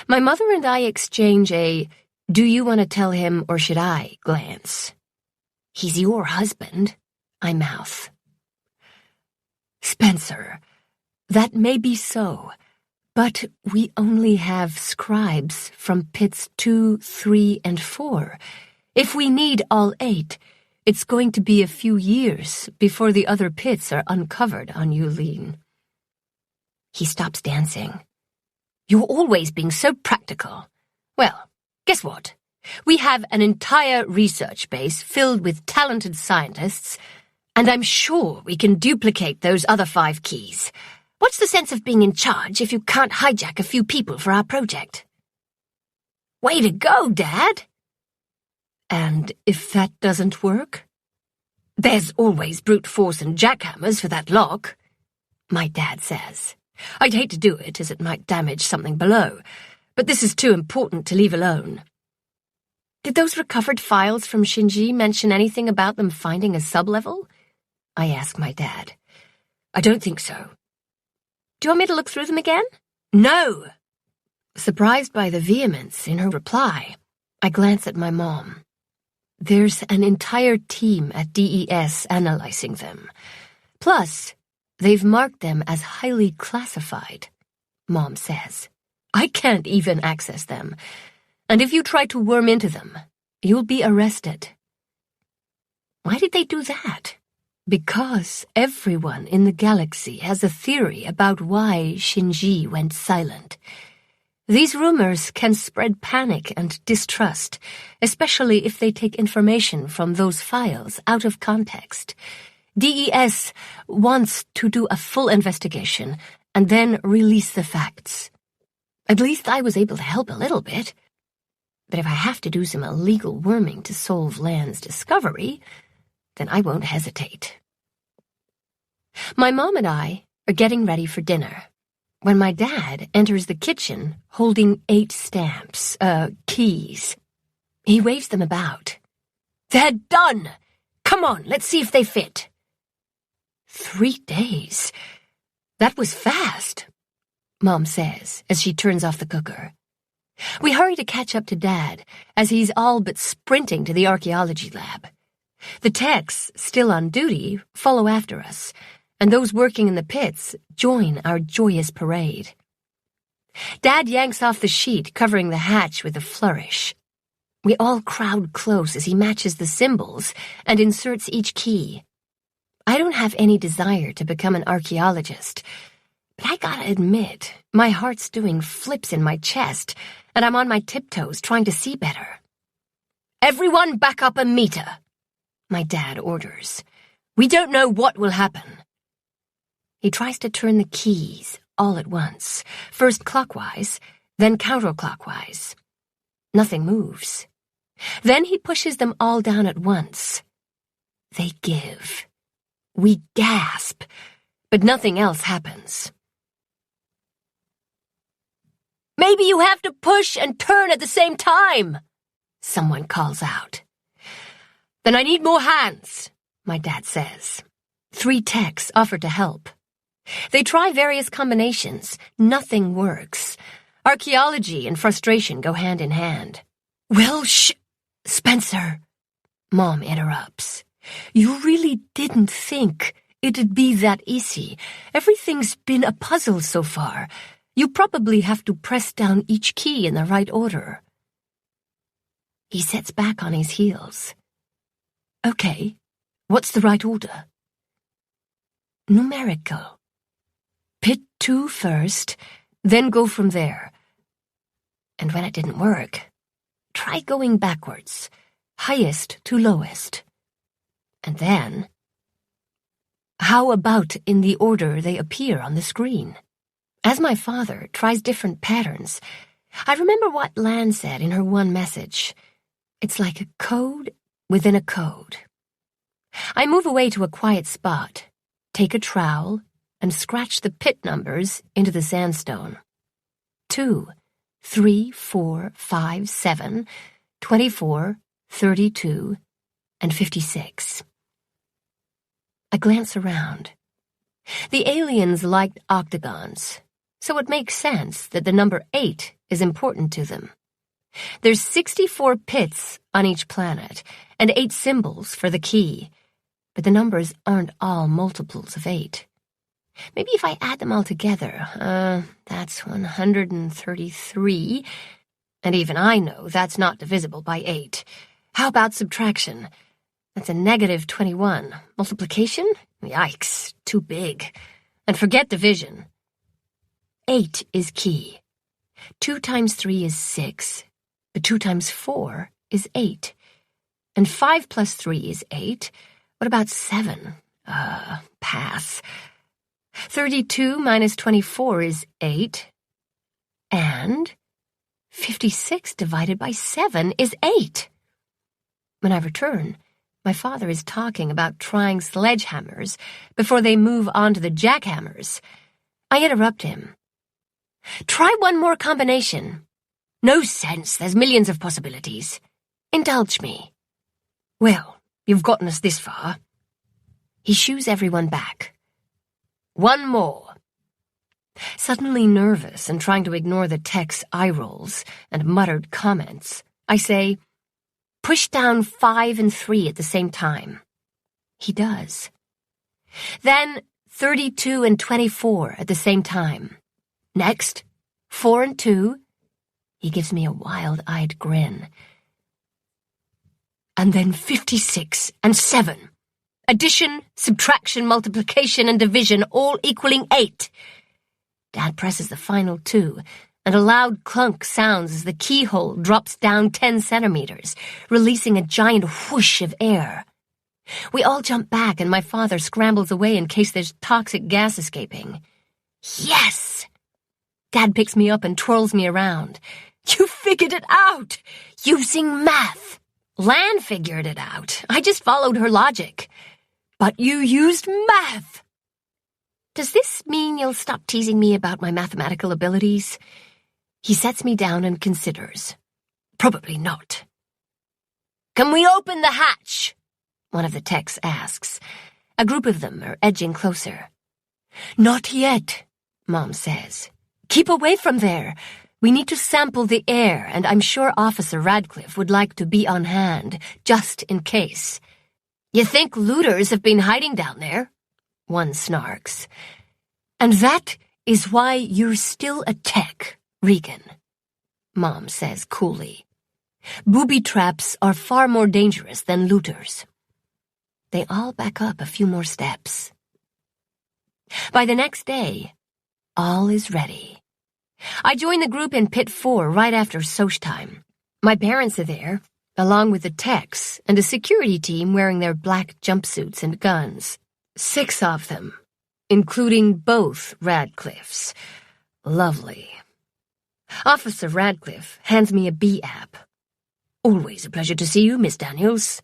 My mother and I exchange a, do you want to tell him or should I, glance. He's your husband, I mouth. Spencer, that may be so, but we only have scribes from pits 2, 3, and 4. If we need all 8, it's going to be a few years before the other pits are uncovered on Yulin. He stops dancing. You're always being so practical. Well, guess what? We have an entire research base filled with talented scientists, and I'm sure we can duplicate those other 5 keys. What's the sense of being in charge if you can't hijack a few people for our project? Way to go, Dad! And if that doesn't work? There's always brute force and jackhammers for that lock, my dad says. I'd hate to do it as it might damage something below, but this is too important to leave alone. Did those recovered files from Shinji mention anything about them finding a sublevel? I ask my dad. I don't think so. Do you want me to look through them again? No! Surprised by the vehemence in her reply, I glance at my mom. There's an entire team at DES analyzing them. Plus, they've marked them as highly classified, Mom says. I can't even access them, and if you try to worm into them, you'll be arrested. Why did they do that? Because everyone in the galaxy has a theory about why Shinji went silent. These rumors can spread panic and distrust, especially if they take information from those files out of context. DES wants to do a full investigation and then release the facts. At least I was able to help a little bit. But if I have to do some illegal worming to solve Lan's discovery, then I won't hesitate. My mom and I are getting ready for dinner when my dad enters the kitchen holding 8 stamps, keys. He waves them about. They're done! Come on, let's see if they fit. 3 days. That was fast, Mom says as she turns off the cooker. We hurry to catch up to Dad as he's all but sprinting to the archaeology lab. The techs, still on duty, follow after us, and those working in the pits join our joyous parade. Dad yanks off the sheet covering the hatch with a flourish. We all crowd close as he matches the symbols and inserts each key. I don't have any desire to become an archaeologist, but I gotta admit, my heart's doing flips in my chest, and I'm on my tiptoes trying to see better. "Everyone back up a meter," my dad orders. "We don't know what will happen." He tries to turn the keys all at once, first clockwise, then counterclockwise. Nothing moves. Then he pushes them all down at once. They give. We gasp, but nothing else happens. "Maybe you have to push and turn at the same time," someone calls out. "Then I need more hands," my dad says. 3 techs offer to help. They try various combinations. Nothing works. Archaeology and frustration go hand in hand. "Well, Spencer," Mom interrupts. "You really didn't think it'd be that easy. Everything's been a puzzle so far. You probably have to press down each key in the right order." He sets back on his heels. "Okay, what's the right order?" "Numerical. Pit 2 first, then go from there. And when it didn't work, try going backwards, highest to lowest. And then, how about in the order they appear on the screen?" As my father tries different patterns, I remember what Lan said in her one message. It's like a code within a code. I move away to a quiet spot, take a trowel, and scratch the pit numbers into the sandstone. 2, 3, 4, 5, 7, 24, 32, and 56. I glance around. The aliens liked octagons, so it makes sense that the number 8 is important to them. There's 64 pits on each planet, and 8 symbols for the key, but the numbers aren't all multiples of 8. Maybe if I add them all together, that's 133, and even I know that's not divisible by 8. How about subtraction? That's a negative 21. Multiplication? Yikes, too big. And forget division. 8 is key. 2 times 3 is 6, but 2 times 4 is 8. And 5 plus 3 is 8. What about 7? Pass. 32 minus 24 is 8. And 56 divided by 7 is 8. When I return, my father is talking about trying sledgehammers before they move on to the jackhammers. I interrupt him. "Try one more combination." "No sense, there's millions of possibilities." "Indulge me." "Well, you've gotten us this far." He shoos everyone back. "One more." Suddenly nervous and trying to ignore the tech's eye rolls and muttered comments, I say, "Push down 5 and 3 at the same time." He does. Then 32 and 24 at the same time. Next, 4 and 2. He gives me a wild-eyed grin. And then 56 and 7. Addition, subtraction, multiplication, and division, all equaling 8. Dad presses the final 2, and a loud clunk sounds as the keyhole drops down 10 centimeters, releasing a giant whoosh of air. We all jump back, and my father scrambles away in case there's toxic gas escaping. Yes! Dad picks me up and twirls me around. "You figured it out! Using math!" "Lan figured it out. I just followed her logic." "But you used math!" "Does this mean you'll stop teasing me about my mathematical abilities?" He sets me down and considers. "Probably not." "Can we open the hatch?" one of the techs asks. A group of them are edging closer. Not yet, Mom says. Keep away from there. We need to sample the air, and I'm sure Officer Radcliffe would like to be on hand, just in case. You think looters have been hiding down there? One snarks. And that is why you're still a tech, Regan, Mom says coolly. Booby traps are far more dangerous than looters. They all back up a few more steps. By the next day, all is ready. I join the group in Pit 4 right after Soch time. My parents are there, along with the techs and a security team wearing their black jumpsuits and guns. 6 of them, including both Radcliffes. Lovely. Officer Radcliffe hands me a B-app. Always a pleasure to see you, Miss Daniels.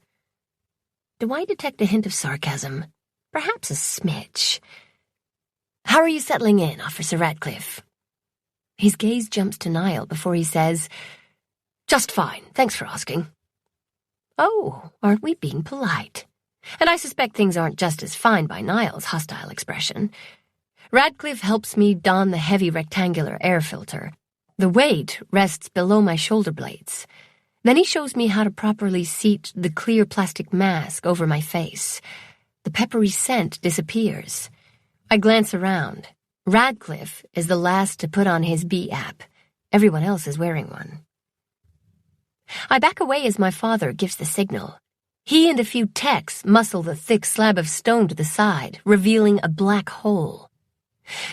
Do I detect a hint of sarcasm? Perhaps a smidge. How are you settling in, Officer Radcliffe? His gaze jumps to Niall before he says, Just fine, thanks for asking. Oh, aren't we being polite? And I suspect things aren't just as fine by Niall's hostile expression. Radcliffe helps me don the heavy rectangular air filter. The weight rests below my shoulder blades. Then he shows me how to properly seat the clear plastic mask over my face. The peppery scent disappears. I glance around. Radcliffe is the last to put on his B-app. Everyone else is wearing one. I back away as my father gives the signal. He and a few techs muscle the thick slab of stone to the side, revealing a black hole.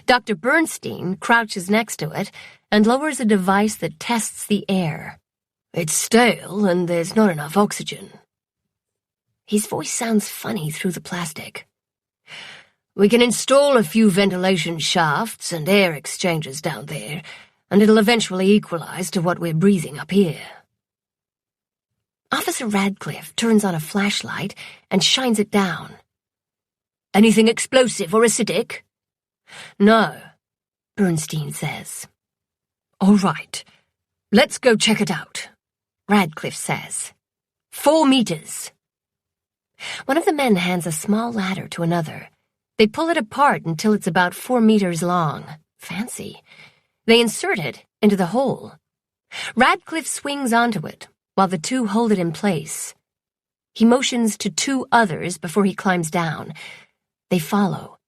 Dr. Bernstein crouches next to it and lowers a device that tests the air. It's stale and there's not enough oxygen. His voice sounds funny through the plastic. We can install a few ventilation shafts and air exchangers down there, and it'll eventually equalize to what we're breathing up here. Officer Radcliffe turns on a flashlight and shines it down. Anything explosive or acidic? No, Bernstein says. All right, let's go check it out, Radcliffe says. 4 meters. One of the men hands a small ladder to another. They pull it apart until it's about 4 meters long. Fancy. They insert it into the hole. Radcliffe swings onto it, while the 2 hold it in place. He motions to 2 others before he climbs down. They follow.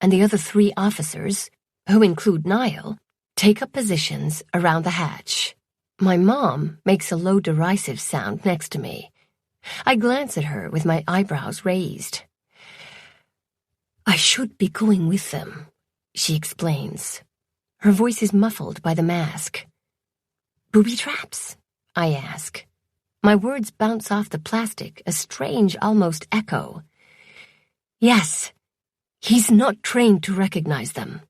And the other 3 officers, who include Niall, take up positions around the hatch. My mom makes a low derisive sound next to me. I glance at her with my eyebrows raised. I should be going with them, she explains. Her voice is muffled by the mask. Booby traps? I ask. My words bounce off the plastic, a strange, almost echo. Yes, he's not trained to recognize them.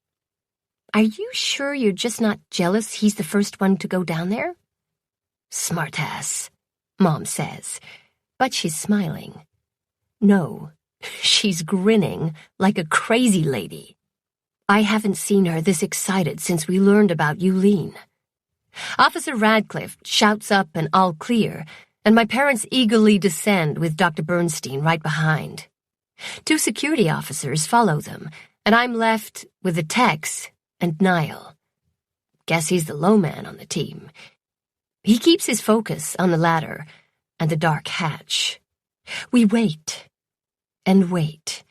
Are you sure you're just not jealous he's the first one to go down there? Smartass, Mom says, but she's smiling. No, she's grinning like a crazy lady. I haven't seen her this excited since we learned about Yulene. Officer Radcliffe shouts up an all clear, and my parents eagerly descend with Dr. Bernstein right behind. 2 security officers follow them, and I'm left with the techs and Niall. Guess he's the low man on the team. He keeps his focus on the ladder and the dark hatch. We wait, and wait,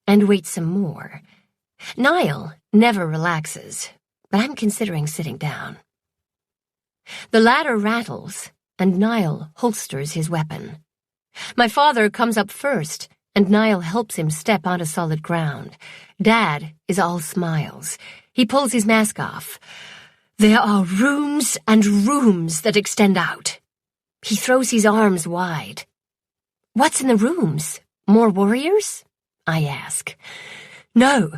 and wait some more. Niall never relaxes, but I'm considering sitting down. The ladder rattles, and Niall holsters his weapon. My father comes up first, and Niall helps him step onto solid ground. Dad is all smiles. He pulls his mask off. There are rooms and rooms that extend out. He throws his arms wide. What's in the rooms? More warriors? I ask. No.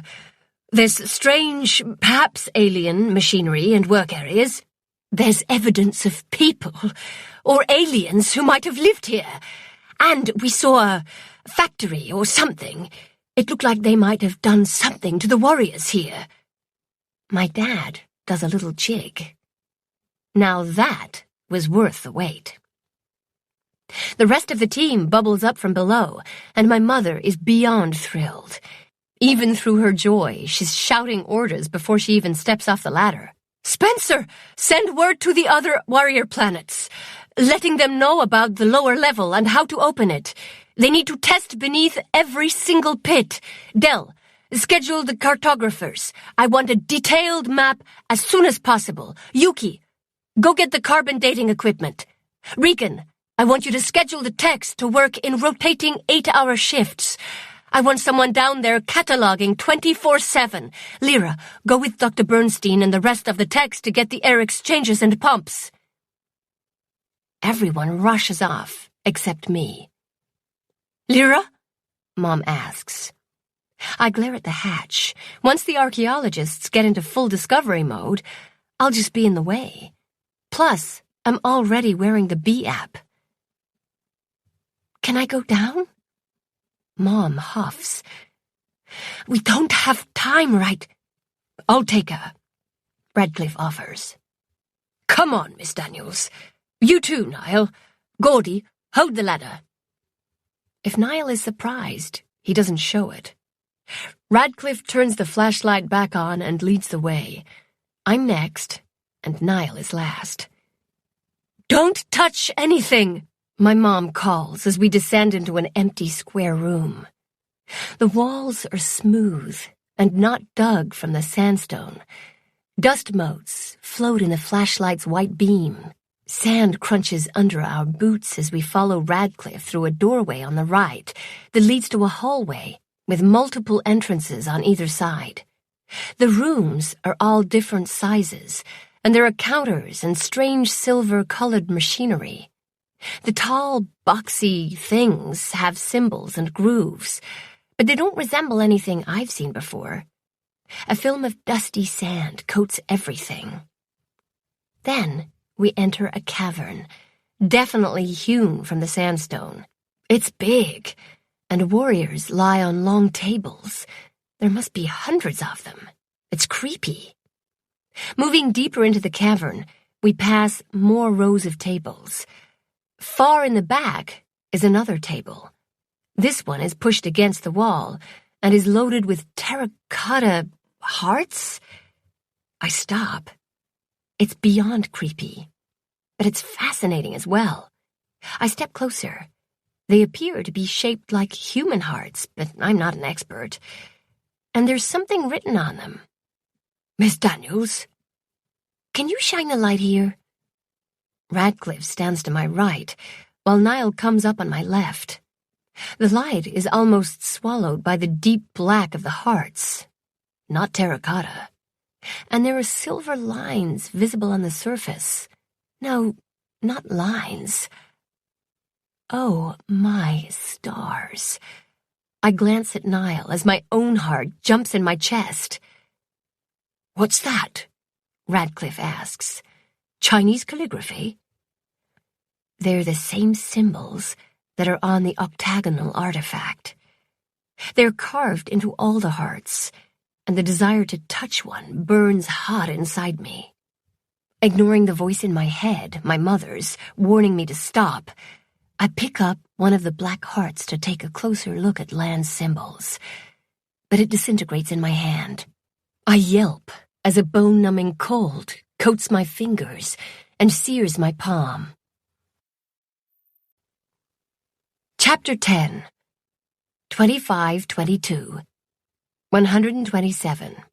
There's strange, perhaps alien machinery and work areas. There's evidence of people, or aliens who might have lived here. And we saw a factory or something. It looked like they might have done something to the warriors here. My dad does a little jig. Now that was worth the wait. The rest of the team bubbles up from below, and my mother is beyond thrilled. Even through her joy, she's shouting orders before she even steps off the ladder. "Spencer, send word to the other warrior planets, letting them know about the lower level and how to open it. They need to test beneath every single pit. Del, schedule the cartographers. I want a detailed map as soon as possible. Yuki, go get the carbon dating equipment. Regan, I want you to schedule the techs to work in rotating 8-hour shifts. I want someone down there cataloging 24/7. Lyra, go with Dr. Bernstein and the rest of the techs to get the air exchanges and pumps." Everyone rushes off, except me. "Lyra?" Mom asks. I glare at the hatch. Once the archaeologists get into full discovery mode, I'll just be in the way. Plus, I'm already wearing the B app. "Can I go down?" Mom huffs. "We don't have time right—" "I'll take her," Radcliffe offers. "Come on, Miss Daniels. You too, Niall. Gordy, hold the ladder." If Niall is surprised, he doesn't show it. Radcliffe turns the flashlight back on and leads the way. I'm next, and Niall is last. "Don't touch anything!" my mom calls as we descend into an empty square room. The walls are smooth and not dug from the sandstone. Dust motes float in the flashlight's white beam. Sand crunches under our boots as we follow Radcliffe through a doorway on the right that leads to a hallway with multiple entrances on either side. The rooms are all different sizes, and there are counters and strange silver-colored machinery. The tall, boxy things have symbols and grooves, but they don't resemble anything I've seen before. A film of dusty sand coats everything. Then we enter a cavern, definitely hewn from the sandstone. It's big, and warriors lie on long tables. There must be hundreds of them. It's creepy. Moving deeper into the cavern, we pass more rows of tables. Far in the back is another table. This one is pushed against the wall and is loaded with terra cotta hearts. I stop. It's beyond creepy, but it's fascinating as well. I step closer. They appear to be shaped like human hearts, but I'm not an expert. And there's something written on them. "Miss Daniels, can you shine the light here?" Radcliffe stands to my right, while Niall comes up on my left. The light is almost swallowed by the deep black of the hearts. Not terracotta. And there are silver lines visible on the surface. No, not lines. Oh, my stars. I glance at Niall as my own heart jumps in my chest. "What's that?" Radcliffe asks. "Chinese calligraphy?" They're the same symbols that are on the octagonal artifact. They're carved into all the hearts, and the desire to touch one burns hot inside me. Ignoring the voice in my head, my mother's, warning me to stop, I pick up one of the black hearts to take a closer look at land symbols. But it disintegrates in my hand. I yelp as a bone-numbing cold coats my fingers and sears my palm. Chapter 10. 2522. 127.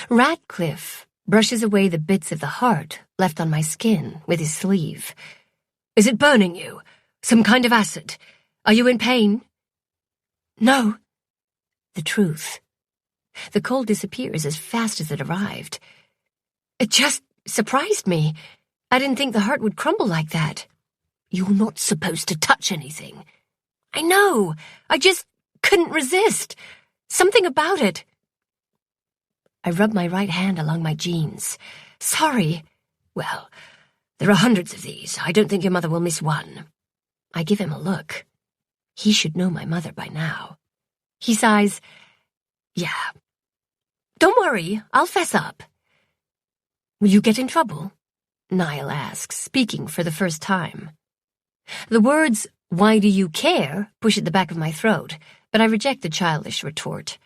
Radcliffe brushes away the bits of the heart left on my skin with his sleeve. "Is it burning you? Some kind of acid? Are you in pain?" "No." The truth. The cold disappears as fast as it arrived. "It just surprised me. I didn't think the heart would crumble like that." "You're not supposed to touch anything." "I know. I just couldn't resist. Something about it." I rub my right hand along my jeans. "Sorry." "Well, there are hundreds of these. I don't think your mother will miss one." I give him a look. He should know my mother by now. He sighs. "Yeah. Don't worry, I'll fess up." "Will you get in trouble?" Niall asks, speaking for the first time. The words, "Why do you care?" push at the back of my throat, but I reject the childish retort.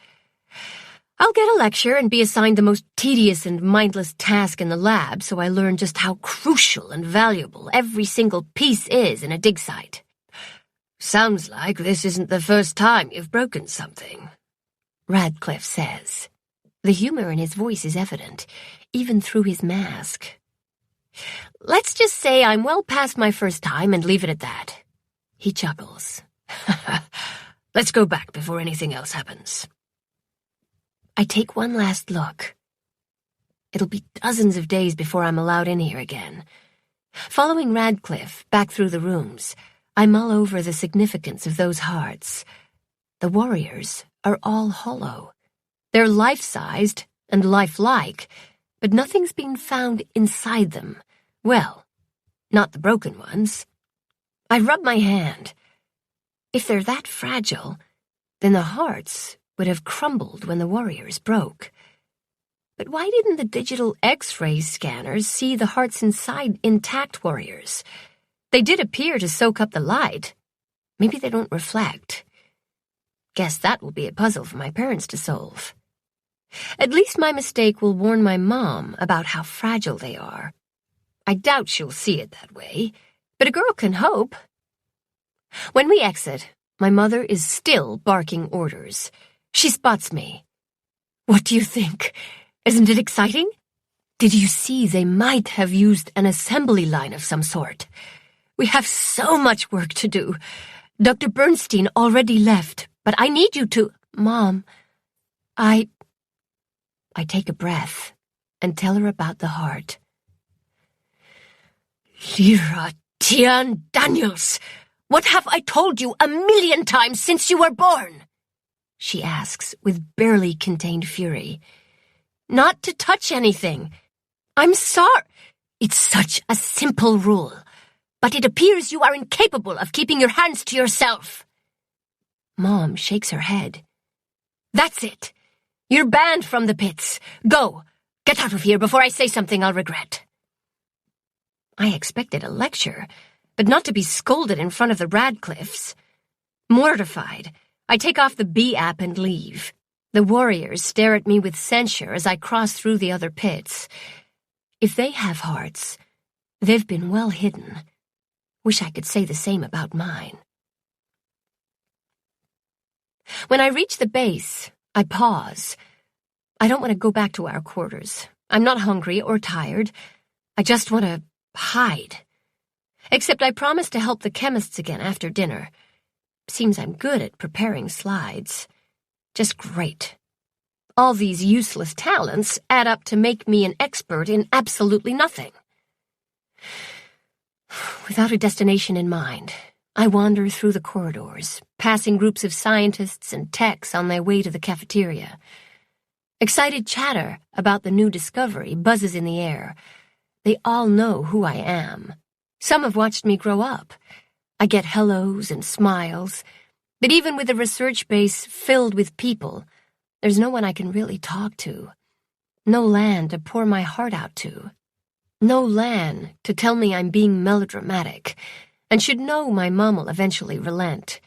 I'll get a lecture and be assigned the most tedious and mindless task in the lab so I learn just how crucial and valuable every single piece is in a dig site. Sounds like this isn't the first time you've broken something, Radcliffe says. The humor in his voice is evident, even through his mask. Let's just say I'm well past my first time and leave it at that. He chuckles. Let's go back before anything else happens. I take one last look. It'll be dozens of days before I'm allowed in here again. Following Radcliffe back through the rooms, I mull over the significance of those hearts. The warriors are all hollow. They're life-sized and lifelike, but nothing's been found inside them. Well, not the broken ones. I rub my hand. If they're that fragile, then the hearts would have crumbled when the warriors broke. But why didn't the digital X-ray scanners see the hearts inside intact warriors? They did appear to soak up the light. Maybe they don't reflect. Guess that will be a puzzle for my parents to solve. At least my mistake will warn my mom about how fragile they are. I doubt she'll see it that way, but a girl can hope. When we exit, my mother is still barking orders. She spots me. What do you think? Isn't it exciting? Did you see they might have used an assembly line of some sort? We have so much work to do. Dr. Bernstein already left, but I need you to— Mom, I take a breath and tell her about the heart. Lyra Daniels, what have I told you 1,000,000 times since you were born? She asks with barely contained fury. Not to touch anything. I'm sorry. It's such a simple rule, but it appears you are incapable of keeping your hands to yourself. Mom shakes her head. That's it. You're banned from the pits. Go. Get out of here before I say something I'll regret. I expected a lecture, but not to be scolded in front of the Radcliffes. Mortified, I take off the B app and leave. The warriors stare at me with censure as I cross through the other pits. If they have hearts, they've been well hidden. Wish I could say the same about mine. When I reach the base, I pause. I don't want to go back to our quarters. I'm not hungry or tired. I just want to hide. Except I promised to help the chemists again after dinner. Seems I'm good at preparing slides. Just great. All these useless talents add up to make me an expert in absolutely nothing. Without a destination in mind, I wander through the corridors, passing groups of scientists and techs on their way to the cafeteria. Excited chatter about the new discovery buzzes in the air. They all know who I am. Some have watched me grow up. I get hellos and smiles, but even with a research base filled with people, there's no one I can really talk to. No Lan to pour my heart out to. No Lan to tell me I'm being melodramatic and should know my mom will eventually relent.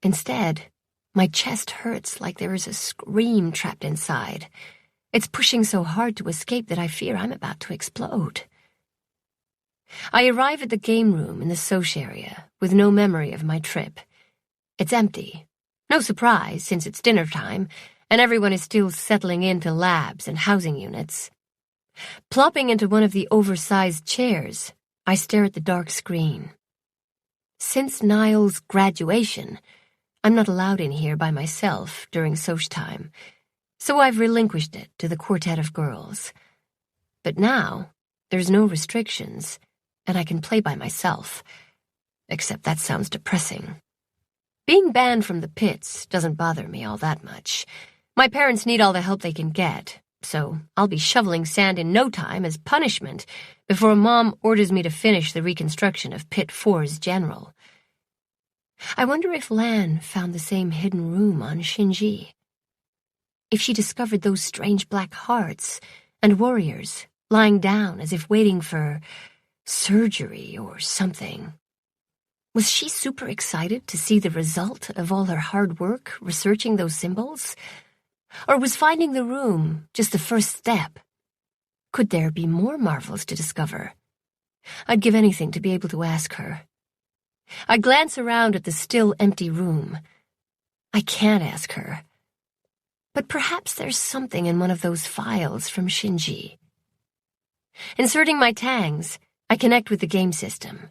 Instead, my chest hurts like there is a scream trapped inside. It's pushing so hard to escape that I fear I'm about to explode. I arrive at the game room in the Soch area with no memory of my trip. It's empty. No surprise, since it's dinner time, and everyone is still settling into labs and housing units. Plopping into one of the oversized chairs, I stare at the dark screen. Since Niall's graduation, I'm not allowed in here by myself during Soch time, so I've relinquished it to the quartet of girls. But now, there's no restrictions, and I can play by myself. Except that sounds depressing. Being banned from the pits doesn't bother me all that much. My parents need all the help they can get, so I'll be shoveling sand in no time as punishment before Mom orders me to finish the reconstruction of Pit 4's general. I wonder if Lan found the same hidden room on Shinji. If she discovered those strange black hearts and warriors lying down as if waiting for surgery or something. Was she super excited to see the result of all her hard work researching those symbols? Or was finding the room just the first step? Could there be more marvels to discover? I'd give anything to be able to ask her. I glance around at the still empty room. I can't ask her. But perhaps there's something in one of those files from Shinji. Inserting my tangs, I connect with the game system.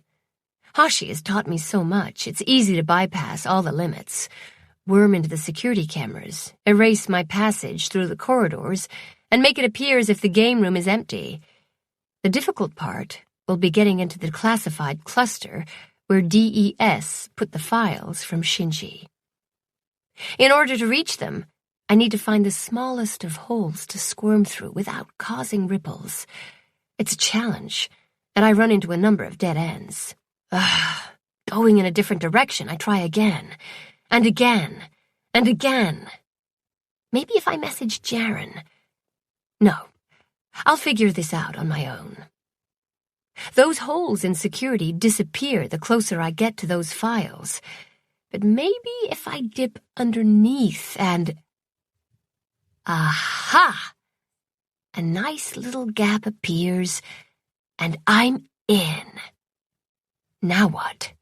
Hashi has taught me so much, it's easy to bypass all the limits. Worm into the security cameras, erase my passage through the corridors, and make it appear as if the game room is empty. The difficult part will be getting into the classified cluster where DES put the files from Shinji. In order to reach them, I need to find the smallest of holes to squirm through without causing ripples. It's a challenge, and I run into a number of dead ends. Going in a different direction, I try again, and again, and again. Maybe if I message Jaren. No, I'll figure this out on my own. Those holes in security disappear the closer I get to those files. But maybe if I dip underneath and... Aha! A nice little gap appears, and I'm in. Now what?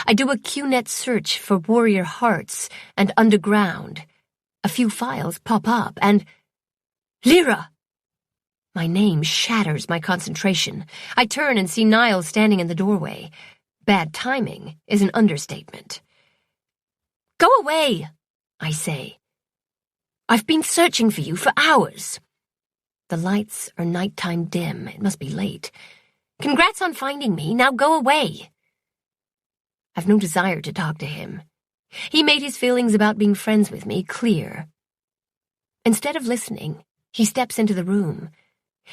I do a QNet search for warrior hearts and underground. A few files pop up, and... Lyra! My name shatters my concentration. I turn and see Niall standing in the doorway. Bad timing is an understatement. Go away, I say. I've been searching for you for hours. The lights are nighttime dim. It must be late. Congrats on finding me. Now go away. I've no desire to talk to him. He made his feelings about being friends with me clear. Instead of listening, he steps into the room.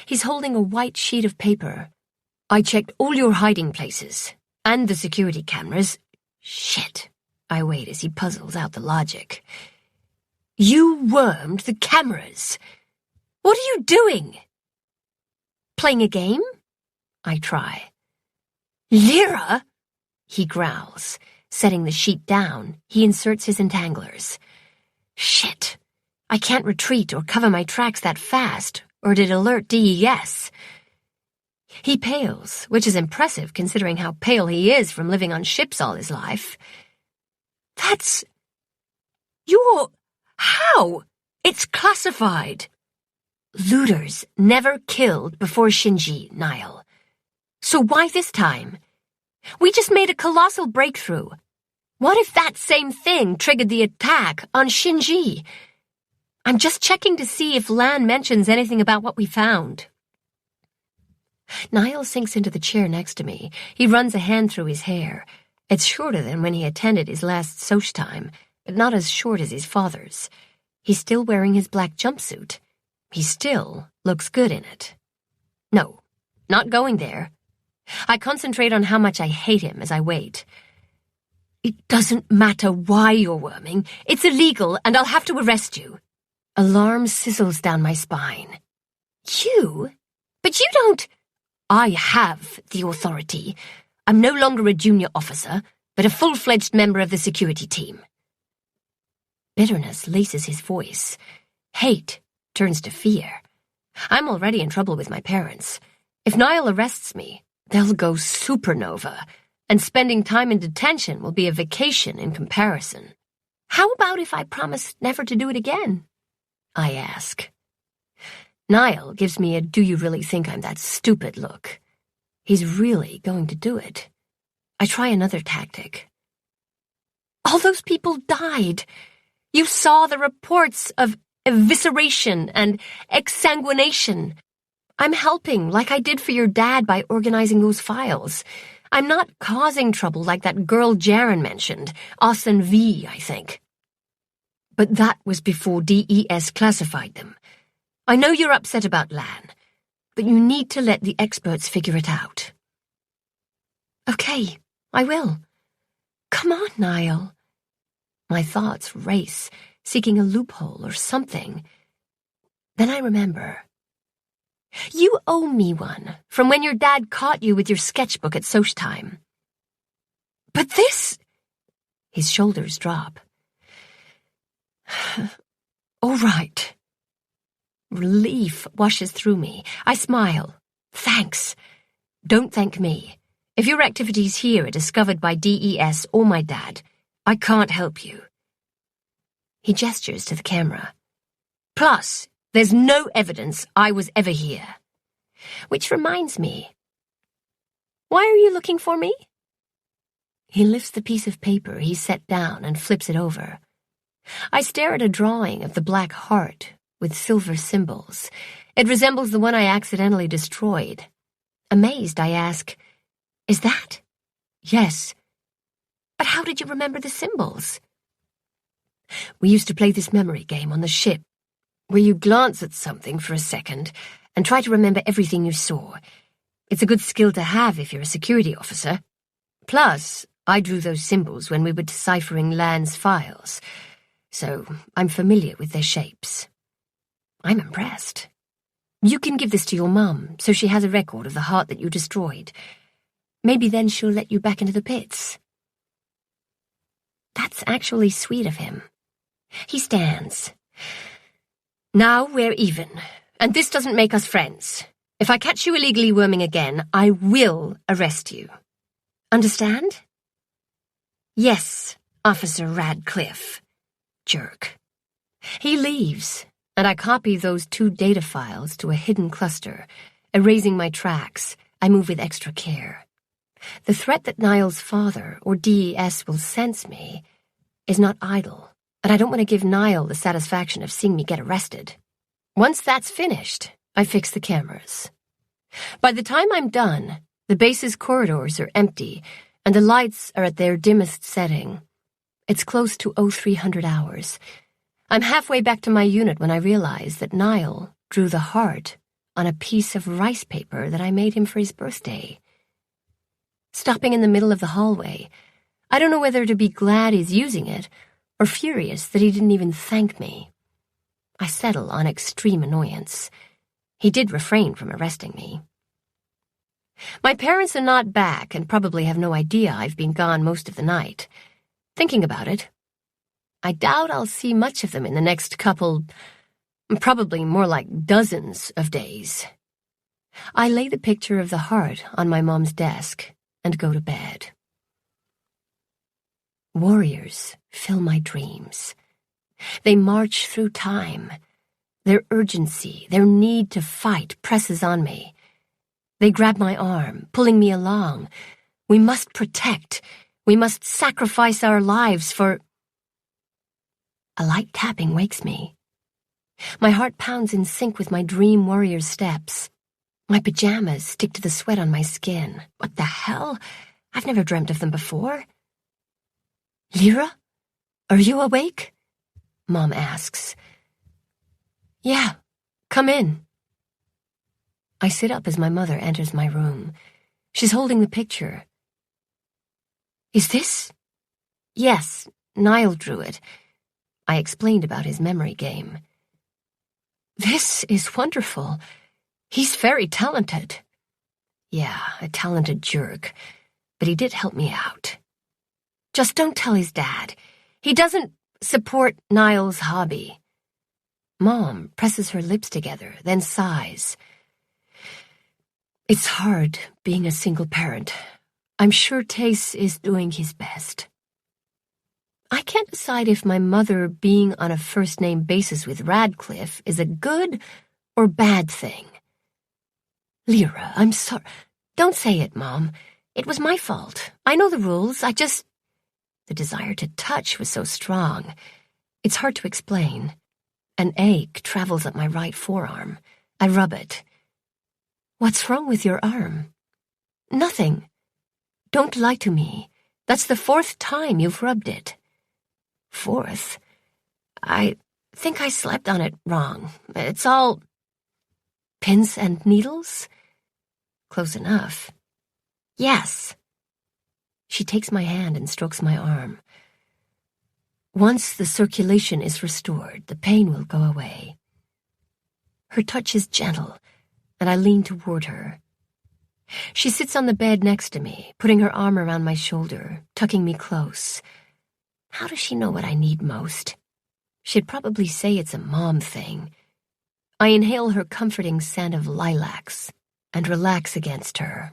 He's holding a white sheet of paper. I checked all your hiding places, and the security cameras. Shit, I wait as he puzzles out the logic. You wormed the cameras. What are you doing? Playing a game? I try. Lyra? He growls. Setting the sheet down, he inserts his entanglers. Shit. I can't retreat or cover my tracks that fast, or it'd alert DES. He pales, which is impressive considering how pale he is from living on ships all his life. That's... You're... How? It's classified. Looters never killed before Shinji, Niall. So why this time? We just made a colossal breakthrough. What if that same thing triggered the attack on Shinji? I'm just checking to see if Lan mentions anything about what we found. Niall sinks into the chair next to me. He runs a hand through his hair. It's shorter than when he attended his last Soch time, but not as short as his father's. He's still wearing his black jumpsuit. He still looks good in it. No, not going there. I concentrate on how much I hate him as I wait. It doesn't matter why you're worming. It's illegal, and I'll have to arrest you. Alarm sizzles down my spine. You? But you don't... I have the authority. I'm no longer a junior officer, but a full-fledged member of the security team. Bitterness laces his voice. Hate turns to fear. I'm already in trouble with my parents. If Niall arrests me, they'll go supernova, and spending time in detention will be a vacation in comparison. How about if I promise never to do it again? I ask. Niall gives me a do you really think I'm that stupid look. He's really going to do it. I try another tactic. All those people died. You saw the reports of evisceration and exsanguination. I'm helping like I did for your dad by organizing those files. I'm not causing trouble like that girl Jaren mentioned, Austin V, I think. But that was before DES classified them. I know you're upset about Lan, but you need to let the experts figure it out. Okay, I will. Come on, Niall. My thoughts race, seeking a loophole or something. Then I remember. You owe me one from when your dad caught you with your sketchbook at Soch time. But this... His shoulders drop. All right. Relief washes through me. I smile. Thanks. Don't thank me. If your activities here are discovered by DES or my dad, I can't help you. He gestures to the camera. Plus, there's no evidence I was ever here. Which reminds me. Why are you looking for me? He lifts the piece of paper he set down and flips it over. I stare at a drawing of the black heart with silver symbols. It resembles the one I accidentally destroyed. Amazed, I ask, "Is that?" "Yes." "But how did you remember the symbols?" "We used to play this memory game on the ship, where you glance at something for a second and try to remember everything you saw. It's a good skill to have if you're a security officer. Plus, I drew those symbols when we were deciphering Land's files, so I'm familiar with their shapes." I'm impressed. "You can give this to your mum, so she has a record of the heart that you destroyed. Maybe then she'll let you back into the pits." That's actually sweet of him. He stands. "Now we're even, and this doesn't make us friends. If I catch you illegally worming again, I will arrest you. Understand?" "Yes, Officer Radcliffe." Jerk. He leaves, and I copy those 2 data files to a hidden cluster. Erasing my tracks, I move with extra care. The threat that Niall's father or DES will sense me is not idle, and I don't want to give Niall the satisfaction of seeing me get arrested. Once that's finished, I fix the cameras. By the time I'm done, the base's corridors are empty, and the lights are at their dimmest setting. It's close to 0300 hours. I'm halfway back to my unit when I realize that Niall drew the heart on a piece of rice paper that I made him for his birthday. Stopping in the middle of the hallway, I don't know whether to be glad he's using it or furious that he didn't even thank me. I settle on extreme annoyance. He did refrain from arresting me. My parents are not back and probably have no idea I've been gone most of the night. Thinking about it, I doubt I'll see much of them in the next couple, probably more like dozens of days. I lay the picture of the heart on my mom's desk and go to bed. Warriors fill my dreams. They march through time. Their urgency, their need to fight presses on me. They grab my arm, pulling me along. We must protect. We must sacrifice our lives for... A light tapping wakes me. My heart pounds in sync with my dream warrior's steps. My pajamas stick to the sweat on my skin. What the hell? I've never dreamt of them before. "Lyra, are you awake?" Mom asks. "Yeah, come in." I sit up as my mother enters my room. She's holding the picture. "Is this?" "Yes, Niall drew it." I explained about his memory game. "This is wonderful. He's very talented." "Yeah, a talented jerk, but he did help me out." "Just don't tell his dad. He doesn't support Niall's hobby." Mom presses her lips together, then sighs. "It's hard being a single parent. I'm sure Tace is doing his best." I can't decide if my mother being on a first-name basis with Radcliffe is a good or bad thing. "Lyra, I'm sorry." "Don't say it, Mom. It was my fault. I know the rules. The desire to touch was so strong. It's hard to explain. An ache travels up my right forearm. I rub it. "What's wrong with your arm?" "Nothing. Don't lie to me. That's the 4th time you've rubbed it." "4th? I think I slept on it wrong. It's all..." "Pins and needles?" "Close enough." "Yes." She takes my hand and strokes my arm. "Once the circulation is restored, the pain will go away." Her touch is gentle, and I lean toward her. She sits on the bed next to me, putting her arm around my shoulder, tucking me close. How does she know what I need most? She'd probably say it's a mom thing. I inhale her comforting scent of lilacs and relax against her.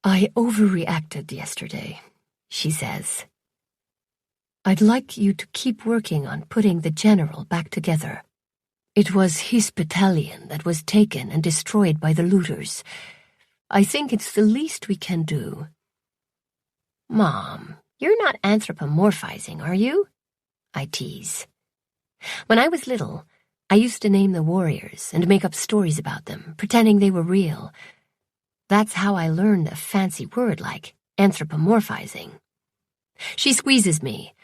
I overreacted yesterday, she says. I'd like you to keep working on putting the general back together. It was his battalion that was taken and destroyed by the looters. I think it's the least we can do. Mom, you're not anthropomorphizing, are you? I tease. When I was little, I used to name the warriors and make up stories about them, pretending they were real. That's how I learned a fancy word like anthropomorphizing. She squeezes me.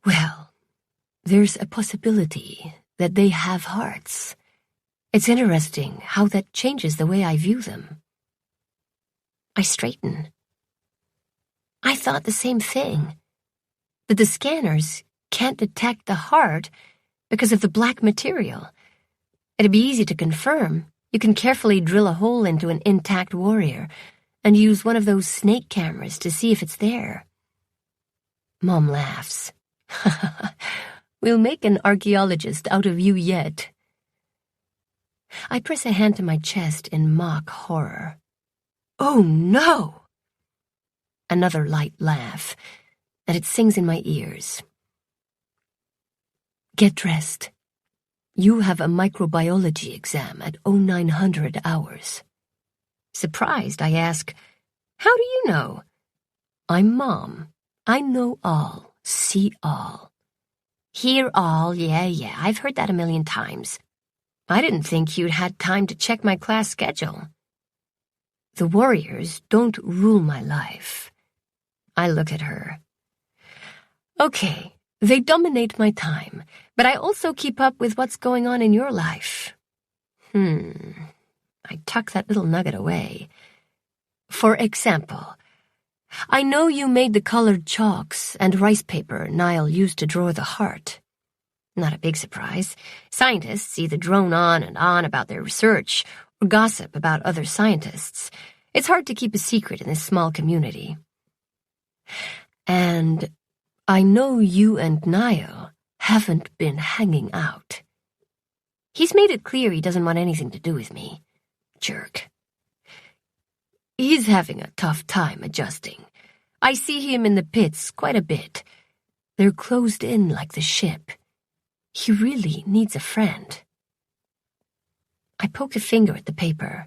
Well, there's a possibility that they have hearts. It's interesting how that changes the way I view them. I straighten. I thought the same thing, that the scanners can't detect the heart because of the black material. It'd be easy to confirm. You can carefully drill a hole into an intact warrior and use one of those snake cameras to see if it's there. Mom laughs. We'll make an archaeologist out of you yet. I press a hand to my chest in mock horror. Oh, no! Another light laugh, and it sings in my ears. Get dressed. You have a microbiology exam at 0900 hours. Surprised, I ask, how do you know? I'm Mom. I know all, see all. Hear all, yeah, I've heard that a million times. I didn't think you'd had time to check my class schedule. The warriors don't rule my life. I look at her. Okay, they dominate my time, but I also keep up with what's going on in your life. I tuck that little nugget away. For example, I know you made the colored chalks and rice paper Niall used to draw the heart. Not a big surprise. Scientists either drone on and on about their research or gossip about other scientists. It's hard to keep a secret in this small community. And I know you and Niall haven't been hanging out. He's made it clear he doesn't want anything to do with me. Jerk. He's having a tough time adjusting. I see him in the pits quite a bit. They're closed in like the ship. He really needs a friend. I poke a finger at the paper.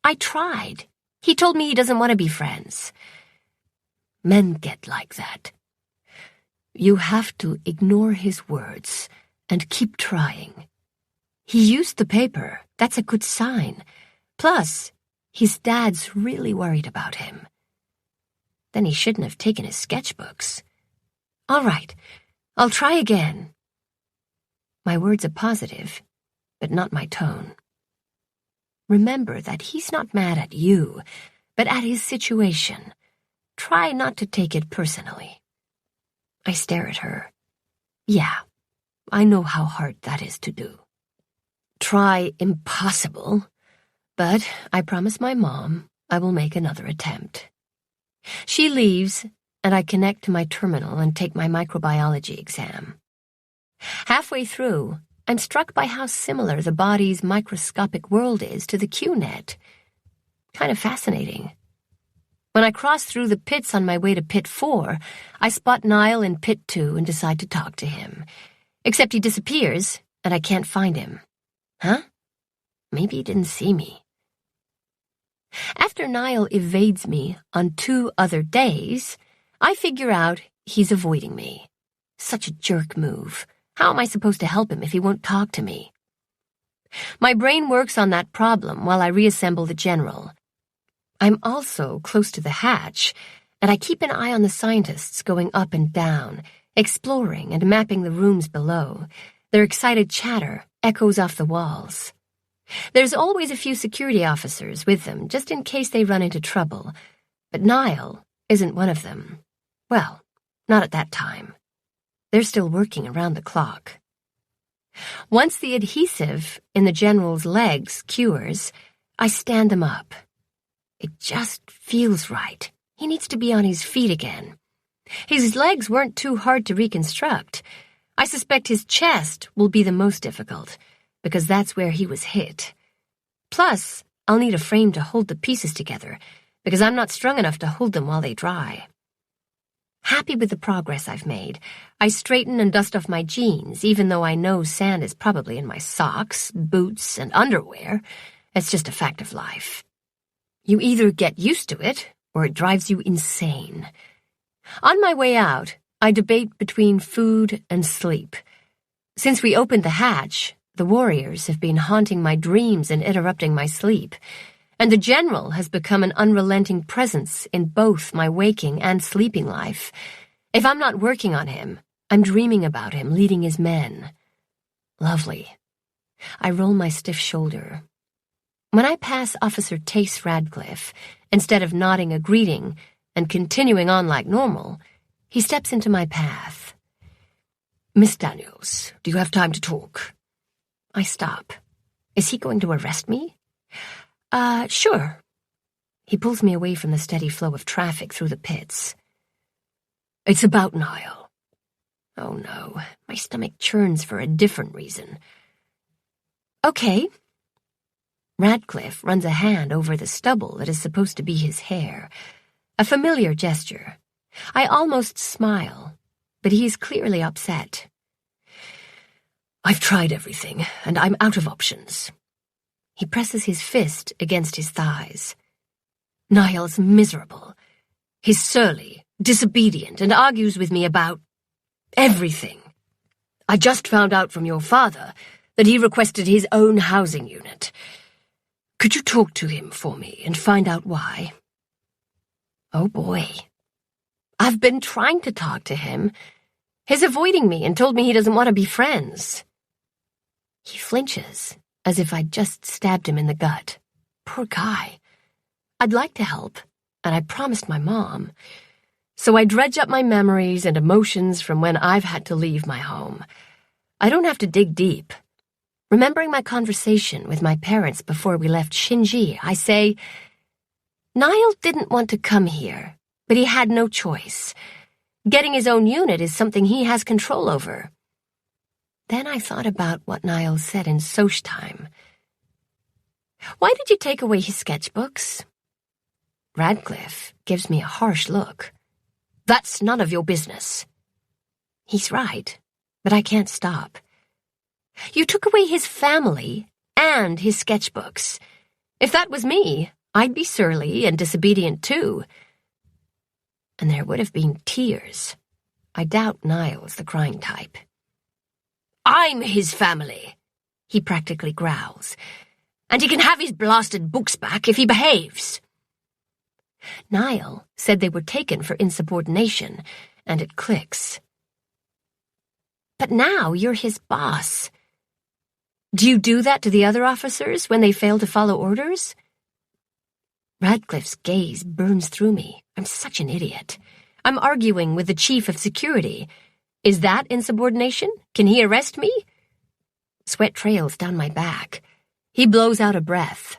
I tried. He told me he doesn't want to be friends. Men get like that. You have to ignore his words and keep trying. He used the paper. That's a good sign. Plus, his dad's really worried about him. Then he shouldn't have taken his sketchbooks. All right, I'll try again. My words are positive, but not my tone. Remember that he's not mad at you, but at his situation. Try not to take it personally. I stare at her. Yeah, I know how hard that is to do. Try impossible, but I promise my mom I will make another attempt. She leaves, and I connect to my terminal and take my microbiology exam. Halfway through, I'm struck by how similar the body's microscopic world is to the QNet. Kind of fascinating. When I cross through the pits on my way to Pit 4, I spot Niall in Pit 2 and decide to talk to him. Except he disappears, and I can't find him. Huh? Maybe he didn't see me. After Niall evades me on 2 other days, I figure out he's avoiding me. Such a jerk move. How am I supposed to help him if he won't talk to me? My brain works on that problem while I reassemble the general. I'm also close to the hatch, and I keep an eye on the scientists going up and down, exploring and mapping the rooms below. Their excited chatter echoes off the walls. There's always a few security officers with them, just in case they run into trouble, but Niall isn't one of them. Well, not at that time. They're still working around the clock. Once the adhesive in the general's legs cures, I stand him up. It just feels right. He needs to be on his feet again. His legs weren't too hard to reconstruct. I suspect his chest will be the most difficult, because that's where he was hit. Plus, I'll need a frame to hold the pieces together, because I'm not strong enough to hold them while they dry. Happy with the progress I've made, I straighten and dust off my jeans, even though I know sand is probably in my socks, boots, and underwear. It's just a fact of life. You either get used to it, or it drives you insane. On my way out, I debate between food and sleep. Since we opened the hatch, the warriors have been haunting my dreams and interrupting my sleep, and the general has become an unrelenting presence in both my waking and sleeping life. If I'm not working on him, I'm dreaming about him leading his men. Lovely. I roll my stiff shoulder. When I pass Officer Tace Radcliffe, instead of nodding a greeting and continuing on like normal, he steps into my path. "Miss Daniels, do you have time to talk?" I stop. Is he going to arrest me? Sure. He pulls me away from the steady flow of traffic through the pits. "It's about Niall." Oh no, my stomach churns for a different reason. "Okay." Radcliffe runs a hand over the stubble that is supposed to be his hair, a familiar gesture. I almost smile, but he is clearly upset. "I've tried everything, and I'm out of options." He presses his fist against his thighs. "Niall's miserable. He's surly, disobedient, and argues with me about everything. I just found out from your father that he requested his own housing unit. Could you talk to him for me and find out why?" Oh boy. I've been trying to talk to him. He's avoiding me and told me he doesn't want to be friends. He flinches, as if I'd just stabbed him in the gut. Poor guy. I'd like to help, and I promised my mom. So I dredge up my memories and emotions from when I've had to leave my home. I don't have to dig deep. Remembering my conversation with my parents before we left Shinji, I say, Niall didn't want to come here, but he had no choice. Getting his own unit is something he has control over. Then I thought about what Niall said in Soch time. "Why did you take away his sketchbooks?" Radcliffe gives me a harsh look. "That's none of your business." He's right, but I can't stop. "You took away his family and his sketchbooks. If that was me, I'd be surly and disobedient too." And there would have been tears. I doubt Niall's the crying type. "I'm his family," he practically growls, "and he can have his blasted books back if he behaves." Niall said they were taken for insubordination, and it clicks. "But now you're his boss. Do you do that to the other officers when they fail to follow orders?" Radcliffe's gaze burns through me. I'm such an idiot. I'm arguing with the chief of security. Is that insubordination? Can he arrest me? Sweat trails down my back. He blows out a breath.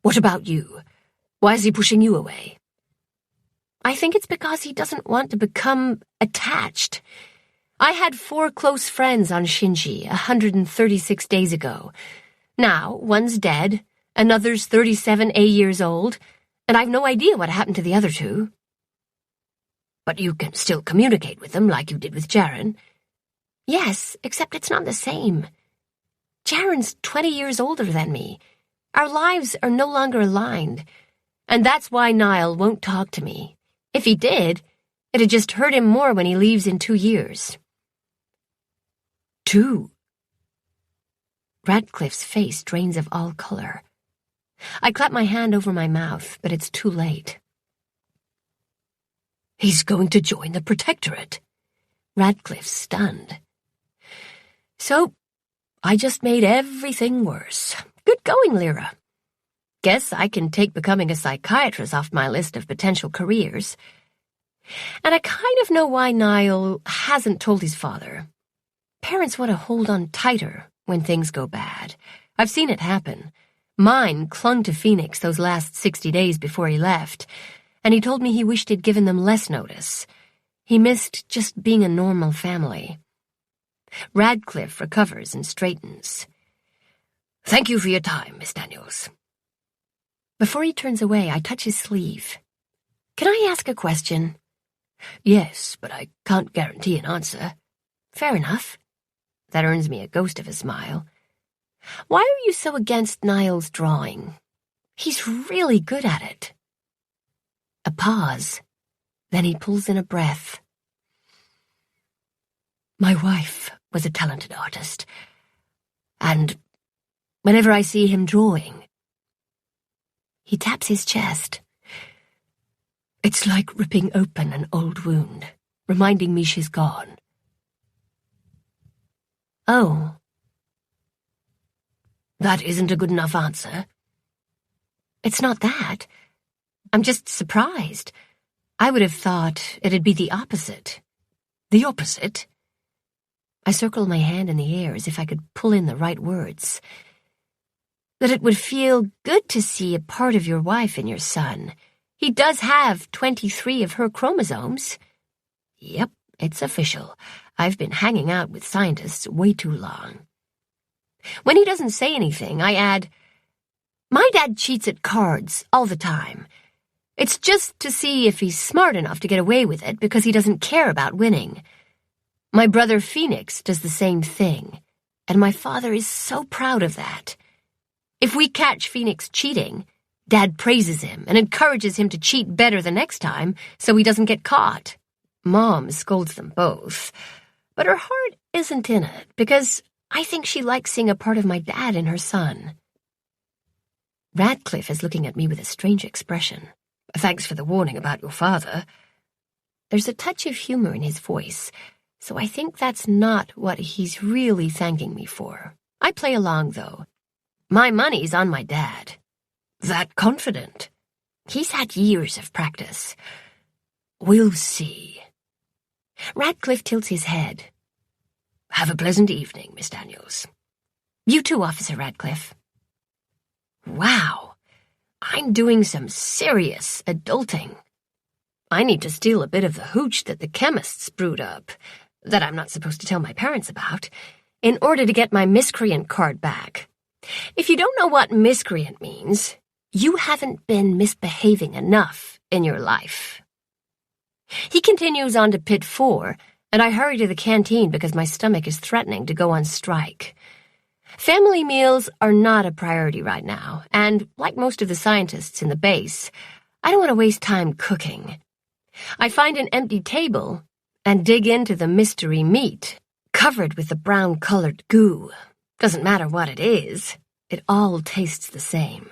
"What about you? Why is he pushing you away?" I think it's because he doesn't want to become attached. I had 4 close friends on Shinji 136 days ago. Now, one's dead, another's 37 years old, and I've no idea what happened to the other 2. "But you can still communicate with them like you did with Jaren." "Yes, except it's not the same. Jaren's 20 years older than me. Our lives are no longer aligned, and that's why Niall won't talk to me. If he did, it'd just hurt him more when he leaves in 2 years. 2? Radcliffe's face drains of all color. I clap my hand over my mouth, but it's too late. "He's going to join the Protectorate." Radcliffe's stunned. So, I just made everything worse. Good going, Lyra. Guess I can take becoming a psychiatrist off my list of potential careers. And I kind of know why Niall hasn't told his father. Parents want to hold on tighter when things go bad. I've seen it happen. Mine clung to Phoenix those last 60 days before he left, and he told me he wished he'd given them less notice. He missed just being a normal family. Radcliffe recovers and straightens. "Thank you for your time, Miss Daniels." Before he turns away, I touch his sleeve. "Can I ask a question?" "Yes, but I can't guarantee an answer." "Fair enough." That earns me a ghost of a smile. "Why are you so against Niall's drawing? He's really good at it." A pause. Then he pulls in a breath. "My wife was a talented artist, and whenever I see him drawing..." He taps his chest. "It's like ripping open an old wound, reminding me she's gone." "Oh." "That isn't a good enough answer." "It's not that. I'm just surprised. I would have thought it'd be the opposite." "The opposite?" I circle my hand in the air as if I could pull in the right words. "That it would feel good to see a part of your wife in your son. He does have 23 of her chromosomes." "Yep, it's official. I've been hanging out with scientists way too long." When he doesn't say anything, I add, "My dad cheats at cards all the time. It's just to see if he's smart enough to get away with it because he doesn't care about winning. My brother Phoenix does the same thing, and my father is so proud of that. If we catch Phoenix cheating, Dad praises him and encourages him to cheat better the next time so he doesn't get caught. Mom scolds them both, but her heart isn't in it because I think she likes seeing a part of my dad in her son." Radcliffe is looking at me with a strange expression. "Thanks for the warning about your father." There's a touch of humor in his voice, so I think that's not what he's really thanking me for. I play along, though. "My money's on my dad." "That confident?" "He's had years of practice." "We'll see." Radcliffe tilts his head. "Have a pleasant evening, Miss Daniels." "You too, Officer Radcliffe." Wow, I'm doing some serious adulting. I need to steal a bit of the hooch that the chemists brewed up, that I'm not supposed to tell my parents about, in order to get my miscreant card back. If you don't know what miscreant means, you haven't been misbehaving enough in your life. He continues on to pit 4, and I hurry to the canteen because my stomach is threatening to go on strike. Family meals are not a priority right now, and like most of the scientists in the base, I don't want to waste time cooking. I find an empty table and dig into the mystery meat, covered with the brown-colored goo. Doesn't matter what it is, it all tastes the same.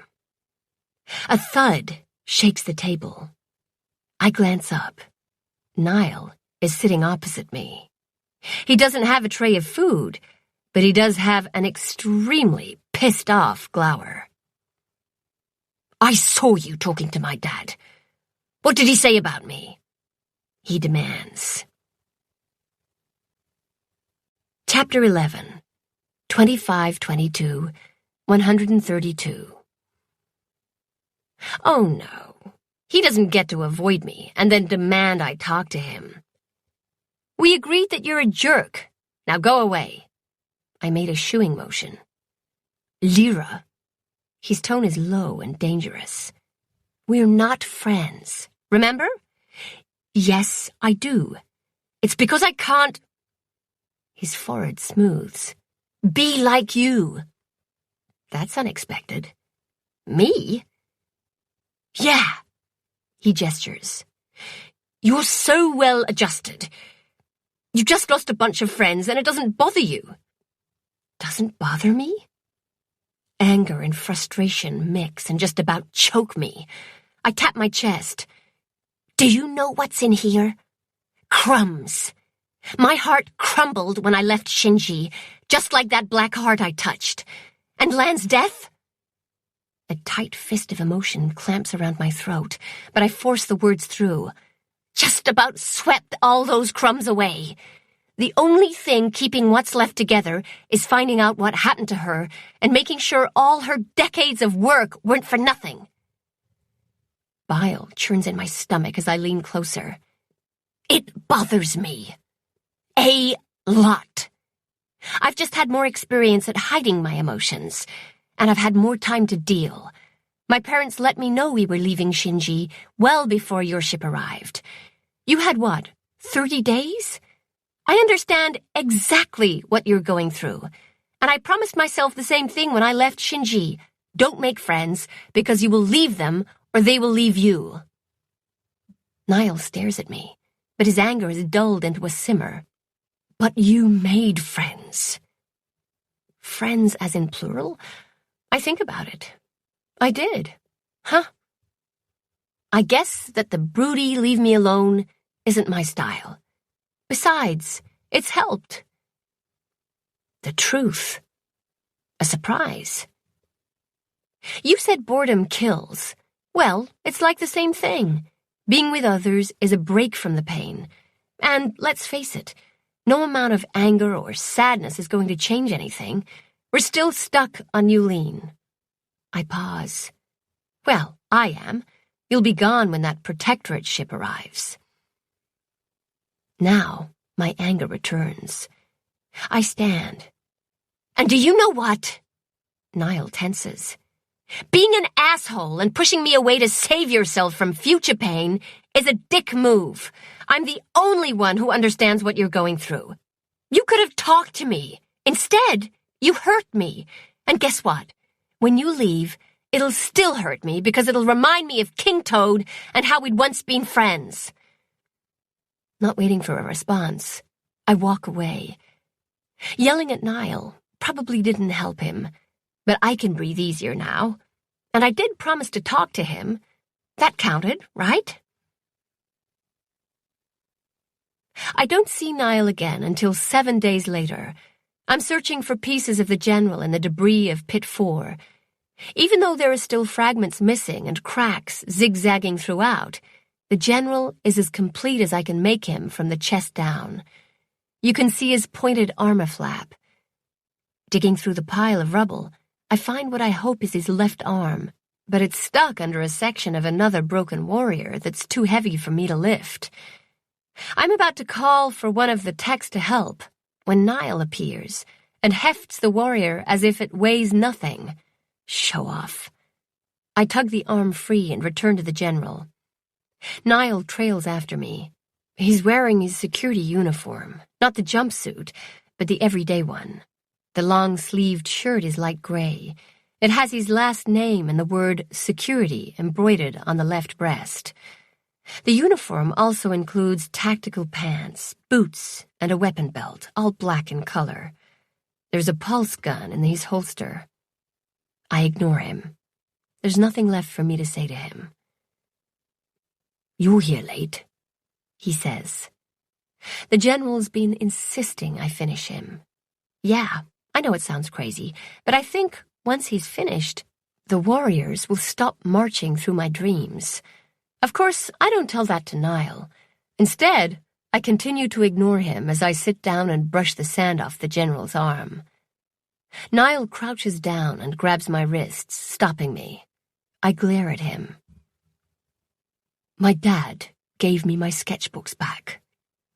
A thud shakes the table. I glance up. Niall is sitting opposite me. He doesn't have a tray of food, but he does have an extremely pissed-off glower. "I saw you talking to my dad. What did he say about me?" he demands. Chapter 11, 2522, 132. Oh no, he doesn't get to avoid me and then demand I talk to him. "We agreed that you're a jerk. Now go away." I made a shooing motion. "Lyra." His tone is low and dangerous. "We're not friends, remember?" "Yes, I do. It's because I can't..." His forehead smooths. "Be like you." That's unexpected. "Me?" "Yeah." He gestures. "You're so well adjusted. You just lost a bunch of friends and it doesn't bother you." Doesn't bother me? Anger and frustration mix and just about choke me. I tap my chest. "Do you know what's in here? Crumbs. My heart crumbled when I left Shinji, just like that black heart I touched. And Lan's death?" A tight fist of emotion clamps around my throat, but I force the words through. "Just about swept all those crumbs away. The only thing keeping what's left together is finding out what happened to her and making sure all her decades of work weren't for nothing. Bile churns in my stomach as I lean closer. It bothers me. A lot. I've just had more experience at hiding my emotions, and I've had more time to deal. My parents let me know we were leaving Shinji well before your ship arrived. You had what, 30 days? I understand exactly what you're going through, and I promised myself the same thing when I left Shinji. Don't make friends, because you will leave them or they will leave you. Niall stares at me, but his anger is dulled into a simmer. But you made friends. Friends as in plural? I think about it. I did. Huh? I guess that the broody leave me alone isn't my style. Besides, it's helped. The truth. A surprise. You said boredom kills. Well, it's like the same thing. Being with others is a break from the pain. And let's face it, no amount of anger or sadness is going to change anything. We're still stuck on Yulin. I pause. Well, I am. You'll be gone when that protectorate ship arrives. Now, my anger returns. I stand. And do you know what? Niall tenses. Being an asshole and pushing me away to save yourself from future pain is a dick move. I'm the only one who understands what you're going through. You could have talked to me. Instead, you hurt me. And guess what? When you leave, it'll still hurt me because it'll remind me of King Toad and how we'd once been friends. Not waiting for a response, I walk away. Yelling at Niall probably didn't help him, but I can breathe easier now. And I did promise to talk to him. That counted, right? I don't see Niall again until 7 days later. I'm searching for pieces of the General in the debris of Pit 4. Even though there are still fragments missing and cracks zigzagging throughout, the General is as complete as I can make him from the chest down. You can see his pointed armor flap. Digging through the pile of rubble, I find what I hope is his left arm, but it's stuck under a section of another broken warrior that's too heavy for me to lift. I'm about to call for one of the techs to help when Niall appears and hefts the warrior as if it weighs nothing. Show off. I tug the arm free and return to the General. Niall trails after me. He's wearing his security uniform, not the jumpsuit, but the everyday one. The long-sleeved shirt is light gray. It has his last name and the word security embroidered on the left breast. The uniform also includes tactical pants, boots, and a weapon belt, all black in color. There's a pulse gun in his holster. I ignore him. There's nothing left for me to say to him. "You're here late," he says. The General's been insisting I finish him. Yeah, I know it sounds crazy, but I think once he's finished, the warriors will stop marching through my dreams. Of course, I don't tell that to Niall. Instead, I continue to ignore him as I sit down and brush the sand off the General's arm. Niall crouches down and grabs my wrists, stopping me. I glare at him. "My dad gave me my sketchbooks back,"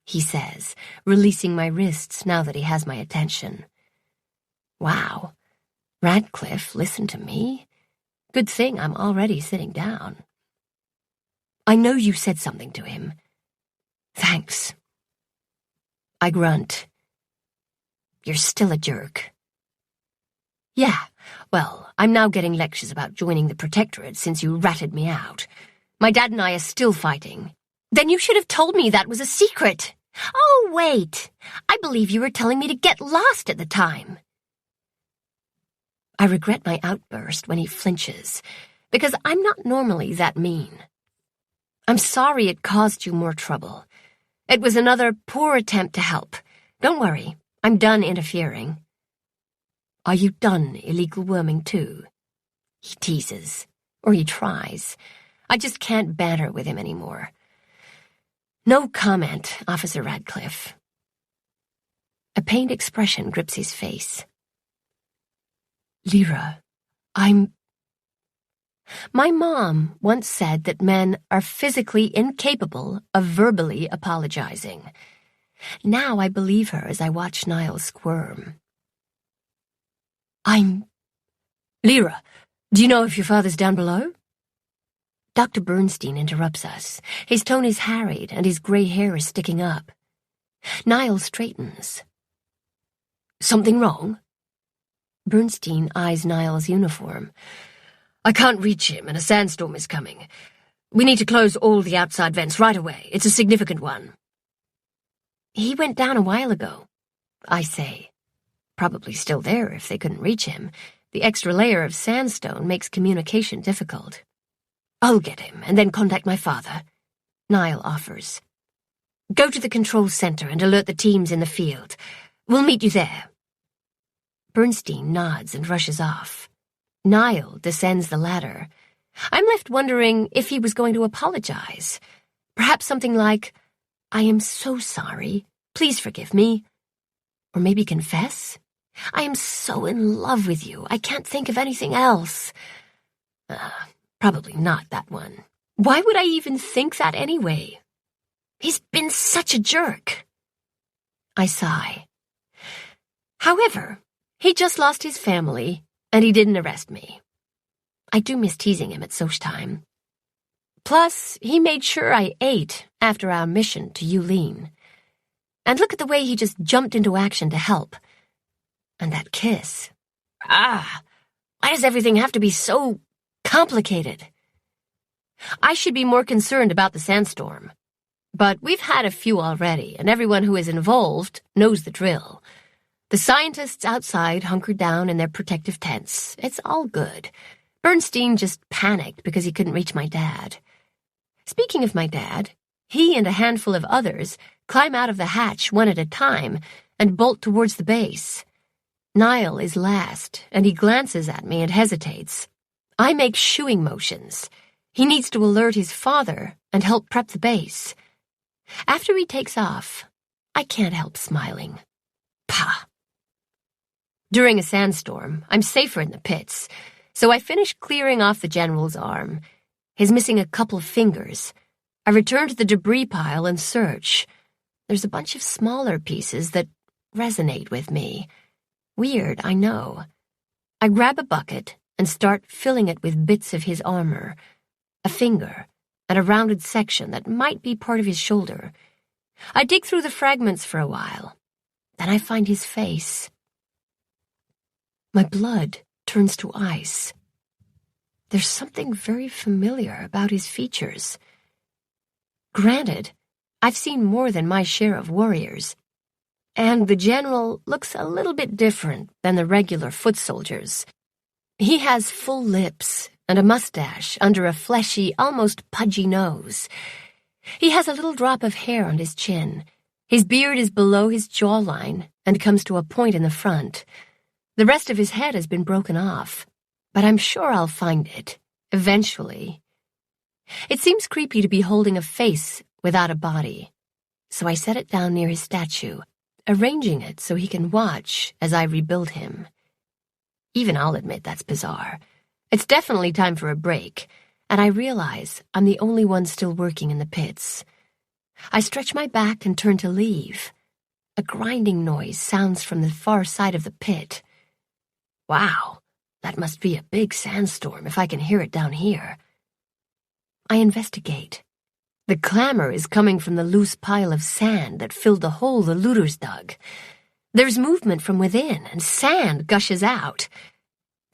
he says, releasing my wrists now that he has my attention. Wow, Radcliffe listened to me? Good thing I'm already sitting down. "I know you said something to him. Thanks." I grunt. "You're still a jerk." "Yeah, well, I'm now getting lectures about joining the Protectorate since you ratted me out. My dad and I are still fighting." "Then you should have told me that was a secret." "Oh, wait. I believe you were telling me to get lost at the time." I regret my outburst when he flinches, because I'm not normally that mean. "I'm sorry it caused you more trouble. It was another poor attempt to help. Don't worry, I'm done interfering." "Are you done illegal worming too?" He teases, or he tries. I just can't banter with him anymore. "No comment, Officer Radcliffe." A pained expression grips his face. Lyra, My mom once said that men are physically incapable of verbally apologizing. Now I believe her as I watch Niall squirm. Lyra, do you know if your father's down below? Dr. Bernstein interrupts us. His tone is harried and his grey hair is sticking up. Niall straightens. Something wrong? Bernstein eyes Niall's uniform. I can't reach him and a sandstorm is coming. We need to close all the outside vents right away. It's a significant one. He went down a while ago, I say. Probably still there if they couldn't reach him. The extra layer of sandstone makes communication difficult. I'll get him and then contact my father, Niall offers. Go to the control center and alert the teams in the field. We'll meet you there. Bernstein nods and rushes off. Niall descends the ladder. I'm left wondering if he was going to apologize. Perhaps something like, I am so sorry. Please forgive me. Or maybe confess. I am so in love with you. I can't think of anything else. Probably not that one. Why would I even think that anyway? He's been such a jerk. I sigh. However, he just lost his family, and he didn't arrest me. I do miss teasing him at Soch time. Plus, he made sure I ate after our mission to Yulin. And look at the way he just jumped into action to help. And that kiss. Why does everything have to be so complicated? I should be more concerned about the sandstorm. But we've had a few already, and everyone who is involved knows the drill. The scientists outside hunkered down in their protective tents. It's all good. Bernstein just panicked because he couldn't reach my dad. Speaking of my dad, he and a handful of others climb out of the hatch one at a time and bolt towards the base. Niall is last, and he glances at me and hesitates. I make shooing motions. He needs to alert his father and help prep the base. After he takes off, I can't help smiling. Pah! During a sandstorm, I'm safer in the pits, so I finish clearing off the general's arm. He's missing a couple of fingers. I return to the debris pile and search. There's a bunch of smaller pieces that resonate with me. Weird, I know. I grab a bucket and start filling it with bits of his armor. A finger, and a rounded section that might be part of his shoulder. I dig through the fragments for a while. Then I find his face. My blood turns to ice. There's something very familiar about his features. Granted, I've seen more than my share of warriors, and the general looks a little bit different than the regular foot soldiers. He has full lips and a mustache under a fleshy, almost pudgy nose. He has a little drop of hair on his chin. His beard is below his jawline and comes to a point in the front. The rest of his head has been broken off, but I'm sure I'll find it, eventually. It seems creepy to be holding a face without a body, so I set it down near his statue, arranging it so he can watch as I rebuild him. Even I'll admit that's bizarre. It's definitely time for a break, and I realize I'm the only one still working in the pits. I stretch my back and turn to leave. A grinding noise sounds from the far side of the pit. Wow, that must be a big sandstorm if I can hear it down here. I investigate. The clamor is coming from the loose pile of sand that filled the hole the looters dug. There's movement from within, and sand gushes out.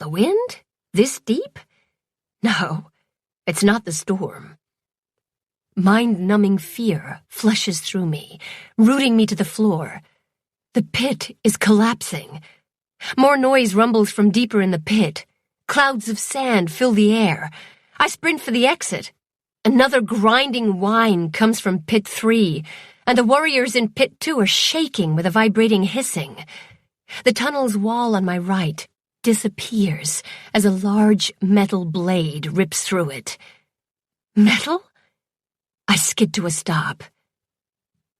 The wind? This deep? No, it's not the storm. Mind-numbing fear flushes through me, rooting me to the floor. The pit is collapsing. More noise rumbles from deeper in the pit. Clouds of sand fill the air. I sprint for the exit. Another grinding whine comes from Pit 3, and the warriors in Pit 2 are shaking with a vibrating hissing. The tunnel's wall on my right disappears as a large metal blade rips through it. Metal? I skid to a stop.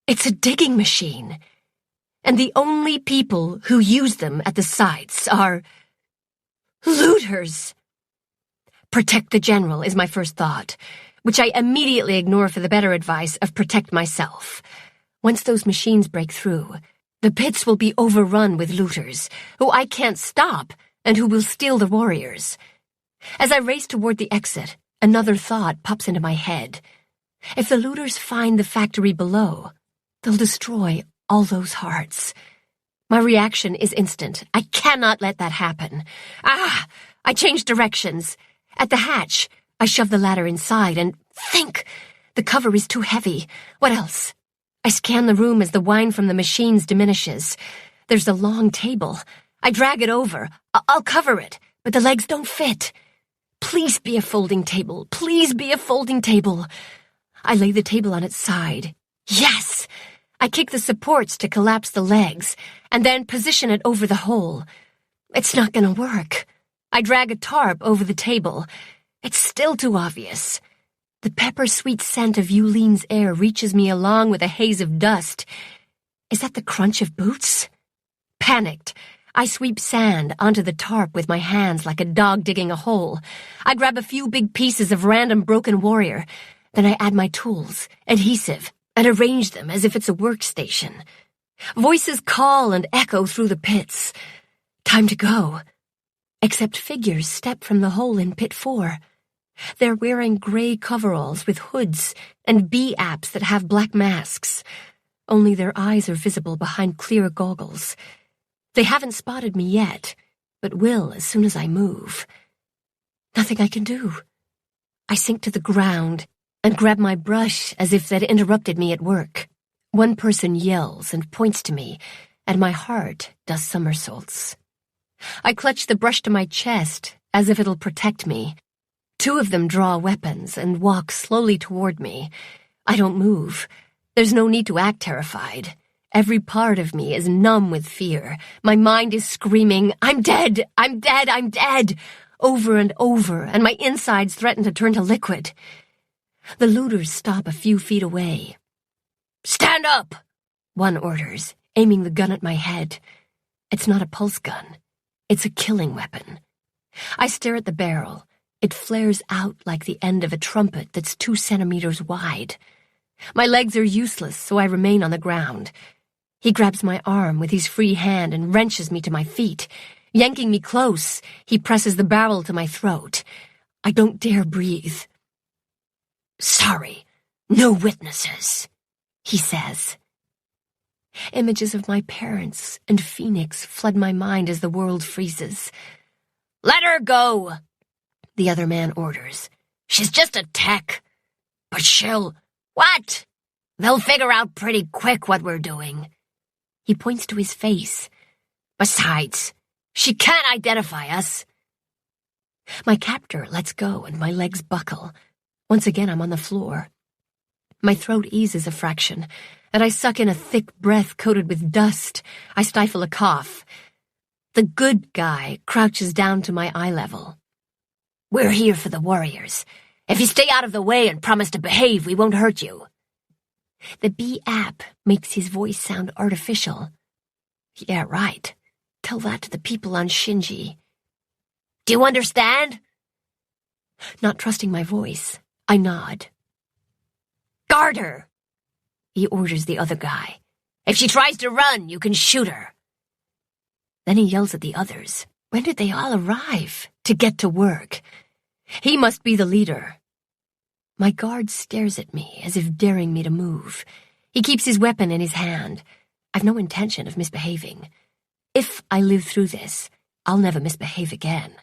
It's a digging machine. and the only people who use them at the sites are looters. Protect the general is my first thought, which I immediately ignore for the better advice of protect myself. Once those machines break through, the pits will be overrun with looters, who I can't stop and who will steal the warriors. As I race toward the exit, another thought pops into my head. If the looters find the factory below, they'll destroy all those hearts. My reaction is instant. I cannot let that happen. I change directions. At the hatch, I shove the ladder inside and think. The cover is too heavy. What else? I scan the room as the whine from the machines diminishes. There's a long table. I drag it over. I'll cover it, but the legs don't fit. Please be a folding table. Please be a folding table. I lay the table on its side. Yes! I kick the supports to collapse the legs, and then position it over the hole. It's not gonna work. I drag a tarp over the table. It's still too obvious. The pepper-sweet scent of Yulene's air reaches me along with a haze of dust. Is that the crunch of boots? Panicked, I sweep sand onto the tarp with my hands like a dog digging a hole. I grab a few big pieces of random broken warrior. Then I add my tools, adhesive, and arrange them as if it's a workstation. Voices call and echo through the pits. Time to go. Except figures step from the hole in pit 4. They're wearing gray coveralls with hoods and bee-apps that have black masks. Only their eyes are visible behind clear goggles. They haven't spotted me yet, but will as soon as I move. Nothing I can do. I sink to the ground and grab my brush as if they'd interrupted me at work. One person yells and points to me, and my heart does somersaults. I clutch the brush to my chest as if it'll protect me. 2 of them draw weapons and walk slowly toward me. I don't move. There's no need to act terrified. Every part of me is numb with fear. My mind is screaming, I'm dead! I'm dead! I'm dead! Over and over, and my insides threaten to turn to liquid. The looters stop a few feet away. Stand up! One orders, aiming the gun at my head. It's not a pulse gun. It's a killing weapon. I stare at the barrel. It flares out like the end of a trumpet that's 2 centimeters wide. My legs are useless, so I remain on the ground. He grabs my arm with his free hand and wrenches me to my feet. Yanking me close, he presses the barrel to my throat. I don't dare breathe. Sorry, no witnesses, he says. Images of my parents and Phoenix flood my mind as the world freezes. Let her go, the other man orders. She's just a tech. But she'll... What? They'll figure out pretty quick what we're doing. He points to his face. Besides, she can't identify us. My captor lets go and my legs buckle. Once again, I'm on the floor. My throat eases a fraction, and I suck in a thick breath coated with dust. I stifle a cough. The good guy crouches down to my eye level. We're here for the warriors. If you stay out of the way and promise to behave, we won't hurt you. The B-app makes his voice sound artificial. Yeah, right. Tell that to the people on Shinji. Do you understand? Not trusting my voice, I nod. Guard her, he orders the other guy. If she tries to run, you can shoot her. Then he yells at the others. When did they all arrive to get to work? He must be the leader. My guard stares at me as if daring me to move. He keeps his weapon in his hand. I've no intention of misbehaving. If I live through this, I'll never misbehave again.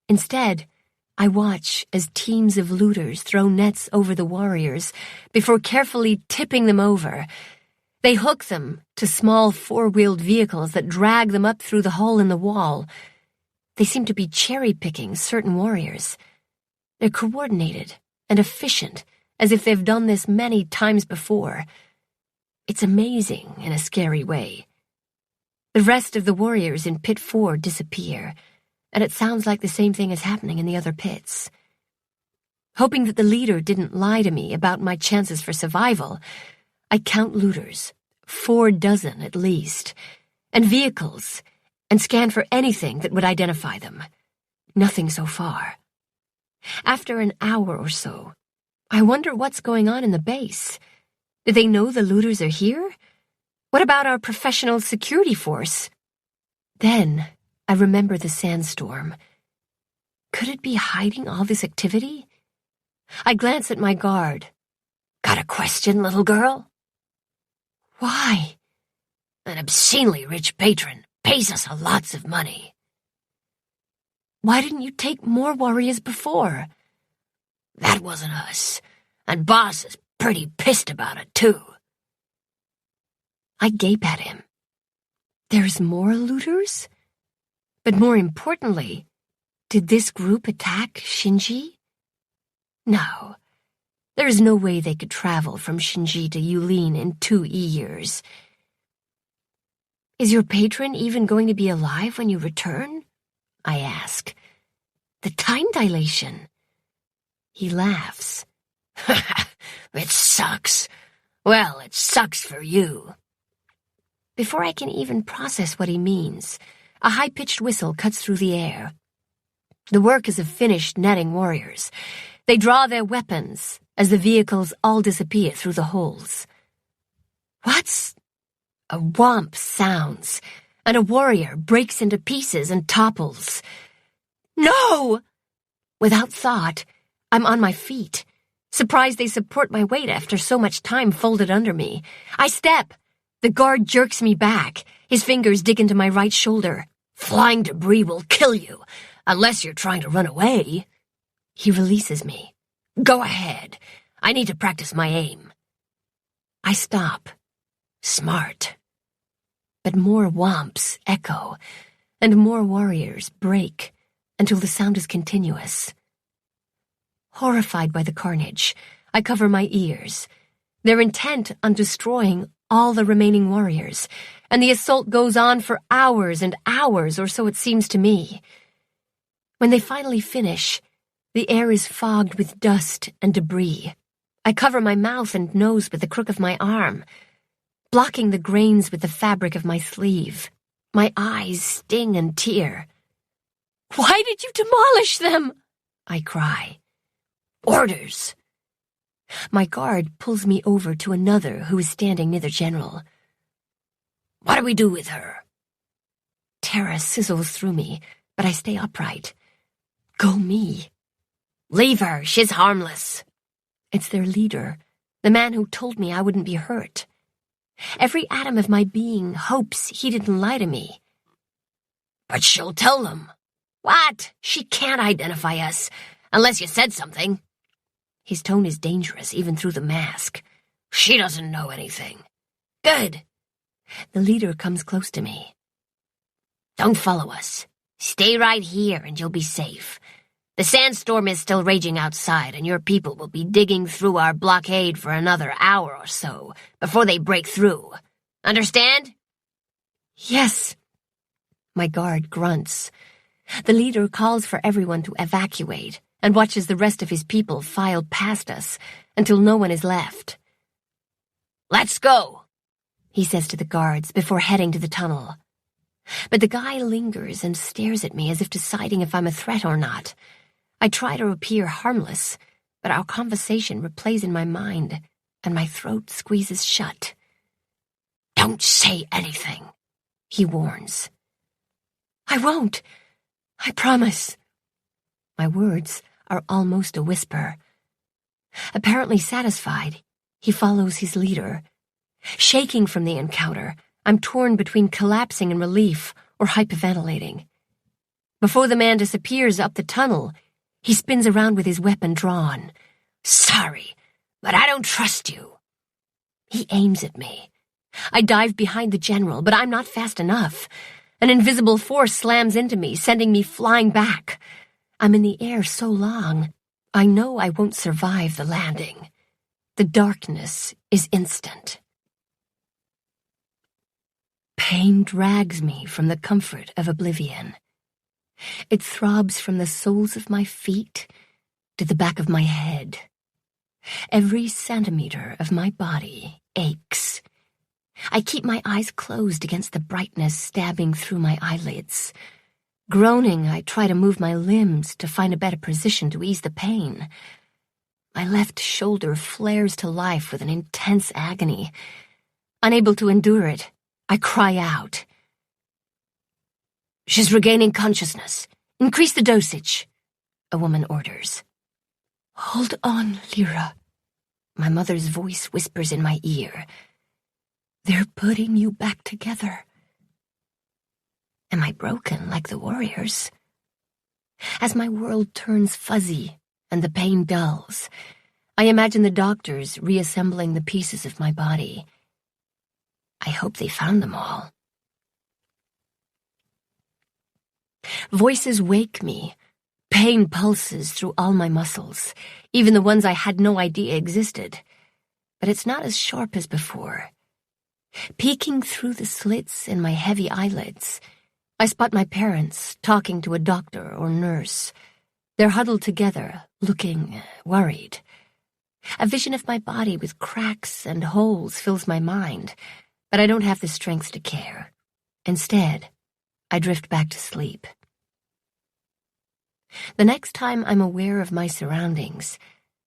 Instead, I watch as teams of looters throw nets over the warriors before carefully tipping them over. They hook them to small 4-wheeled vehicles that drag them up through the hole in the wall. They seem to be cherry-picking certain warriors. They're coordinated and efficient, as if they've done this many times before. It's amazing in a scary way. The rest of the warriors in Pit 4 disappear, and it sounds like the same thing is happening in the other pits. Hoping that the leader didn't lie to me about my chances for survival, I count looters, 4 dozen at least, and vehicles, and scan for anything that would identify them. Nothing so far. After an hour or so, I wonder what's going on in the base. Do they know the looters are here? What about our professional security force? Then I remember the sandstorm. Could it be hiding all this activity? I glance at my guard. Got a question, little girl? Why? An obscenely rich patron pays us lots of money. Why didn't you take more warriors before? That wasn't us, and Boss is pretty pissed about it, too. I gape at him. There's more looters? But more importantly, did this group attack Shinji? No. There is no way they could travel from Shinji to Yulin in 2 years. Is your patron even going to be alive when you return? I ask. The time dilation. He laughs. It sucks. Well, it sucks for you. Before I can even process what he means, a high-pitched whistle cuts through the air. The workers have finished netting warriors. They draw their weapons as the vehicles all disappear through the holes. What's... A whomp sounds, and a warrior breaks into pieces and topples. No! Without thought, I'm on my feet, surprised they support my weight after so much time folded under me. I step. The guard jerks me back. His fingers dig into my right shoulder. Flying debris will kill you, unless you're trying to run away. He releases me. Go ahead. I need to practice my aim. I stop. Smart. But more whomps echo, and more warriors break until the sound is continuous. Horrified by the carnage, I cover my ears. They're intent on destroying all the remaining warriors, and the assault goes on for hours and hours, or so it seems to me. When they finally finish, the air is fogged with dust and debris. I cover my mouth and nose with the crook of my arm, blocking the grains with the fabric of my sleeve. My eyes sting and tear. Why did you demolish them? I cry. Orders. My guard pulls me over to another who is standing near the general. What do we do with her? Terror sizzles through me, but I stay upright. Go me. Leave her, she's harmless. It's their leader, the man who told me I wouldn't be hurt. Every atom of my being hopes he didn't lie to me. But she'll tell them. What? She can't identify us, unless you said something. His tone is dangerous, even through the mask. She doesn't know anything. Good. The leader comes close to me. Don't follow us. Stay right here and you'll be safe. The sandstorm is still raging outside, and your people will be digging through our blockade for another hour or so before they break through. Understand? Yes. My guard grunts. The leader calls for everyone to evacuate and watches the rest of his people file past us until no one is left. Let's go, he says to the guards before heading to the tunnel. But the guy lingers and stares at me as if deciding if I'm a threat or not. I try to appear harmless, but our conversation replays in my mind, and my throat squeezes shut. Don't say anything, he warns. I won't. I promise. My words are almost a whisper. Apparently satisfied, he follows his leader. Shaking from the encounter, I'm torn between collapsing in relief or hyperventilating. Before the man disappears up the tunnel, he spins around with his weapon drawn. Sorry, but I don't trust you. He aims at me. I dive behind the general, but I'm not fast enough. An invisible force slams into me, sending me flying back. I'm in the air so long, I know I won't survive the landing. The darkness is instant. Pain drags me from the comfort of oblivion. It throbs from the soles of my feet to the back of my head. Every centimeter of my body aches. I keep my eyes closed against the brightness stabbing through my eyelids. Groaning, I try to move my limbs to find a better position to ease the pain. My left shoulder flares to life with an intense agony. Unable to endure it, I cry out. "She's regaining consciousness. Increase the dosage," a woman orders. "Hold on, Lyra," my mother's voice whispers in my ear. "They're putting you back together." Am I broken like the warriors? As my world turns fuzzy and the pain dulls, I imagine the doctors reassembling the pieces of my body. I hope they found them all. Voices wake me. Pain pulses through all my muscles, even the ones I had no idea existed. But it's not as sharp as before. Peeking through the slits in my heavy eyelids, I spot my parents talking to a doctor or nurse. They're huddled together, looking worried. A vision of my body with cracks and holes fills my mind, but I don't have the strength to care. Instead, I drift back to sleep. The next time I'm aware of my surroundings,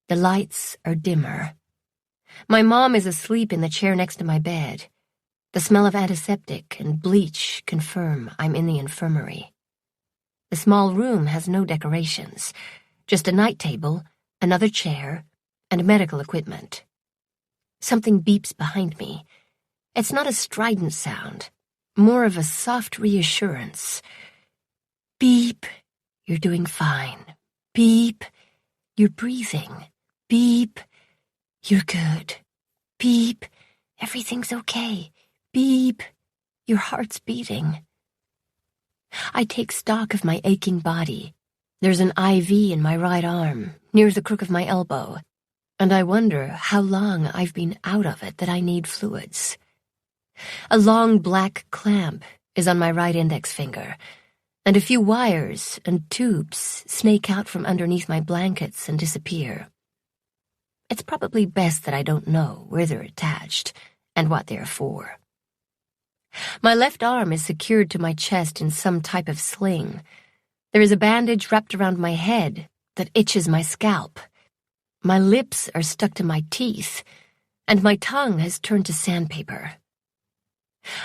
the lights are dimmer. My mom is asleep in the chair next to my bed. The smell of antiseptic and bleach confirm I'm in the infirmary. The small room has no decorations, just a night table, another chair, and medical equipment. Something beeps behind me. It's not a strident sound, more of a soft reassurance. Beep, you're doing fine. Beep, you're breathing. Beep, you're good. Beep, everything's okay. Beep, your heart's beating. I take stock of my aching body. There's an IV in my right arm, near the crook of my elbow, and I wonder how long I've been out of it that I need fluids. A long black clamp is on my right index finger, and a few wires and tubes snake out from underneath my blankets and disappear. It's probably best that I don't know where they're attached and what they're for. My left arm is secured to my chest in some type of sling. There is a bandage wrapped around my head that itches my scalp. My lips are stuck to my teeth, and my tongue has turned to sandpaper.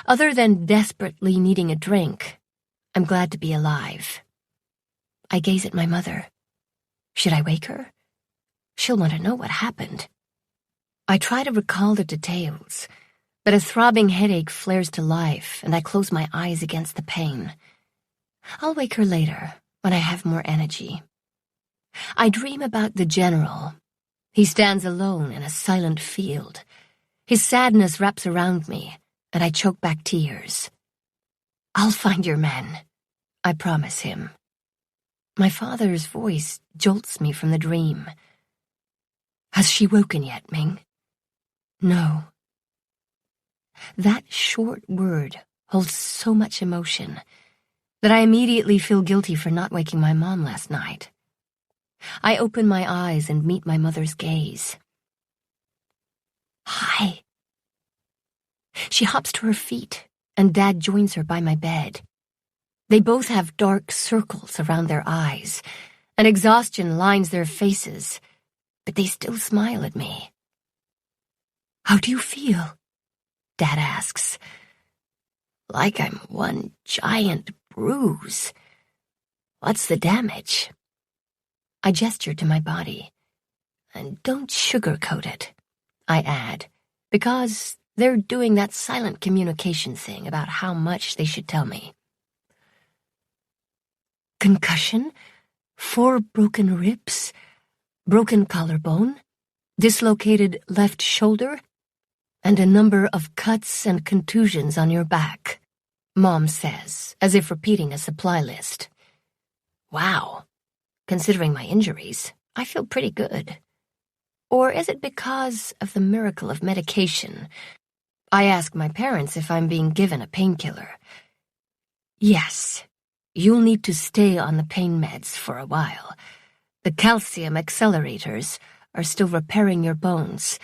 Other than desperately needing a drink, I'm glad to be alive. I gaze at my mother. Should I wake her? She'll want to know what happened. I try to recall the details, but a throbbing headache flares to life, and I close my eyes against the pain. I'll wake her later, when I have more energy. I dream about the general. He stands alone in a silent field. His sadness wraps around me, and I choke back tears. I'll find your men, I promise him. My father's voice jolts me from the dream. Has she woken yet, Ming? No. That short word holds so much emotion that I immediately feel guilty for not waking my mom last night. I open my eyes and meet my mother's gaze. Hi. She hops to her feet, and Dad joins her by my bed. They both have dark circles around their eyes, and exhaustion lines their faces, but they still smile at me. How do you feel? Dad asks. Like I'm one giant bruise. What's the damage? I gesture to my body. And don't sugarcoat it, I add, because they're doing that silent communication thing about how much they should tell me. Concussion, 4 broken ribs, broken collarbone, dislocated left shoulder, and a number of cuts and contusions on your back, Mom says, as if repeating a supply list. Wow, considering my injuries, I feel pretty good. Or is it because of the miracle of medication? I ask my parents if I'm being given a painkiller. Yes, you'll need to stay on the pain meds for a while. The calcium accelerators are still repairing your bones.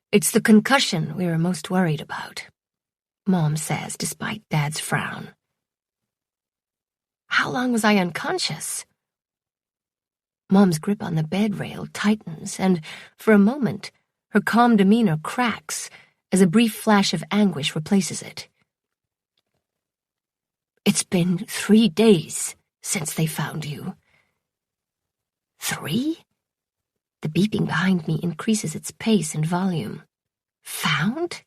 It's the concussion we are most worried about. Mom says, despite Dad's frown. How long was I unconscious? Mom's grip on the bed rail tightens, and for a moment, her calm demeanor cracks as a brief flash of anguish replaces it. It's been 3 days since they found you. 3? The beeping behind me increases its pace and volume. Found?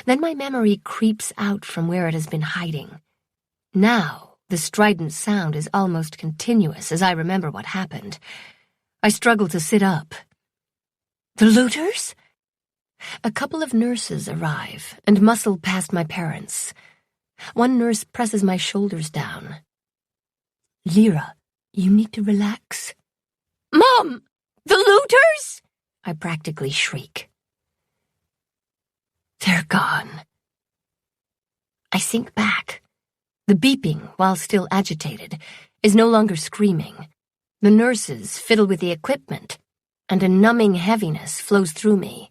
Then my memory creeps out from where it has been hiding. Now, the strident sound is almost continuous as I remember what happened. I struggle to sit up. The looters? A couple of nurses arrive and muscle past my parents. One nurse presses my shoulders down. Lyra, you need to relax. Mom! The looters? I practically shriek. They're gone. I sink back. The beeping, while still agitated, is no longer screaming. The nurses fiddle with the equipment, and a numbing heaviness flows through me.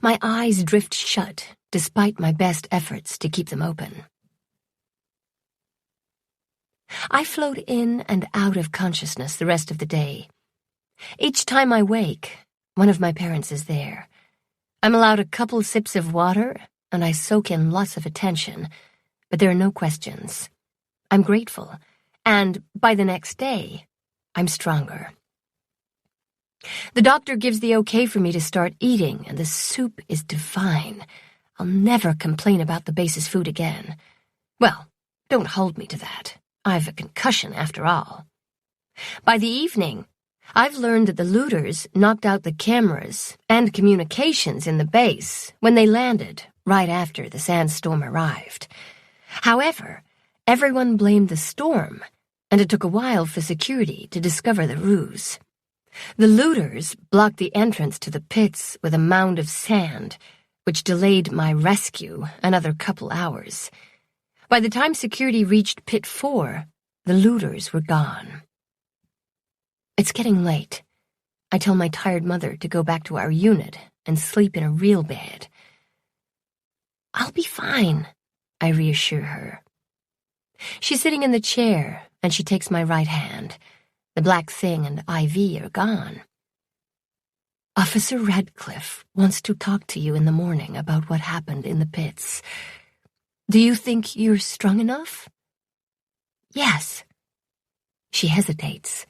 My eyes drift shut, despite my best efforts to keep them open. I float in and out of consciousness the rest of the day. Each time I wake, one of my parents is there. I'm allowed a couple sips of water, and I soak in lots of attention, but there are no questions. I'm grateful, and by the next day, I'm stronger. The doctor gives the okay for me to start eating, and the soup is divine. I'll never complain about the base's food again. Well, don't hold me to that. I've a concussion after all. By the evening, I've learned that the looters knocked out the cameras and communications in the base when they landed right after the sandstorm arrived. However, everyone blamed the storm, and it took a while for security to discover the ruse. The looters blocked the entrance to the pits with a mound of sand, which delayed my rescue another couple hours. By the time security reached Pit 4, the looters were gone. It's getting late. I tell my tired mother to go back to our unit and sleep in a real bed. I'll be fine, I reassure her. She's sitting in the chair, and she takes my right hand. The black thing and IV are gone. Officer Radcliffe wants to talk to you in the morning about what happened in the pits. Do you think you're strong enough? Yes. She hesitates.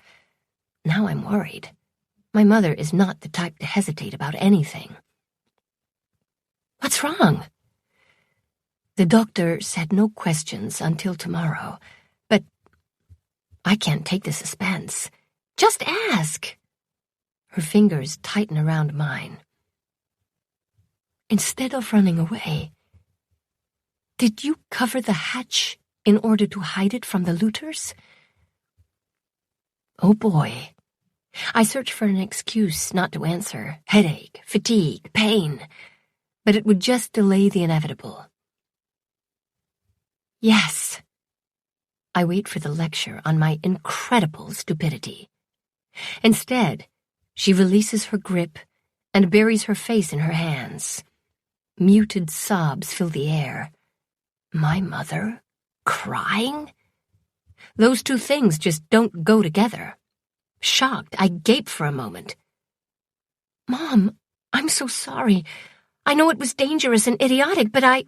Now I'm worried. My mother is not the type to hesitate about anything. What's wrong? The doctor said no questions until tomorrow, but I can't take the suspense. Just ask. Her fingers tighten around mine. Instead of running away, did you cover the hatch in order to hide it from the looters? Oh boy. I search for an excuse not to answer. Headache, fatigue, pain. But it would just delay the inevitable. Yes. I wait for the lecture on my incredible stupidity. Instead, she releases her grip and buries her face in her hands. Muted sobs fill the air. My mother? Crying? Those two things just don't go together. Shocked, I gape for a moment. Mom, I'm so sorry. I know it was dangerous and idiotic, but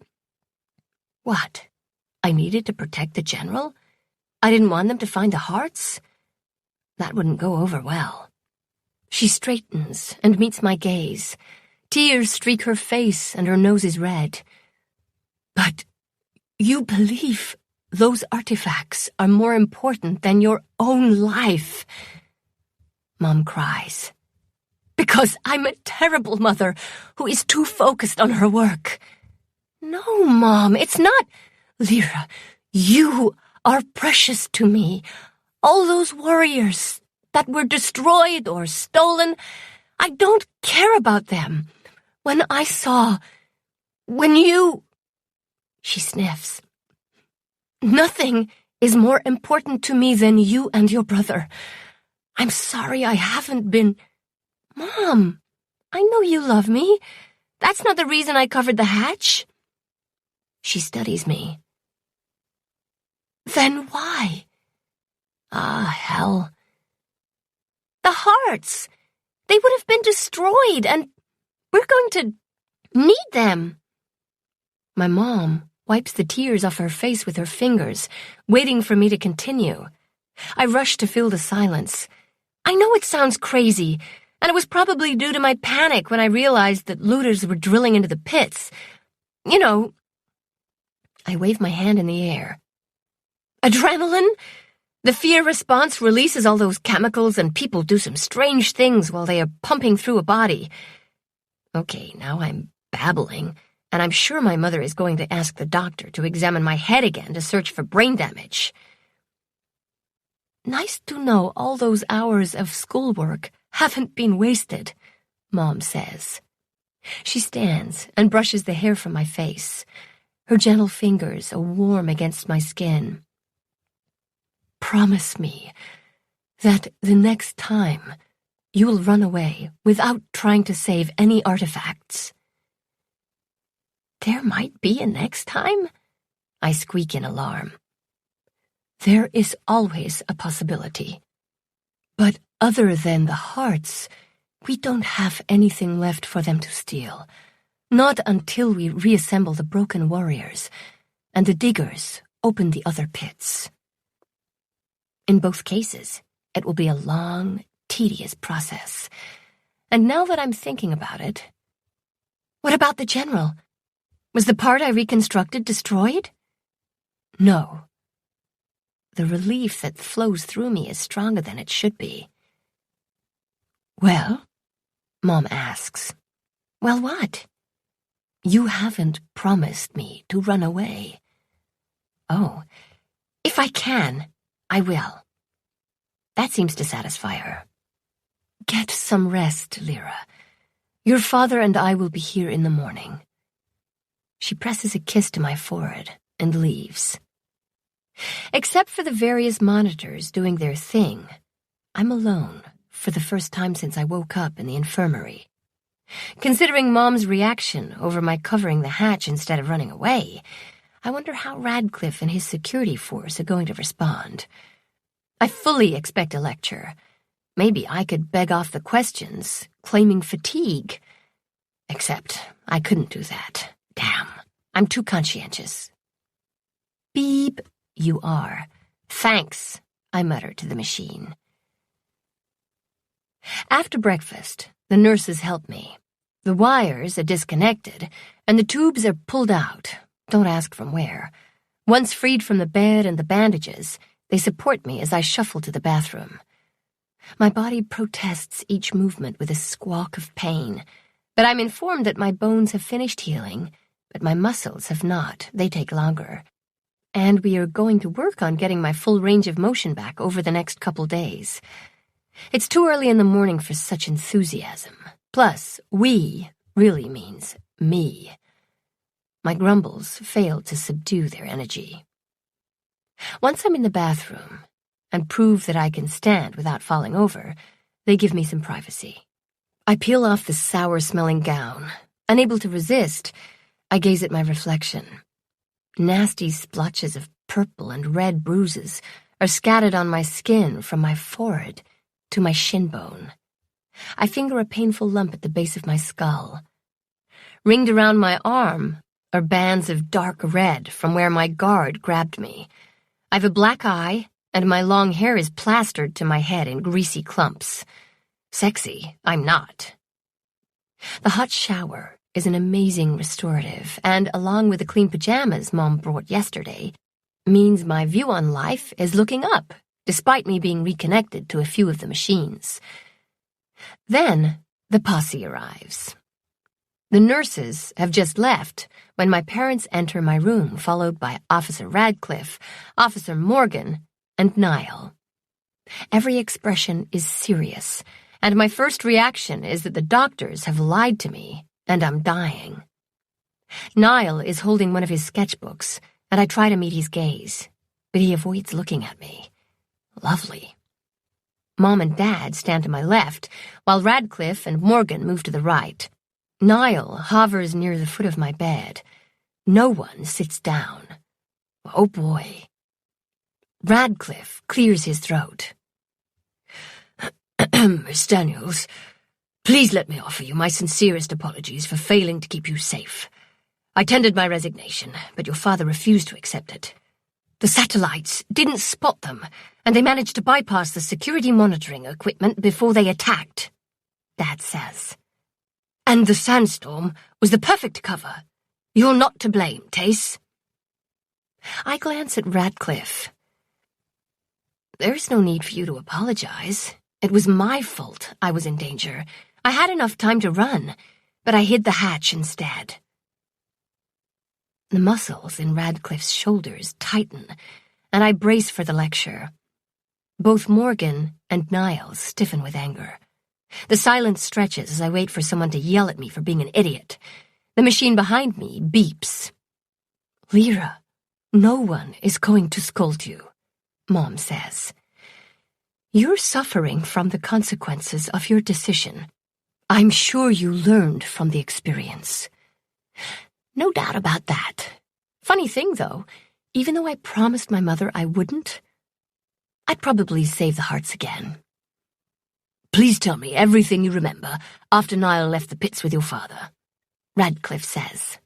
What? I needed to protect the general? I didn't want them to find the hearts? That wouldn't go over well. She straightens and meets my gaze. Tears streak her face and her nose is red. But you believe those artifacts are more important than your own life? Mom cries. Because I'm a terrible mother who is too focused on her work. No, Mom, it's not. Lyra, you are precious to me. All those warriors that were destroyed or stolen, I don't care about them. When you... She sniffs. Nothing is more important to me than you and your brother. I'm sorry I haven't been... Mom, I know you love me. That's not the reason I covered the hatch. She studies me. Then why? Ah, hell. The hearts! They would have been destroyed, and we're going to need them. My mom wipes the tears off her face with her fingers, waiting for me to continue. I rush to fill the silence. I know it sounds crazy, and it was probably due to my panic when I realized that looters were drilling into the pits. You know, I wave my hand in the air. Adrenaline? The fear response releases all those chemicals and people do some strange things while they are pumping through a body. Okay, now I'm babbling, and I'm sure my mother is going to ask the doctor to examine my head again to search for brain damage. Nice to know all those hours of schoolwork haven't been wasted, Mom says. She stands and brushes the hair from my face. Her gentle fingers are warm against my skin. Promise me that the next time you will run away without trying to save any artifacts. There might be a next time, I squeak in alarm. There is always a possibility. But other than the hearts, we don't have anything left for them to steal. Not until we reassemble the broken warriors and the diggers open the other pits. In both cases, it will be a long, tedious process. And now that I'm thinking about it, what about the general? Was the part I reconstructed destroyed? No. The relief that flows through me is stronger than it should be. Well, Mom asks. Well, what? You haven't promised me to run away. Oh, if I can, I will. That seems to satisfy her. Get some rest, Lyra. Your father and I will be here in the morning. She presses a kiss to my forehead and leaves. Except for the various monitors doing their thing, I'm alone for the first time since I woke up in the infirmary. Considering Mom's reaction over my covering the hatch instead of running away, I wonder how Radcliffe and his security force are going to respond. I fully expect a lecture. Maybe I could beg off the questions, claiming fatigue. Except I couldn't do that. Damn, I'm too conscientious. Beep, you are. Thanks, I mutter to the machine. After breakfast, the nurses help me. The wires are disconnected, and the tubes are pulled out. Don't ask from where. Once freed from the bed and the bandages, they support me as I shuffle to the bathroom. My body protests each movement with a squawk of pain, but I'm informed that my bones have finished healing, but my muscles have not. They take longer. And we are going to work on getting my full range of motion back over the next couple days. It's too early in the morning for such enthusiasm. Plus, we really means me. My grumbles fail to subdue their energy. Once I'm in the bathroom and prove that I can stand without falling over, they give me some privacy. I peel off the sour-smelling gown. Unable to resist, I gaze at my reflection. Nasty splotches of purple and red bruises are scattered on my skin from my forehead to my shin bone. I finger a painful lump at the base of my skull. Ringed around my arm are bands of dark red from where my guard grabbed me. I've a black eye, and my long hair is plastered to my head in greasy clumps. Sexy, I'm not. The hot shower is an amazing restorative, and along with the clean pajamas Mom brought yesterday, means my view on life is looking up, despite me being reconnected to a few of the machines. Then the posse arrives. The nurses have just left when my parents enter my room, followed by Officer Radcliffe, Officer Morgan, and Niall. Every expression is serious, and my first reaction is that the doctors have lied to me, and I'm dying. Niall is holding one of his sketchbooks, and I try to meet his gaze, but he avoids looking at me. Lovely. Mom and Dad stand to my left, while Radcliffe and Morgan move to the right. Niall hovers near the foot of my bed. No one sits down. Oh boy. Radcliffe clears his throat. Miss Daniels, please let me offer you my sincerest apologies for failing to keep you safe. I tendered my resignation, but your father refused to accept it. The satellites didn't spot them, and they managed to bypass the security monitoring equipment before they attacked, Dad says. And the sandstorm was the perfect cover. You're not to blame, Tace. I glance at Radcliffe. There's no need for you to apologize. It was my fault I was in danger. I had enough time to run, but I hid the hatch instead. The muscles in Radcliffe's shoulders tighten, and I brace for the lecture. Both Morgan and Niles stiffen with anger. The silence stretches as I wait for someone to yell at me for being an idiot. The machine behind me beeps. Lyra, no one is going to scold you, Mom says. You're suffering from the consequences of your decision. I'm sure you learned from the experience. No doubt about that. Funny thing, though, even though I promised my mother I wouldn't, I'd probably save the hearts again. Please tell me everything you remember after Niall left the pits with your father, Radcliffe says.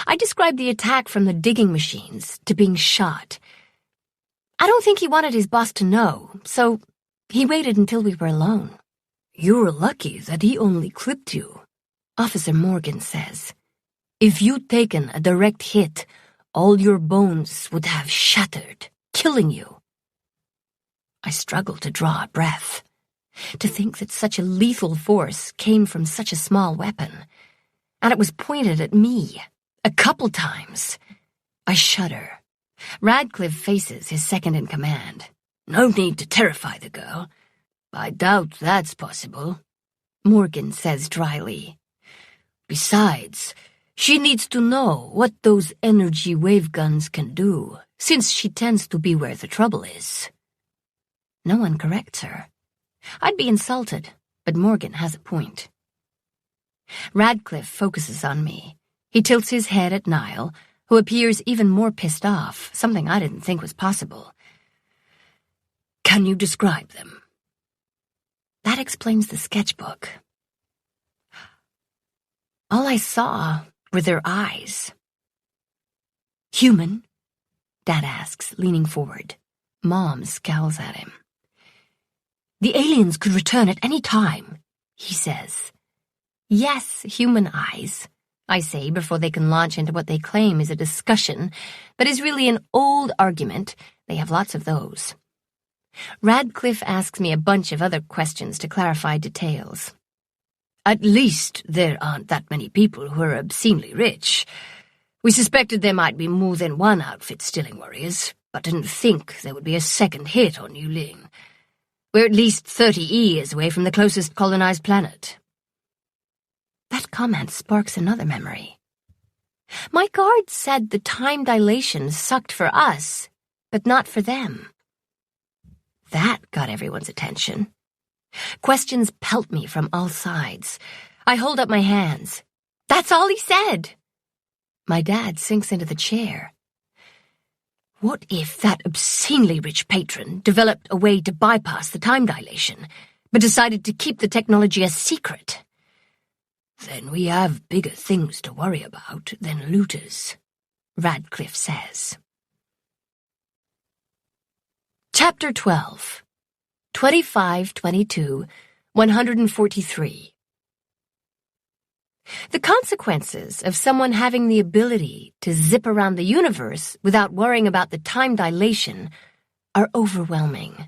I described the attack from the digging machines to being shot. I don't think he wanted his boss to know, so he waited until we were alone. You're lucky that he only clipped you, Officer Morgan says. If you'd taken a direct hit, all your bones would have shattered, killing you. I struggle to draw a breath. To think that such a lethal force came from such a small weapon. And it was pointed at me, a couple times. I shudder. Radcliffe faces his second-in-command. No need to terrify the girl. I doubt that's possible, Morgan says dryly. Besides, she needs to know what those energy wave guns can do, since she tends to be where the trouble is. No one corrects her. I'd be insulted, but Morgan has a point. Radcliffe focuses on me. He tilts his head at Niall, who appears even more pissed off, something I didn't think was possible. Can you describe them? That explains the sketchbook. All I saw were their eyes. Human? Dad asks, leaning forward. Mom scowls at him. The aliens could return at any time, he says. Yes, human eyes, I say before they can launch into what they claim is a discussion that is really an old argument. They have lots of those. Radcliffe asks me a bunch of other questions to clarify details. At least there aren't that many people who are obscenely rich. We suspected there might be more than one outfit stealing warriors, but didn't think there would be a second hit on Yulin. We're at least 30 years away from the closest colonized planet. That comment sparks another memory. My guard said the time dilation sucked for us, but not for them. That got everyone's attention. Questions pelt me from all sides. I hold up my hands. That's all he said. My dad sinks into the chair. What if that obscenely rich patron developed a way to bypass the time dilation, but decided to keep the technology a secret? Then we have bigger things to worry about than looters, Radcliffe says. Chapter 12, 2522, 143. The consequences of someone having the ability to zip around the universe without worrying about the time dilation are overwhelming.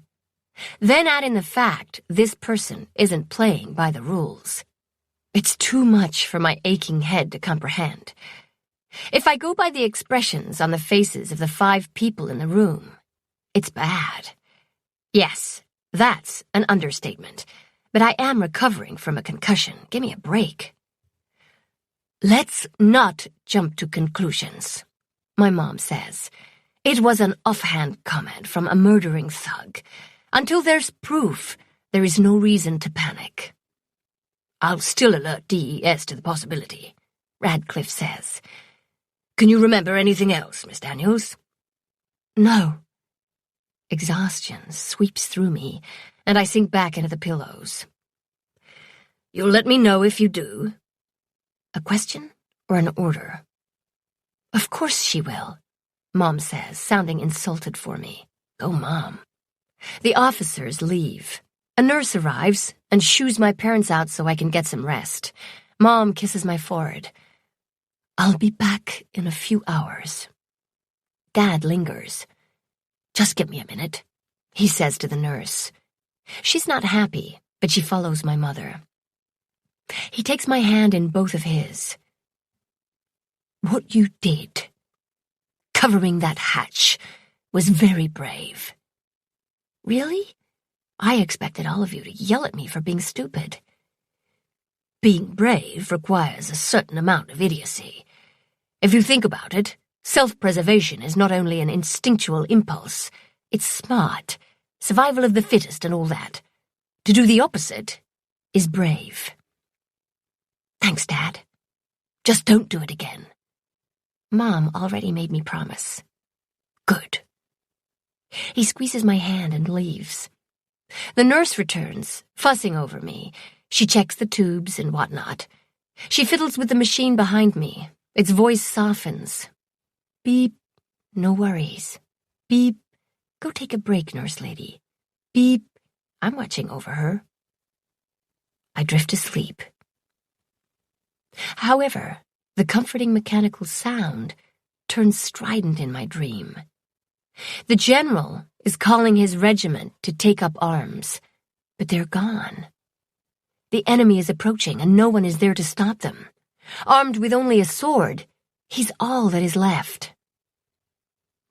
Then add in the fact this person isn't playing by the rules. It's too much for my aching head to comprehend. If I go by the expressions on the faces of the 5 people in the room, it's bad. Yes, that's an understatement, but I am recovering from a concussion. Give me a break. Let's not jump to conclusions, my mom says. It was an offhand comment from a murdering thug. Until there's proof, there is no reason to panic. I'll still alert DES to the possibility, Radcliffe says. Can you remember anything else, Miss Daniels? No. Exhaustion sweeps through me, and I sink back into the pillows. You'll let me know if you do. A question or an order? Of course she will, Mom says, sounding insulted for me. Go, Mom. The officers leave. A nurse arrives and shoos my parents out so I can get some rest. Mom kisses my forehead. I'll be back in a few hours. Dad lingers. Just give me a minute, he says to the nurse. She's not happy, but she follows my mother. He takes my hand in both of his. What you did, covering that hatch, was very brave. Really? I expected all of you to yell at me for being stupid. Being brave requires a certain amount of idiocy. If you think about it, self-preservation is not only an instinctual impulse, it's smart, survival of the fittest and all that. To do the opposite is brave. Thanks, Dad. Just don't do it again. Mom already made me promise. Good. He squeezes my hand and leaves. The nurse returns, fussing over me. She checks the tubes and whatnot. She fiddles with the machine behind me. Its voice softens. Beep. No worries. Beep. Go take a break, nurse lady. Beep. I'm watching over her. I drift asleep. However, the comforting mechanical sound turns strident in my dream. The general is calling his regiment to take up arms, but they're gone. The enemy is approaching, and no one is there to stop them. Armed with only a sword, he's all that is left.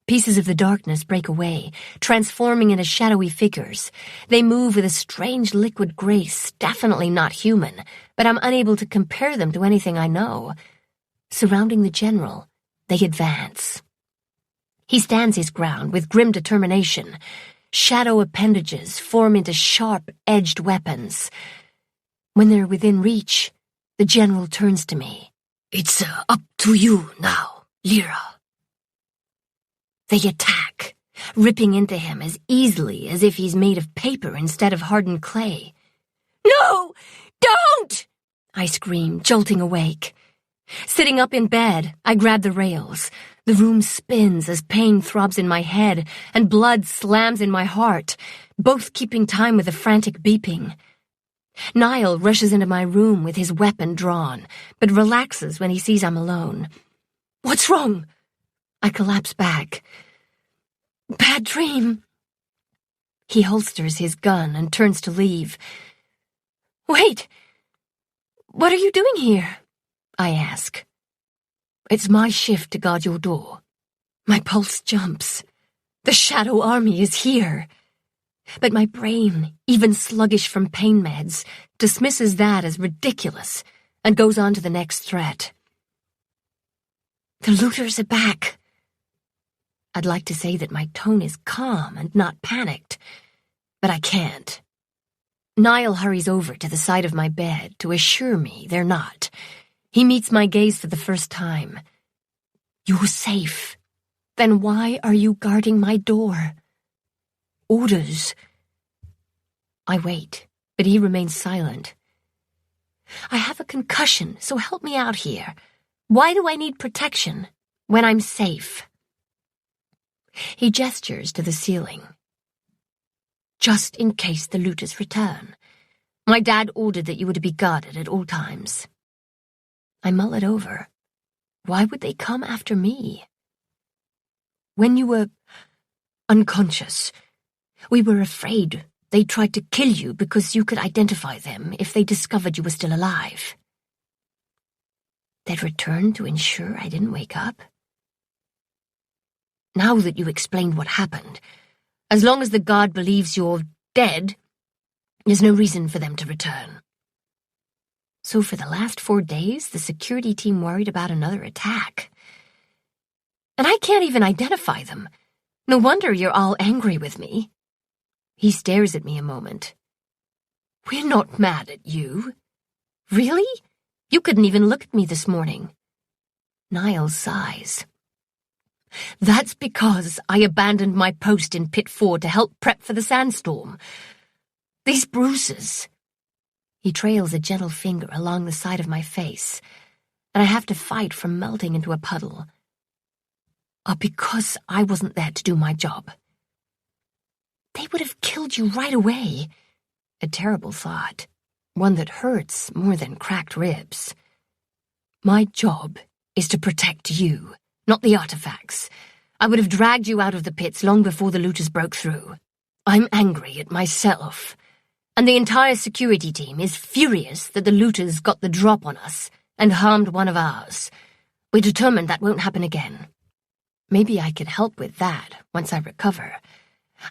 Pieces of the darkness break away, transforming into shadowy figures. They move with a strange liquid grace, definitely not human, but I'm unable to compare them to anything I know. Surrounding the general, they advance. He stands his ground with grim determination. Shadow appendages form into sharp-edged weapons. When they're within reach, the general turns to me. It's up to you now, Lyra. They attack, ripping into him as easily as if he's made of paper instead of hardened clay. No! Don't! I scream, jolting awake. Sitting up in bed, I grab the rails. The room spins as pain throbs in my head and blood slams in my heart, both keeping time with the frantic beeping. Niall rushes into my room with his weapon drawn, but relaxes when he sees I'm alone. What's wrong? I collapse back. Bad dream. He holsters his gun and turns to leave. Wait! What are you doing here? I ask. It's my shift to guard your door. My pulse jumps. The Shadow Army is here. But my brain, even sluggish from pain meds, dismisses that as ridiculous and goes on to the next threat. The looters are back. I'd like to say that my tone is calm and not panicked, but I can't. Niall hurries over to the side of my bed to assure me they're not. He meets my gaze for the first time. You're safe. Then why are you guarding my door? Orders. I wait, but he remains silent. I have a concussion, so help me out here. Why do I need protection when I'm safe? He gestures to the ceiling. Just in case the looters return. My dad ordered that you were to be guarded at all times. I mull it over. Why would they come after me? When you were unconscious, we were afraid they tried to kill you because you could identify them if they discovered you were still alive. They'd return to ensure I didn't wake up? Now that you explained what happened, as long as the guard believes you're dead, there's no reason for them to return. So for the last 4 days, the security team worried about another attack. And I can't even identify them. No wonder you're all angry with me. He stares at me a moment. We're not mad at you. Really? You couldn't even look at me this morning. Niall sighs. That's because I abandoned my post in Pit 4 to help prep for the sandstorm. These bruises... He trails a gentle finger along the side of my face, and I have to fight from melting into a puddle. Are because I wasn't there to do my job. They would have killed you right away. A terrible thought, one that hurts more than cracked ribs. My job is to protect you, not the artifacts. I would have dragged you out of the pits long before the looters broke through. I'm angry at myself. And the entire security team is furious that the looters got the drop on us and harmed one of ours. We're determined that won't happen again. Maybe I could help with that once I recover.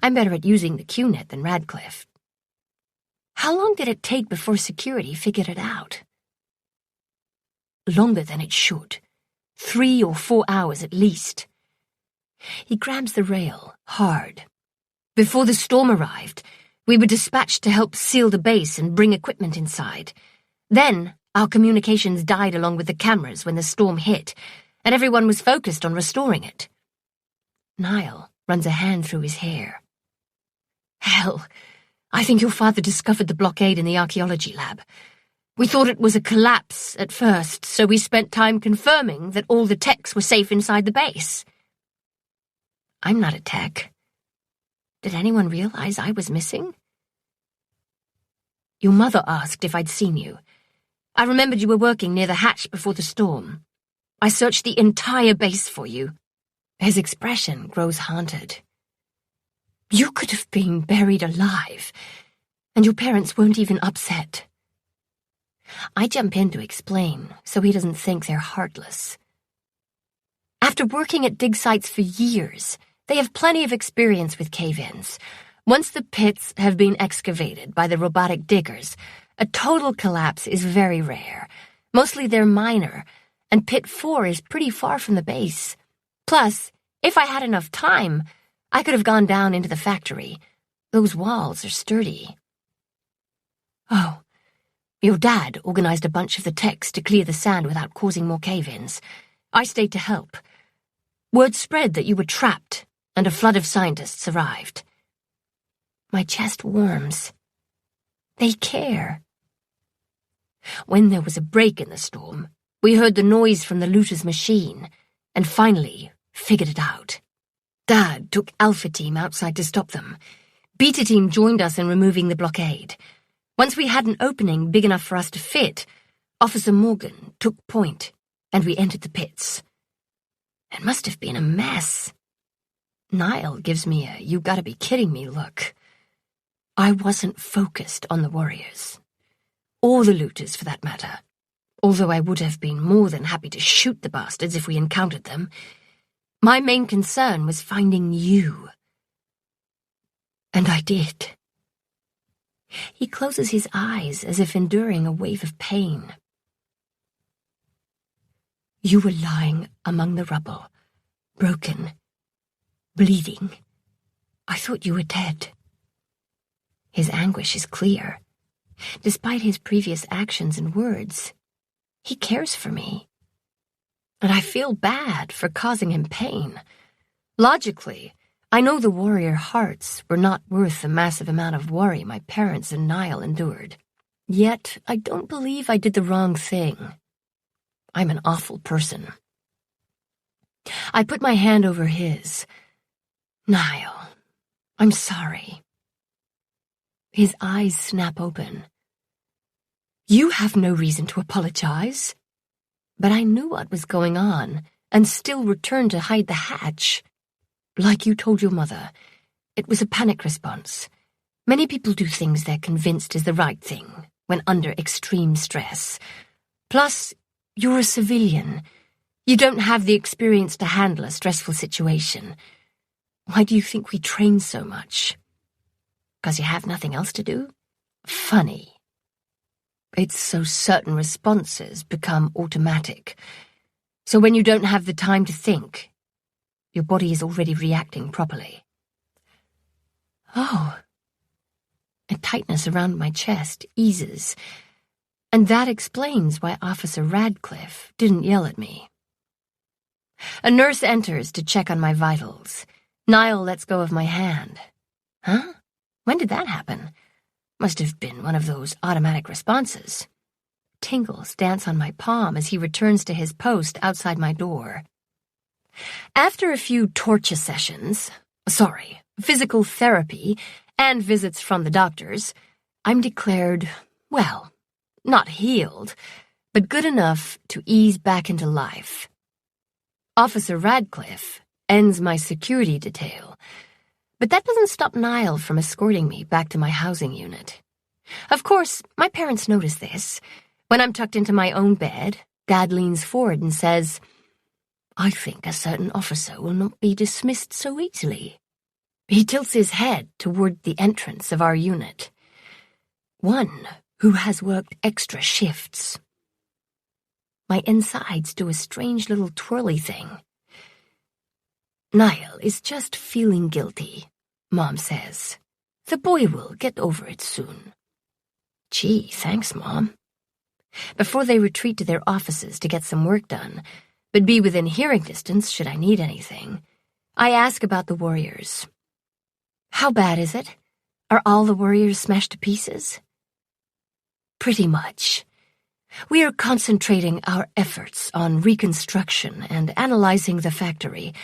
I'm better at using the Q-net than Radcliffe. How long did it take before security figured it out? Longer than it should. 3 or 4 hours at least. He grabs the rail, hard. Before the storm arrived, we were dispatched to help seal the base and bring equipment inside. Then, our communications died along with the cameras when the storm hit, and everyone was focused on restoring it. Niall runs a hand through his hair. Hell, I think your father discovered the blockade in the archaeology lab. We thought it was a collapse at first, so we spent time confirming that all the techs were safe inside the base. I'm not a tech. Did anyone realize I was missing? Your mother asked if I'd seen you. I remembered you were working near the hatch before the storm. I searched the entire base for you. His expression grows haunted. You could have been buried alive, and your parents weren't even upset. I jump in to explain, so he doesn't think they're heartless. After working at dig sites for years, they have plenty of experience with cave-ins. Once the pits have been excavated by the robotic diggers, a total collapse is very rare. Mostly they're minor, and Pit 4 is pretty far from the base. Plus, if I had enough time, I could have gone down into the factory. Those walls are sturdy. Oh, your dad organized a bunch of the techs to clear the sand without causing more cave-ins. I stayed to help. Word spread that you were trapped, and a flood of scientists arrived. My chest warms. They care. When there was a break in the storm, we heard the noise from the looter's machine, and finally figured it out. Dad took Alpha Team outside to stop them. Beta Team joined us in removing the blockade. Once we had an opening big enough for us to fit, Officer Morgan took point, and we entered the pits. It must have been a mess. Niall gives me a you-gotta-be-kidding-me look. I wasn't focused on the warriors. Or the looters, for that matter. Although I would have been more than happy to shoot the bastards if we encountered them. My main concern was finding you. And I did. He closes his eyes as if enduring a wave of pain. You were lying among the rubble, broken, bleeding. I thought you were dead. His anguish is clear. Despite his previous actions and words, he cares for me. And I feel bad for causing him pain. Logically, I know the warrior hearts were not worth the massive amount of worry my parents and Niall endured. Yet, I don't believe I did the wrong thing. I'm an awful person. I put my hand over his. Niall, I'm sorry. His eyes snap open. You have no reason to apologize. But I knew what was going on, and still returned to hide the hatch. Like you told your mother, it was a panic response. Many people do things they're convinced is the right thing when under extreme stress. Plus, you're a civilian. You don't have the experience to handle a stressful situation. Why do you think we train so much? 'Cause you have nothing else to do? Funny. It's so certain responses become automatic. So when you don't have the time to think, your body is already reacting properly. Oh. A tightness around my chest eases, and that explains why Officer Radcliffe didn't yell at me. A nurse enters to check on my vitals. Niall lets go of my hand. Huh? When did that happen? Must have been one of those automatic responses. Tingles dance on my palm as he returns to his post outside my door. After a few torture sessions, physical therapy, and visits from the doctors, I'm declared, well, not healed, but good enough to ease back into life. Officer Radcliffe ends my security detail, but that doesn't stop Niall from escorting me back to my housing unit. Of course, my parents notice this. When I'm tucked into my own bed, Dad leans forward and says, "I think a certain officer will not be dismissed so easily." He tilts his head toward the entrance of our unit. "One who has worked extra shifts." My insides do a strange little twirly thing. "Niall is just feeling guilty," Mom says. "The boy will get over it soon." Gee, thanks, Mom. Before they retreat to their offices to get some work done, but be within hearing distance should I need anything, I ask about the Warriors. "How bad is it? Are all the Warriors smashed to pieces?" "Pretty much. We are concentrating our efforts on reconstruction and analyzing the factory,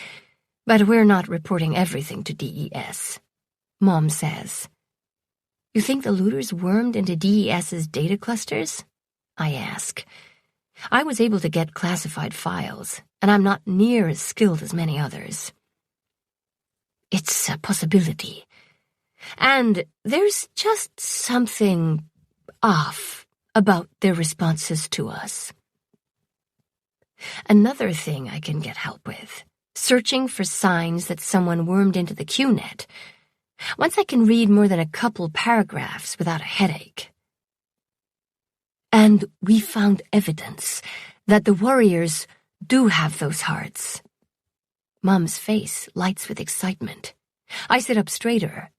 but we're not reporting everything to DES," Mom says. "You think the looters wormed into DES's data clusters?" I ask. I was able to get classified files, and I'm not near as skilled as many others. "It's a possibility. And there's just something off about their responses to us." Another thing I can get help with, searching for signs that someone wormed into the QNet. Once I can read more than a couple paragraphs without a headache. "And we found evidence that the Warriors do have those hearts." Mom's face lights with excitement. I sit up straighter.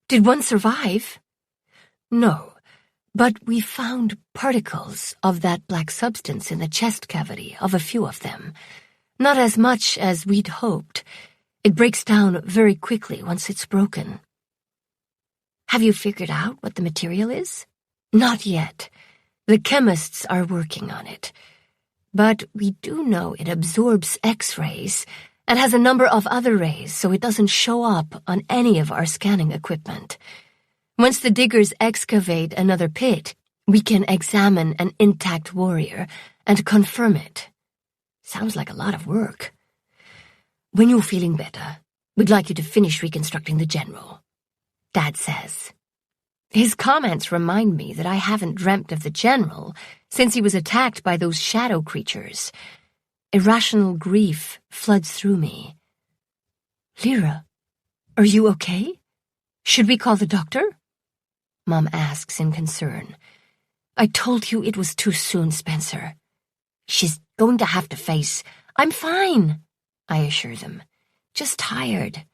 "Did one survive?" "No, but we found particles of that black substance in the chest cavity of a few of them. Not as much as we'd hoped. It breaks down very quickly once it's broken." "Have you figured out what the material is?" "Not yet. The chemists are working on it. But we do know it absorbs X-rays and has a number of other rays, so it doesn't show up on any of our scanning equipment. Once the diggers excavate another pit, we can examine an intact warrior and confirm it." Sounds like a lot of work. "When you're feeling better, we'd like you to finish reconstructing the general," Dad says. His comments remind me that I haven't dreamt of the general since he was attacked by those shadow creatures. Irrational grief floods through me. "Lyra, are you okay? Should we call the doctor?" Mom asks in concern. "I told you it was too soon, Spencer. She's going to have to face—" "I'm fine," I assure them. "Just tired."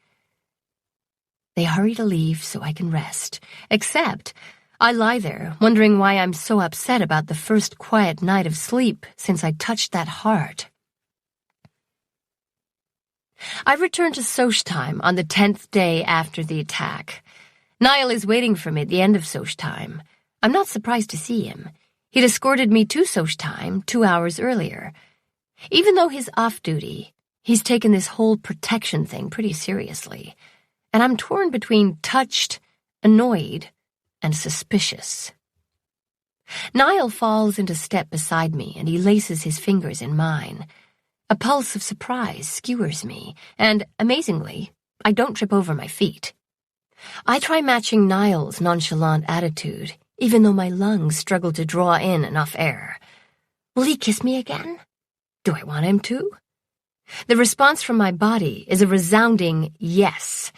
They hurry to leave so I can rest, except I lie there wondering why I'm so upset about the first quiet night of sleep since I touched that heart. I return to Soch time on the 10th day after the attack. Niall is waiting for me at the end of Soch time. I'm not surprised to see him. He'd escorted me to Soch time 2 hours earlier. Even though he's off duty, he's taken this whole protection thing pretty seriously, and I'm torn between touched, annoyed, and suspicious. Niall falls into step beside me, and he laces his fingers in mine. A pulse of surprise skewers me, and, amazingly, I don't trip over my feet. I try matching Niall's nonchalant attitude, even though my lungs struggle to draw in enough air. Will he kiss me again? Do I want him to? The response from my body is a resounding yes,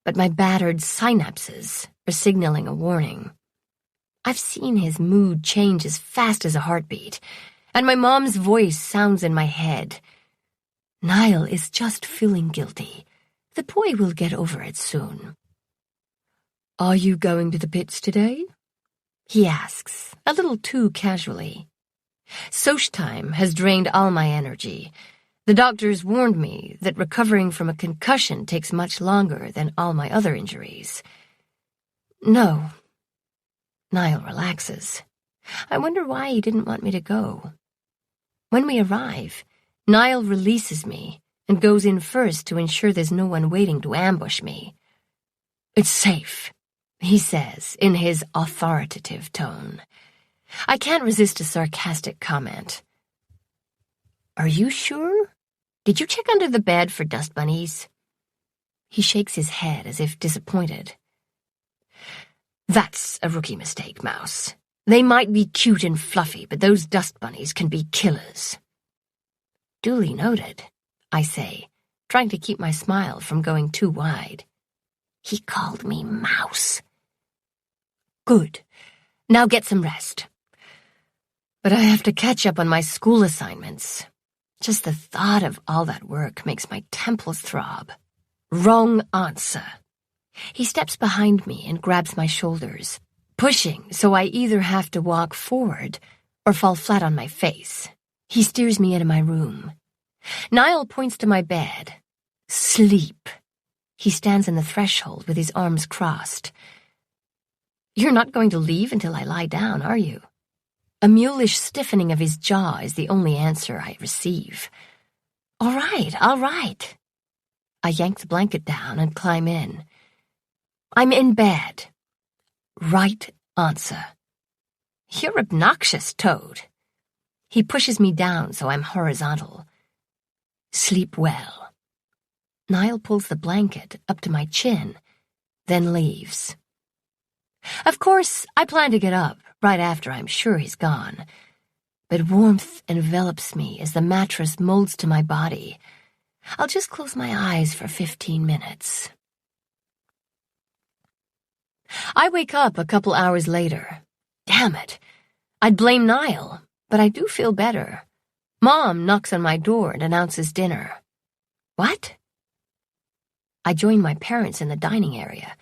but my battered synapses are signaling a warning. I've seen his mood change as fast as a heartbeat, and my mom's voice sounds in my head. Niall is just feeling guilty. The boy will get over it soon. Are you going to the pits today? He asks, a little too casually. Soch time has drained all my energy. The doctors warned me that recovering from a concussion takes much longer than all my other injuries. No. Niall relaxes. I wonder why he didn't want me to go. When we arrive, Niall releases me and goes in first to ensure there's no one waiting to ambush me. "It's safe," he says in his authoritative tone. I can't resist a sarcastic comment. "Are you sure? Did you check under the bed for dust bunnies?" He shakes his head as if disappointed. "That's a rookie mistake, Mouse. They might be cute and fluffy, but those dust bunnies can be killers." "Duly noted," I say, trying to keep my smile from going too wide. He called me Mouse. "Good. Now get some rest." But I have to catch up on my school assignments. Just the thought of all that work makes my temples throb. Wrong answer. He steps behind me and grabs my shoulders, pushing so I either have to walk forward or fall flat on my face. He steers me into my room. Niall points to my bed. "Sleep." He stands in the threshold with his arms crossed. "You're not going to leave until I lie down, are you?" A mulish stiffening of his jaw is the only answer I receive. All right. I yank the blanket down and climb in. "I'm in bed." Right answer. "You're obnoxious, Toad." He pushes me down so I'm horizontal. "Sleep well." Niall pulls the blanket up to my chin, then leaves. Of course, I plan to get up right after I'm sure he's gone, but warmth envelops me as the mattress molds to my body. I'll just close my eyes for 15 minutes. I wake up a couple hours later. Damn it. I'd blame Niall, but I do feel better. Mom knocks on my door and announces dinner. What? I join my parents in the dining area.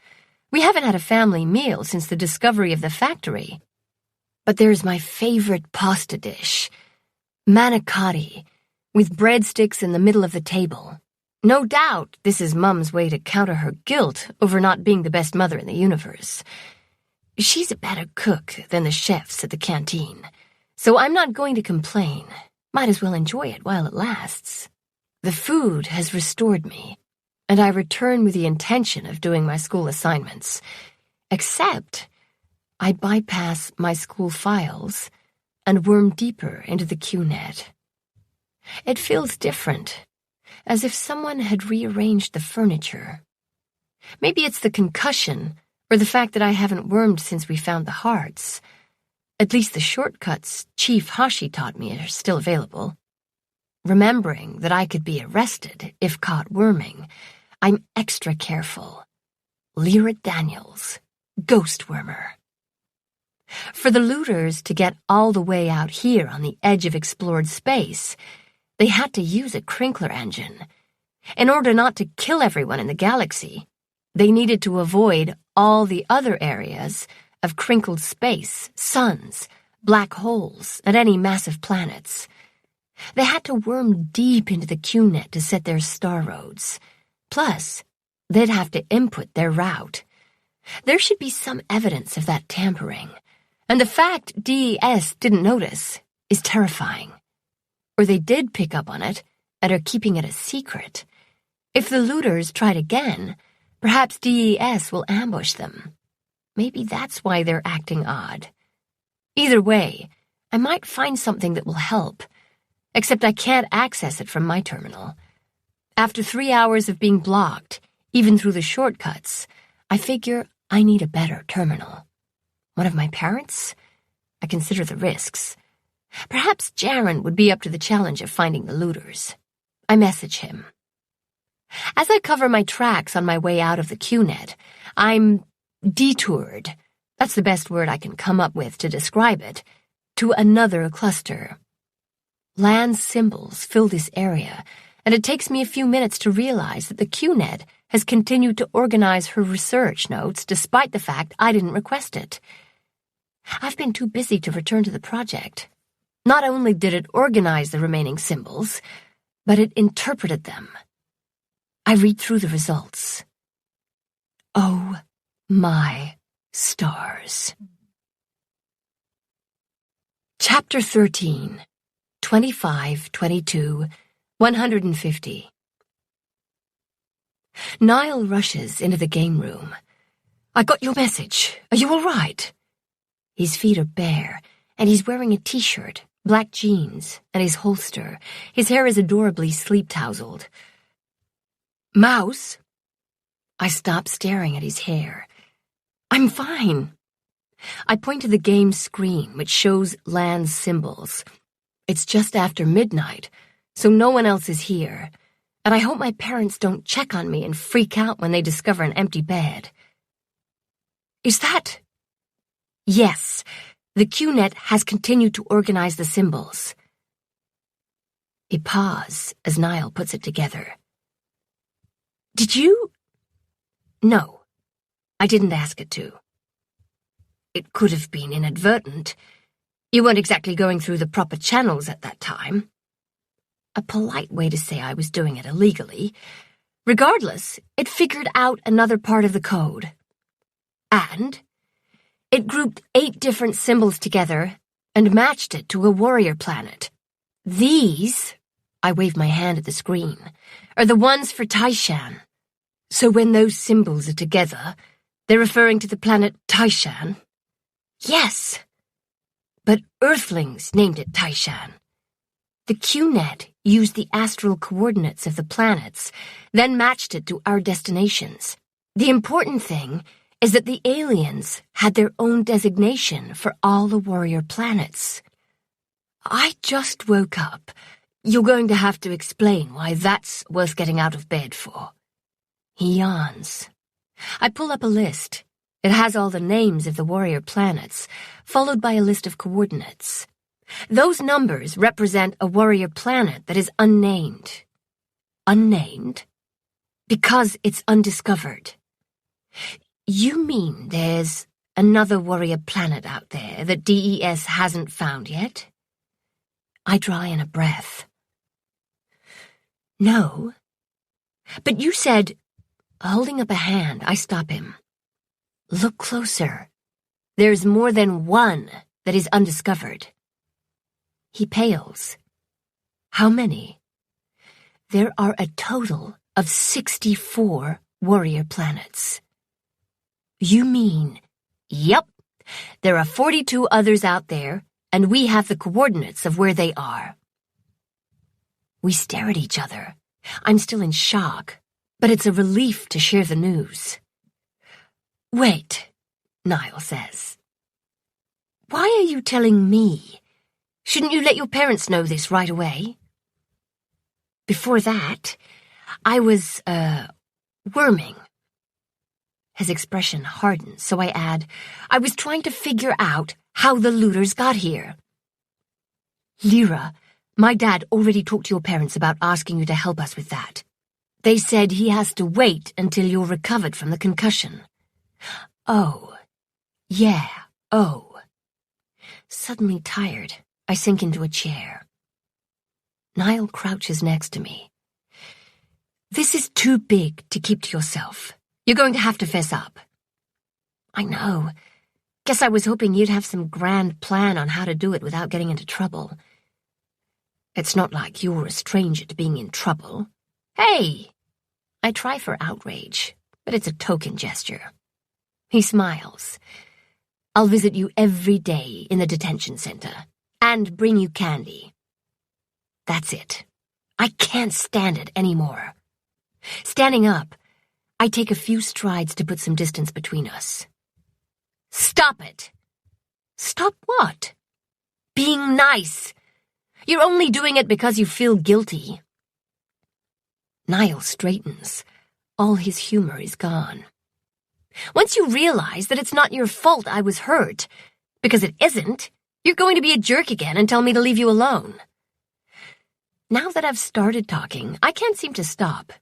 We haven't had a family meal since the discovery of the factory. But there's my favorite pasta dish, manicotti, with breadsticks in the middle of the table. No doubt this is Mum's way to counter her guilt over not being the best mother in the universe. She's a better cook than the chefs at the canteen, so I'm not going to complain. Might as well enjoy it while it lasts. The food has restored me, and I return with the intention of doing my school assignments. Except I bypass my school files and worm deeper into the QNet. It feels different, as if someone had rearranged the furniture. Maybe it's the concussion, or the fact that I haven't wormed since we found the hearts. At least the shortcuts Chief Hashi taught me are still available. Remembering that I could be arrested if caught worming, I'm extra careful. Lyra Daniels, ghost wormer. For the looters to get all the way out here on the edge of explored space, they had to use a crinkler engine. In order not to kill everyone in the galaxy, they needed to avoid all the other areas of crinkled space, suns, black holes, and any massive planets. They had to worm deep into the QNet to set their star roads. Plus, they'd have to input their route. There should be some evidence of that tampering, and the fact DES didn't notice is terrifying. Or they did pick up on it and are keeping it a secret. If the looters tried again, perhaps DES will ambush them. Maybe that's why they're acting odd. Either way, I might find something that will help, except I can't access it from my terminal. After 3 hours of being blocked, even through the shortcuts, I figure I need a better terminal. One of my parents? I consider the risks. Perhaps Jaren would be up to the challenge of finding the looters. I message him. As I cover my tracks on my way out of the QNet, I'm detoured, that's the best word I can come up with to describe it, to another cluster. Land symbols fill this area, and it takes me a few minutes to realize that the QNet has continued to organize her research notes despite the fact I didn't request it. I've been too busy to return to the project. Not only did it organize the remaining symbols, but it interpreted them. I read through the results. Oh my stars. Chapter 13, 25, 22, 150. Niall rushes into the game room. I got your message. Are you all right? His feet are bare, and he's wearing a t-shirt, black jeans, and his holster. His hair is adorably sleep-tousled. Mouse? I stop staring at his hair. I'm fine. I point to the game screen, which shows land symbols. It's just after midnight, so no one else is here, and I hope my parents don't check on me and freak out when they discover an empty bed. Is that... Yes, the QNet has continued to organize the symbols. A pause as Niall puts it together. Did you... No, I didn't ask it to. It could have been inadvertent. You weren't exactly going through the proper channels at that time. A polite way to say I was doing it illegally. Regardless, it figured out another part of the code. And it grouped 8 different symbols together and matched it to a warrior planet. These, I wave my hand at the screen, are the ones for Taishan. So when those symbols are together, they're referring to the planet Taishan? Yes. But Earthlings named it Taishan. The QNet used the astral coordinates of the planets, then matched it to our destinations. The important thing is that the aliens had their own designation for all the warrior planets. I just woke up. You're going to have to explain why that's worth getting out of bed for. He yawns. I pull up a list. It has all the names of the warrior planets, followed by a list of coordinates. Those numbers represent a warrior planet that is unnamed. Unnamed? Because it's undiscovered. You mean there's another warrior planet out there that DES hasn't found yet? I draw in a breath. No. But you said... Holding up a hand, I stop him. Look closer. There's more than one that is undiscovered. He pales. How many? There are a total of 64 warrior planets. You mean... Yep. There are 42 others out there, and we have the coordinates of where they are. We stare at each other. I'm still in shock, but it's a relief to share the news. Wait, Niall says. Why are you telling me? Shouldn't you let your parents know this right away? Before that, I was, worming. His expression hardens, so I add, I was trying to figure out how the looters got here. Lyra, my dad already talked to your parents about asking you to help us with that. They said he has to wait until you're recovered from the concussion. Oh. Yeah, oh. Suddenly tired, I sink into a chair. Niall crouches next to me. This is too big to keep to yourself. You're going to have to fess up. I know. Guess I was hoping you'd have some grand plan on how to do it without getting into trouble. It's not like you're a stranger to being in trouble. Hey! I try for outrage, but it's a token gesture. He smiles. I'll visit you every day in the detention center, and bring you candy. That's it. I can't stand it anymore. Standing up, I take a few strides to put some distance between us. Stop it! Stop what? Being nice. You're only doing it because you feel guilty. Niall straightens. All his humor is gone. Once you realize that it's not your fault I was hurt, because it isn't, you're going to be a jerk again and tell me to leave you alone. Now that I've started talking, I can't seem to stop.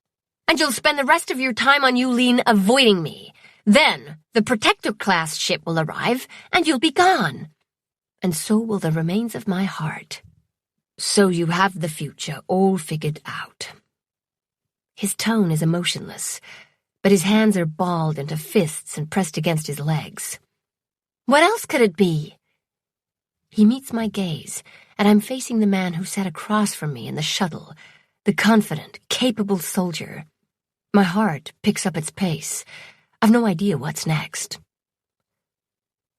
And you'll spend the rest of your time on Yulin avoiding me. Then, the Protector-class ship will arrive, and you'll be gone. And so will the remains of my heart. So you have the future all figured out. His tone is emotionless, but his hands are balled into fists and pressed against his legs. What else could it be? He meets my gaze, and I'm facing the man who sat across from me in the shuttle, the confident, capable soldier. My heart picks up its pace. I've no idea what's next.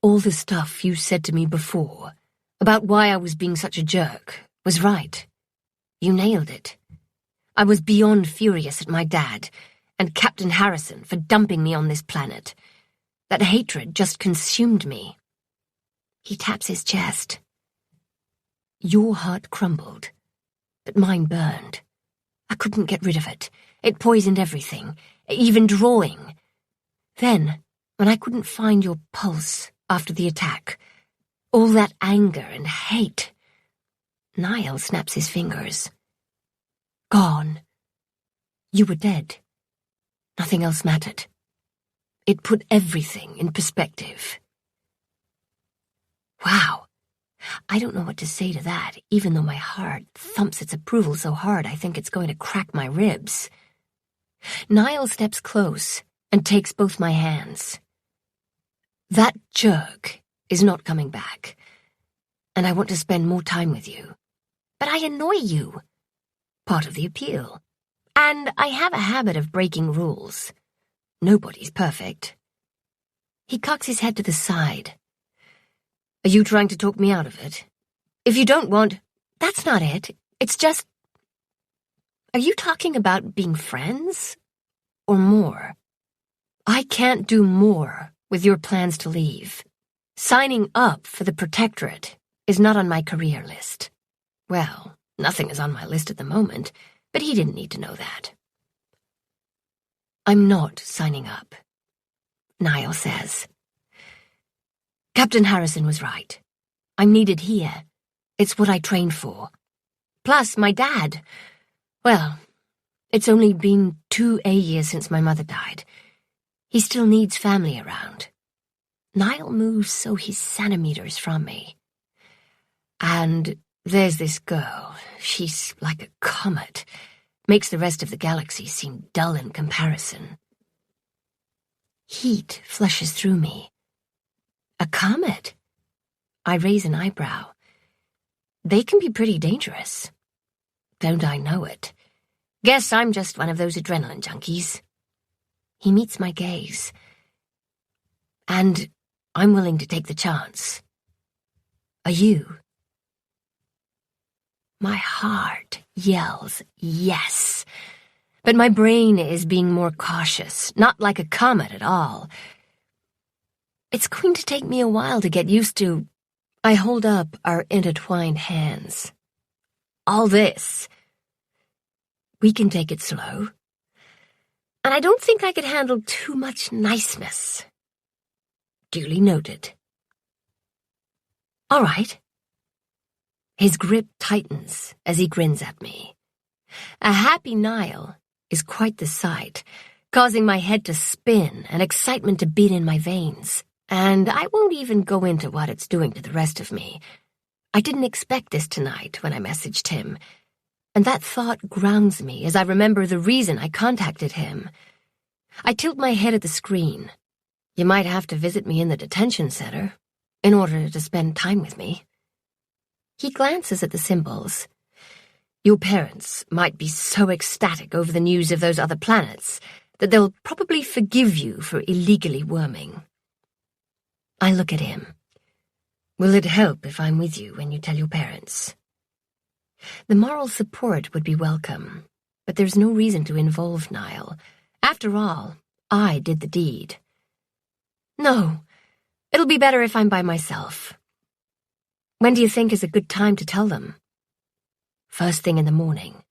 All the stuff you said to me before, about why I was being such a jerk, was right. You nailed it. I was beyond furious at my dad and Captain Harrison for dumping me on this planet. That hatred just consumed me. He taps his chest. Your heart crumbled, but mine burned. I couldn't get rid of it. It poisoned everything, even drawing. Then, when I couldn't find your pulse after the attack, all that anger and hate, Niall snaps his fingers. Gone. You were dead. Nothing else mattered. It put everything in perspective. Wow. I don't know what to say to that, even though my heart thumps its approval so hard I think it's going to crack my ribs. Niall steps close and takes both my hands. That jerk is not coming back, and I want to spend more time with you. But I annoy you. Part of the appeal. And I have a habit of breaking rules. Nobody's perfect. He cocks his head to the side. Are you trying to talk me out of it? If you don't want... That's not it. It's just... Are you talking about being friends? Or more? I can't do more with your plans to leave. Signing up for the Protectorate is not on my career list. Well, nothing is on my list at the moment, but he didn't need to know that. I'm not signing up, Niall says. Captain Harrison was right. I'm needed here. It's what I trained for. Plus, my dad... Well, it's only been 2 years since my mother died. He still needs family around. Niall moves so he's centimeters from me. And there's this girl. She's like a comet. Makes the rest of the galaxy seem dull in comparison. Heat flushes through me. A comet? I raise an eyebrow. They can be pretty dangerous. Don't I know it? Guess I'm just one of those adrenaline junkies. He meets my gaze. And I'm willing to take the chance. Are you? My heart yells yes. But my brain is being more cautious, not like a comet at all. It's going to take me a while to get used to... I hold up our intertwined hands. All this. We can take it slow. And I don't think I could handle too much niceness. Duly noted. All right. His grip tightens as he grins at me. A happy Niall is quite the sight, causing my head to spin and excitement to beat in my veins. And I won't even go into what it's doing to the rest of me. I didn't expect this tonight when I messaged him, and that thought grounds me as I remember the reason I contacted him. I tilt my head at the screen. You might have to visit me in the detention center in order to spend time with me. He glances at the symbols. Your parents might be so ecstatic over the news of those other planets that they'll probably forgive you for illegally worming. I look at him. Will it help if I'm with you when you tell your parents? The moral support would be welcome, but there's no reason to involve Niall. After all, I did the deed. No, it'll be better if I'm by myself. When do you think is a good time to tell them? First thing in the morning.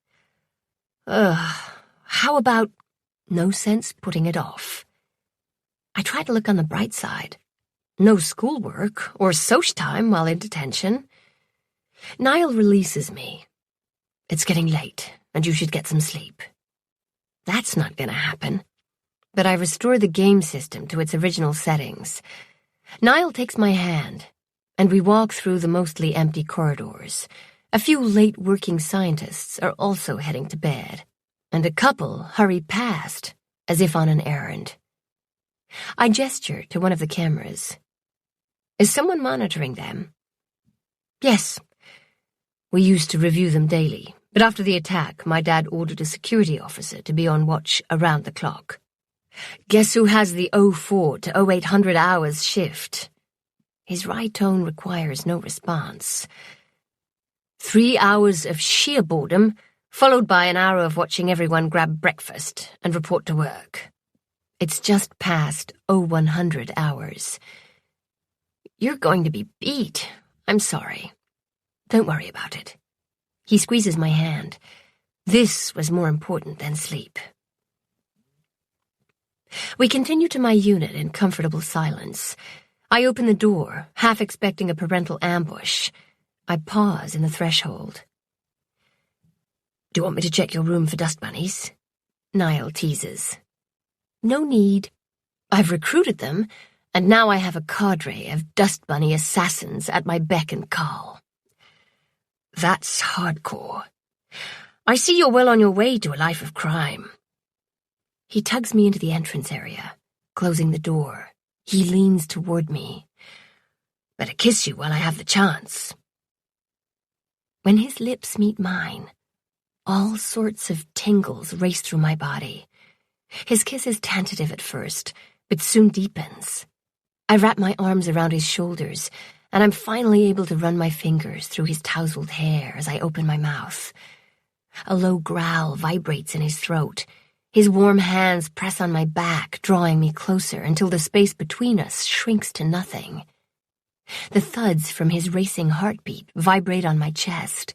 How about no sense putting it off? I try to look on the bright side. No schoolwork or soc time while in detention. Niall releases me. It's getting late, and you should get some sleep. That's not going to happen. But I restore the game system to its original settings. Niall takes my hand, and we walk through the mostly empty corridors, A few late working scientists are also heading to bed, and a couple hurry past as if on an errand. I gesture to one of the cameras. Is someone monitoring them? Yes. We used to review them daily, but after the attack, my dad ordered a security officer to be on watch around the clock. Guess who has the 04 to 0800 hours shift? His wry tone requires no response. 3 hours of sheer boredom, followed by an hour of watching everyone grab breakfast and report to work. It's just past 0100 hours. You're going to be beat. I'm sorry. Don't worry about it. He squeezes my hand. This was more important than sleep. We continue to my unit in comfortable silence. I open the door, half expecting a parental ambush. I pause in the threshold. Do you want me to check your room for dust bunnies? Niall teases. No need. I've recruited them, and now I have a cadre of dust bunny assassins at my beck and call. That's hardcore. I see you're well on your way to a life of crime. He tugs me into the entrance area, closing the door. He leans toward me. Better kiss you while I have the chance. When his lips meet mine, all sorts of tingles race through my body. His kiss is tentative at first, but soon deepens. I wrap my arms around his shoulders, and I'm finally able to run my fingers through his tousled hair as I open my mouth. A low growl vibrates in his throat. His warm hands press on my back, drawing me closer until the space between us shrinks to nothing. The thuds from his racing heartbeat vibrate on my chest.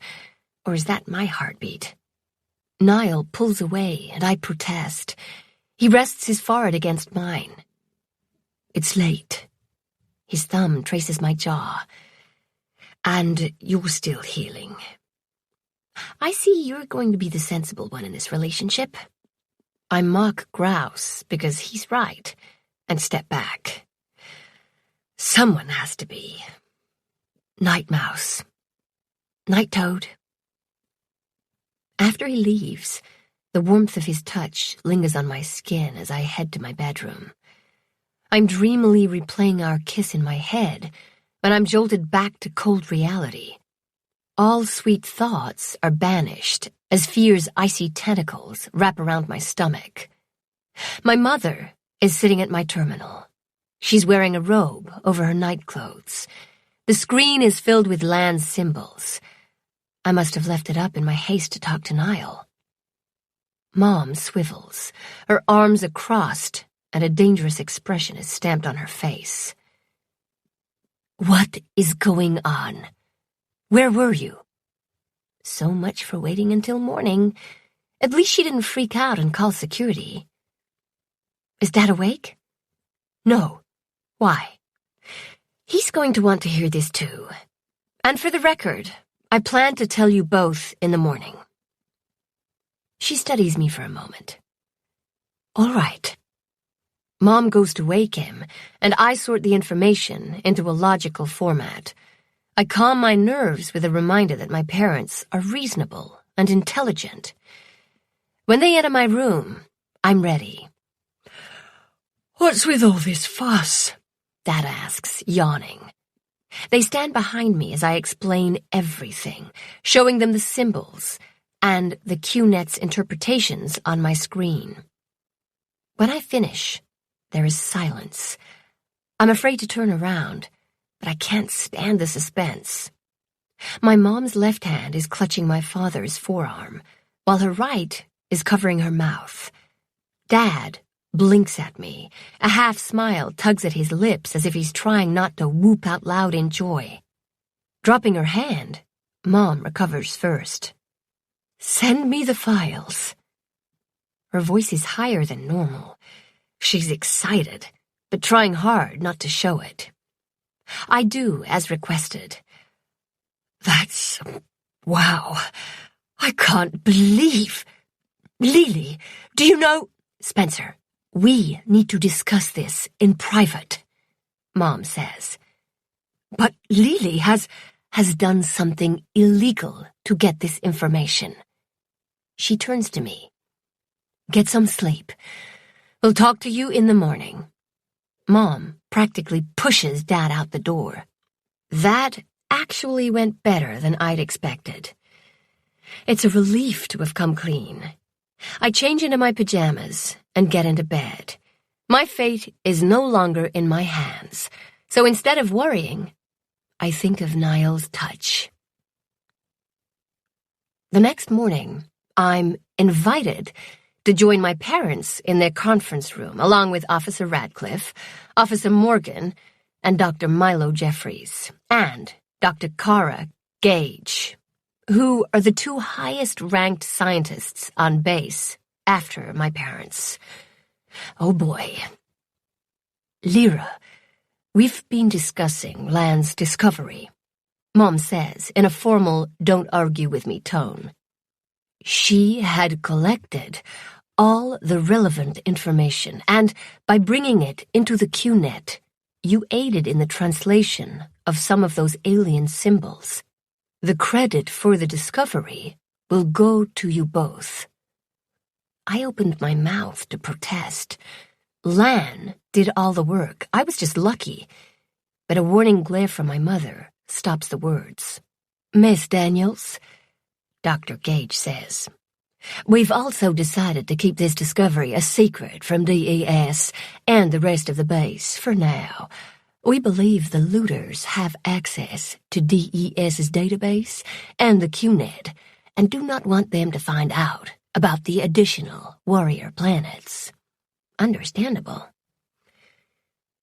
Or is that my heartbeat? Niall pulls away, and I protest. He rests his forehead against mine. It's late. His thumb traces my jaw. And you're still healing. I see you're going to be the sensible one in this relationship. I mock grouse because he's right, and step back. Someone has to be. Night mouse. Night toad. After he leaves, the warmth of his touch lingers on my skin as I head to my bedroom. I'm dreamily replaying our kiss in my head, but I'm jolted back to cold reality. All sweet thoughts are banished as fear's icy tentacles wrap around my stomach. My mother is sitting at my terminal. She's wearing a robe over her nightclothes. The screen is filled with land symbols. I must have left it up in my haste to talk to Niall. Mom swivels, her arms across, and a dangerous expression is stamped on her face. What is going on? Where were you? So much for waiting until morning. At least she didn't freak out and call security. Is Dad awake? No. Why? He's going to want to hear this too. And for the record, I plan to tell you both in the morning. She studies me for a moment. All right. Mom goes to wake him, and I sort the information into a logical format. I calm my nerves with a reminder that my parents are reasonable and intelligent. When they enter my room, I'm ready. What's with all this fuss? Dad asks, yawning. They stand behind me as I explain everything, showing them the symbols and the QNet's interpretations on my screen. When I finish, there is silence. I'm afraid to turn around, but I can't stand the suspense. My mom's left hand is clutching my father's forearm, while her right is covering her mouth. Dad blinks at me. A half smile tugs at his lips as if he's trying not to whoop out loud in joy. Dropping her hand, Mom recovers first. Send me the files. Her voice is higher than normal. She's excited, but trying hard not to show it. I do as requested. That's... wow. I can't believe... Lily, do you know... Spencer, we need to discuss this in private, Mom says. But Lily has... has done something illegal to get this information. She turns to me. Get some sleep. We'll talk to you in the morning. Mom practically pushes Dad out the door. That actually went better than I'd expected. It's a relief to have come clean. I change into my pajamas and get into bed. My fate is no longer in my hands, so instead of worrying, I think of Niall's touch. The next morning, I'm invited to join my parents in their conference room, along with Officer Radcliffe, Officer Morgan, and Dr. Milo Jeffries, and Dr. Kara Gage, who are the two highest-ranked scientists on base after my parents. Oh boy. Lyra, we've been discussing Land's discovery, Mom says in a formal don't-argue-with-me tone. She had collected all the relevant information, and by bringing it into the QNet, you aided in the translation of some of those alien symbols. The credit for the discovery will go to you both. I opened my mouth to protest. Lan did all the work. I was just lucky. But a warning glare from my mother stops the words. Miss Daniels, Dr. Gage says, we've also decided to keep this discovery a secret from DES and the rest of the base for now. We believe the looters have access to DES's database and the QNet and do not want them to find out about the additional warrior planets. Understandable.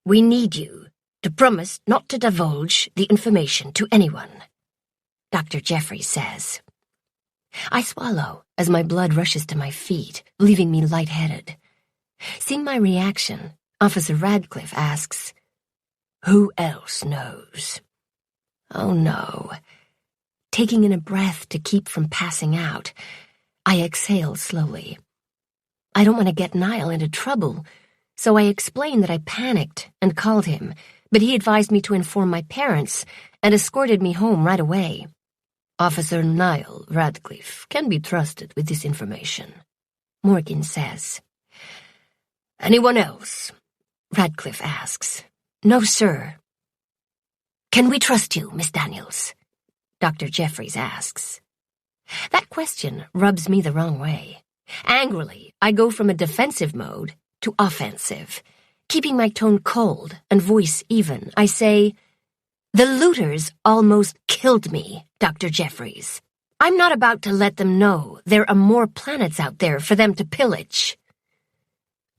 We need you to promise not to divulge the information to anyone, Dr. Jeffries says. I swallow as my blood rushes to my feet, leaving me lightheaded. Seeing my reaction, Officer Radcliffe asks, who else knows? Oh no. Taking in a breath to keep from passing out, I exhale slowly. I don't want to get Niall into trouble, so I explain that I panicked and called him, but he advised me to inform my parents and escorted me home right away. Officer Niall Radcliffe can be trusted with this information, Morgan says. Anyone else? Radcliffe asks. No, sir. Can we trust you, Miss Daniels? Dr. Jeffries asks. That question rubs me the wrong way. Angrily, I go from a defensive mode to offensive. Keeping my tone cold and voice even, I say, the looters almost killed me, Dr. Jeffries. I'm not about to let them know there are more planets out there for them to pillage.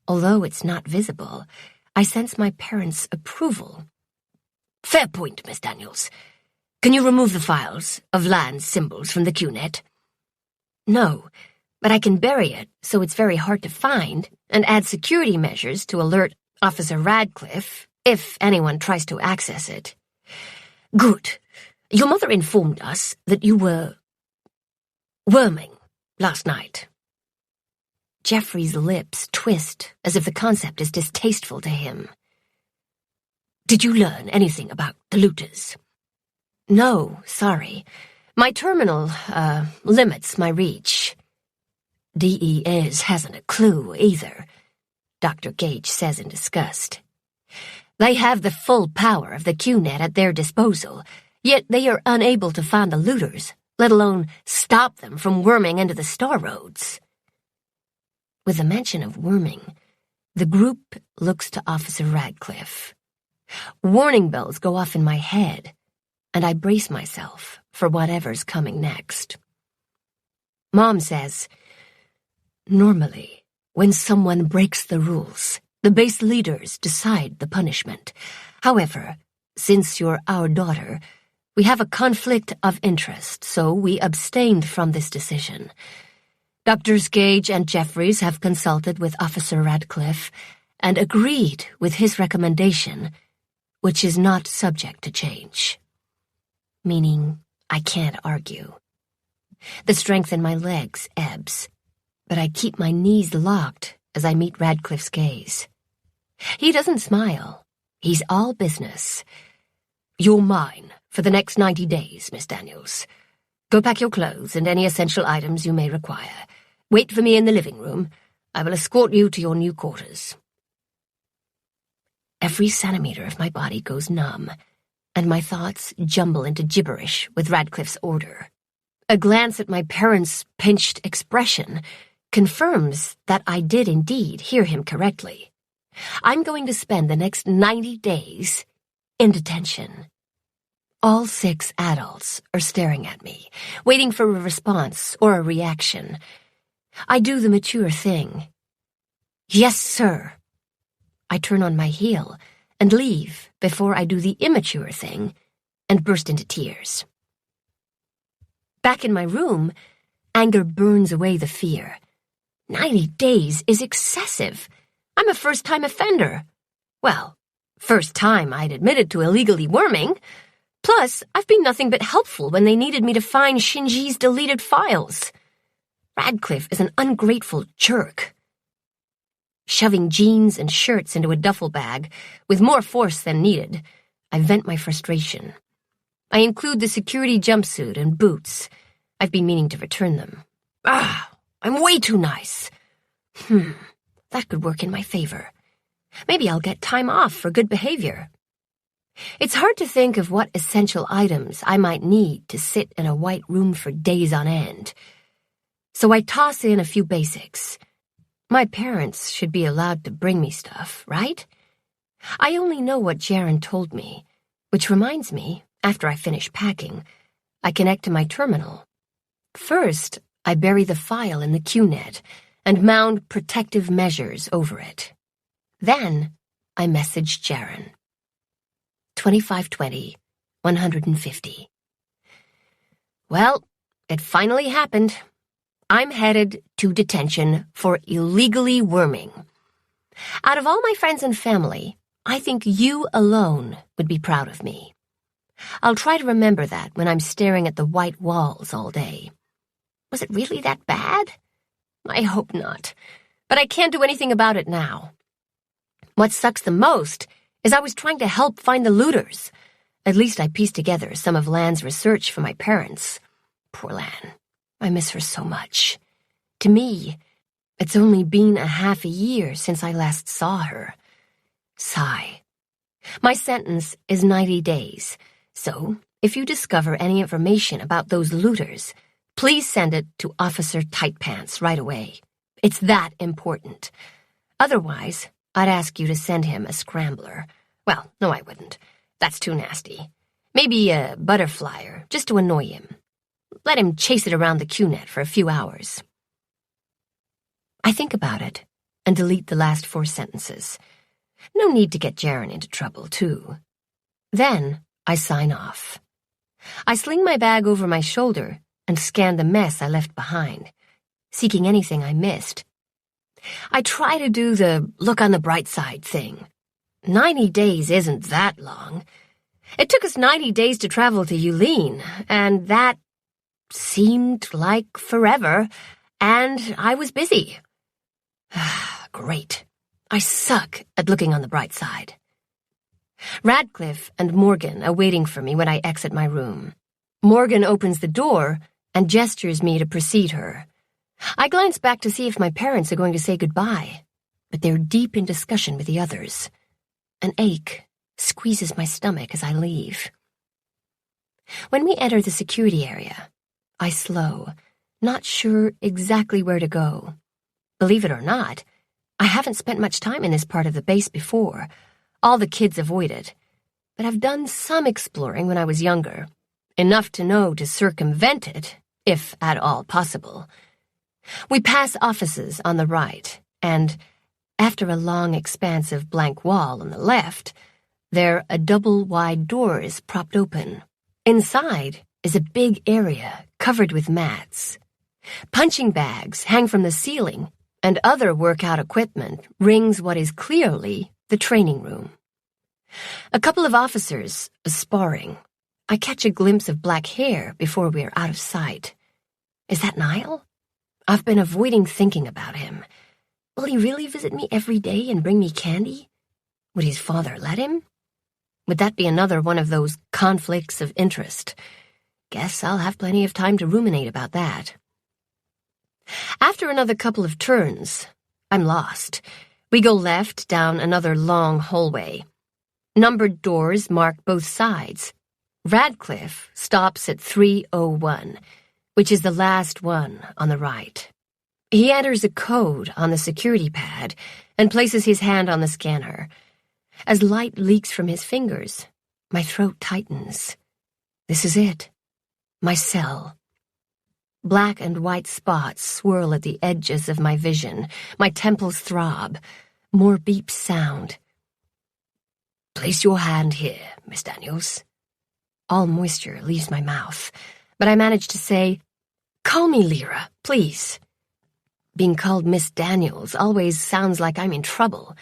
Although it's not visible, I sense my parents' approval. Fair point, Miss Daniels. Can you remove the files of Land's symbols from the QNet? No, but I can bury it so it's very hard to find and add security measures to alert Officer Radcliffe if anyone tries to access it. Good. Your mother informed us that you were worming last night. Jeffrey's lips twist as if the concept is distasteful to him. Did you learn anything about the looters? No, sorry. My terminal, limits my reach. DES hasn't a clue either, Dr. Gage says in disgust. They have the full power of the QNet at their disposal, yet they are unable to find the looters, let alone stop them from worming into the star roads. With the mention of worming, the group looks to Officer Radcliffe. Warning bells go off in my head, and I brace myself for whatever's coming next. Mom says, normally, when someone breaks the rules, the base leaders decide the punishment. However, since you're our daughter, we have a conflict of interest, so we abstained from this decision. Drs. Gage and Jeffries have consulted with Officer Radcliffe and agreed with his recommendation, which is not subject to change. Meaning, I can't argue. The strength in my legs ebbs, but I keep my knees locked as I meet Radcliffe's gaze. He doesn't smile. He's all business. You're mine for the next 90 days, Miss Daniels. Go pack your clothes and any essential items you may require. Wait for me in the living room. I will escort you to your new quarters. Every centimeter of my body goes numb, and my thoughts jumble into gibberish with Radcliffe's order. A glance at my parents' pinched expression confirms that I did indeed hear him correctly. I'm going to spend the next 90 days in detention. All 6 adults are staring at me, waiting for a response or a reaction. I do the mature thing. Yes, sir. I turn on my heel and leave before I do the immature thing and burst into tears. Back in my room, anger burns away the fear. 90 days is excessive. I'm a first-time offender. Well, first time I'd admitted to illegally worming. Plus, I've been nothing but helpful when they needed me to find Shinji's deleted files. Radcliffe is an ungrateful jerk. Shoving jeans and shirts into a duffel bag, with more force than needed, I vent my frustration. I include the security jumpsuit and boots. I've been meaning to return them. I'm way too nice. That could work in my favor. Maybe I'll get time off for good behavior. It's hard to think of what essential items I might need to sit in a white room for days on end. So I toss in a few basics. My parents should be allowed to bring me stuff, right? I only know what Jaren told me, which reminds me, after I finish packing, I connect to my terminal. First, I bury the file in the QNet and mound protective measures over it. Then, I message Jaren. 2520, 150. Well, it finally happened. I'm headed to detention for illegally worming. Out of all my friends and family, I think you alone would be proud of me. I'll try to remember that when I'm staring at the white walls all day. Was it really that bad? I hope not, but I can't do anything about it now. What sucks the most is I was trying to help find the looters. At least I pieced together some of Lan's research for my parents. Poor Lan. I miss her so much. To me, it's only been a half a year since I last saw her. Sigh. My sentence is 90 days, so if you discover any information about those looters, please send it to Officer Tightpants right away. It's that important. Otherwise, I'd ask you to send him a scrambler. Well, no, I wouldn't. That's too nasty. Maybe a butterflyer, just to annoy him. Let him chase it around the QNet for a few hours. I think about it and delete the last 4 sentences. No need to get Jaren into trouble, too. Then I sign off. I sling my bag over my shoulder and scan the mess I left behind, seeking anything I missed. I try to do the look on the bright side thing. 90 days isn't that long. It took us 90 days to travel to Yulin, and that seemed like forever, and I was busy. Great. I suck at looking on the bright side. Radcliffe and Morgan are waiting for me when I exit my room. Morgan opens the door and gestures me to precede her. I glance back to see if my parents are going to say goodbye, but they're deep in discussion with the others. An ache squeezes my stomach as I leave. When we enter the security area, I slow, not sure exactly where to go. Believe it or not, I haven't spent much time in this part of the base before. All the kids avoid it, but I've done some exploring when I was younger, enough to know to circumvent it, if at all possible. We pass offices on the right, and after a long expanse of blank wall on the left, there are double-wide doors propped open. Inside is a big area covered with mats. Punching bags hang from the ceiling, and other workout equipment rings what is clearly the training room. A couple of officers are sparring. I catch a glimpse of black hair before we are out of sight. Is that Niall? I've been avoiding thinking about him. Will he really visit me every day and bring me candy? Would his father let him? Would that be another one of those conflicts of interest? Guess I'll have plenty of time to ruminate about that. After another couple of turns, I'm lost. We go left down another long hallway. Numbered doors mark both sides. Radcliffe stops at 301, which is the last one on the right. He enters a code on the security pad and places his hand on the scanner. As light leaks from his fingers, my throat tightens. This is it. My cell. Black and white spots swirl at the edges of my vision. My temples throb. More beeps sound. Place your hand here, Miss Daniels. All moisture leaves my mouth, but I manage to say, "Call me Lyra, please." Being called Miss Daniels always sounds like I'm in trouble.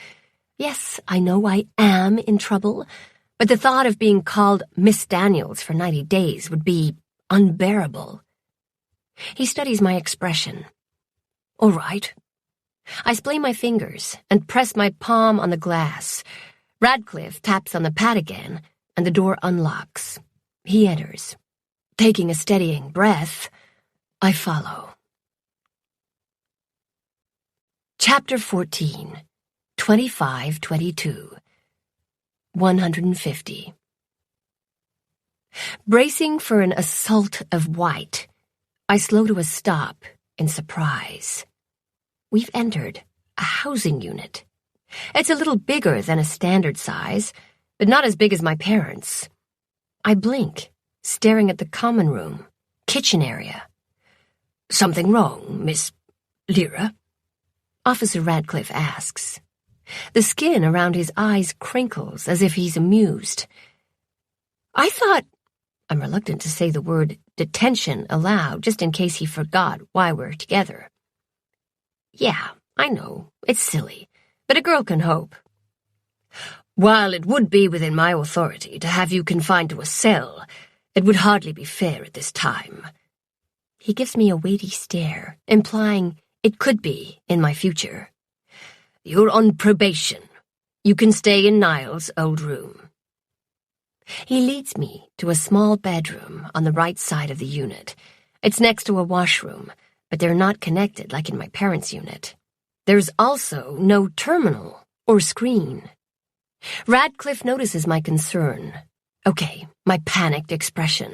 Yes, I know I am in trouble, but the thought of being called Miss Daniels for 90 days would be unbearable. He studies my expression. All right. I splay my fingers and press my palm on the glass. Radcliffe taps on the pad again, and the door unlocks. He enters. Taking a steadying breath, I follow. Chapter 14, 2522, 150. Bracing for an assault of white, I slow to a stop in surprise. We've entered a housing unit. It's a little bigger than a standard size, but not as big as my parents'. I blink, staring at the common room, kitchen area. Something wrong, Miss Lyra? Officer Radcliffe asks. The skin around his eyes crinkles as if he's amused. I thought... I'm reluctant to say the word detention aloud, just in case he forgot why we're together. Yeah, I know, it's silly, but a girl can hope. While it would be within my authority to have you confined to a cell, it would hardly be fair at this time. He gives me a weighty stare, implying it could be in my future. You're on probation. You can stay in Niall's old room. He leads me to a small bedroom on the right side of the unit. It's next to a washroom, but they're not connected like in my parents' unit. There's also no terminal or screen. Radcliffe notices my concern. Okay, my panicked expression.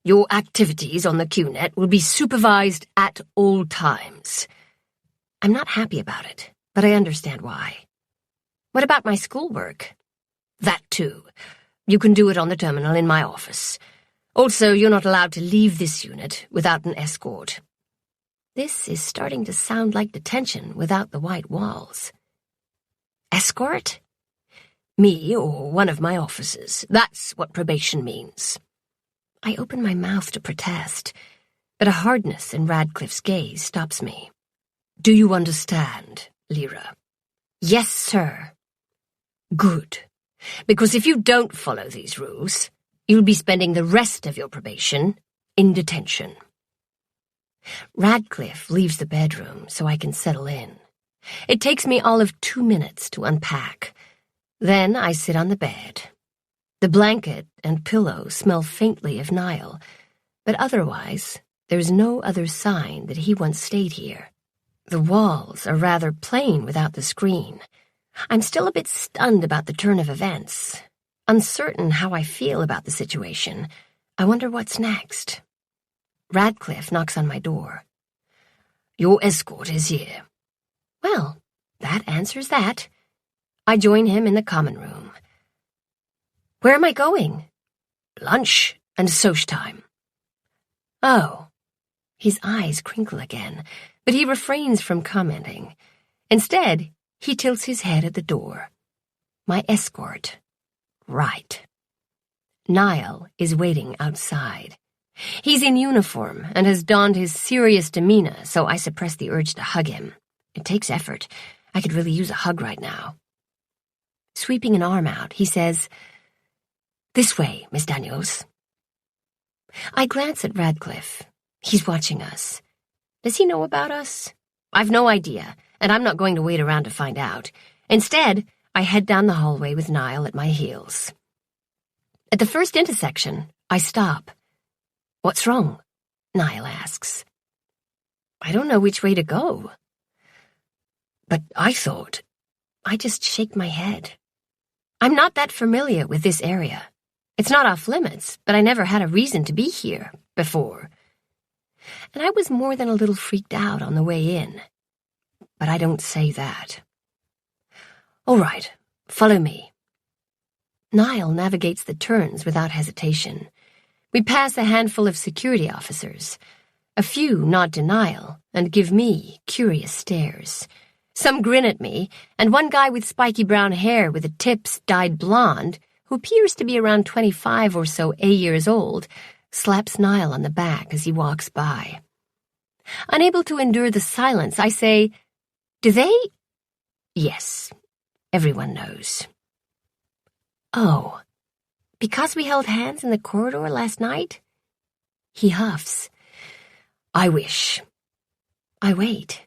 Your activities on the QNet will be supervised at all times. I'm not happy about it, but I understand why. What about my schoolwork? That too. You can do it on the terminal in my office. Also, you're not allowed to leave this unit without an escort. This is starting to sound like detention without the white walls. Escort? Me or one of my officers. That's what probation means. I open my mouth to protest, but a hardness in Radcliffe's gaze stops me. Do you understand, Lyra? Yes, sir. Good. Because if you don't follow these rules, you'll be spending the rest of your probation in detention. Radcliffe leaves the bedroom so I can settle in. It takes me all of 2 minutes to unpack. Then I sit on the bed. The blanket and pillow smell faintly of Niall, but otherwise there's no other sign that he once stayed here. The walls are rather plain without the screen. I'm still a bit stunned about the turn of events. Uncertain how I feel about the situation, I wonder what's next. Radcliffe knocks on my door. Your escort is here. Well, that answers that. I join him in the common room. Where am I going? Lunch and soch time. Oh. His eyes crinkle again, but he refrains from commenting. Instead, he tilts his head at the door. My escort. Right. Niall is waiting outside. He's in uniform and has donned his serious demeanor, so I suppress the urge to hug him. It takes effort. I could really use a hug right now. Sweeping an arm out, he says, This way, Miss Daniels. I glance at Radcliffe. He's watching us. Does he know about us? I've no idea, and I'm not going to wait around to find out. Instead, I head down the hallway with Niall at my heels. At the first intersection, I stop. "What's wrong?" Niall asks. "I don't know which way to go." "But I thought..." I just shake my head. I'm not that familiar with this area. It's not off limits, but I never had a reason to be here before. And I was more than a little freaked out on the way in. But I don't say that. "All right, follow me." Niall navigates the turns without hesitation. We pass a handful of security officers. A few nod to Niall and give me curious stares. Some grin at me, and one guy with spiky brown hair with the tips dyed blonde, who appears to be around 25 or so years old, slaps Niall on the back as he walks by. Unable to endure the silence, I say, "Do they?" "Yes, everyone knows." "Oh, because we held hands in the corridor last night?" He huffs. "I wish." I wait.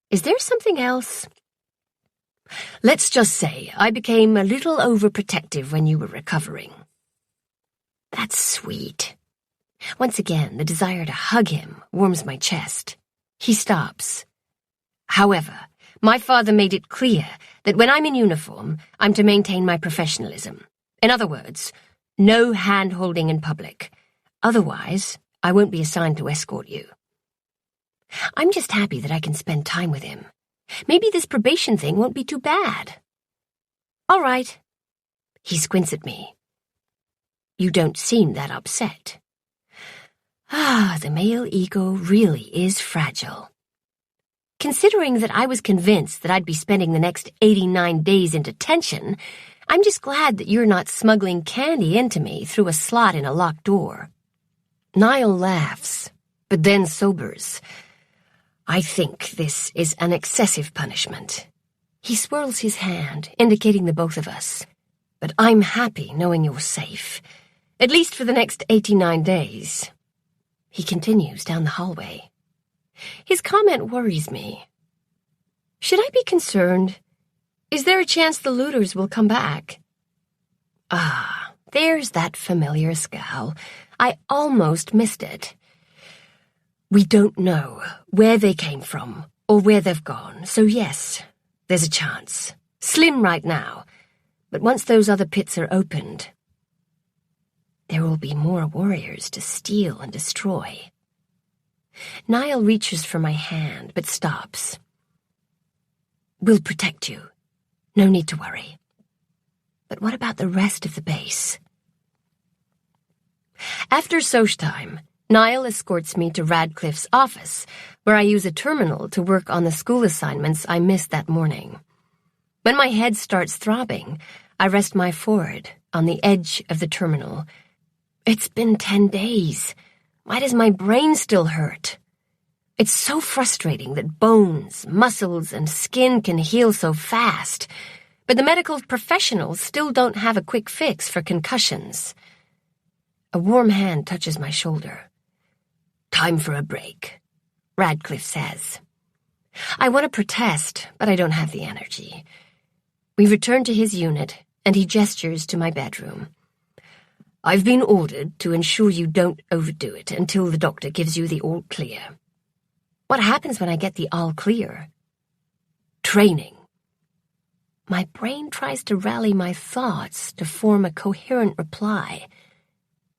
Is there something else? "Let's just say I became a little overprotective when you were recovering." That's sweet. Once again, the desire to hug him warms my chest. He stops. "However, my father made it clear that when I'm in uniform, I'm to maintain my professionalism. In other words, no hand-holding in public. Otherwise, I won't be assigned to escort you." I'm just happy that I can spend time with him. Maybe this probation thing won't be too bad. "All right." He squints at me. "You don't seem that upset." The male ego really is fragile. Considering that I was convinced that I'd be spending the next 89 days in detention, I'm just glad that you're not smuggling candy into me through a slot in a locked door. Niall laughs, but then sobers. "I think this is an excessive punishment." He swirls his hand, indicating the both of us. "But I'm happy knowing you're safe, at least for the next 89 days. He continues down the hallway. His comment worries me. Should I be concerned? Is there a chance the looters will come back? There's that familiar scowl. I almost missed it. We don't know where they came from or where they've gone, so yes, there's a chance. Slim right now, but once those other pits are opened, there will be more warriors to steal and destroy. Niall reaches for my hand, but stops. We'll protect you. No need to worry. But what about the rest of the base? After Soch time, Niall escorts me to Radcliffe's office, where I use a terminal to work on the school assignments I missed that morning. When my head starts throbbing, I rest my forehead on the edge of the terminal. It's been 10 days. Why does my brain still hurt? It's so frustrating that bones, muscles, and skin can heal so fast, but the medical professionals still don't have a quick fix for concussions. A warm hand touches my shoulder. Time for a break, Radcliffe says. I want to protest, but I don't have the energy. We return to his unit, and he gestures to my bedroom. I've been ordered to ensure you don't overdo it until the doctor gives you the all clear. What happens when I get the all clear? Training. My brain tries to rally my thoughts to form a coherent reply.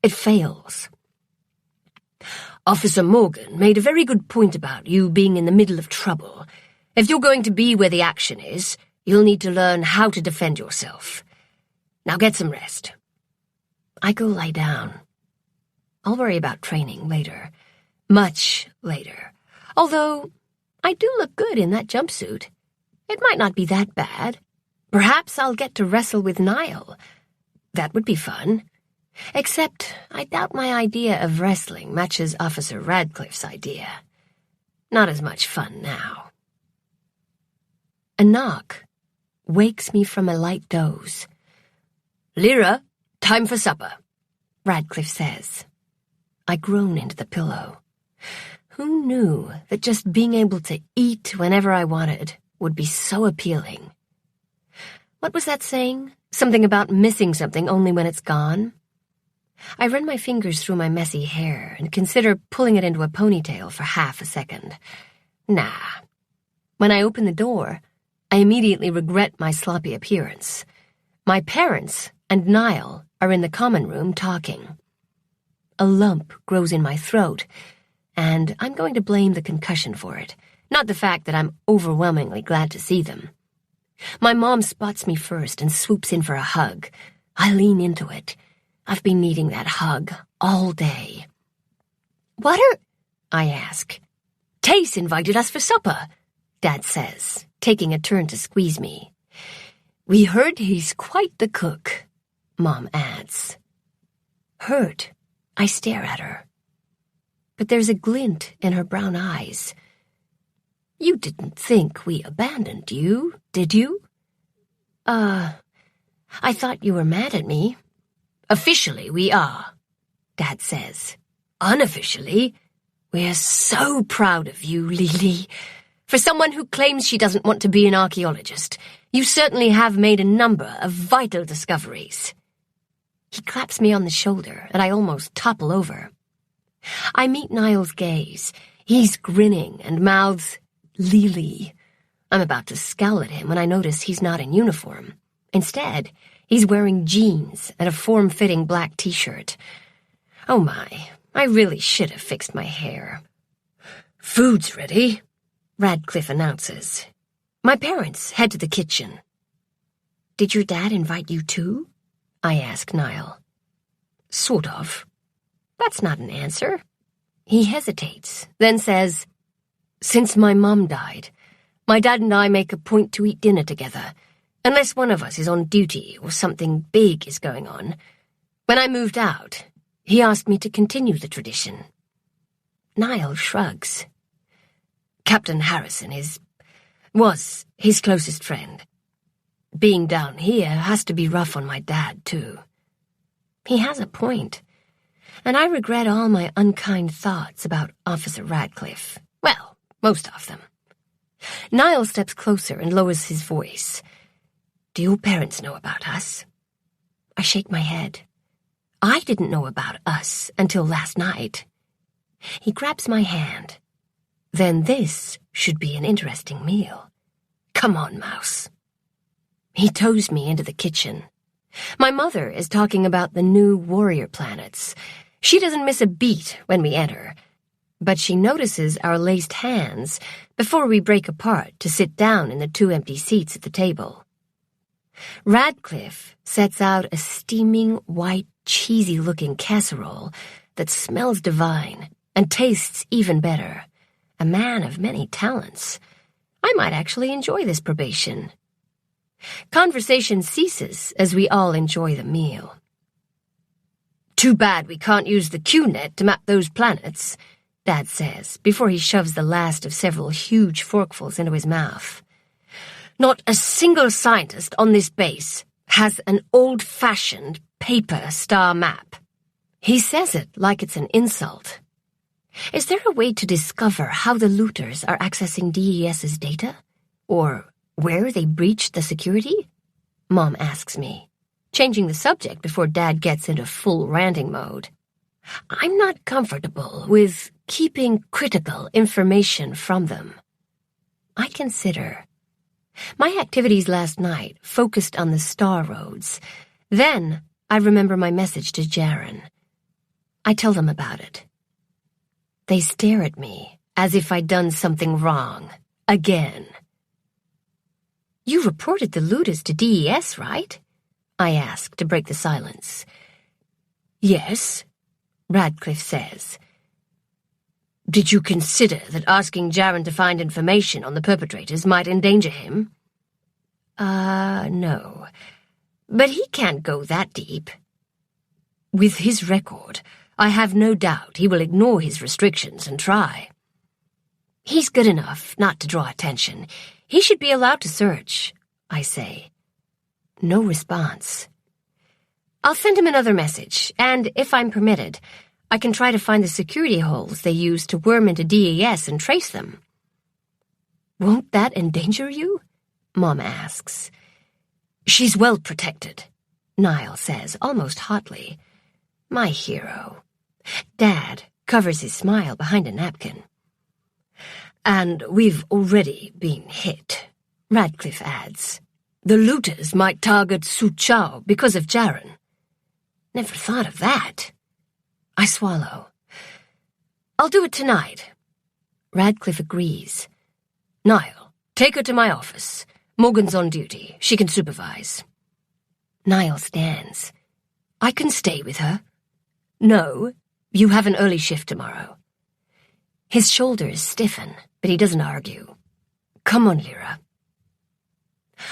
It fails. Officer Morgan made a very good point about you being in the middle of trouble. If you're going to be where the action is, you'll need to learn how to defend yourself. Now get some rest. I go lie down. I'll worry about training later. Much later. Although, I do look good in that jumpsuit. It might not be that bad. Perhaps I'll get to wrestle with Niall. That would be fun. Except, I doubt my idea of wrestling matches Officer Radcliffe's idea. Not as much fun now. A knock wakes me from a light doze. Lyra, time for supper, Radcliffe says. I groan into the pillow. Who knew that just being able to eat whenever I wanted would be so appealing? What was that saying? Something about missing something only when it's gone? I run my fingers through my messy hair and consider pulling it into a ponytail for half a second. Nah. When I open the door, I immediately regret my sloppy appearance. My parents and Niall are in the common room talking. A lump grows in my throat, and I'm going to blame the concussion for it, not the fact that I'm overwhelmingly glad to see them. My mom spots me first and swoops in for a hug. I lean into it. I've been needing that hug all day. "What are—" I ask. "Tace invited us for supper," Dad says, taking a turn to squeeze me. "We heard he's quite the cook," Mom adds. Hurt, I stare at her. But there's a glint in her brown eyes. "You didn't think we abandoned you, did you?" I thought you were mad at me." "Officially, we are," Dad says. "Unofficially, we're so proud of you, Lily. For someone who claims she doesn't want to be an archaeologist, you certainly have made a number of vital discoveries." He claps me on the shoulder, and I almost topple over. I meet Niall's gaze. He's grinning and mouths, "Lily." I'm about to scowl at him when I notice he's not in uniform. Instead, he's wearing jeans and a form-fitting black t-shirt. Oh my, I really should have fixed my hair. "Food's ready," Radcliffe announces. My parents head to the kitchen. "Did your dad invite you too?" I ask Niall. "Sort of." That's not an answer. He hesitates, then says, "Since my mom died, my dad and I make a point to eat dinner together, unless one of us is on duty or something big is going on. When I moved out, he asked me to continue the tradition." Niall shrugs. "Captain Harrison was his closest friend. Being down here has to be rough on my dad, too." He has a point, and I regret all my unkind thoughts about Officer Radcliffe. Well, most of them. Niall steps closer and lowers his voice. "Do your parents know about us?" I shake my head. I didn't know about us until last night. He grabs my hand. "Then this should be an interesting meal. Come on, Mouse." He tows me into the kitchen. My mother is talking about the new warrior planets. She doesn't miss a beat when we enter, but she notices our laced hands before we break apart to sit down in the 2 empty seats at the table. Radcliffe sets out a steaming, white, cheesy-looking casserole that smells divine and tastes even better. A man of many talents. I might actually enjoy this probation. Conversation ceases as we all enjoy the meal. "Too bad we can't use the Q-net to map those planets," Dad says, before he shoves the last of several huge forkfuls into his mouth. "Not a single scientist on this base has an old-fashioned paper star map." He says it like it's an insult. Is there a way to discover how the looters are accessing DES's data? Or where they breached the security? Mom asks me, changing the subject before Dad gets into full ranting mode. I'm not comfortable with keeping critical information from them. I consider. My activities last night focused on the star roads. Then I remember my message to Jaren. I tell them about it. They stare at me as if I'd done something wrong. Again. "You reported the looters to DES, right?" I ask to break the silence. "Yes," Radcliffe says. "Did you consider that asking Jaren to find information on the perpetrators might endanger him?" No. But he can't go that deep. With his record, I have no doubt he will ignore his restrictions and try. He's good enough not to draw attention. He should be allowed to search, I say. No response. I'll send him another message, and if I'm permitted, I can try to find the security holes they used to worm into DES and trace them. Won't that endanger you? Mom asks. She's well protected, Niall says, almost hotly. My hero. Dad covers his smile behind a napkin. And we've already been hit, Radcliffe adds. The looters might target Su Chao because of Jaren. Never thought of that. I swallow. I'll do it tonight. Radcliffe agrees. Niall, take her to my office. Morgan's on duty. She can supervise. Niall stands. I can stay with her. No, you have an early shift tomorrow. His shoulders stiffen, but he doesn't argue. Come on, Lyra.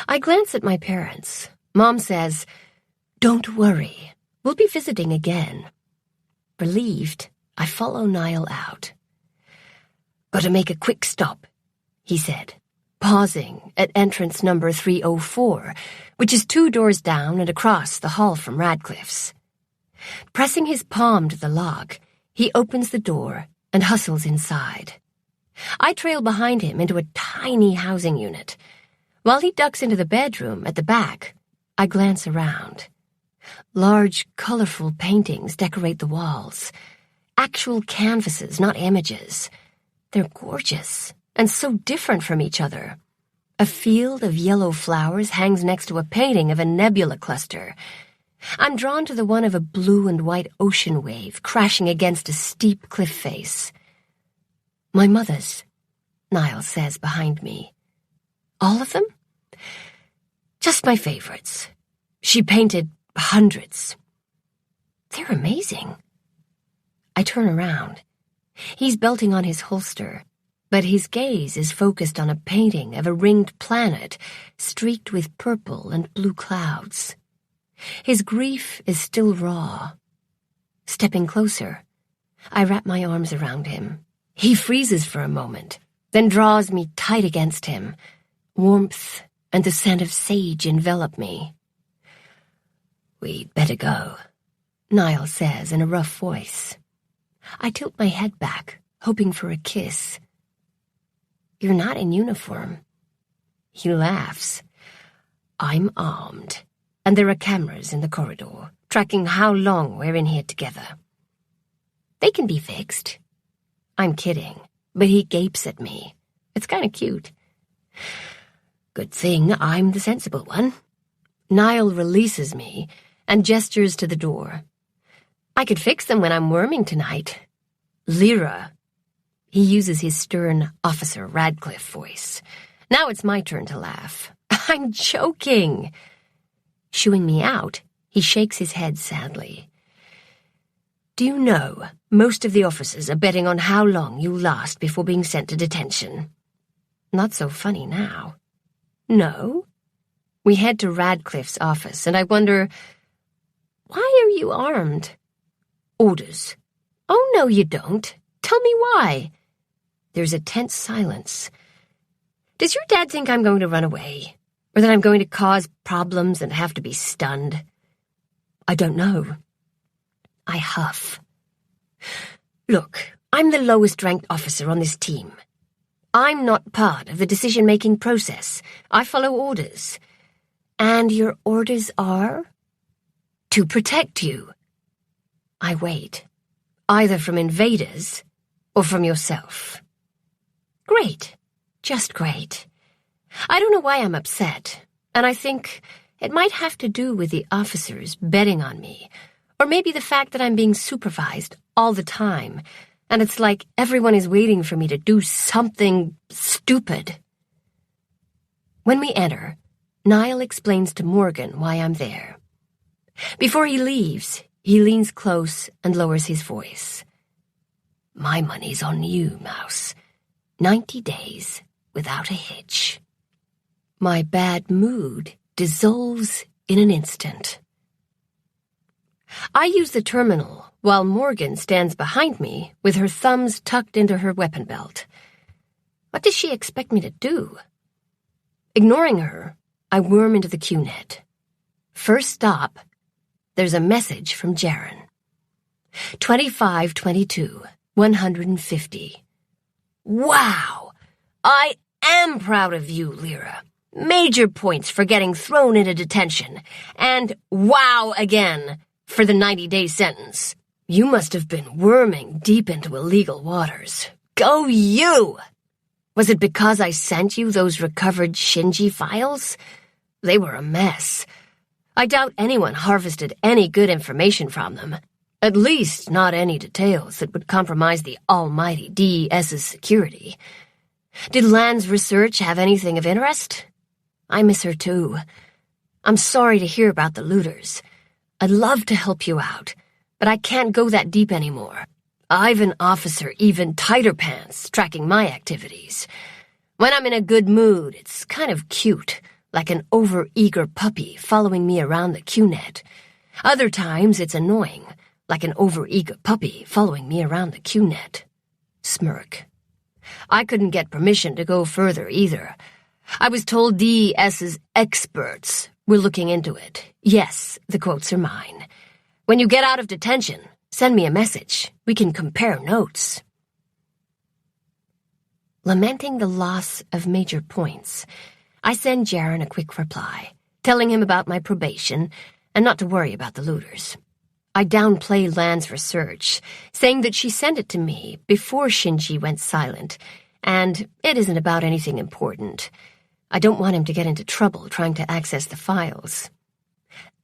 I glance at my parents. Mom says, Don't worry. We'll be visiting again. Relieved, I follow Niall out. Gotta make a quick stop, he said, pausing at entrance number 304, which is 2 doors down and across the hall from Radcliffe's. Pressing his palm to the lock, he opens the door and hustles inside. I trail behind him into a tiny housing unit. While he ducks into the bedroom at the back, I glance around. Large, colorful paintings decorate the walls. Actual canvases, not images. They're gorgeous and so different from each other. A field of yellow flowers hangs next to a painting of a nebula cluster. I'm drawn to the one of a blue and white ocean wave crashing against a steep cliff face. My mother's, Niall says behind me. All of them? Just my favorites. She painted hundreds. They're amazing. I turn around. He's belting on his holster, but his gaze is focused on a painting of a ringed planet streaked with purple and blue clouds. His grief is still raw. Stepping closer, I wrap my arms around him. He freezes for a moment, then draws me tight against him. Warmth and the scent of sage envelop me. We'd better go, Niall says in a rough voice. I tilt my head back, hoping for a kiss. You're not in uniform. He laughs. I'm armed, and there are cameras in the corridor, tracking how long we're in here together. They can be fixed. I'm kidding, but he gapes at me. It's kind of cute. Good thing I'm the sensible one. Niall releases me and gestures to the door. I could fix them when I'm worming tonight. Lyra. He uses his stern Officer Radcliffe voice. Now it's my turn to laugh. I'm joking. Shooing me out, he shakes his head sadly. Do you know, most of the officers are betting on how long you last before being sent to detention. Not so funny now. No? We head to Radcliffe's office, and I wonder, why are you armed? Orders. Oh, no, you don't. Tell me why. There's a tense silence. Does your dad think I'm going to run away? Or that I'm going to cause problems and have to be stunned? I don't know. I huff. Look, I'm the lowest-ranked officer on this team. I'm not part of the decision-making process. I follow orders. And your orders are? To protect you. I wait, either from invaders or from yourself. Great, just great. I don't know why I'm upset, and I think it might have to do with the officers betting on me, or maybe the fact that I'm being supervised all the time, and it's like everyone is waiting for me to do something stupid. When we enter, Niall explains to Morgan why I'm there. Before he leaves, he leans close and lowers his voice. My money's on you, Mouse. 90 days without a hitch. My bad mood dissolves in an instant. I use the terminal while Morgan stands behind me with her thumbs tucked into her weapon belt. What does she expect me to do? Ignoring her, I worm into the QNet. First stop, there's a message from Jaren. 2522, 150. Wow! I am proud of you, Lyra. Major points for getting thrown into detention. And wow again for the 90-day sentence. You must have been worming deep into illegal waters. Go you! Was it because I sent you those recovered Shinji files? They were a mess. I doubt anyone harvested any good information from them. At least not any details that would compromise the almighty DES's security. Did Lan's research have anything of interest? I miss her too. I'm sorry to hear about the looters. I'd love to help you out, but I can't go that deep anymore. I've an officer even tighter pants tracking my activities. When I'm in a good mood, it's kind of cute, like an over-eager puppy following me around the QNet. Other times it's annoying, like an over-eager puppy following me around the QNet. Smirk. I couldn't get permission to go further either. I was told DES's experts were looking into it. Yes, the quotes are mine. When you get out of detention, send me a message. We can compare notes. Lamenting the loss of major points, I send Jaren a quick reply, telling him about my probation and not to worry about the looters. I downplay Lan's research, saying that she sent it to me before Shinji went silent, and it isn't about anything important. I don't want him to get into trouble trying to access the files.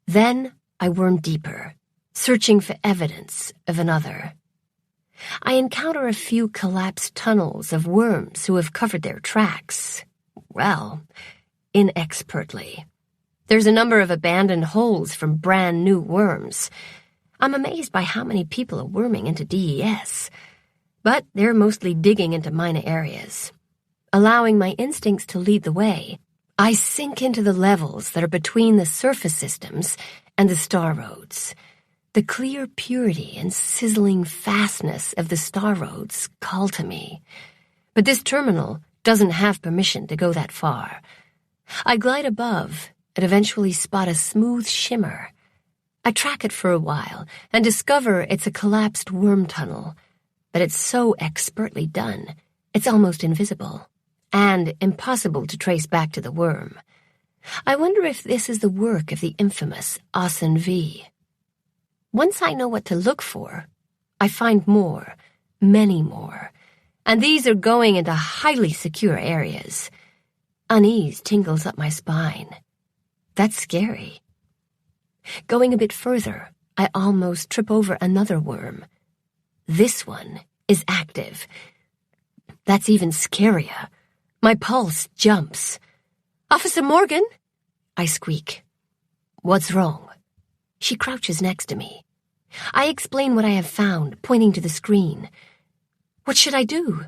Then I worm deeper, searching for evidence of another. I encounter a few collapsed tunnels of worms who have covered their tracks. Well, inexpertly. There's a number of abandoned holes from brand new worms. I'm amazed by how many people are worming into DES, but they're mostly digging into minor areas. Allowing my instincts to lead the way, I sink into the levels that are between the surface systems and the star roads. The clear purity and sizzling fastness of the star roads call to me. But this terminal doesn't have permission to go that far. I glide above and eventually spot a smooth shimmer. I track it for a while and discover it's a collapsed worm tunnel, but it's so expertly done, it's almost invisible, and impossible to trace back to the worm. I wonder if this is the work of the infamous Asen V. Once I know what to look for, I find more, many more, and these are going into highly secure areas. Unease tingles up my spine. That's scary. Going a bit further, I almost trip over another worm. This one is active. That's even scarier. My pulse jumps. "Officer Morgan!" I squeak. "What's wrong?" She crouches next to me. I explain what I have found, pointing to the screen. "What should I do?"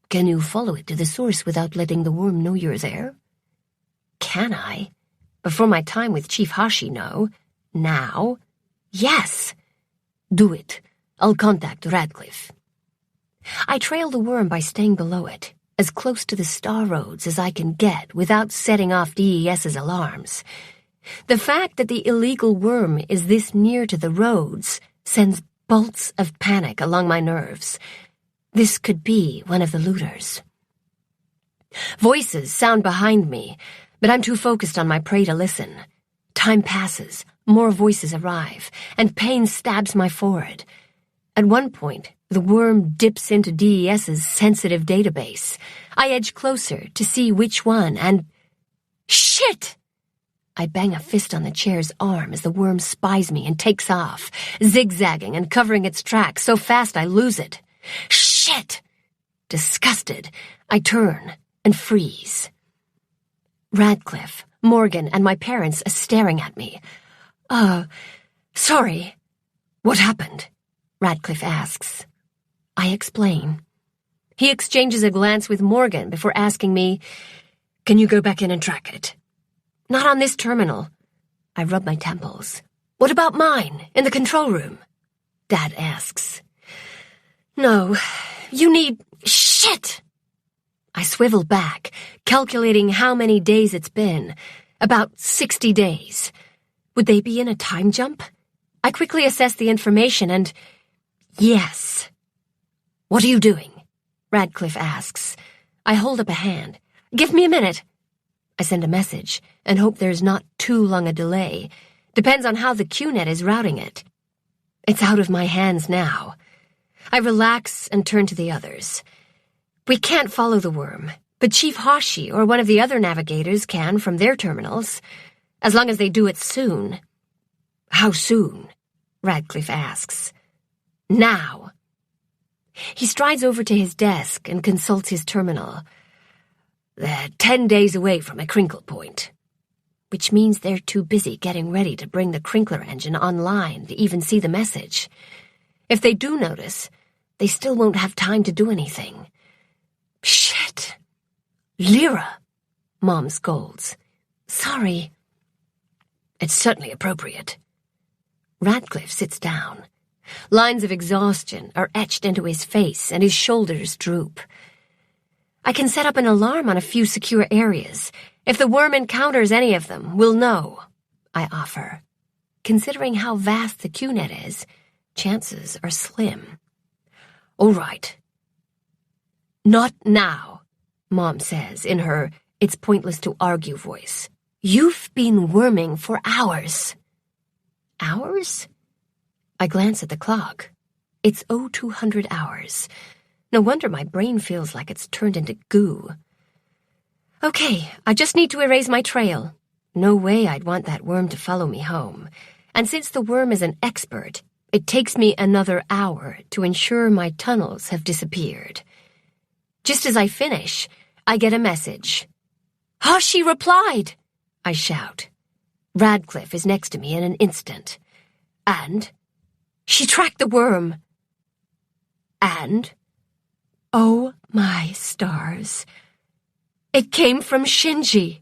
"Can you follow it to the source without letting the worm know you're there?" "Can I? Before my time with Chief Hashi, no. Now? Yes." "Do it. I'll contact Radcliffe." I trail the worm by staying below it, as close to the star roads as I can get without setting off DES's alarms. The fact that the illegal worm is this near to the roads sends bolts of panic along my nerves. This could be one of the looters. Voices sound behind me, but I'm too focused on my prey to listen. Time passes, more voices arrive, and pain stabs my forehead. At one point, the worm dips into DES's sensitive database. I edge closer to see which one, and... Shit! I bang a fist on the chair's arm as the worm spies me and takes off, zigzagging and covering its tracks so fast I lose it. Shit! Disgusted, I turn and freeze. Radcliffe, Morgan, and my parents are staring at me. Sorry. What happened?" Radcliffe asks. I explain. He exchanges a glance with Morgan before asking me, "Can you go back in and track it?" "Not on this terminal." I rub my temples. "What about mine, in the control room?" Dad asks. "No, you need... Shit!" I swivel back, calculating how many days it's been. About 60 days. Would they be in a time jump? I quickly assess the information and... Yes. "What are you doing?" Radcliffe asks. I hold up a hand. "Give me a minute." I send a message and hope there's not too long a delay, Depends on how the QNet is routing it. It's out of my hands now. I relax and turn to the others. We can't follow the worm, but Chief Hashi or one of the other navigators can from their terminals, as long as they do it soon. How soon? Radcliffe asks. Now. He strides over to his desk and consults his terminal. They're 10 days away from a crinkle point, which means they're too busy getting ready to bring the Crinkler engine online to even see the message. If they do notice, they still won't have time to do anything. Shit. Lyra, Mom scolds. Sorry. It's certainly appropriate. Radcliffe sits down. Lines of exhaustion are etched into his face and his shoulders droop. I can set up an alarm on a few secure areas. If the worm encounters any of them, we'll know, I offer. Considering how vast the QNet is, chances are slim. All right. Not now, Mom says in her "it's pointless to argue" voice. You've been worming for hours. Hours? I glance at the clock. It's 0200 hours. No wonder my brain feels like it's turned into goo. Okay, I just need to erase my trail. No way I'd want that worm to follow me home. And since the worm is an expert, it takes me another hour to ensure my tunnels have disappeared. Just as I finish, I get a message. Hashi replied, I shout. Radcliffe is next to me in an instant. And she tracked the worm. And, oh my stars, it came from Shinji.